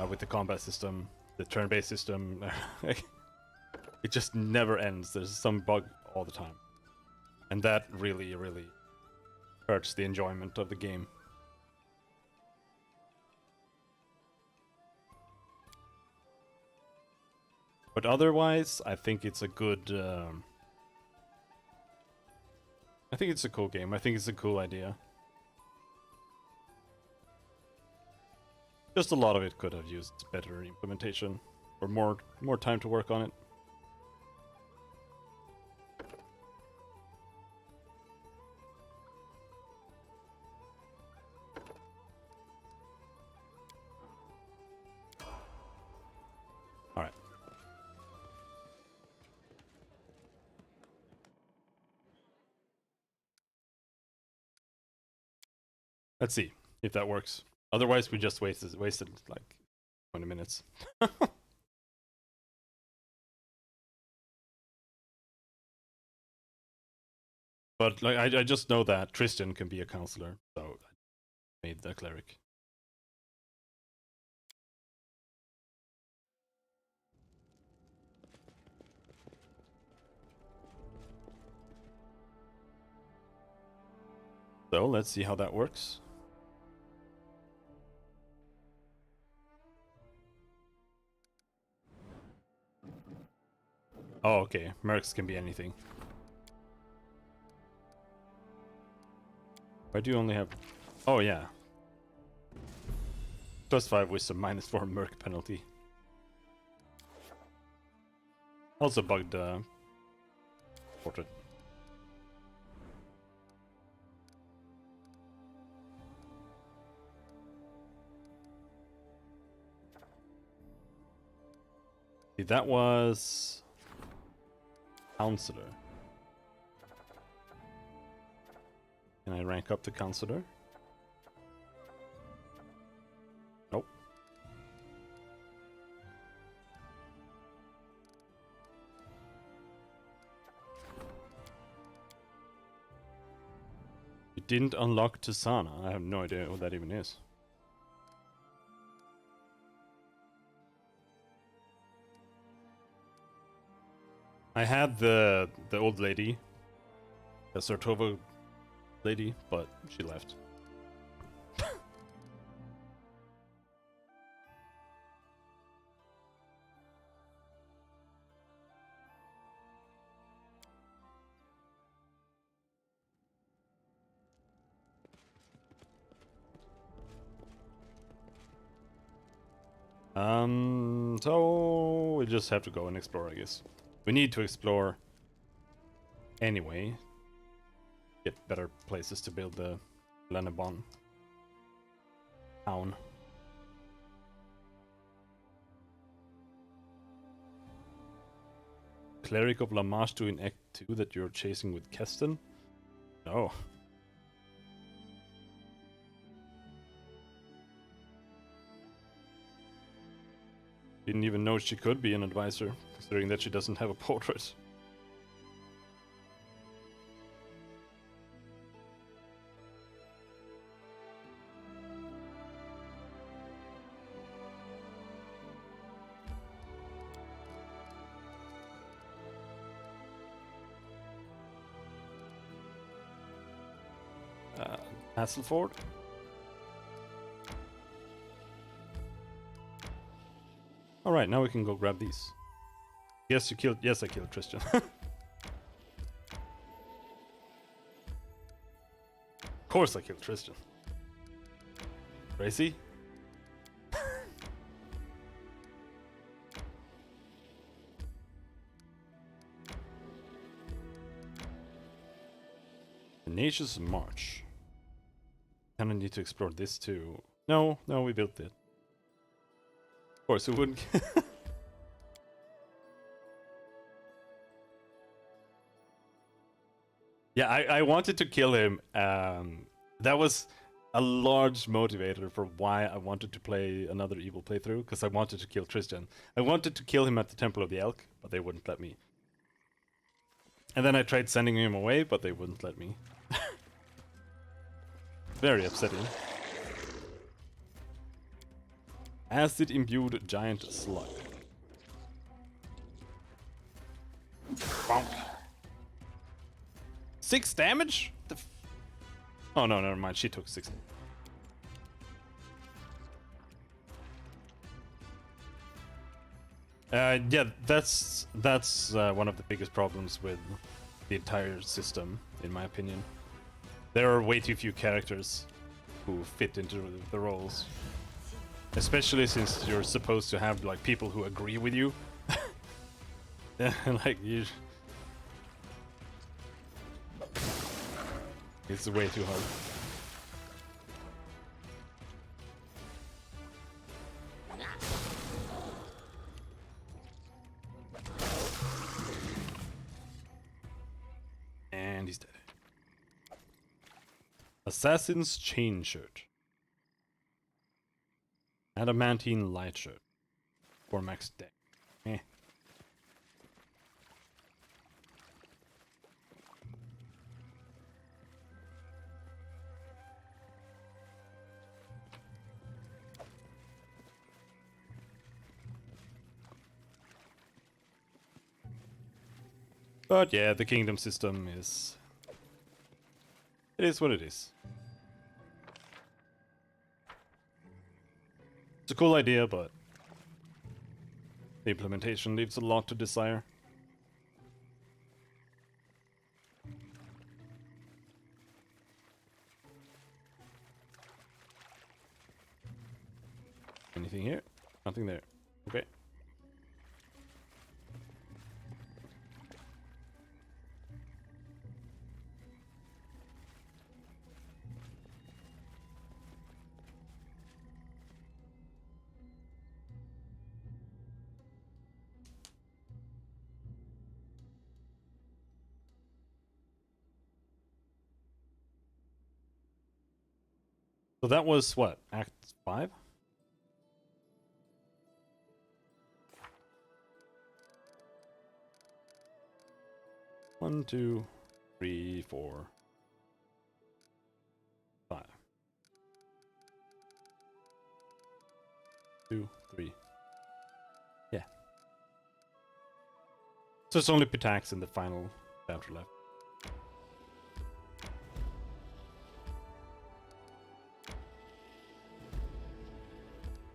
with the combat system, the turn-based system. It just never ends. There's some bug all the time, and that really hurts the enjoyment of the game. But otherwise, I think it's a good... I think it's a cool game. I think it's a cool idea. Just a lot of it could have used better implementation. Or more time to work on it. Alright. Let's see if that works. Otherwise, we just wasted like 20 minutes. But like I just know that Tristan can be a counselor, so I made the cleric. So let's see how that works. Oh, okay. Mercs can be anything. Why do you only have... Oh, yeah. +5 wisdom, -4 merc penalty. Also bugged portrait. See, that was... Counselor. Can I rank up the counselor? Nope. You didn't unlock Tisana. I have no idea what that even is. I had the old lady, the Sartova lady, but she left. So we just have to go and explore, I guess. We need to explore anyway. Get better places to build the Lenabon town. Cleric of Lamashtu in Act 2 that you're chasing with Keston? No. Didn't even know she could be an advisor, considering that she doesn't have a portrait. Hasselford? Alright, now we can go grab these. Yes, you killed... Yes, I killed Tristan. Of course I killed Tristan. Crazy? Tenacious March. Kinda need to explore this too. No, we built it. Of course we wouldn't. Yeah, I wanted to kill him. That was a large motivator for why I wanted to play another evil playthrough, because I wanted to kill Tristan. I wanted to kill him at the Temple of the Elk, but they wouldn't let me. And then I tried sending him away, but they wouldn't let me. Very upsetting. Acid imbued giant slug. Bonk. 6 damage? Oh no, never mind. She took 6. Yeah, that's one of the biggest problems with the entire system, in my opinion. There are way too few characters who fit into the roles, especially since you're supposed to have like people who agree with you. Like you, it's way too hard. And he's dead. Assassin's chain shirt. Adamantine light shirt. For max deck. Eh. But yeah, the kingdom system is... It is what it is. It's a cool idea, but the implementation leaves a lot to desire. Anything here? Nothing there. Okay. So that was what? Act 5? One, two, three, 4, 5. 2, 3. Yeah. So it's only Pitax in the final chapter left.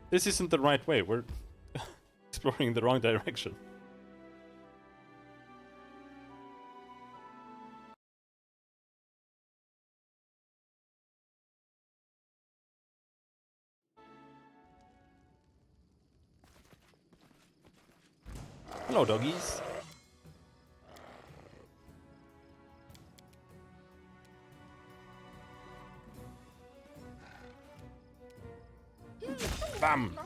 This isn't the right way. We're exploring the wrong direction. Hello, doggies. Bam!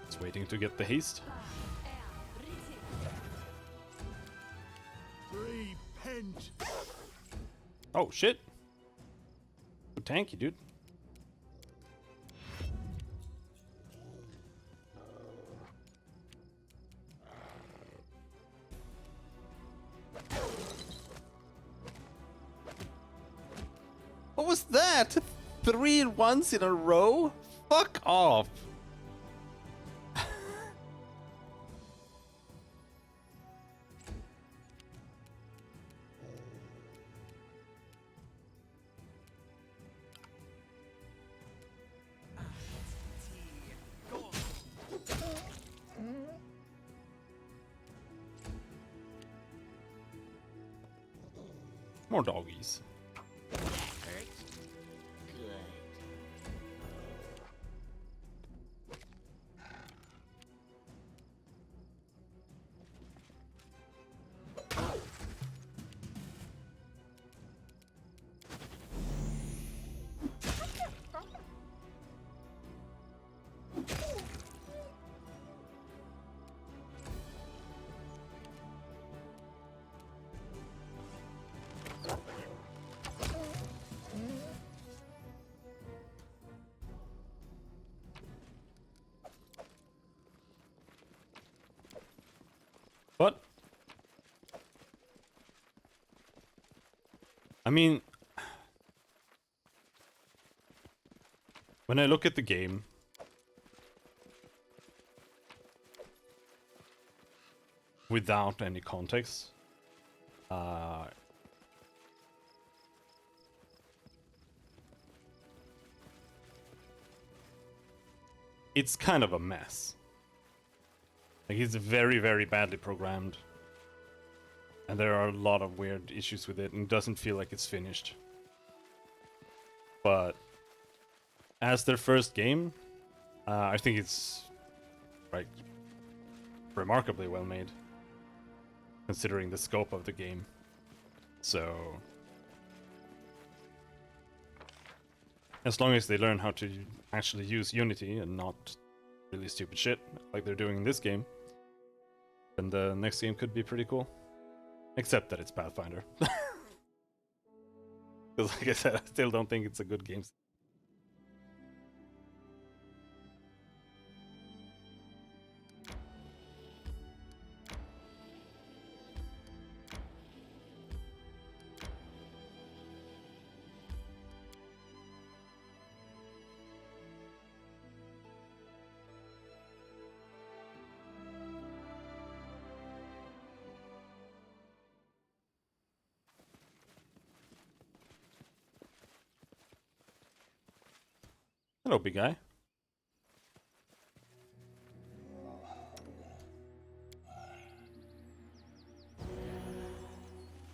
It's waiting to get the haste. Repent. Oh shit! So tanky, dude. What was that? 3 once in a row? Fuck off! More doggies. That hurts. Good. What? I mean, when I look at the game, without any context. It's kind of a mess. Like, it's very, very badly programmed. And there are a lot of weird issues with it, and it doesn't feel like it's finished. But as their first game, I think it's like remarkably well made, considering the scope of the game. So as long as they learn how to actually use Unity and not really stupid shit like they're doing in this game, then the next game could be pretty cool. Except that it's Pathfinder. Because like I said, I still don't think it's a good game. Hello, big guy.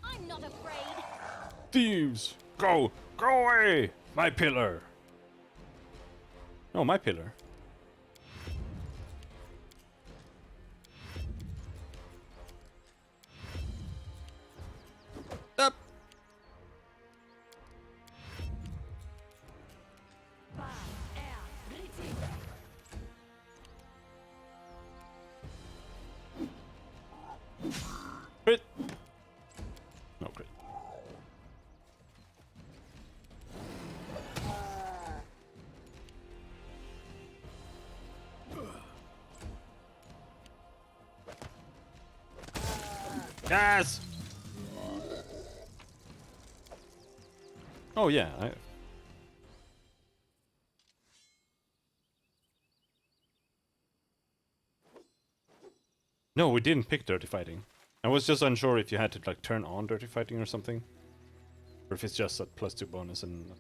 I'm not afraid. Thieves! Go! Go away! My pillar! Oh, my pillar. Up! Crit! No crit. Yes! Oh yeah, No, we didn't pick dirty fighting. I was just unsure if you had to like turn on dirty fighting or something. Or if it's just a +2 bonus and...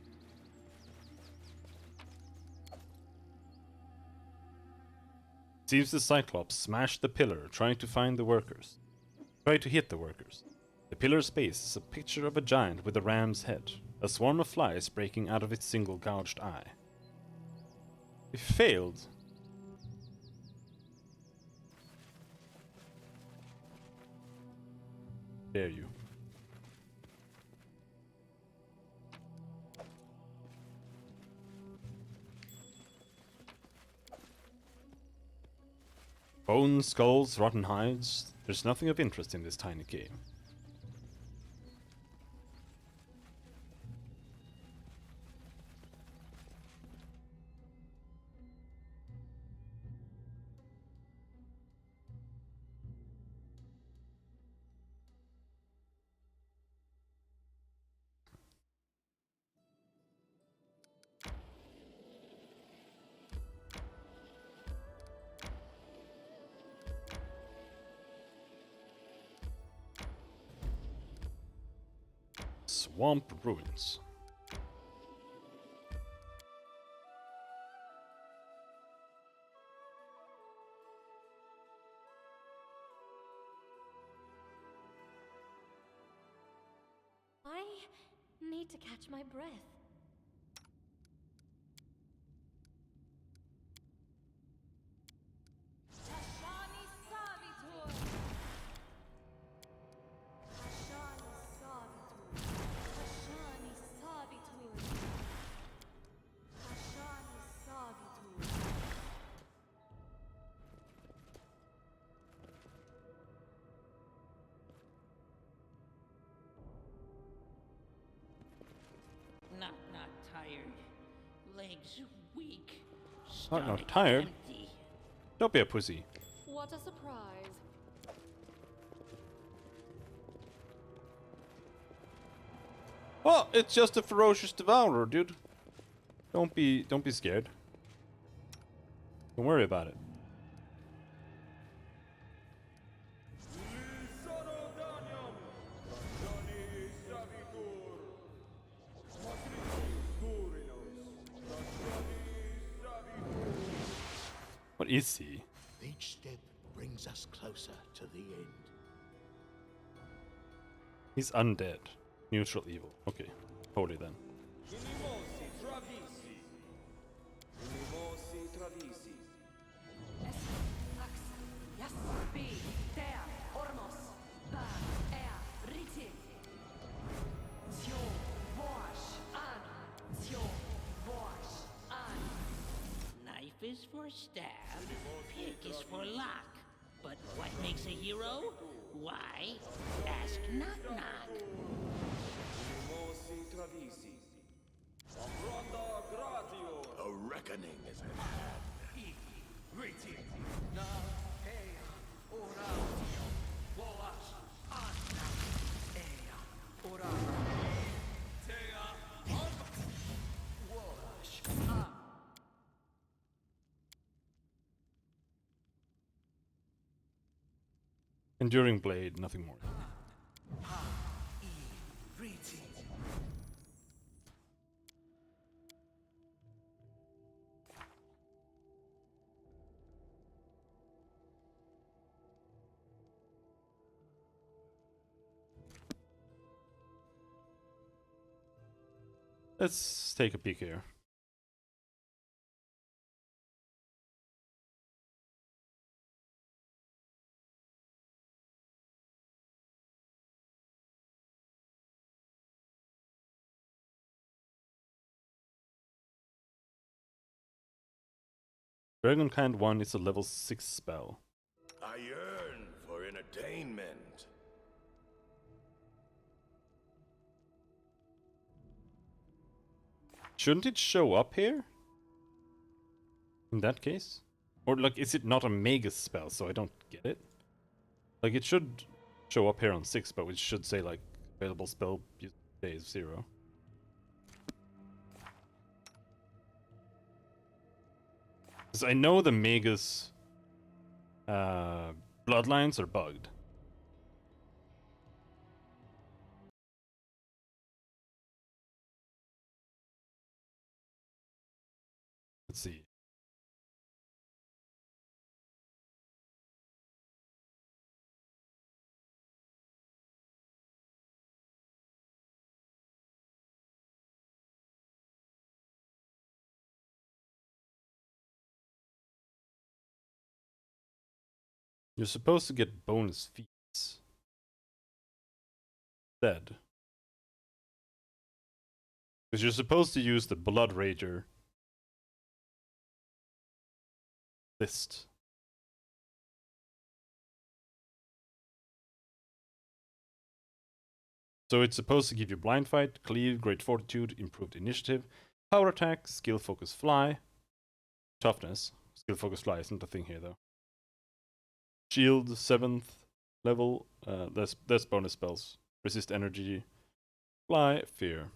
Seems the Cyclops smashed the pillar trying to find the workers. Try to hit the workers. The pillar's base is a picture of a giant with a ram's head. A swarm of flies breaking out of its single gouged eye. We failed. Dare you. Bones, skulls, rotten hides. There's nothing of interest in this tiny cave. Swamp ruins. I need to catch my breath. Not tired. Legs weak. Not Stomach tired. empty. Don't be a pussy. What a surprise. Oh, it's just a ferocious devourer, dude. Don't be scared. Don't worry about it. What is he? Each step brings us closer to the end. He's undead. Neutral evil. Okay. Holy then. Unimosi travisi. Unimosi travisi. Knife is for stab, pick is for lock. But what makes a hero? Why, ask Knock Knock. Unimosi travisi. Ronda gratio. A reckoning is at hand. Enduring blade, nothing more. Let's take a peek here. Dragonkind 1 is a level 6 spell. I yearn for entertainment. Shouldn't it show up here? In that case? Or like, is it not a Magus spell, so I don't get it? Like, it should show up here on 6, but it should say like, available spell days 0. Because I know the Magus bloodlines are bugged. Let's see. You're supposed to get bonus feats. Instead. Because you're supposed to use the Blood Rager list. So it's supposed to give you Blind Fight, Cleave, Great Fortitude, Improved Initiative, Power Attack, Skill Focus Fly, Toughness. Skill Focus Fly isn't a thing here though. Shield, 7th level, that's bonus spells. Resist Energy, Fly, Fear.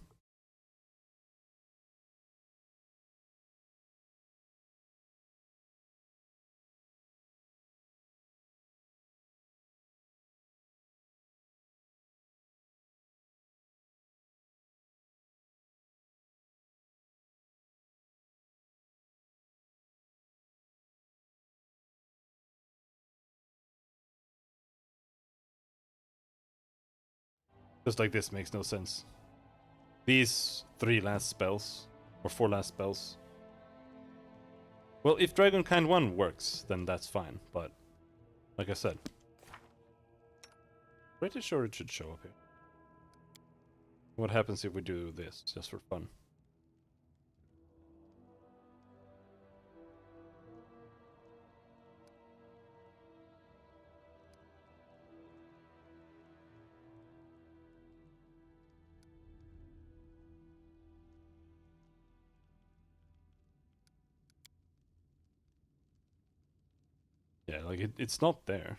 Just like this makes no sense. These 3 last spells, or 4 last spells. Well, if Dragonkind 1 works, then that's fine, but like I said, pretty sure it should show up here. What happens if we do this, just for fun? Yeah, like it's not there.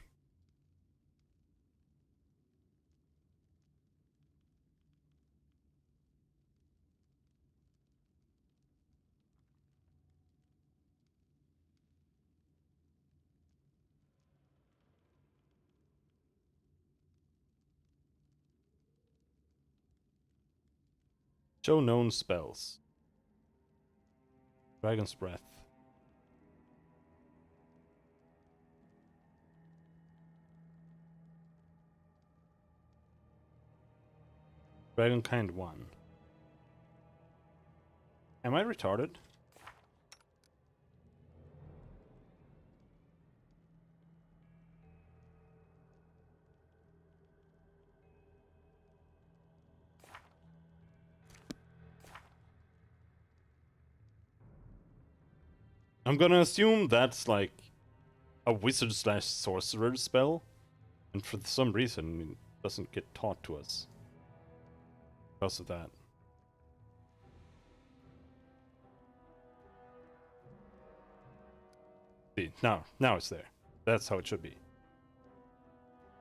Show known spells. Dragon's Breath. Dragonkind 1. Am I retarded? I'm gonna assume that's like a wizard slash sorcerer spell, and for some reason it doesn't get taught to us because of that. See, now it's there. That's how it should be.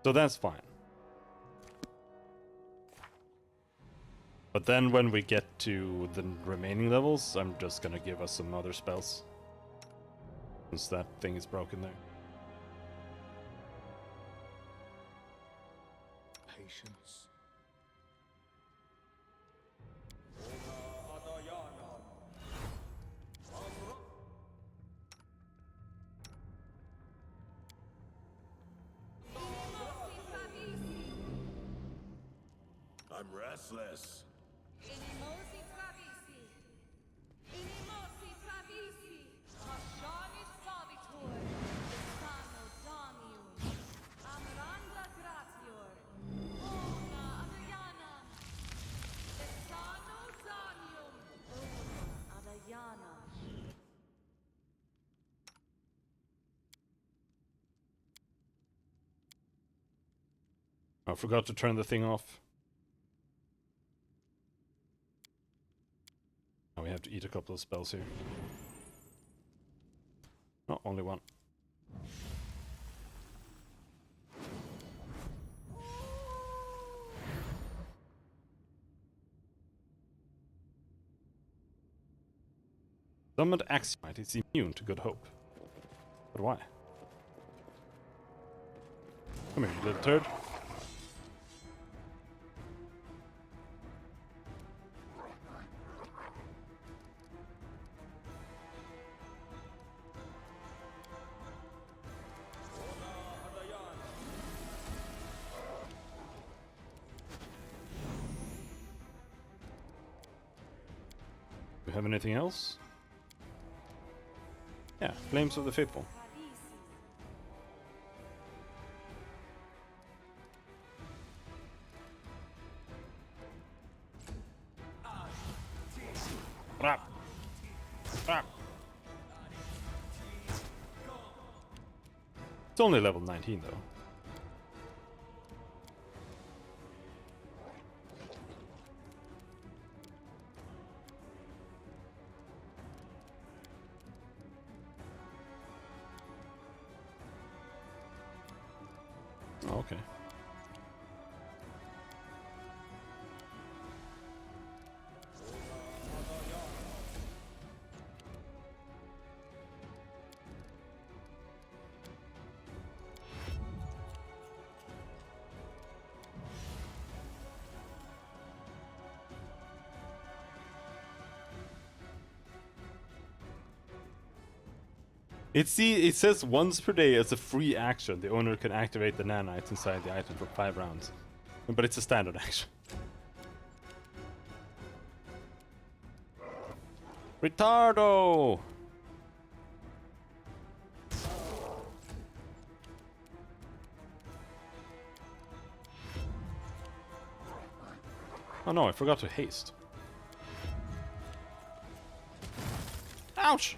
So that's fine. But then when we get to the remaining levels, I'm just gonna give us some other spells. Since that thing is broken there. Patience. I'm restless. I forgot to turn the thing off. Now we have to eat a couple of spells here. No, only one. Summoned Axiomite is immune to good hope. But why? Come here, you little turd. Do we have anything else? Yeah, Flames of the Faithful. Rap. Rap. It's only level 19 though. Oh, okay. It says once per day as a free action, the owner can activate the nanites inside the item for 5 rounds. But it's a standard action. Retardo! Oh no, I forgot to haste. Ouch!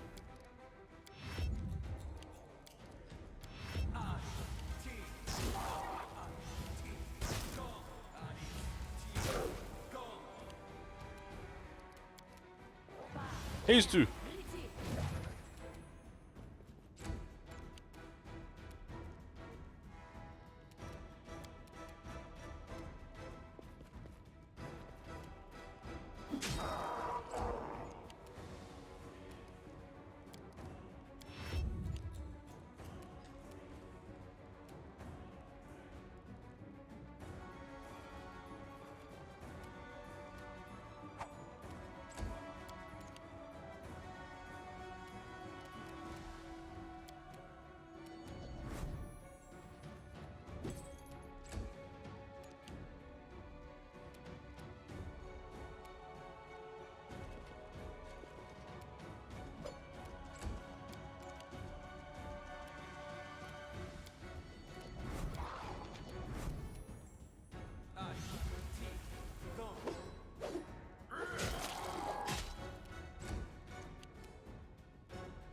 Haste you!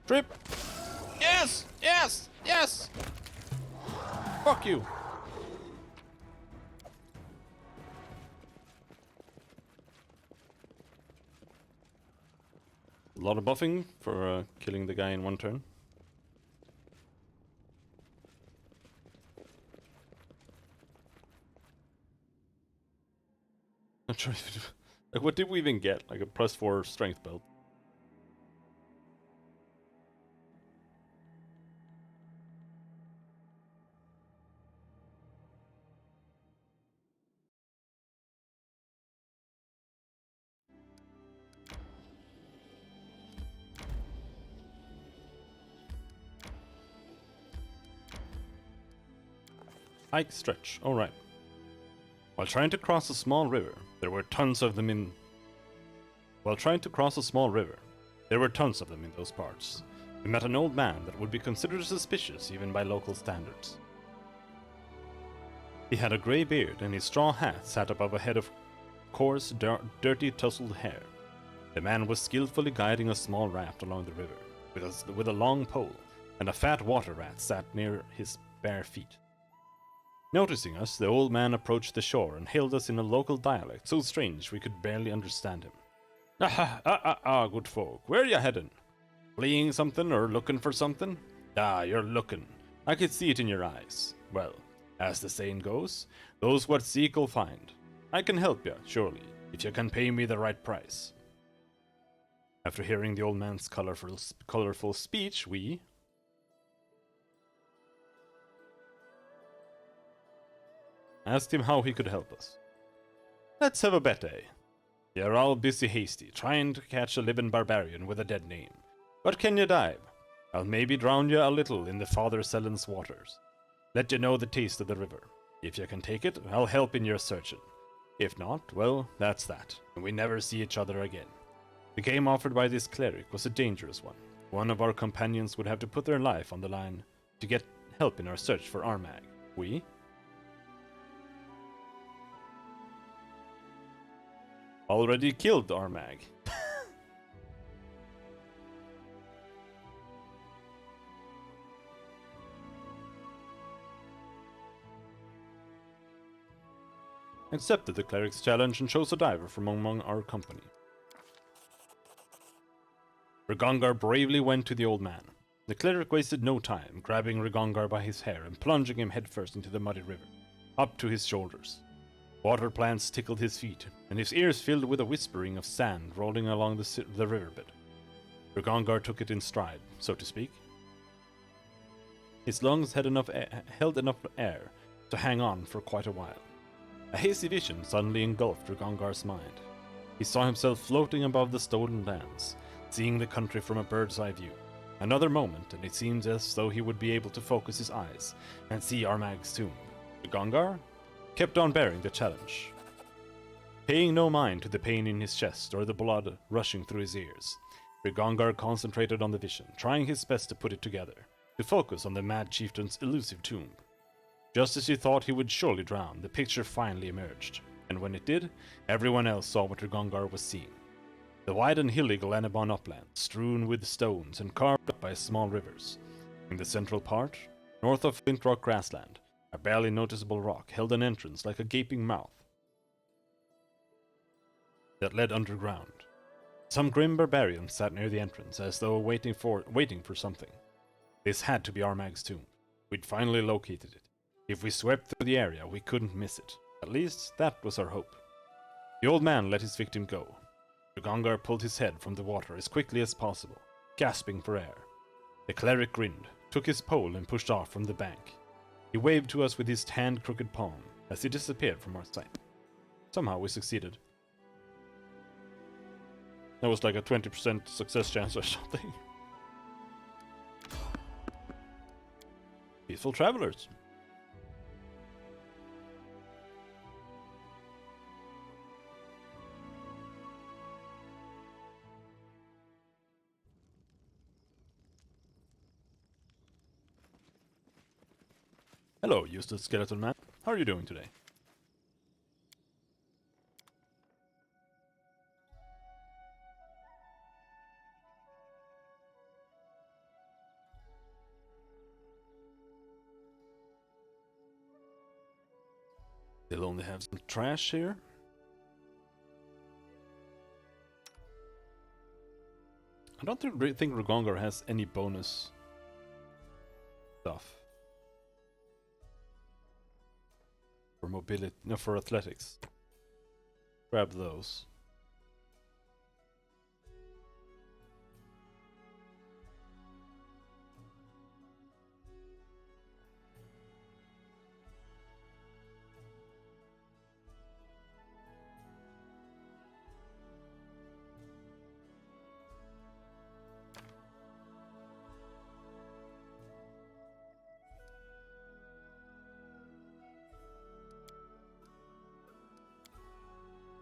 Trip! Yes! Yes! Yes! Fuck you! A lot of buffing for killing the guy in one turn. I'm trying to... Like, what did we even get? Like a +4 strength belt. Hike stretch. Alright. While trying to cross a small river, there were tons of them in... While trying to cross a small river, there were tons of them in those parts. We met an old man that would be considered suspicious even by local standards. He had a grey beard and his straw hat sat above a head of coarse, dirty, tousled hair. The man was skillfully guiding a small raft along the river, with a long pole, and a fat water rat sat near his bare feet. Noticing us, the old man approached the shore and hailed us in a local dialect so strange we could barely understand him. Good folk, where you headin'? Fleeing something or looking for something? Ah, you're looking. I could see it in your eyes. Well, as the saying goes, those what seek'll find. I can help you, surely, if you can pay me the right price. After hearing the old man's colorful speech, we asked him how he could help us. Let's have a bet, eh? You're all busy hasty, trying to catch a living barbarian with a dead name. But can you dive? I'll maybe drown you a little in the Father Sellen's waters. Let you know the taste of the river. If you can take it, I'll help in your searching. If not, well, that's that, and we never see each other again. The game offered by this cleric was a dangerous one. One of our companions would have to put their life on the line to get help in our search for Armag. We? Already killed Armag. Accepted the cleric's challenge and chose a diver from among our company. Rigongar bravely went to the old man. The cleric wasted no time, grabbing Rigongar by his hair and plunging him headfirst into the muddy river, up to his shoulders. Water plants tickled his feet, and his ears filled with a whispering of sand rolling along the riverbed. Rigongar took it in stride, so to speak. His lungs held enough air to hang on for quite a while. A hazy vision suddenly engulfed Rigongar's mind. He saw himself floating above the stolen lands, seeing the country from a bird's eye view. Another moment, and it seemed as though he would be able to focus his eyes and see Armag's tomb. Rigongar kept on bearing the challenge, paying no mind to the pain in his chest or the blood rushing through his ears. Rigongar concentrated on the vision, trying his best to put it together, to focus on the mad chieftain's elusive tomb. Just as he thought he would surely drown, the picture finally emerged, and when it did, everyone else saw what Rigongar was seeing. The wide and hilly Glenabon upland, strewn with stones and carved up by small rivers. In the central part, north of Flint Rock grassland, a barely noticeable rock held an entrance like a gaping mouth that led underground. Some grim barbarian sat near the entrance, as though waiting for something. This had to be Armag's tomb. We'd finally located it. If we swept through the area, we couldn't miss it. At least, that was our hope. The old man let his victim go. Rigongar pulled his head from the water as quickly as possible, gasping for air. The cleric grinned, took his pole and pushed off from the bank. He waved to us with his hand-crooked palm as he disappeared from our sight. Somehow we succeeded. That was like a 20% success chance or something. Peaceful travelers. Hello, Eustace Skeleton Man. How are you doing today? They'll only have some trash here. I don't think Rugongar has any bonus stuff. For mobility, no, for athletics. Grab those.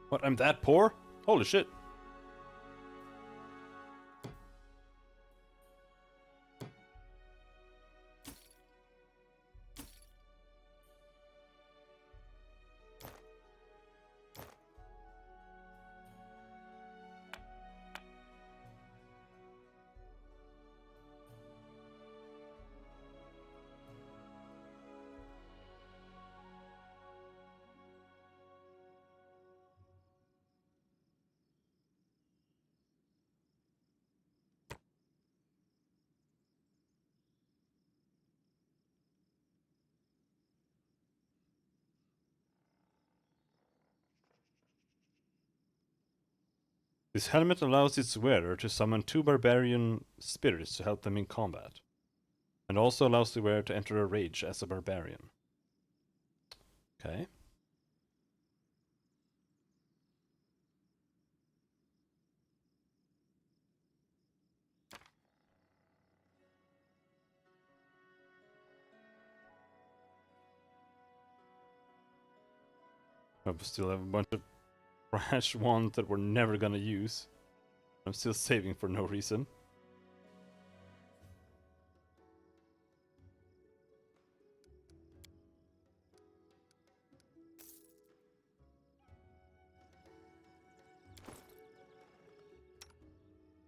What, I'm that poor? Holy shit. This helmet allows its wearer to summon 2 barbarian spirits to help them in combat, and also allows the wearer to enter a rage as a barbarian. Okay. I still have a bunch of trash ones that we're never gonna use. I'm still saving for no reason.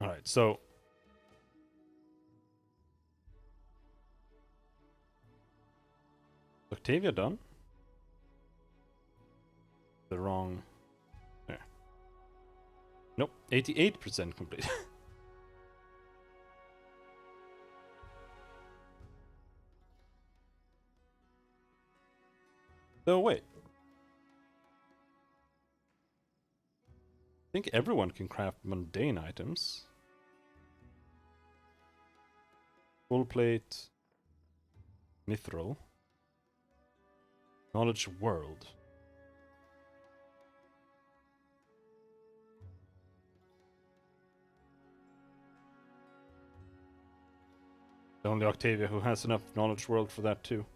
Alright, so Octavia done? The wrong... There. Nope, 88% complete. So wait. I think everyone can craft mundane items. Full plate. Mithril. Knowledge world. Only Octavia who has enough knowledge world for that too.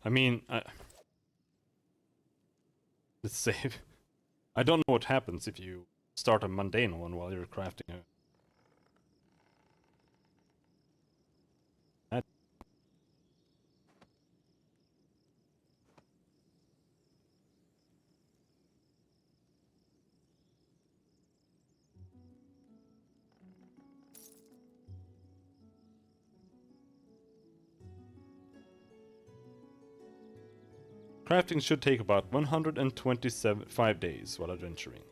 I mean, let's save. I don't know what happens if you start a mundane one while you're crafting a... Crafting should take about 125 days while adventuring.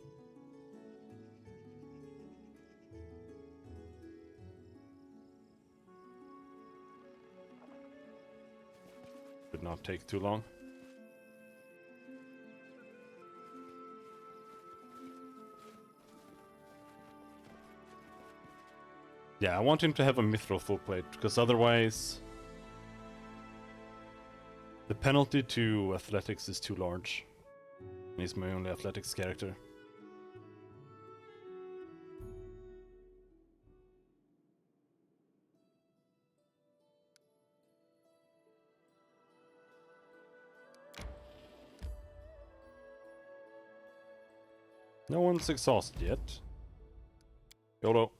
Should not take too long. Yeah, I want him to have a mithril full plate, because otherwise the penalty to athletics is too large. He's my only athletics character. No one's exhausted yet. YOLO.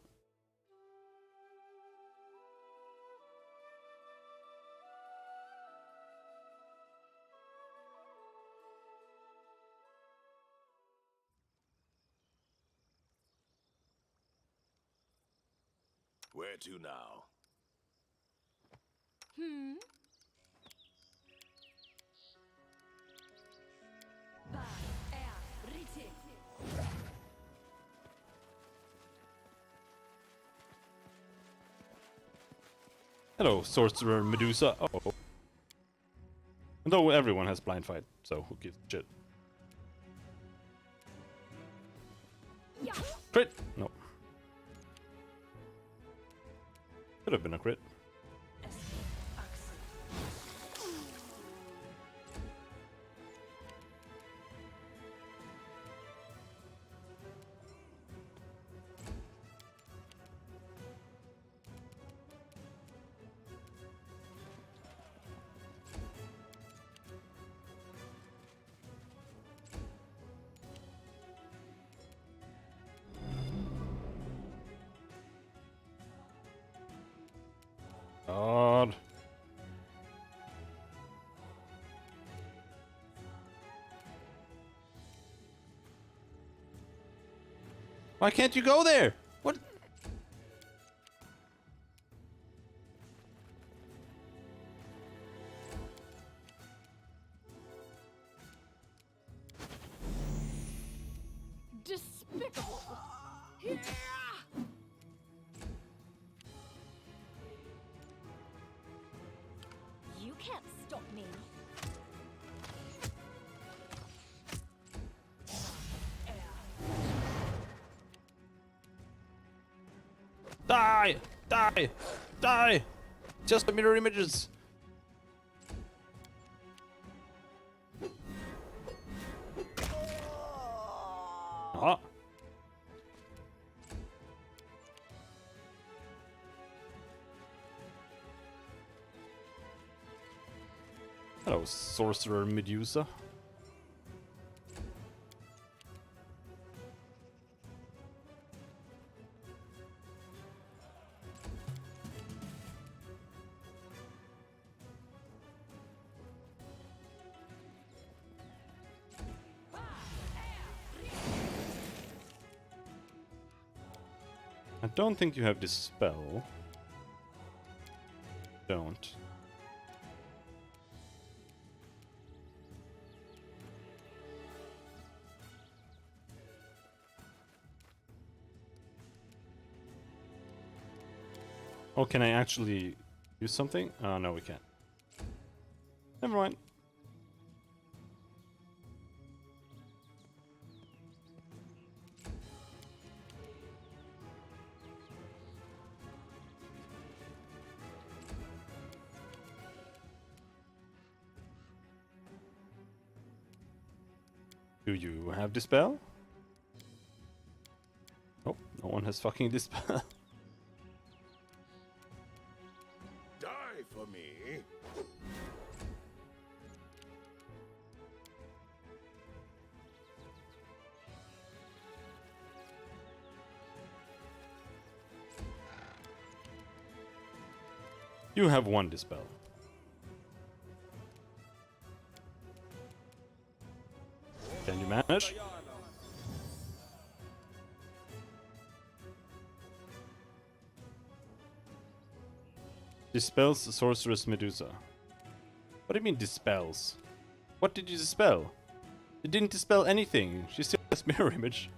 Where to now? Hello, Sorcerer Medusa. Oh. Though everyone has blind fight, so who gives a shit? Crit! No. Could have been a crit. God. Why can't you go there? What? Despicable! You can't stop me. Die! Die! Die! Just the mirror images! Ah. Hello, Sorcerer Medusa. I don't think you have Dispel. Don't. Oh, can I actually use something? Oh, no, we can't. Never mind. Do you have Dispel? Oh, no one has fucking Dispel. Die for me. You have one Dispel. Can you manage? Dispels Sorceress Medusa. What do you mean dispels? What did you dispel? You didn't dispel anything. She still has mirror image.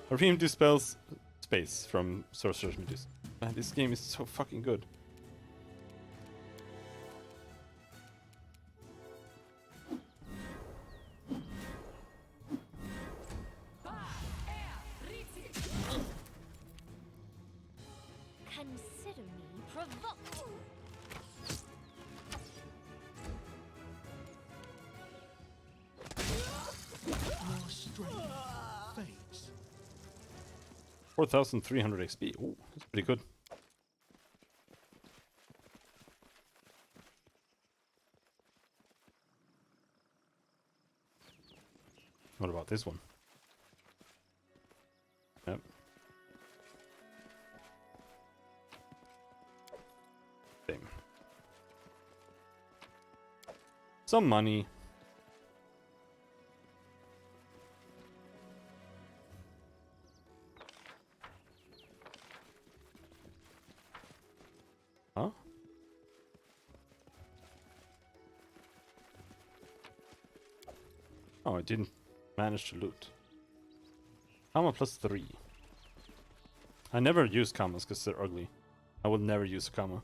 Harim dispels space from Sorceress Medusa. Man, this game is so fucking good. Consider me provoked. Your strength fades. 4,300 XP. Oh, that's pretty good. What about this one? Yep. Same. Some money. Oh, I didn't manage to loot. Karma plus 3. I never use commas because they're ugly. I will never use a comma.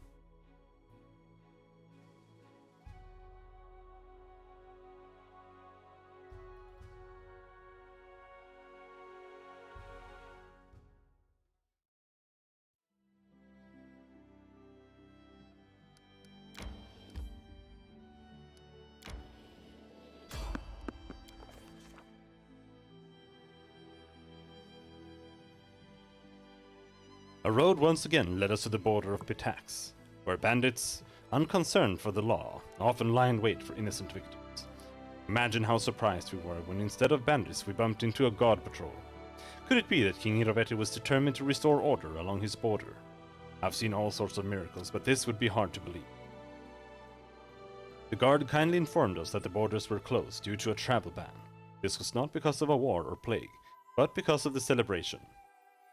A road once again led us to the border of Pitax, where bandits, unconcerned for the law, often lie in wait for innocent victims. Imagine how surprised we were when instead of bandits we bumped into a guard patrol. Could it be that King Irovetti was determined to restore order along his border? I've seen all sorts of miracles, but this would be hard to believe. The guard kindly informed us that the borders were closed due to a travel ban. This was not because of a war or plague, but because of the celebration.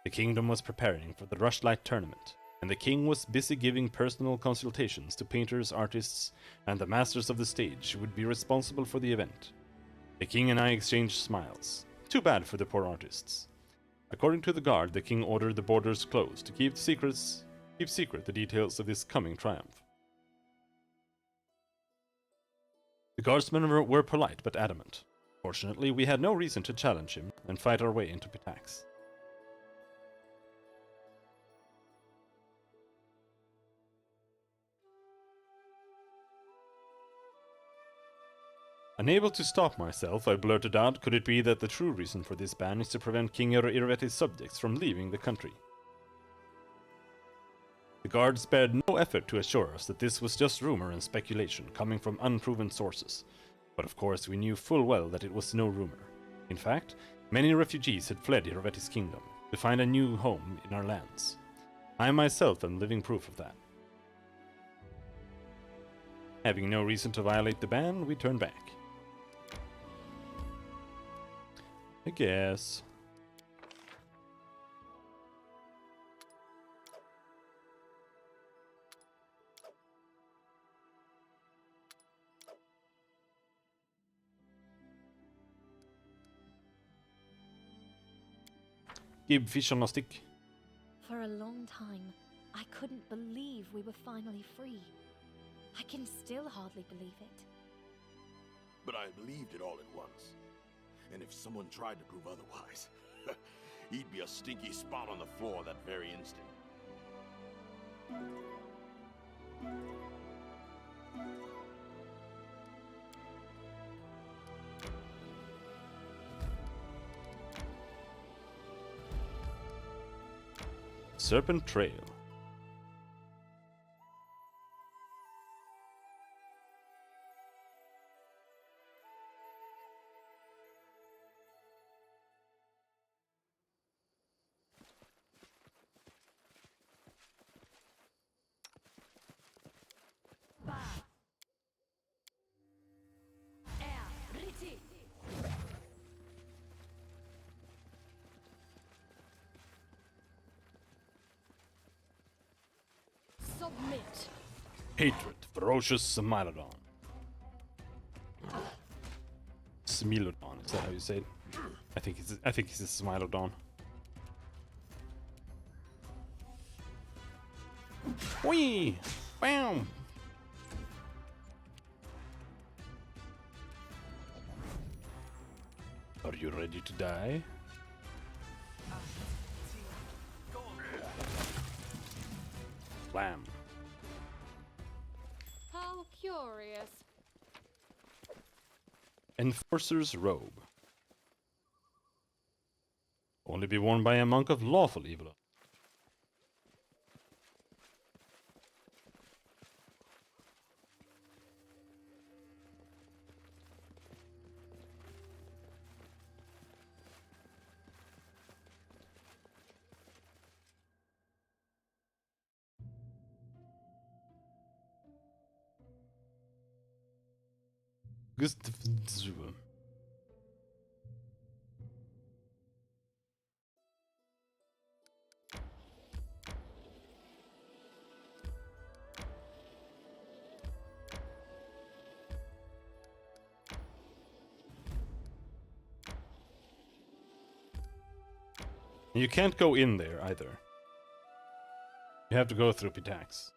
The kingdom was preparing for the Rushlight tournament, and the king was busy giving personal consultations to painters, artists, and the masters of the stage who would be responsible for the event. The king and I exchanged smiles. Too bad for the poor artists. According to the guard, the king ordered the borders closed to keep secret the details of this coming triumph. The guardsmen were polite but adamant. Fortunately, we had no reason to challenge him and fight our way into Pitax. Unable to stop myself, I blurted out, could it be that the true reason for this ban is to prevent King Irovetti's subjects from leaving the country? The guard spared no effort to assure us that this was just rumor and speculation coming from unproven sources. But of course we knew full well that it was no rumor. In fact, many refugees had fled Irovetti's kingdom to find a new home in our lands. I myself am living proof of that. Having no reason to violate the ban, we turned back. I guess. Give fish on a stick. For a long time, I couldn't believe we were finally free. I can still hardly believe it. But I believed it all at once. And if someone tried to prove otherwise, he'd be a stinky spot on the floor that very instant. Serpent Trail. Submit. Hatred, ferocious Smilodon. Smilodon, is that how you say it? I think it's a Smilodon. Whee! Bam! Are you ready to die? Blam. How curious. Enforcer's robe. Only be worn by a monk of lawful evil. And you can't go in there either. You have to go through Pitax.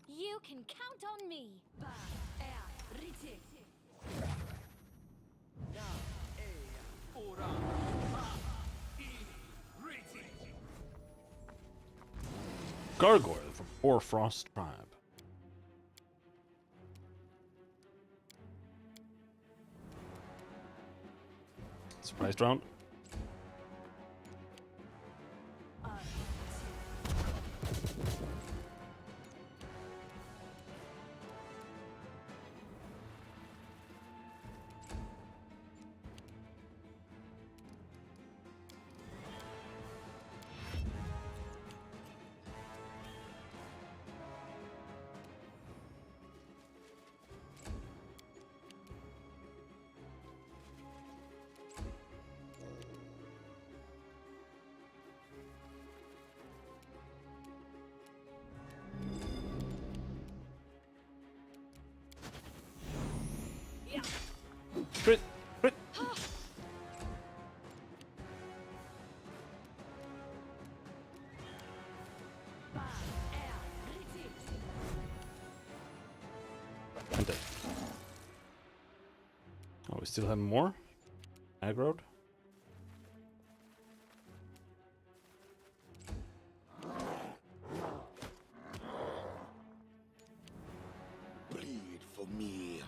You can count on me. Gargoyle from Hoarfrost Tribe. Surprise round. Crit! Crit! And dead. Oh, we still have more? Aggroed? Bleed for me.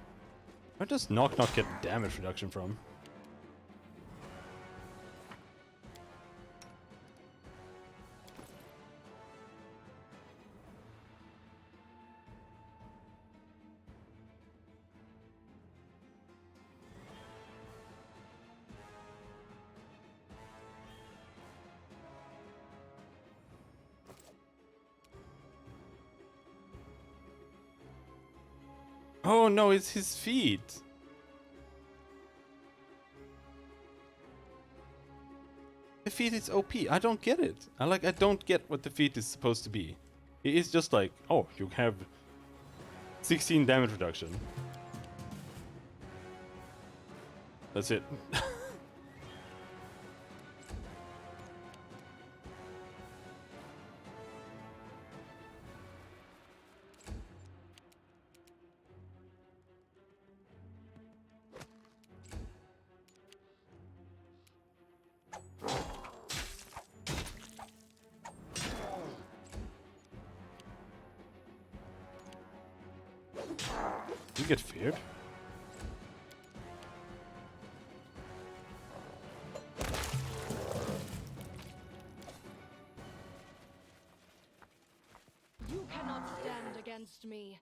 Where does Knock Knock get damage reduction from? Oh no, it's his feet! The feat is OP. I don't get it. I don't get what the feat is supposed to be. It is just like, oh, you have 16 damage reduction. That's it. You get feared? You cannot stand against me.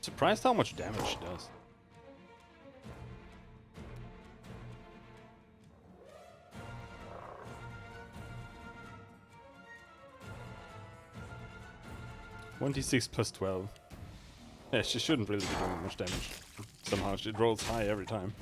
Surprised how much damage she does. $1d6 plus 12. Yeah, she shouldn't really be doing much damage. Somehow she rolls high every time.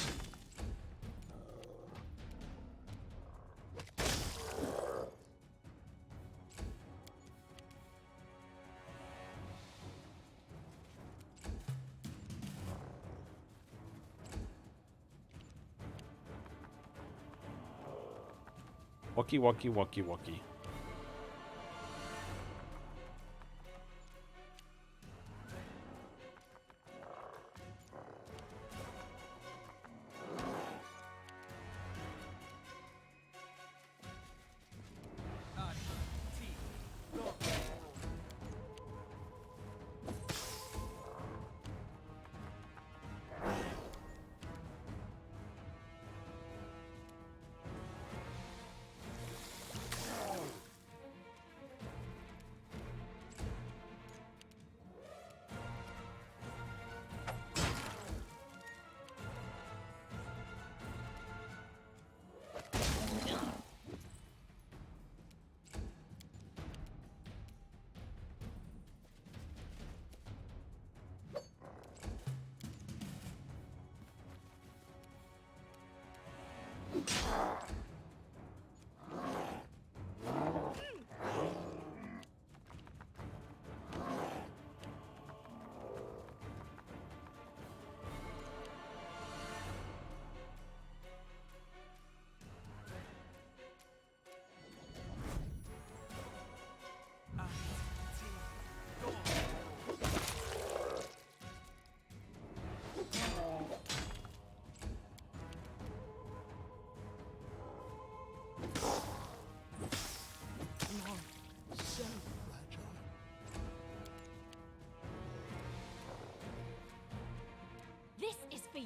Walkie, walkie, walkie, walkie.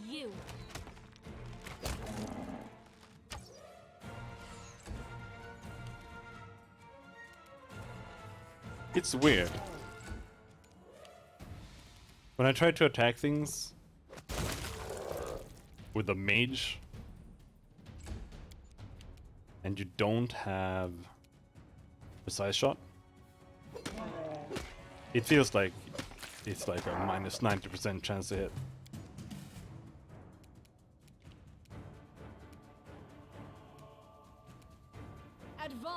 you. It's weird. When I try to attack things with a mage and you don't have precise shot, it feels like it's like a minus 90% chance to hit.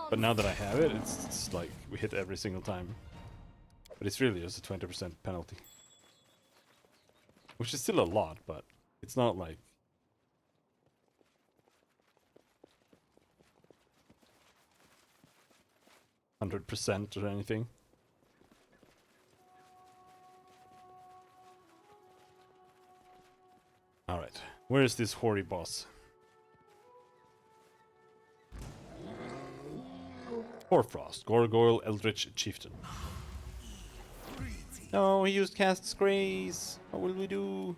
But now that I have it, it's like we hit every single time. But it's really just a 20% penalty. Which is still a lot, but it's not like... %100% or anything. Alright, where is this hoary boss? Hoarfrost, Gargoyle, Eldritch, Chieftain. No, he used Cast's Grace. What will we do?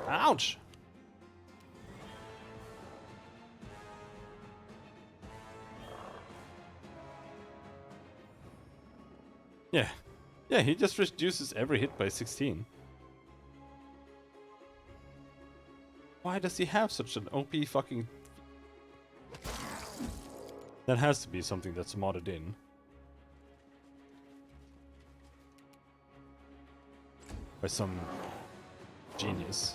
Ouch! Yeah. Yeah, he just reduces every hit by 16. Why does he have such an OP fucking... That has to be something that's modded in. By some genius.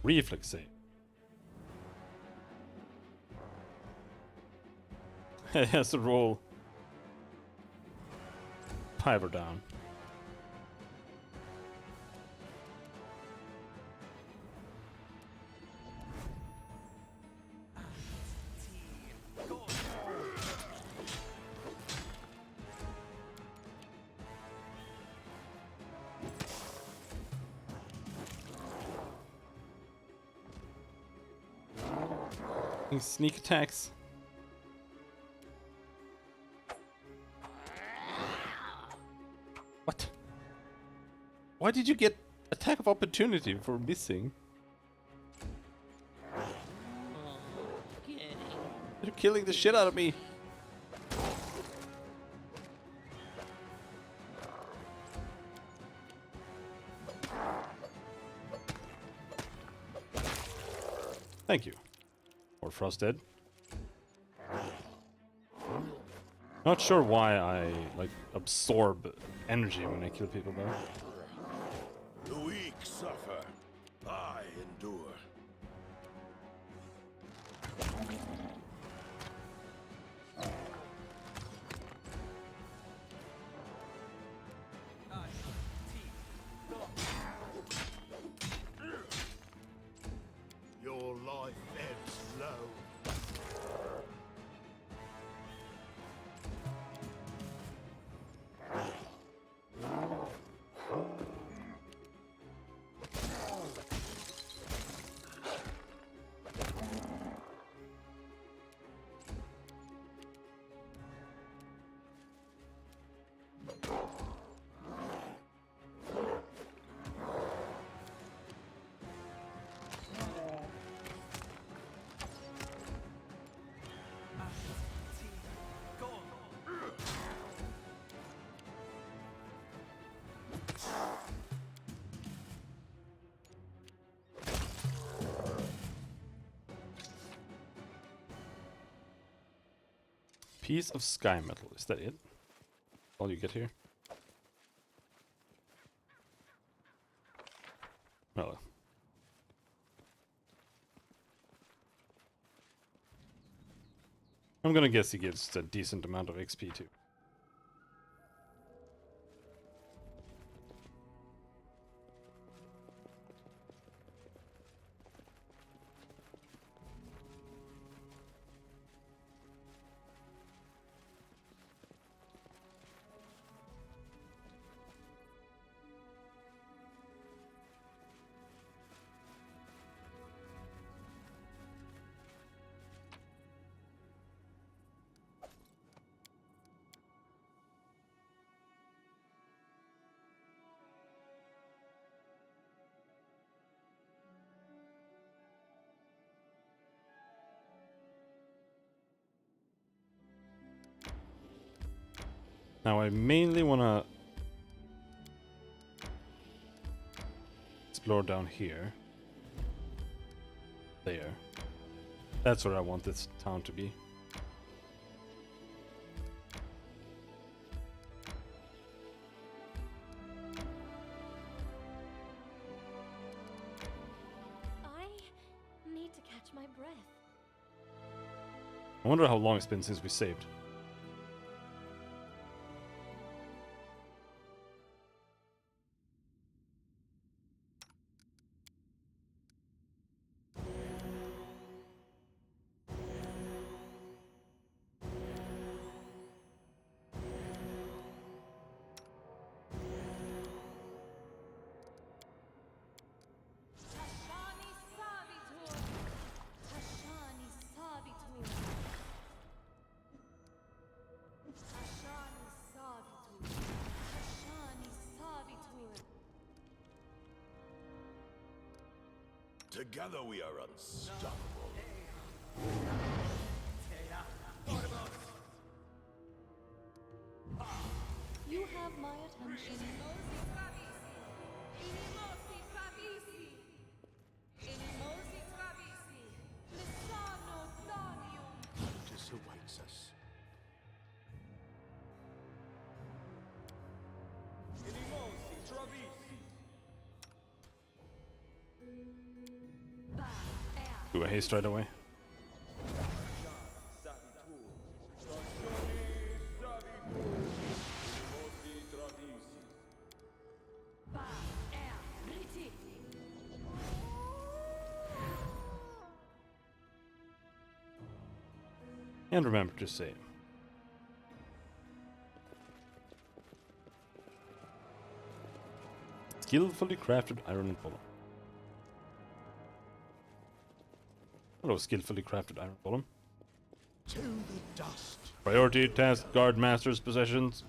Reflex save. He has to roll 5 or down. Sneak attacks. What? Why did you get attack of opportunity for missing? You're killing the shit out of me. Thank you. Or Frost dead. Not sure why I like absorb energy when I kill people though. The weak suffer. I endure. Your life ebbs low. Piece of sky metal, is that it? All you get here? Well. I'm gonna guess he gives a decent amount of XP too. Now I mainly want to explore down here. There. That's where I want this town to be. I need to catch my breath. I wonder how long it's been since we saved. Tashani Savitur! Tashani Savitur! Tashani Savitur! Tashani Savitur! Together we are unstoppable. You have my attention. Justice awaits us. Inimosi Travisi. Do a haste right away. And remember to save. Skillfully crafted iron golem. Hello, skillfully crafted iron golem. To the dust. Priority task guard master's possessions.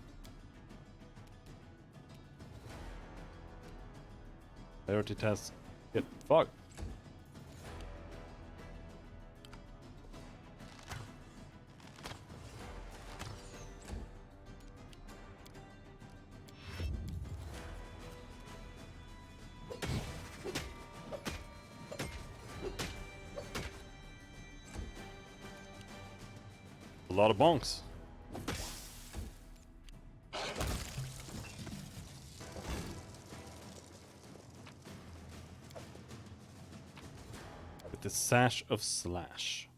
Priority task. Get fucked. A lot of bonks. With the Sash of Slash.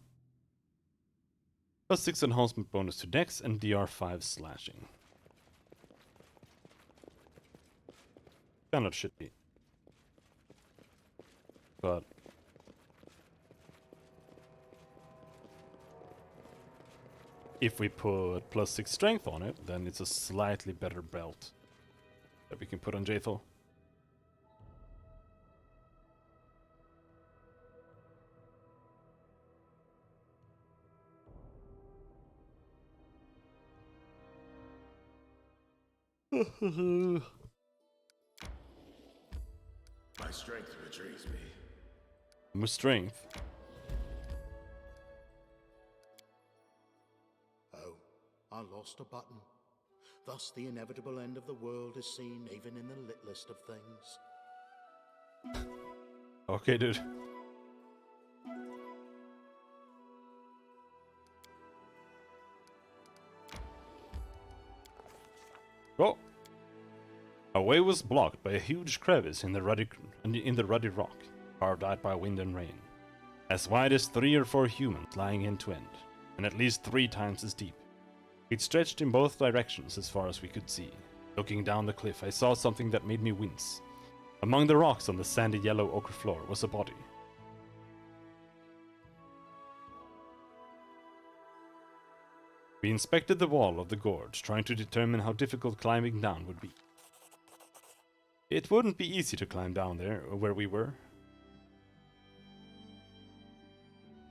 +6 enhancement bonus to Dex and DR5 slashing. Kind of shitty. But if we put +6 strength on it, then it's a slightly better belt that we can put on Jaethal. My strength betrays me. My strength. Oh, I lost a button. Thus the inevitable end of the world is seen even in the littlest of things. Okay, dude. Oh! Our way was blocked by a huge crevice in the ruddy rock, carved out by wind and rain. As wide as 3 or 4 humans lying end to end, and at least 3 times as deep. It stretched in both directions as far as we could see. Looking down the cliff, I saw something that made me wince. Among the rocks on the sandy yellow ochre floor was a body. We inspected the wall of the gorge, trying to determine how difficult climbing down would be. It wouldn't be easy to climb down there, where we were.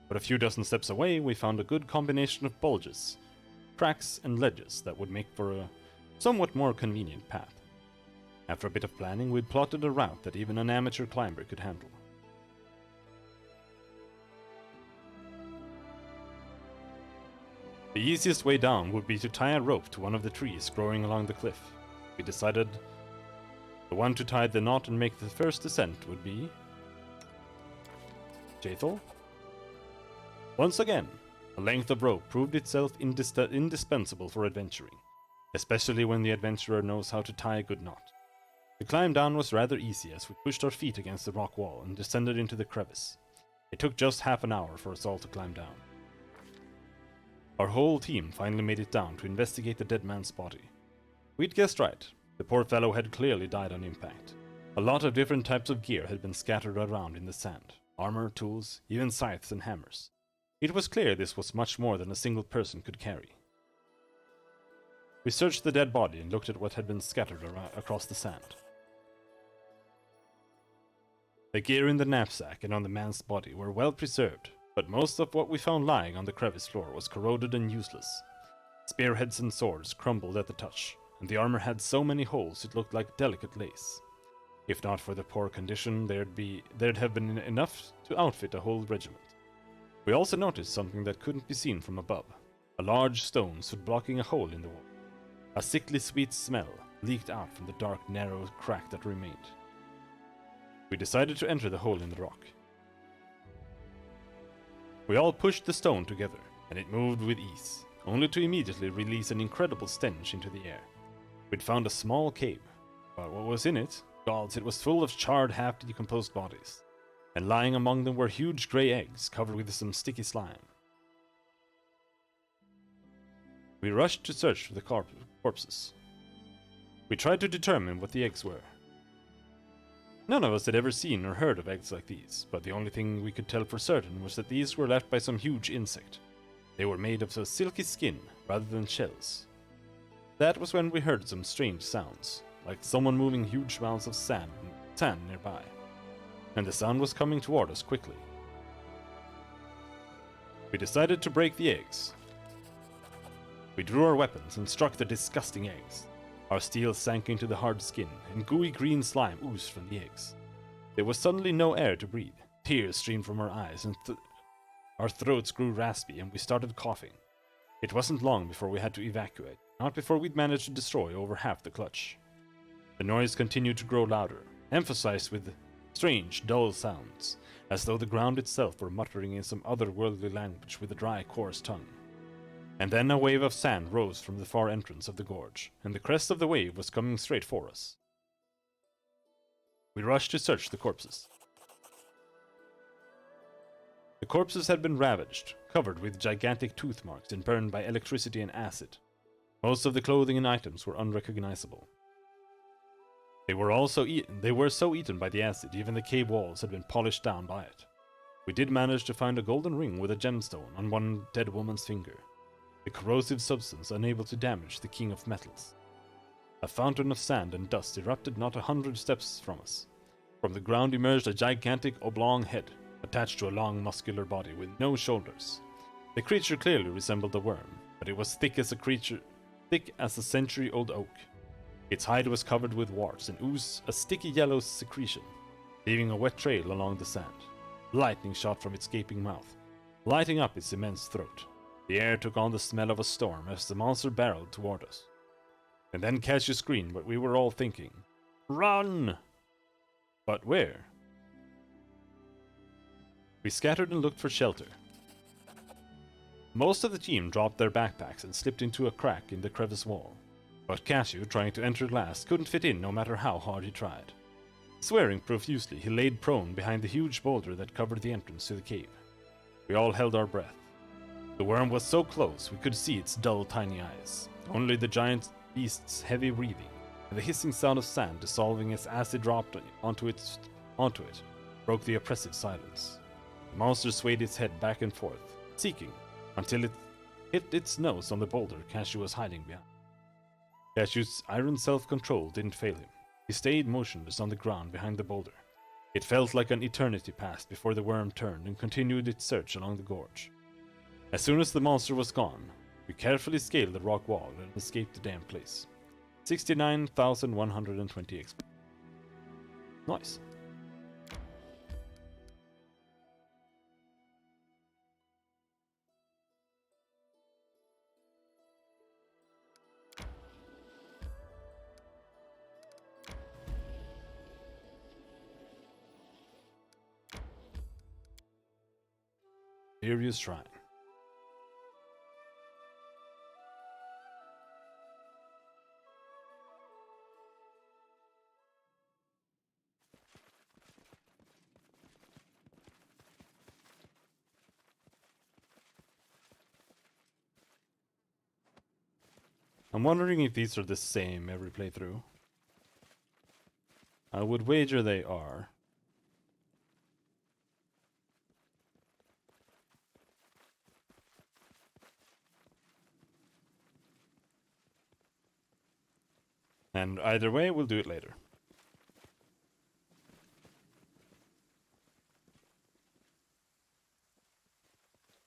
But a few dozen steps away, we found a good combination of bulges, cracks, and ledges that would make for a somewhat more convenient path. After a bit of planning, we plotted a route that even an amateur climber could handle. The easiest way down would be to tie a rope to one of the trees growing along the cliff. We decided the one to tie the knot and make the first descent would be Jaethal. Once again, a length of rope proved itself indispensable for adventuring, especially when the adventurer knows how to tie a good knot. The climb down was rather easy as we pushed our feet against the rock wall and descended into the crevice. It took just half an hour for us all to climb down. Our whole team finally made it down to investigate the dead man's body. We'd guessed right. The poor fellow had clearly died on impact. A lot of different types of gear had been scattered around in the sand. Armor, tools, even scythes and hammers. It was clear this was much more than a single person could carry. We searched the dead body and looked at what had been scattered across the sand. The gear in the knapsack and on the man's body were well preserved, but most of what we found lying on the crevice floor was corroded and useless. Spearheads and swords crumbled at the touch, and the armor had so many holes it looked like delicate lace. If not for the poor condition, there'd have been enough to outfit a whole regiment. We also noticed something that couldn't be seen from above. A large stone stood blocking a hole in the wall. A sickly sweet smell leaked out from the dark, narrow crack that remained. We decided to enter the hole in the rock. We all pushed the stone together, and it moved with ease, only to immediately release an incredible stench into the air. We'd found a small cave, but what was in it? Gods, it was full of charred, half-decomposed bodies, and lying among them were huge grey eggs covered with some sticky slime. We rushed to search for the corpses. We tried to determine what the eggs were. None of us had ever seen or heard of eggs like these, but the only thing we could tell for certain was that these were left by some huge insect. They were made of a silky skin rather than shells. That was when we heard some strange sounds, like someone moving huge mounds of sand nearby, and the sound was coming toward us quickly. We decided to break the eggs. We drew our weapons and struck the disgusting eggs. Our steel sank into the hard skin, and gooey green slime oozed from the eggs. There was suddenly no air to breathe. Tears streamed from our eyes, and our throats grew raspy, and we started coughing. It wasn't long before we had to evacuate, not before we'd managed to destroy over half the clutch. The noise continued to grow louder, emphasized with strange, dull sounds, as though the ground itself were muttering in some otherworldly language with a dry, coarse tongue. And then a wave of sand rose from the far entrance of the gorge, and the crest of the wave was coming straight for us. We rushed to search the corpses. The corpses had been ravaged, covered with gigantic tooth marks and burned by electricity and acid. Most of the clothing and items were unrecognizable. They were so eaten by the acid, even the cave walls had been polished down by it. We did manage to find a golden ring with a gemstone on one dead woman's finger. The corrosive substance unable to damage the king of metals. A fountain of sand and dust erupted not 100 steps from us. From the ground emerged a gigantic oblong head, attached to a long muscular body with no shoulders. The creature clearly resembled a worm, but it was thick as a century-old oak. Its hide was covered with warts and oozed a sticky yellow secretion, leaving a wet trail along the sand. Lightning shot from its gaping mouth, lighting up its immense throat. The air took on the smell of a storm as the monster barreled toward us. And then Cassius screamed what we were all thinking. Run! But where? We scattered and looked for shelter. Most of the team dropped their backpacks and slipped into a crack in the crevice wall. But Cassius, trying to enter last, couldn't fit in no matter how hard he tried. Swearing profusely, he laid prone behind the huge boulder that covered the entrance to the cave. We all held our breath. The worm was so close we could see its dull, tiny eyes. Only the giant beast's heavy breathing and the hissing sound of sand dissolving as acid dropped onto it broke the oppressive silence. The monster swayed its head back and forth, seeking, until it hit its nose on the boulder Cassius was hiding behind. Cassius' iron self-control didn't fail him. He stayed motionless on the ground behind the boulder. It felt like an eternity passed before the worm turned and continued its search along the gorge. As soon as the monster was gone, we carefully scaled the rock wall and escaped the damn place. 69,120 XP. Nice. Mysterious Shrine. I'm wondering if these are the same every playthrough. I would wager they are. And either way, we'll do it later.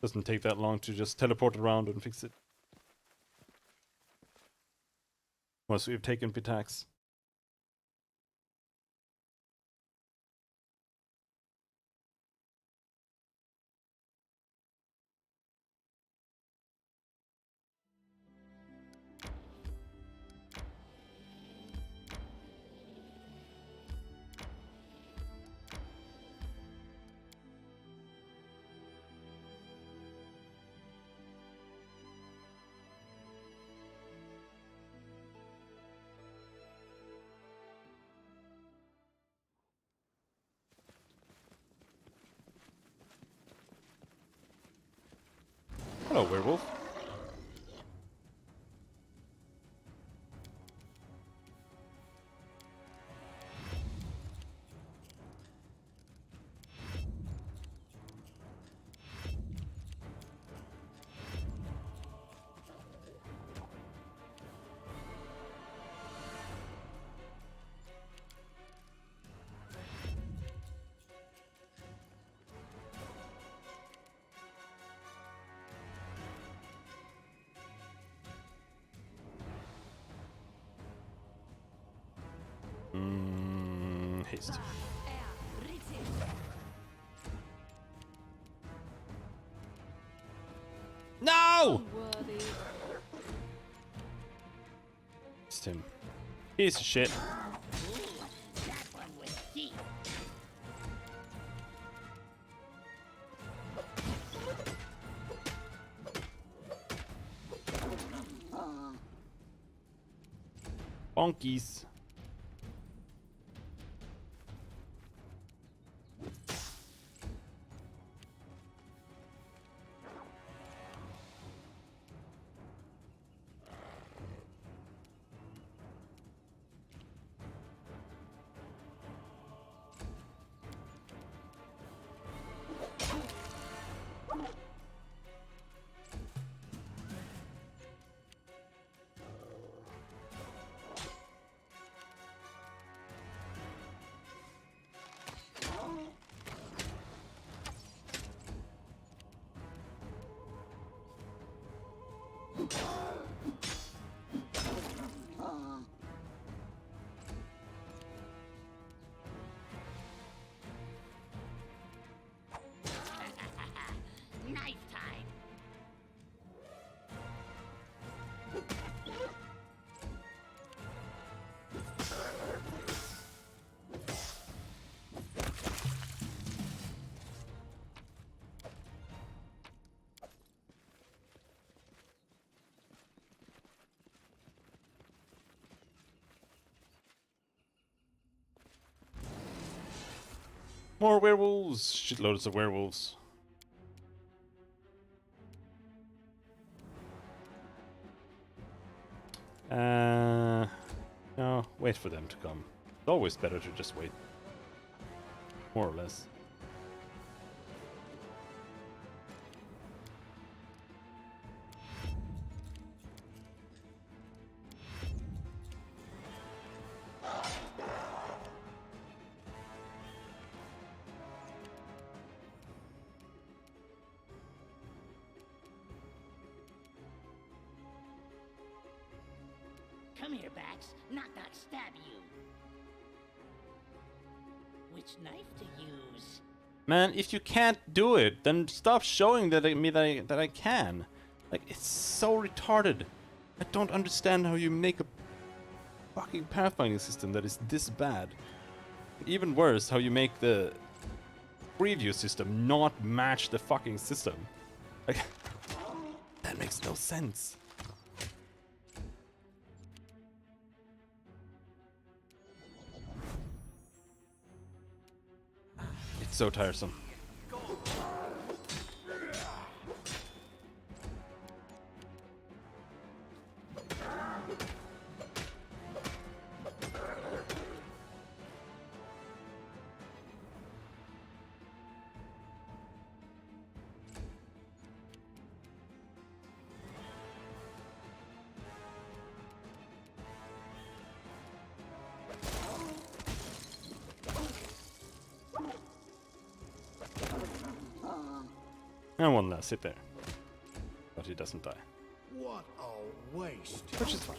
Doesn't take that long to just teleport around and fix it. Once we've taken Pitax. Hello, werewolf. Haste. No! It's him. Piece of shit. That one was deep. Bonkies. Knife time. More werewolves! Shitloads of werewolves. No, wait for them to come. It's always better to just wait. More or less. Come here, Bax. Knock knock stab you. Which knife to use? Man, if you can't do it, then stop showing that I can. Like, it's so retarded. I don't understand how you make a fucking pathfinding system that is this bad. Even worse, how you make the preview system not match the fucking system? Like, that makes no sense. It's so tiresome. And one last hit there. But he doesn't die. What a waste. Which is fine.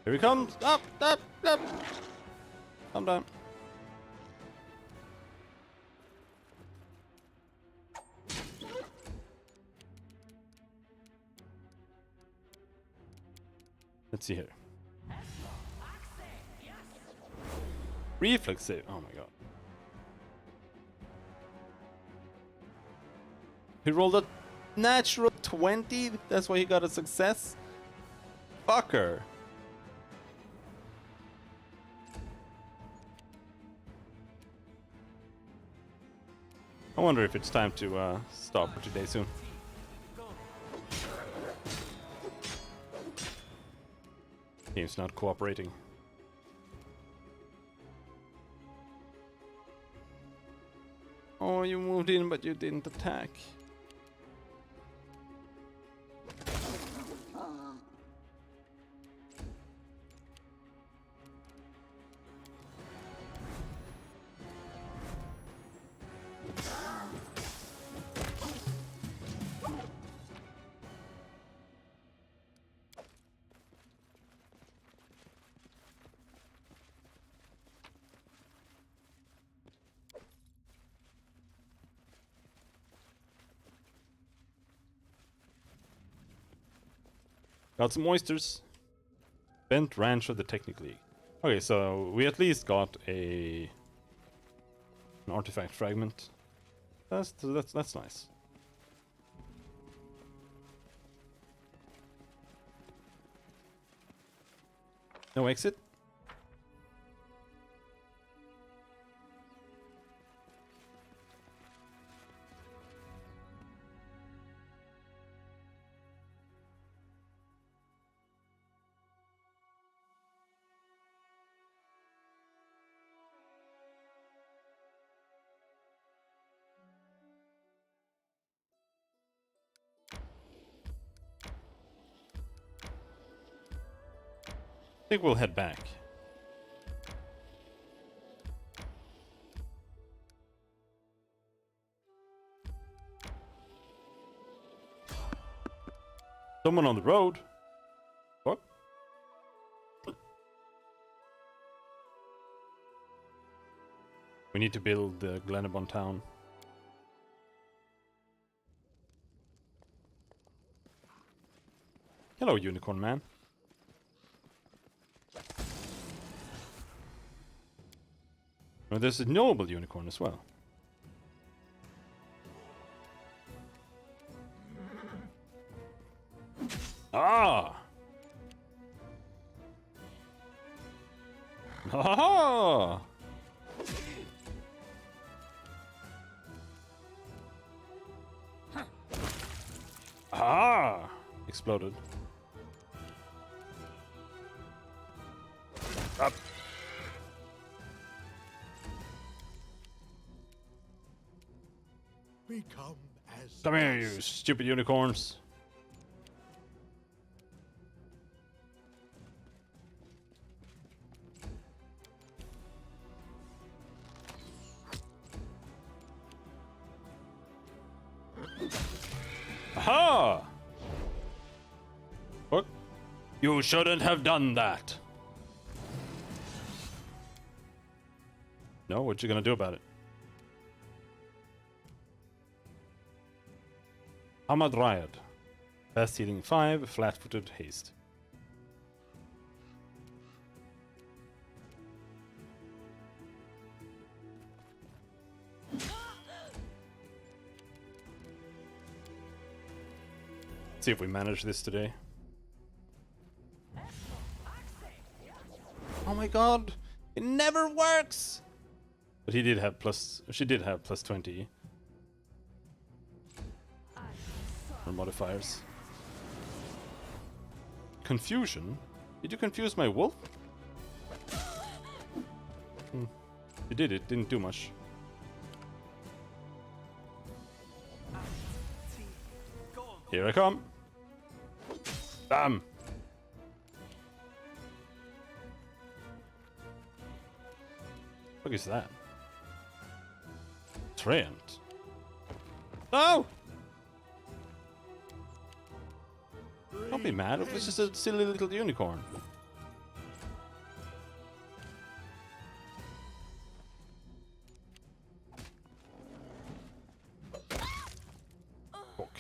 Here he comes! Up! Up! Up! Calm down. Let's see here. Reflex save. Oh my god. He rolled a natural 20? That's why he got a success? Fucker. I wonder if it's time to stop for today soon. Game's not cooperating. Oh, you moved in, but you didn't attack. Got some oysters. Bent Ranch of the Technic League. Okay, so we at least got an artifact fragment. That's nice. No exit. I think we'll head back. Someone on the road? What? We need to build the Glenabon town. Hello, Unicorn Man. Oh, there's a noble unicorn as well. Ah! Ah! Ah! Exploded. Up. Become as Come here, you stupid unicorns. Aha! What? You shouldn't have done that. No, what you gonna do about it? Hamad Riot. Fast healing 5, flat-footed haste. See if we manage this today. Oh my god! It never works! But he did have plus... She did have plus 20. Her modifiers. Confusion? Did you confuse my wolf? You did, it didn't do much. Here I come! Bam! What is that? Trent. No! Don't be mad, it was just a silly little unicorn. Fuck.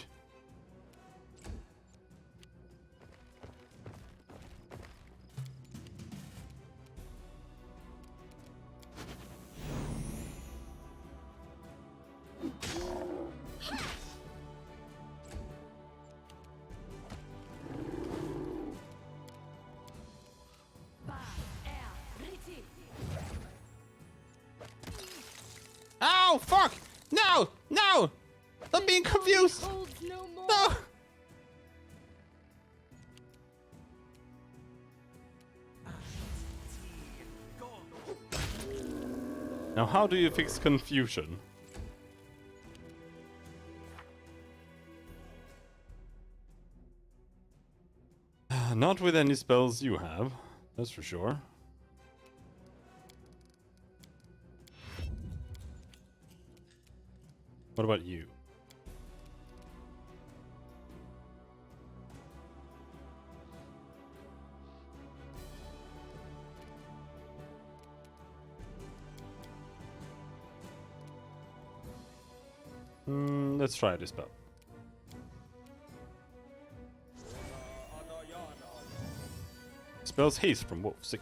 Ow! Fuck! No! No! I'm being confused! No! Now how do you fix confusion? Not with any spells you have, that's for sure. What about you? Let's try this spell. Spells haste from wolf. Sick.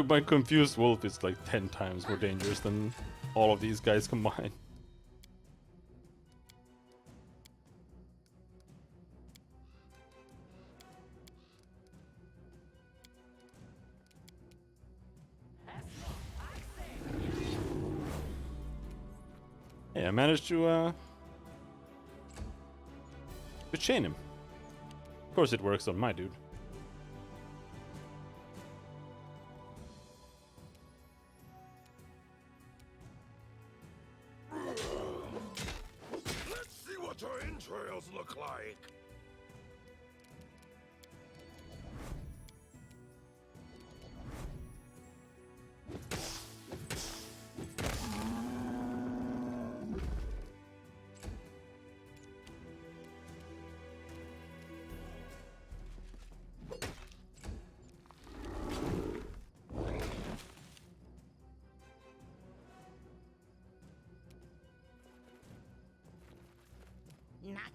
My confused wolf is like 10 times more dangerous than all of these guys combined. Hey, I managed to chain him. Of course it works on my dude. Let's see what your entrails look like.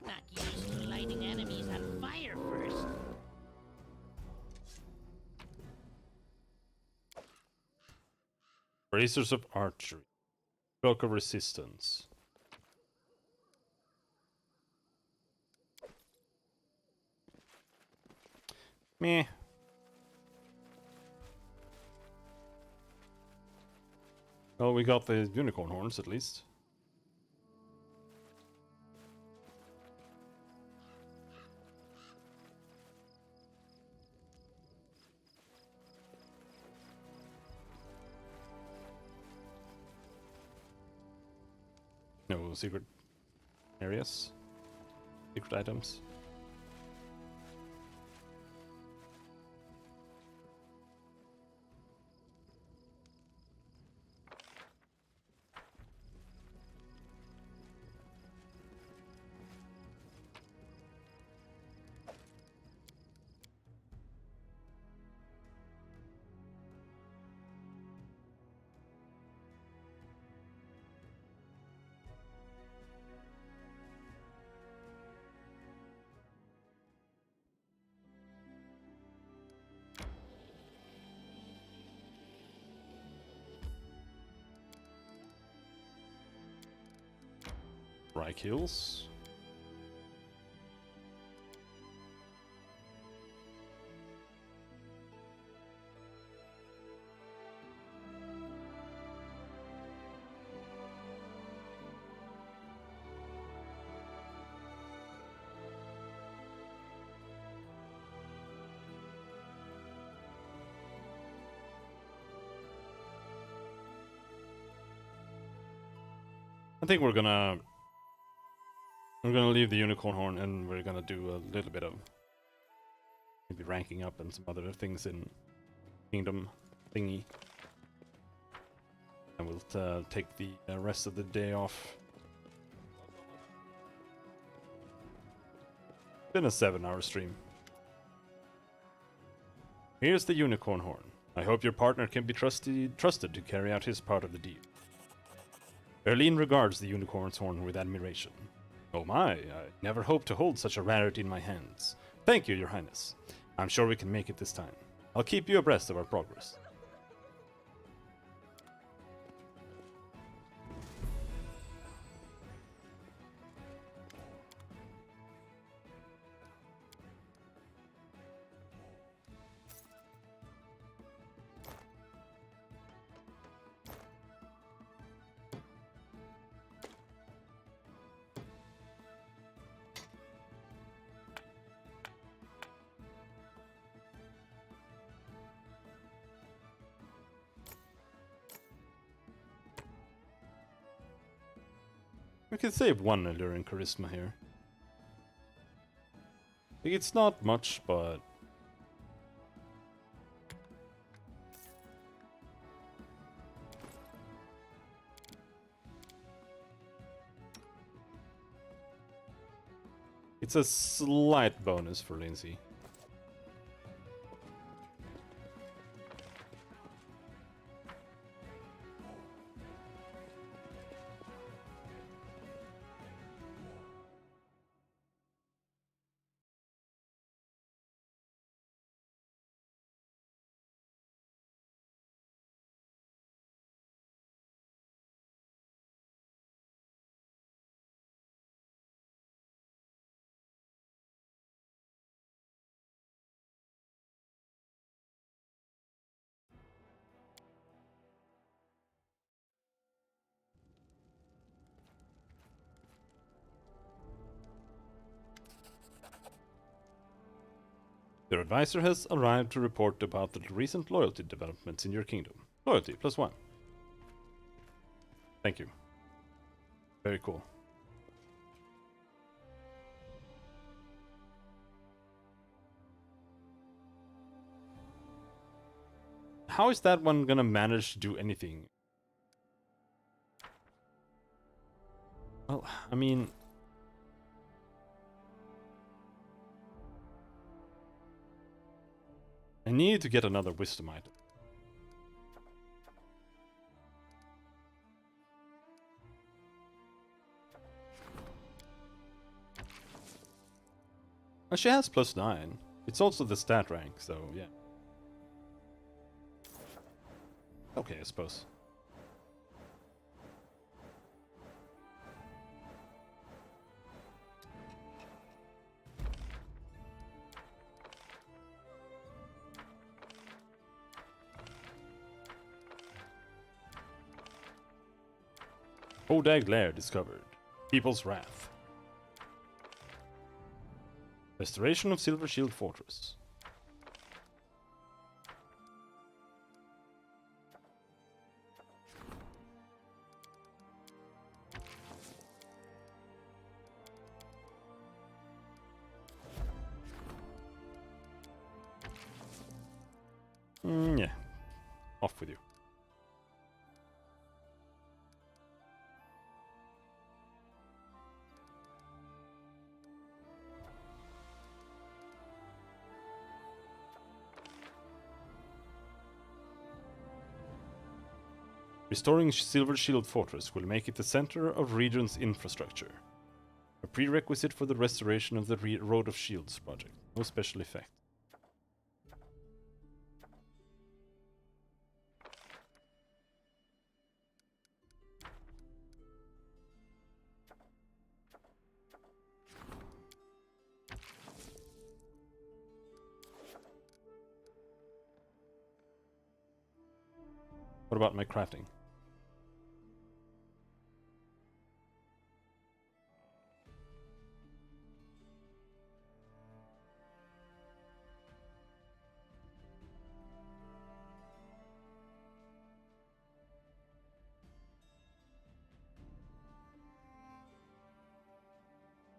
Knock used to lighting enemies on fire first. Bracers of archery. Cloak of resistance. Meh. Well, we got the unicorn horns at least. No secret areas, secret items. samurai kills. I think we're gonna leave the unicorn horn and we're gonna do a little bit of maybe ranking up and some other things in kingdom thingy, and we'll take the rest of the day off. Been a 7-hour stream. Here's the unicorn horn. I hope your partner can be trusted to carry out his part of the deal. Berlin regards the unicorn's horn with admiration. Oh my, I never hoped to hold such a rarity in my hands. Thank you, Your Highness. I'm sure we can make it this time. I'll keep you abreast of our progress. We can save 1 allure in charisma here. It's not much, but it's a slight bonus for Lindsay. Your advisor has arrived to report about the recent loyalty developments in your kingdom. Loyalty, +1. Thank you. Very cool. How is that one gonna manage to do anything? Well, I mean... I need to get another wisdom item. Well, she has +9. It's also the stat rank, so yeah. Okay, I suppose. Hodag Lair discovered. People's Wrath. Restoration of Silver Shield Fortress. Yeah. Off with you. Restoring Silver Shield Fortress will make it the center of region's infrastructure. A prerequisite for the restoration of the Road of Shields project. No special effect. What about my crafting?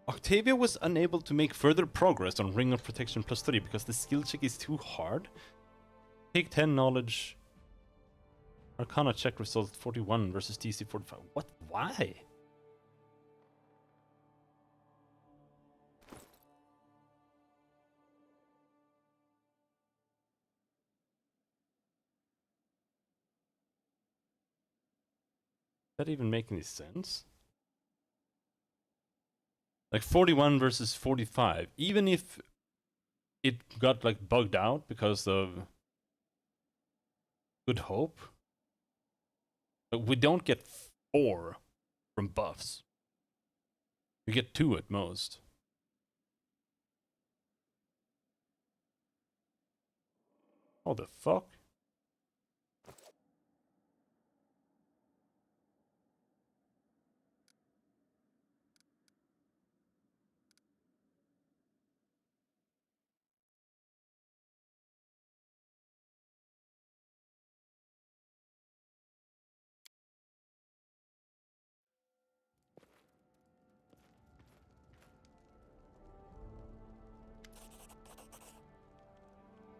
Octavia was unable to make further progress on Ring of Protection +3 because the skill check is too hard. Take 10 knowledge. Arcana check result 41 versus DC 45. What? Why? Does that even make any sense? Like 41 versus 45. Even if it got like bugged out because of Good Hope, we don't get 4 from buffs. We get 2 at most. Oh, the fuck?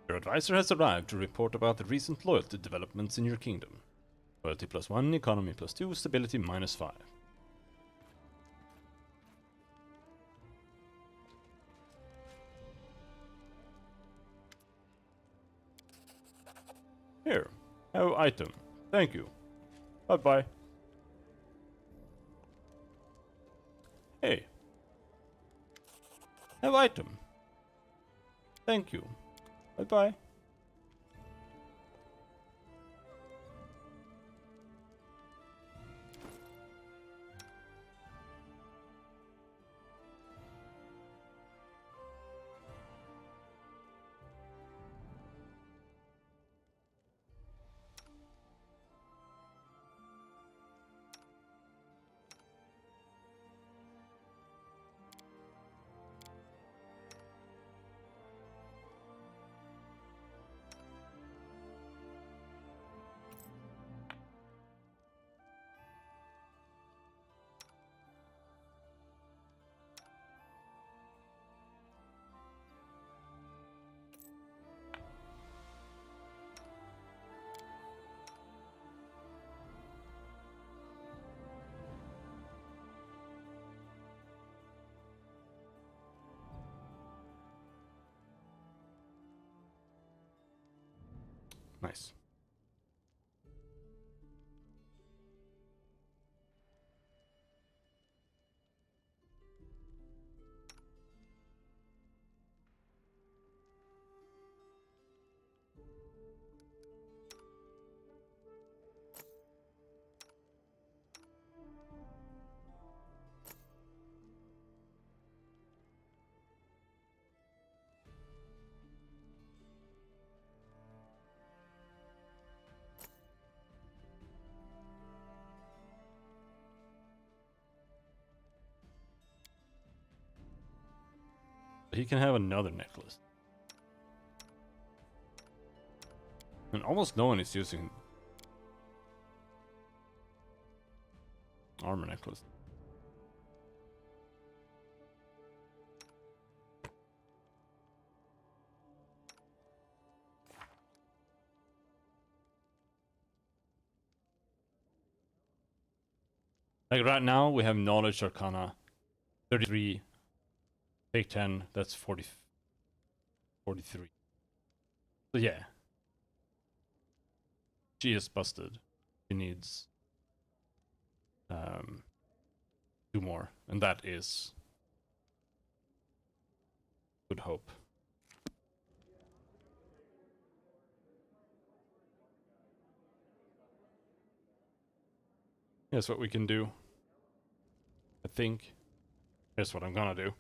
Your advisor has arrived to report about the recent loyalty developments in your kingdom. Loyalty +1, economy +2, stability -5. Here, have item. Thank you. Bye-bye. Hey. Have item. Thank you. Bye-bye. Nice. He can have another necklace. And almost no one is using armor necklace. Like right now we have knowledge arcana 33, take 10, that's 40, 43. So yeah. She is busted. She needs 2 more, and that is Good Hope. Here's what we can do. I think. Here's what I'm gonna do.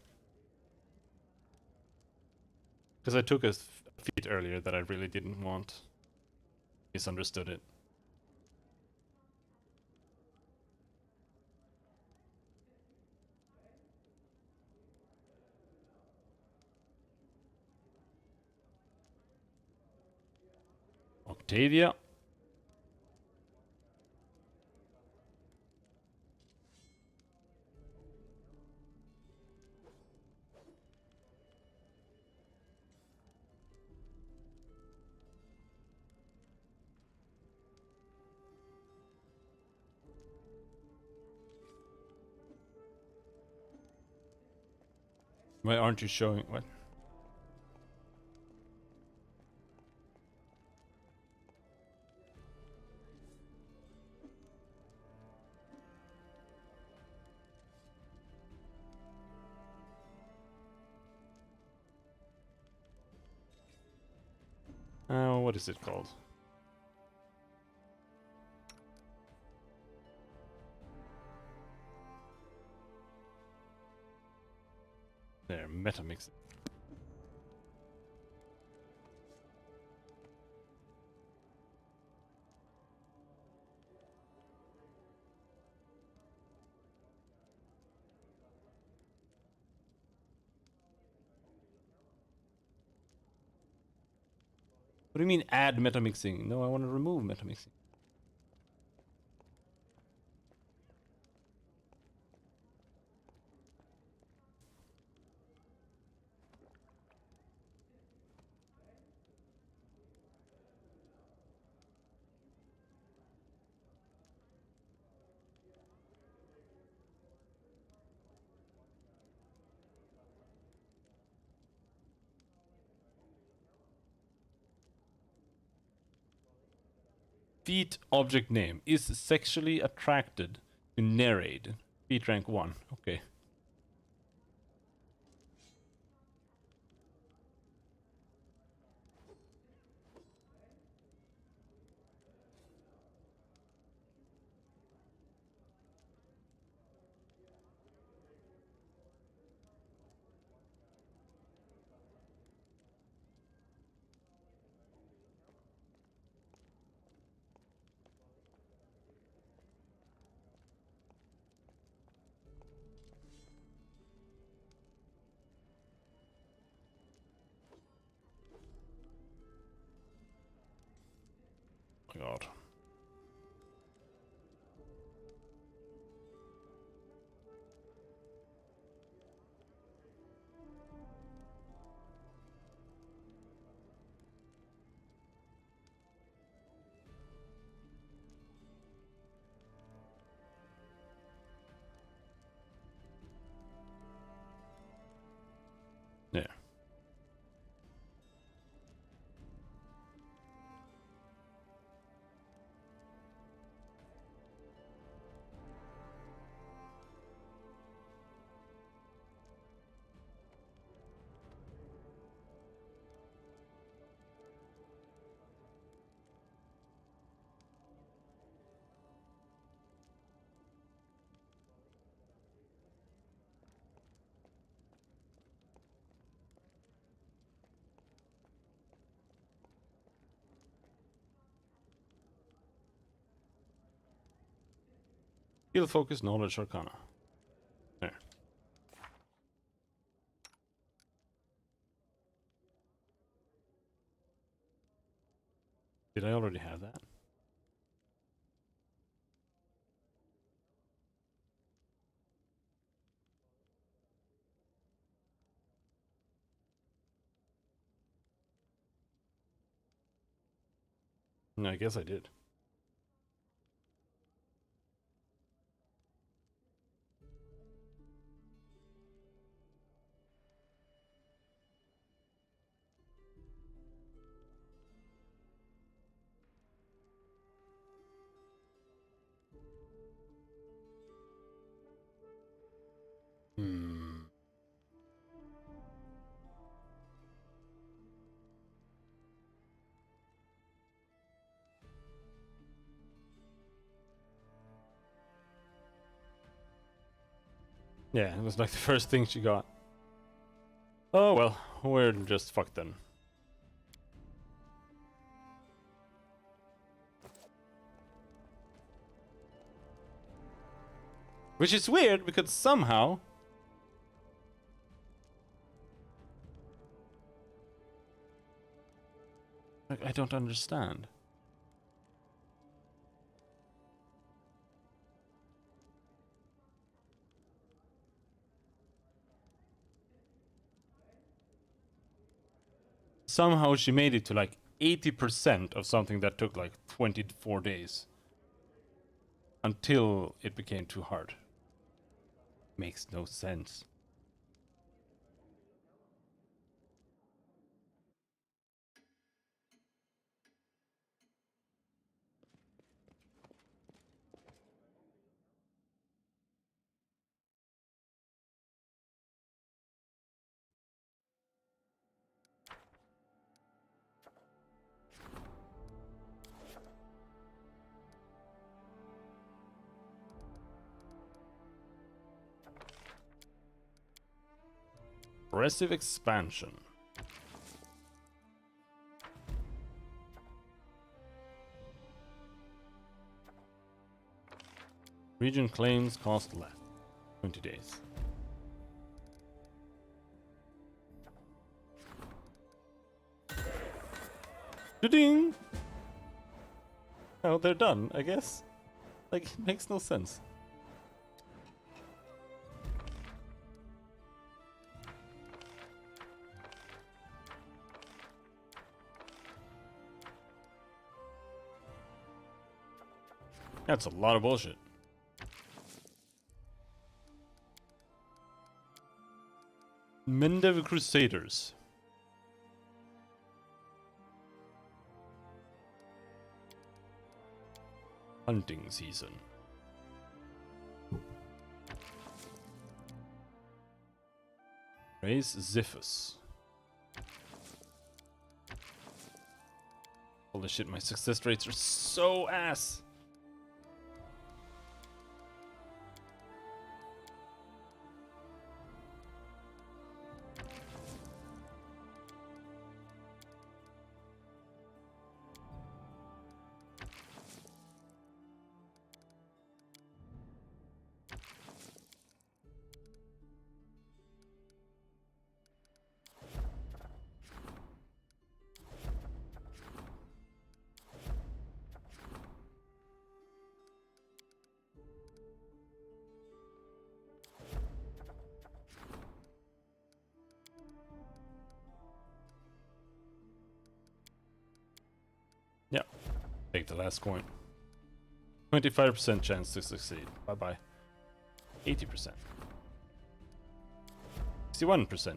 Because I took a feat earlier that I really didn't want. Misunderstood it. Octavia. Why aren't you showing what? What is it called? There, meta mix. What do you mean add meta mixing? No, I want to remove meta mixing. Feat object name is sexually attracted to narrate. Feat rank 1. Okay. Oh my god. Yeah. Skill focus, knowledge, arcana. There. Did I already have that? No, I guess I did. Hmm. Yeah, it was like the first thing she got. Oh well, we're just fucked then. Which is weird because somehow like, I don't understand. Somehow she made it to like 80% of something that took like 24 days. Until it became too hard. Makes no sense. Aggressive expansion. Region claims cost less. 20 days. Ding! Oh, they're done, I guess. Like, it makes no sense. That's a lot of bullshit. Mendev Crusaders. Hunting season. Raise Ziphus. Holy shit, my success rates are so ass. Yep. Take the last coin. 25% chance to succeed. Bye bye. 80%. 61%.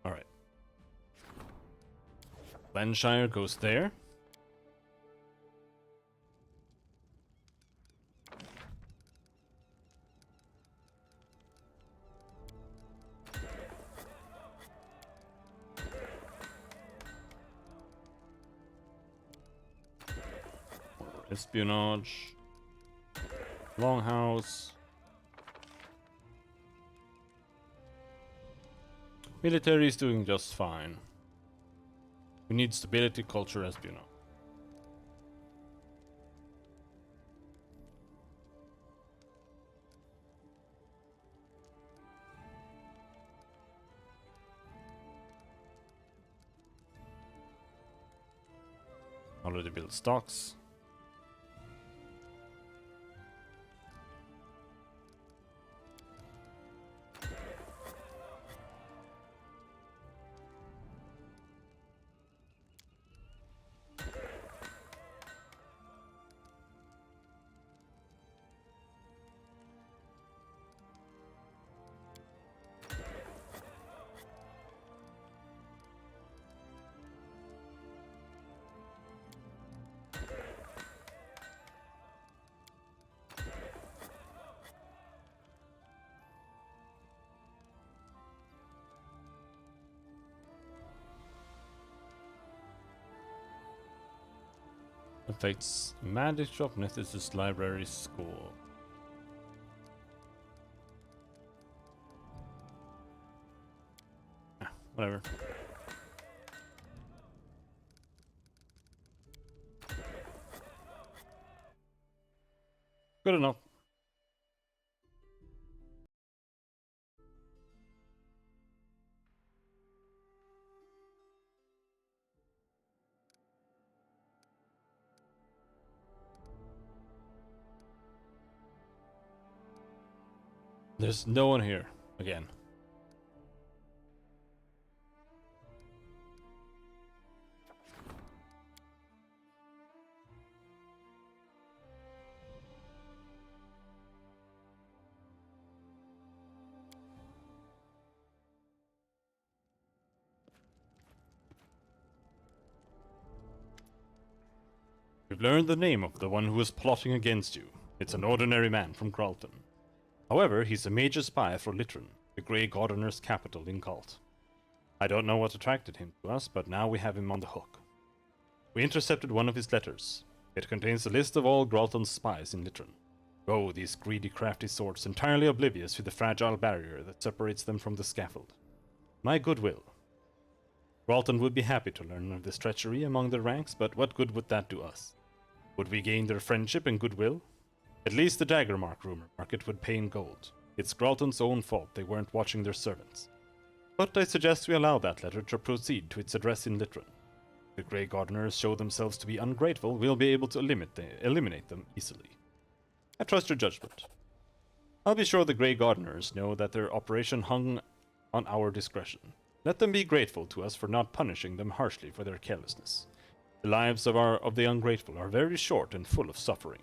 Alright. Lanshire goes there. Espionage. Longhouse. Military is doing just fine. We need stability, culture, espionage. Already built stocks. Affects magic shop, Nessus library, school. Ah, whatever. Good enough. There's no one here. Again. You've learned the name of the one who is plotting against you. It's an ordinary man from Gralton. However, he's a major spy for Litron, the Grey Gardener's capital in Galt. I don't know what attracted him to us, but now we have him on the hook. We intercepted one of his letters. It contains a list of all Gralton's spies in Litron. Oh, these greedy, crafty sorts, entirely oblivious to the fragile barrier that separates them from the scaffold. My goodwill. Gralton would be happy to learn of this treachery among their ranks, but what good would that do us? Would we gain their friendship and goodwill? At least the Daggermark rumor market would pay in gold. It's Gralton's own fault they weren't watching their servants. But I suggest we allow that letter to proceed to its address in Litron. If the Grey Gardeners show themselves to be ungrateful, we'll be able to eliminate them easily. I trust your judgment. I'll be sure the Grey Gardeners know that their operation hung on our discretion. Let them be grateful to us for not punishing them harshly for their carelessness. The lives of the ungrateful are very short and full of suffering.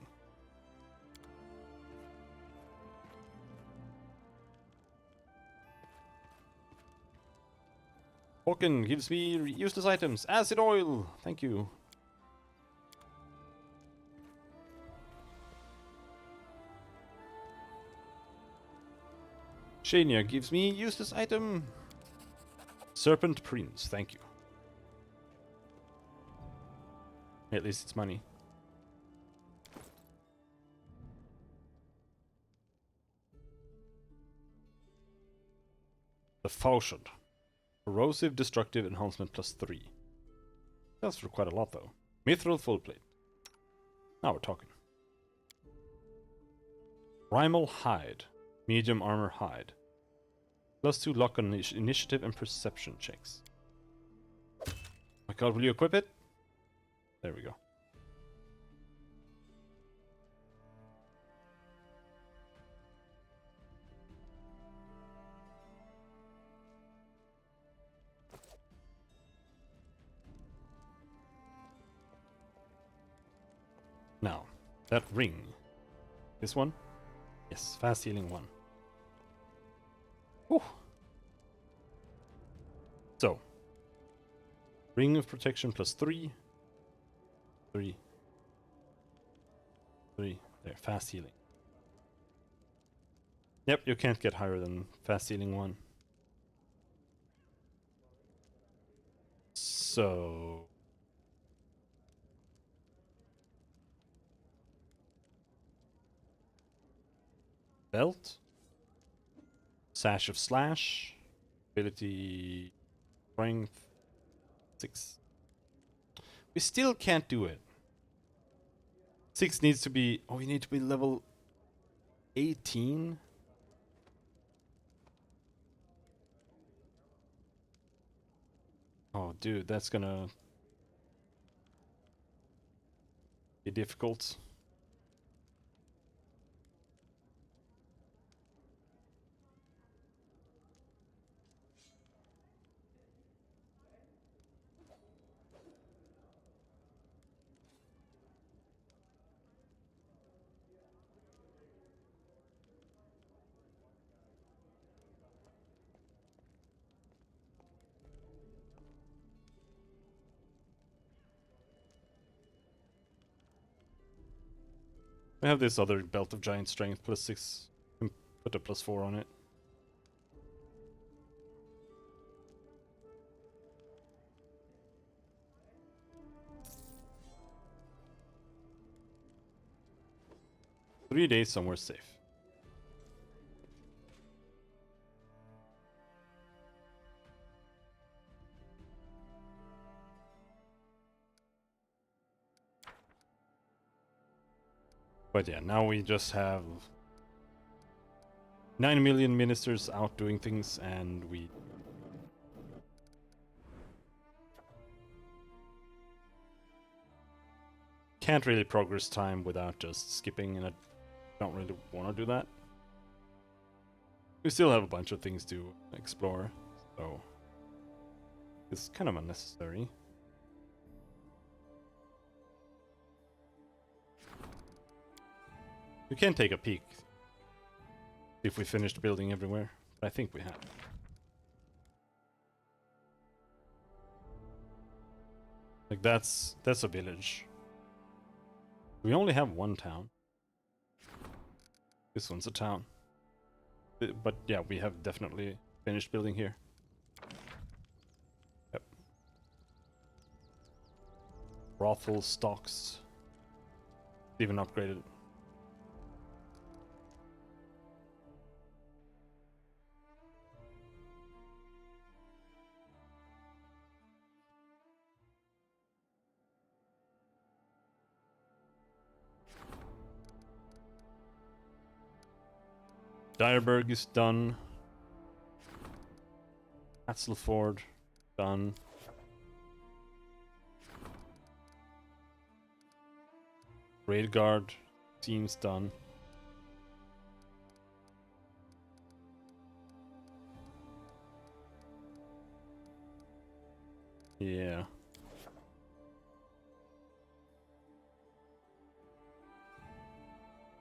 Hawken gives me useless items. Acid oil! Thank you. Shania gives me useless item. Serpent Prince, thank you. At least it's money. The Fauchon. Corrosive, destructive, enhancement +3. That's for quite a lot though. Mithril full plate. Now we're talking. Primal Hide. Medium armor hide. +2 lock on initiative and perception checks. Oh my god, will you equip it? There we go. Now, that ring. This one? Yes, fast healing 1. Whew. So, ring of protection +3. 3. There, fast healing. Yep, you can't get higher than fast healing 1. So... Belt. Sash of Slash. Ability... Strength. 6. We still can't do it. 6 needs to be... Oh, we need to be level 18? Oh, dude, that's gonna be difficult. We have this other Belt of Giant Strength +6. Can put a +4 on it. Three days somewhere safe. But yeah, now we just have 9 million ministers out doing things, and we can't really progress time without just skipping, and I don't really want to do that. We still have a bunch of things to explore, so it's kind of unnecessary. We can take a peek if we finished building everywhere, but I think we have. Like that's a village. We only have one town. This one's a town. But yeah, we have definitely finished building here. Yep. Brothel stocks. Even upgraded. Dyerberg is done. Hatzelford, done. Railguard seems done. Yeah.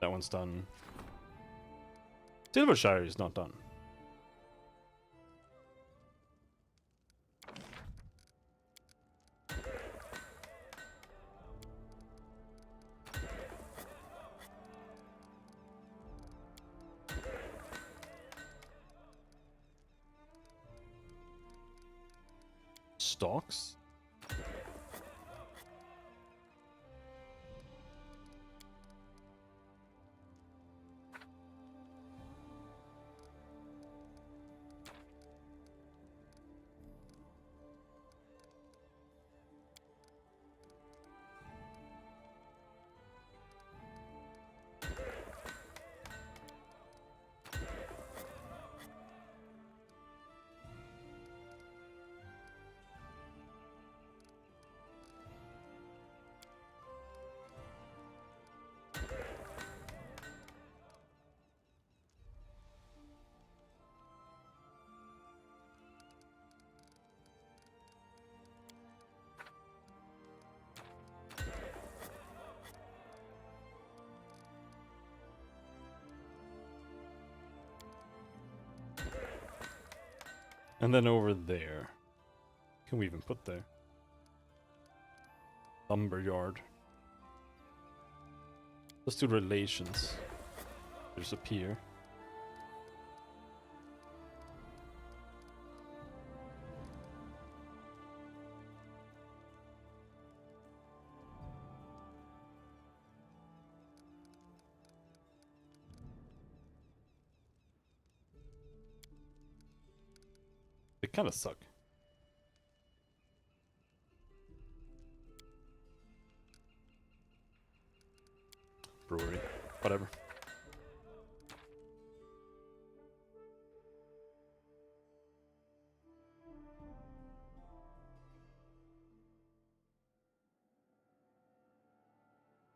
That one's done. Silvershire is not done. Stocks? And then over there. Can we even put there? Lumberyard. Let's do relations. There's a pier. They kind of suck. Brewery. Whatever.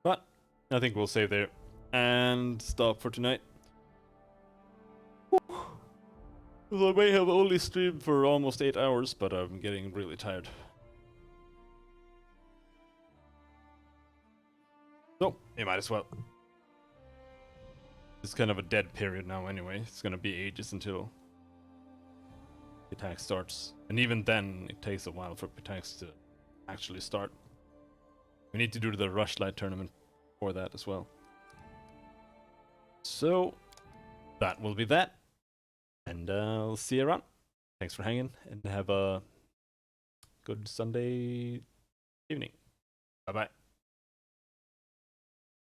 But I think we'll save there and stop for tonight. I may have only streamed for almost 8 hours, but I'm getting really tired. So, you might as well. It's kind of a dead period now anyway. It's gonna be ages until the attack starts. And even then, it takes a while for attacks to actually start. We need to do the Rushlight tournament for that as well. So, that will be that. And I'll see you around. Thanks for hanging, and have a good Sunday evening. Bye-bye.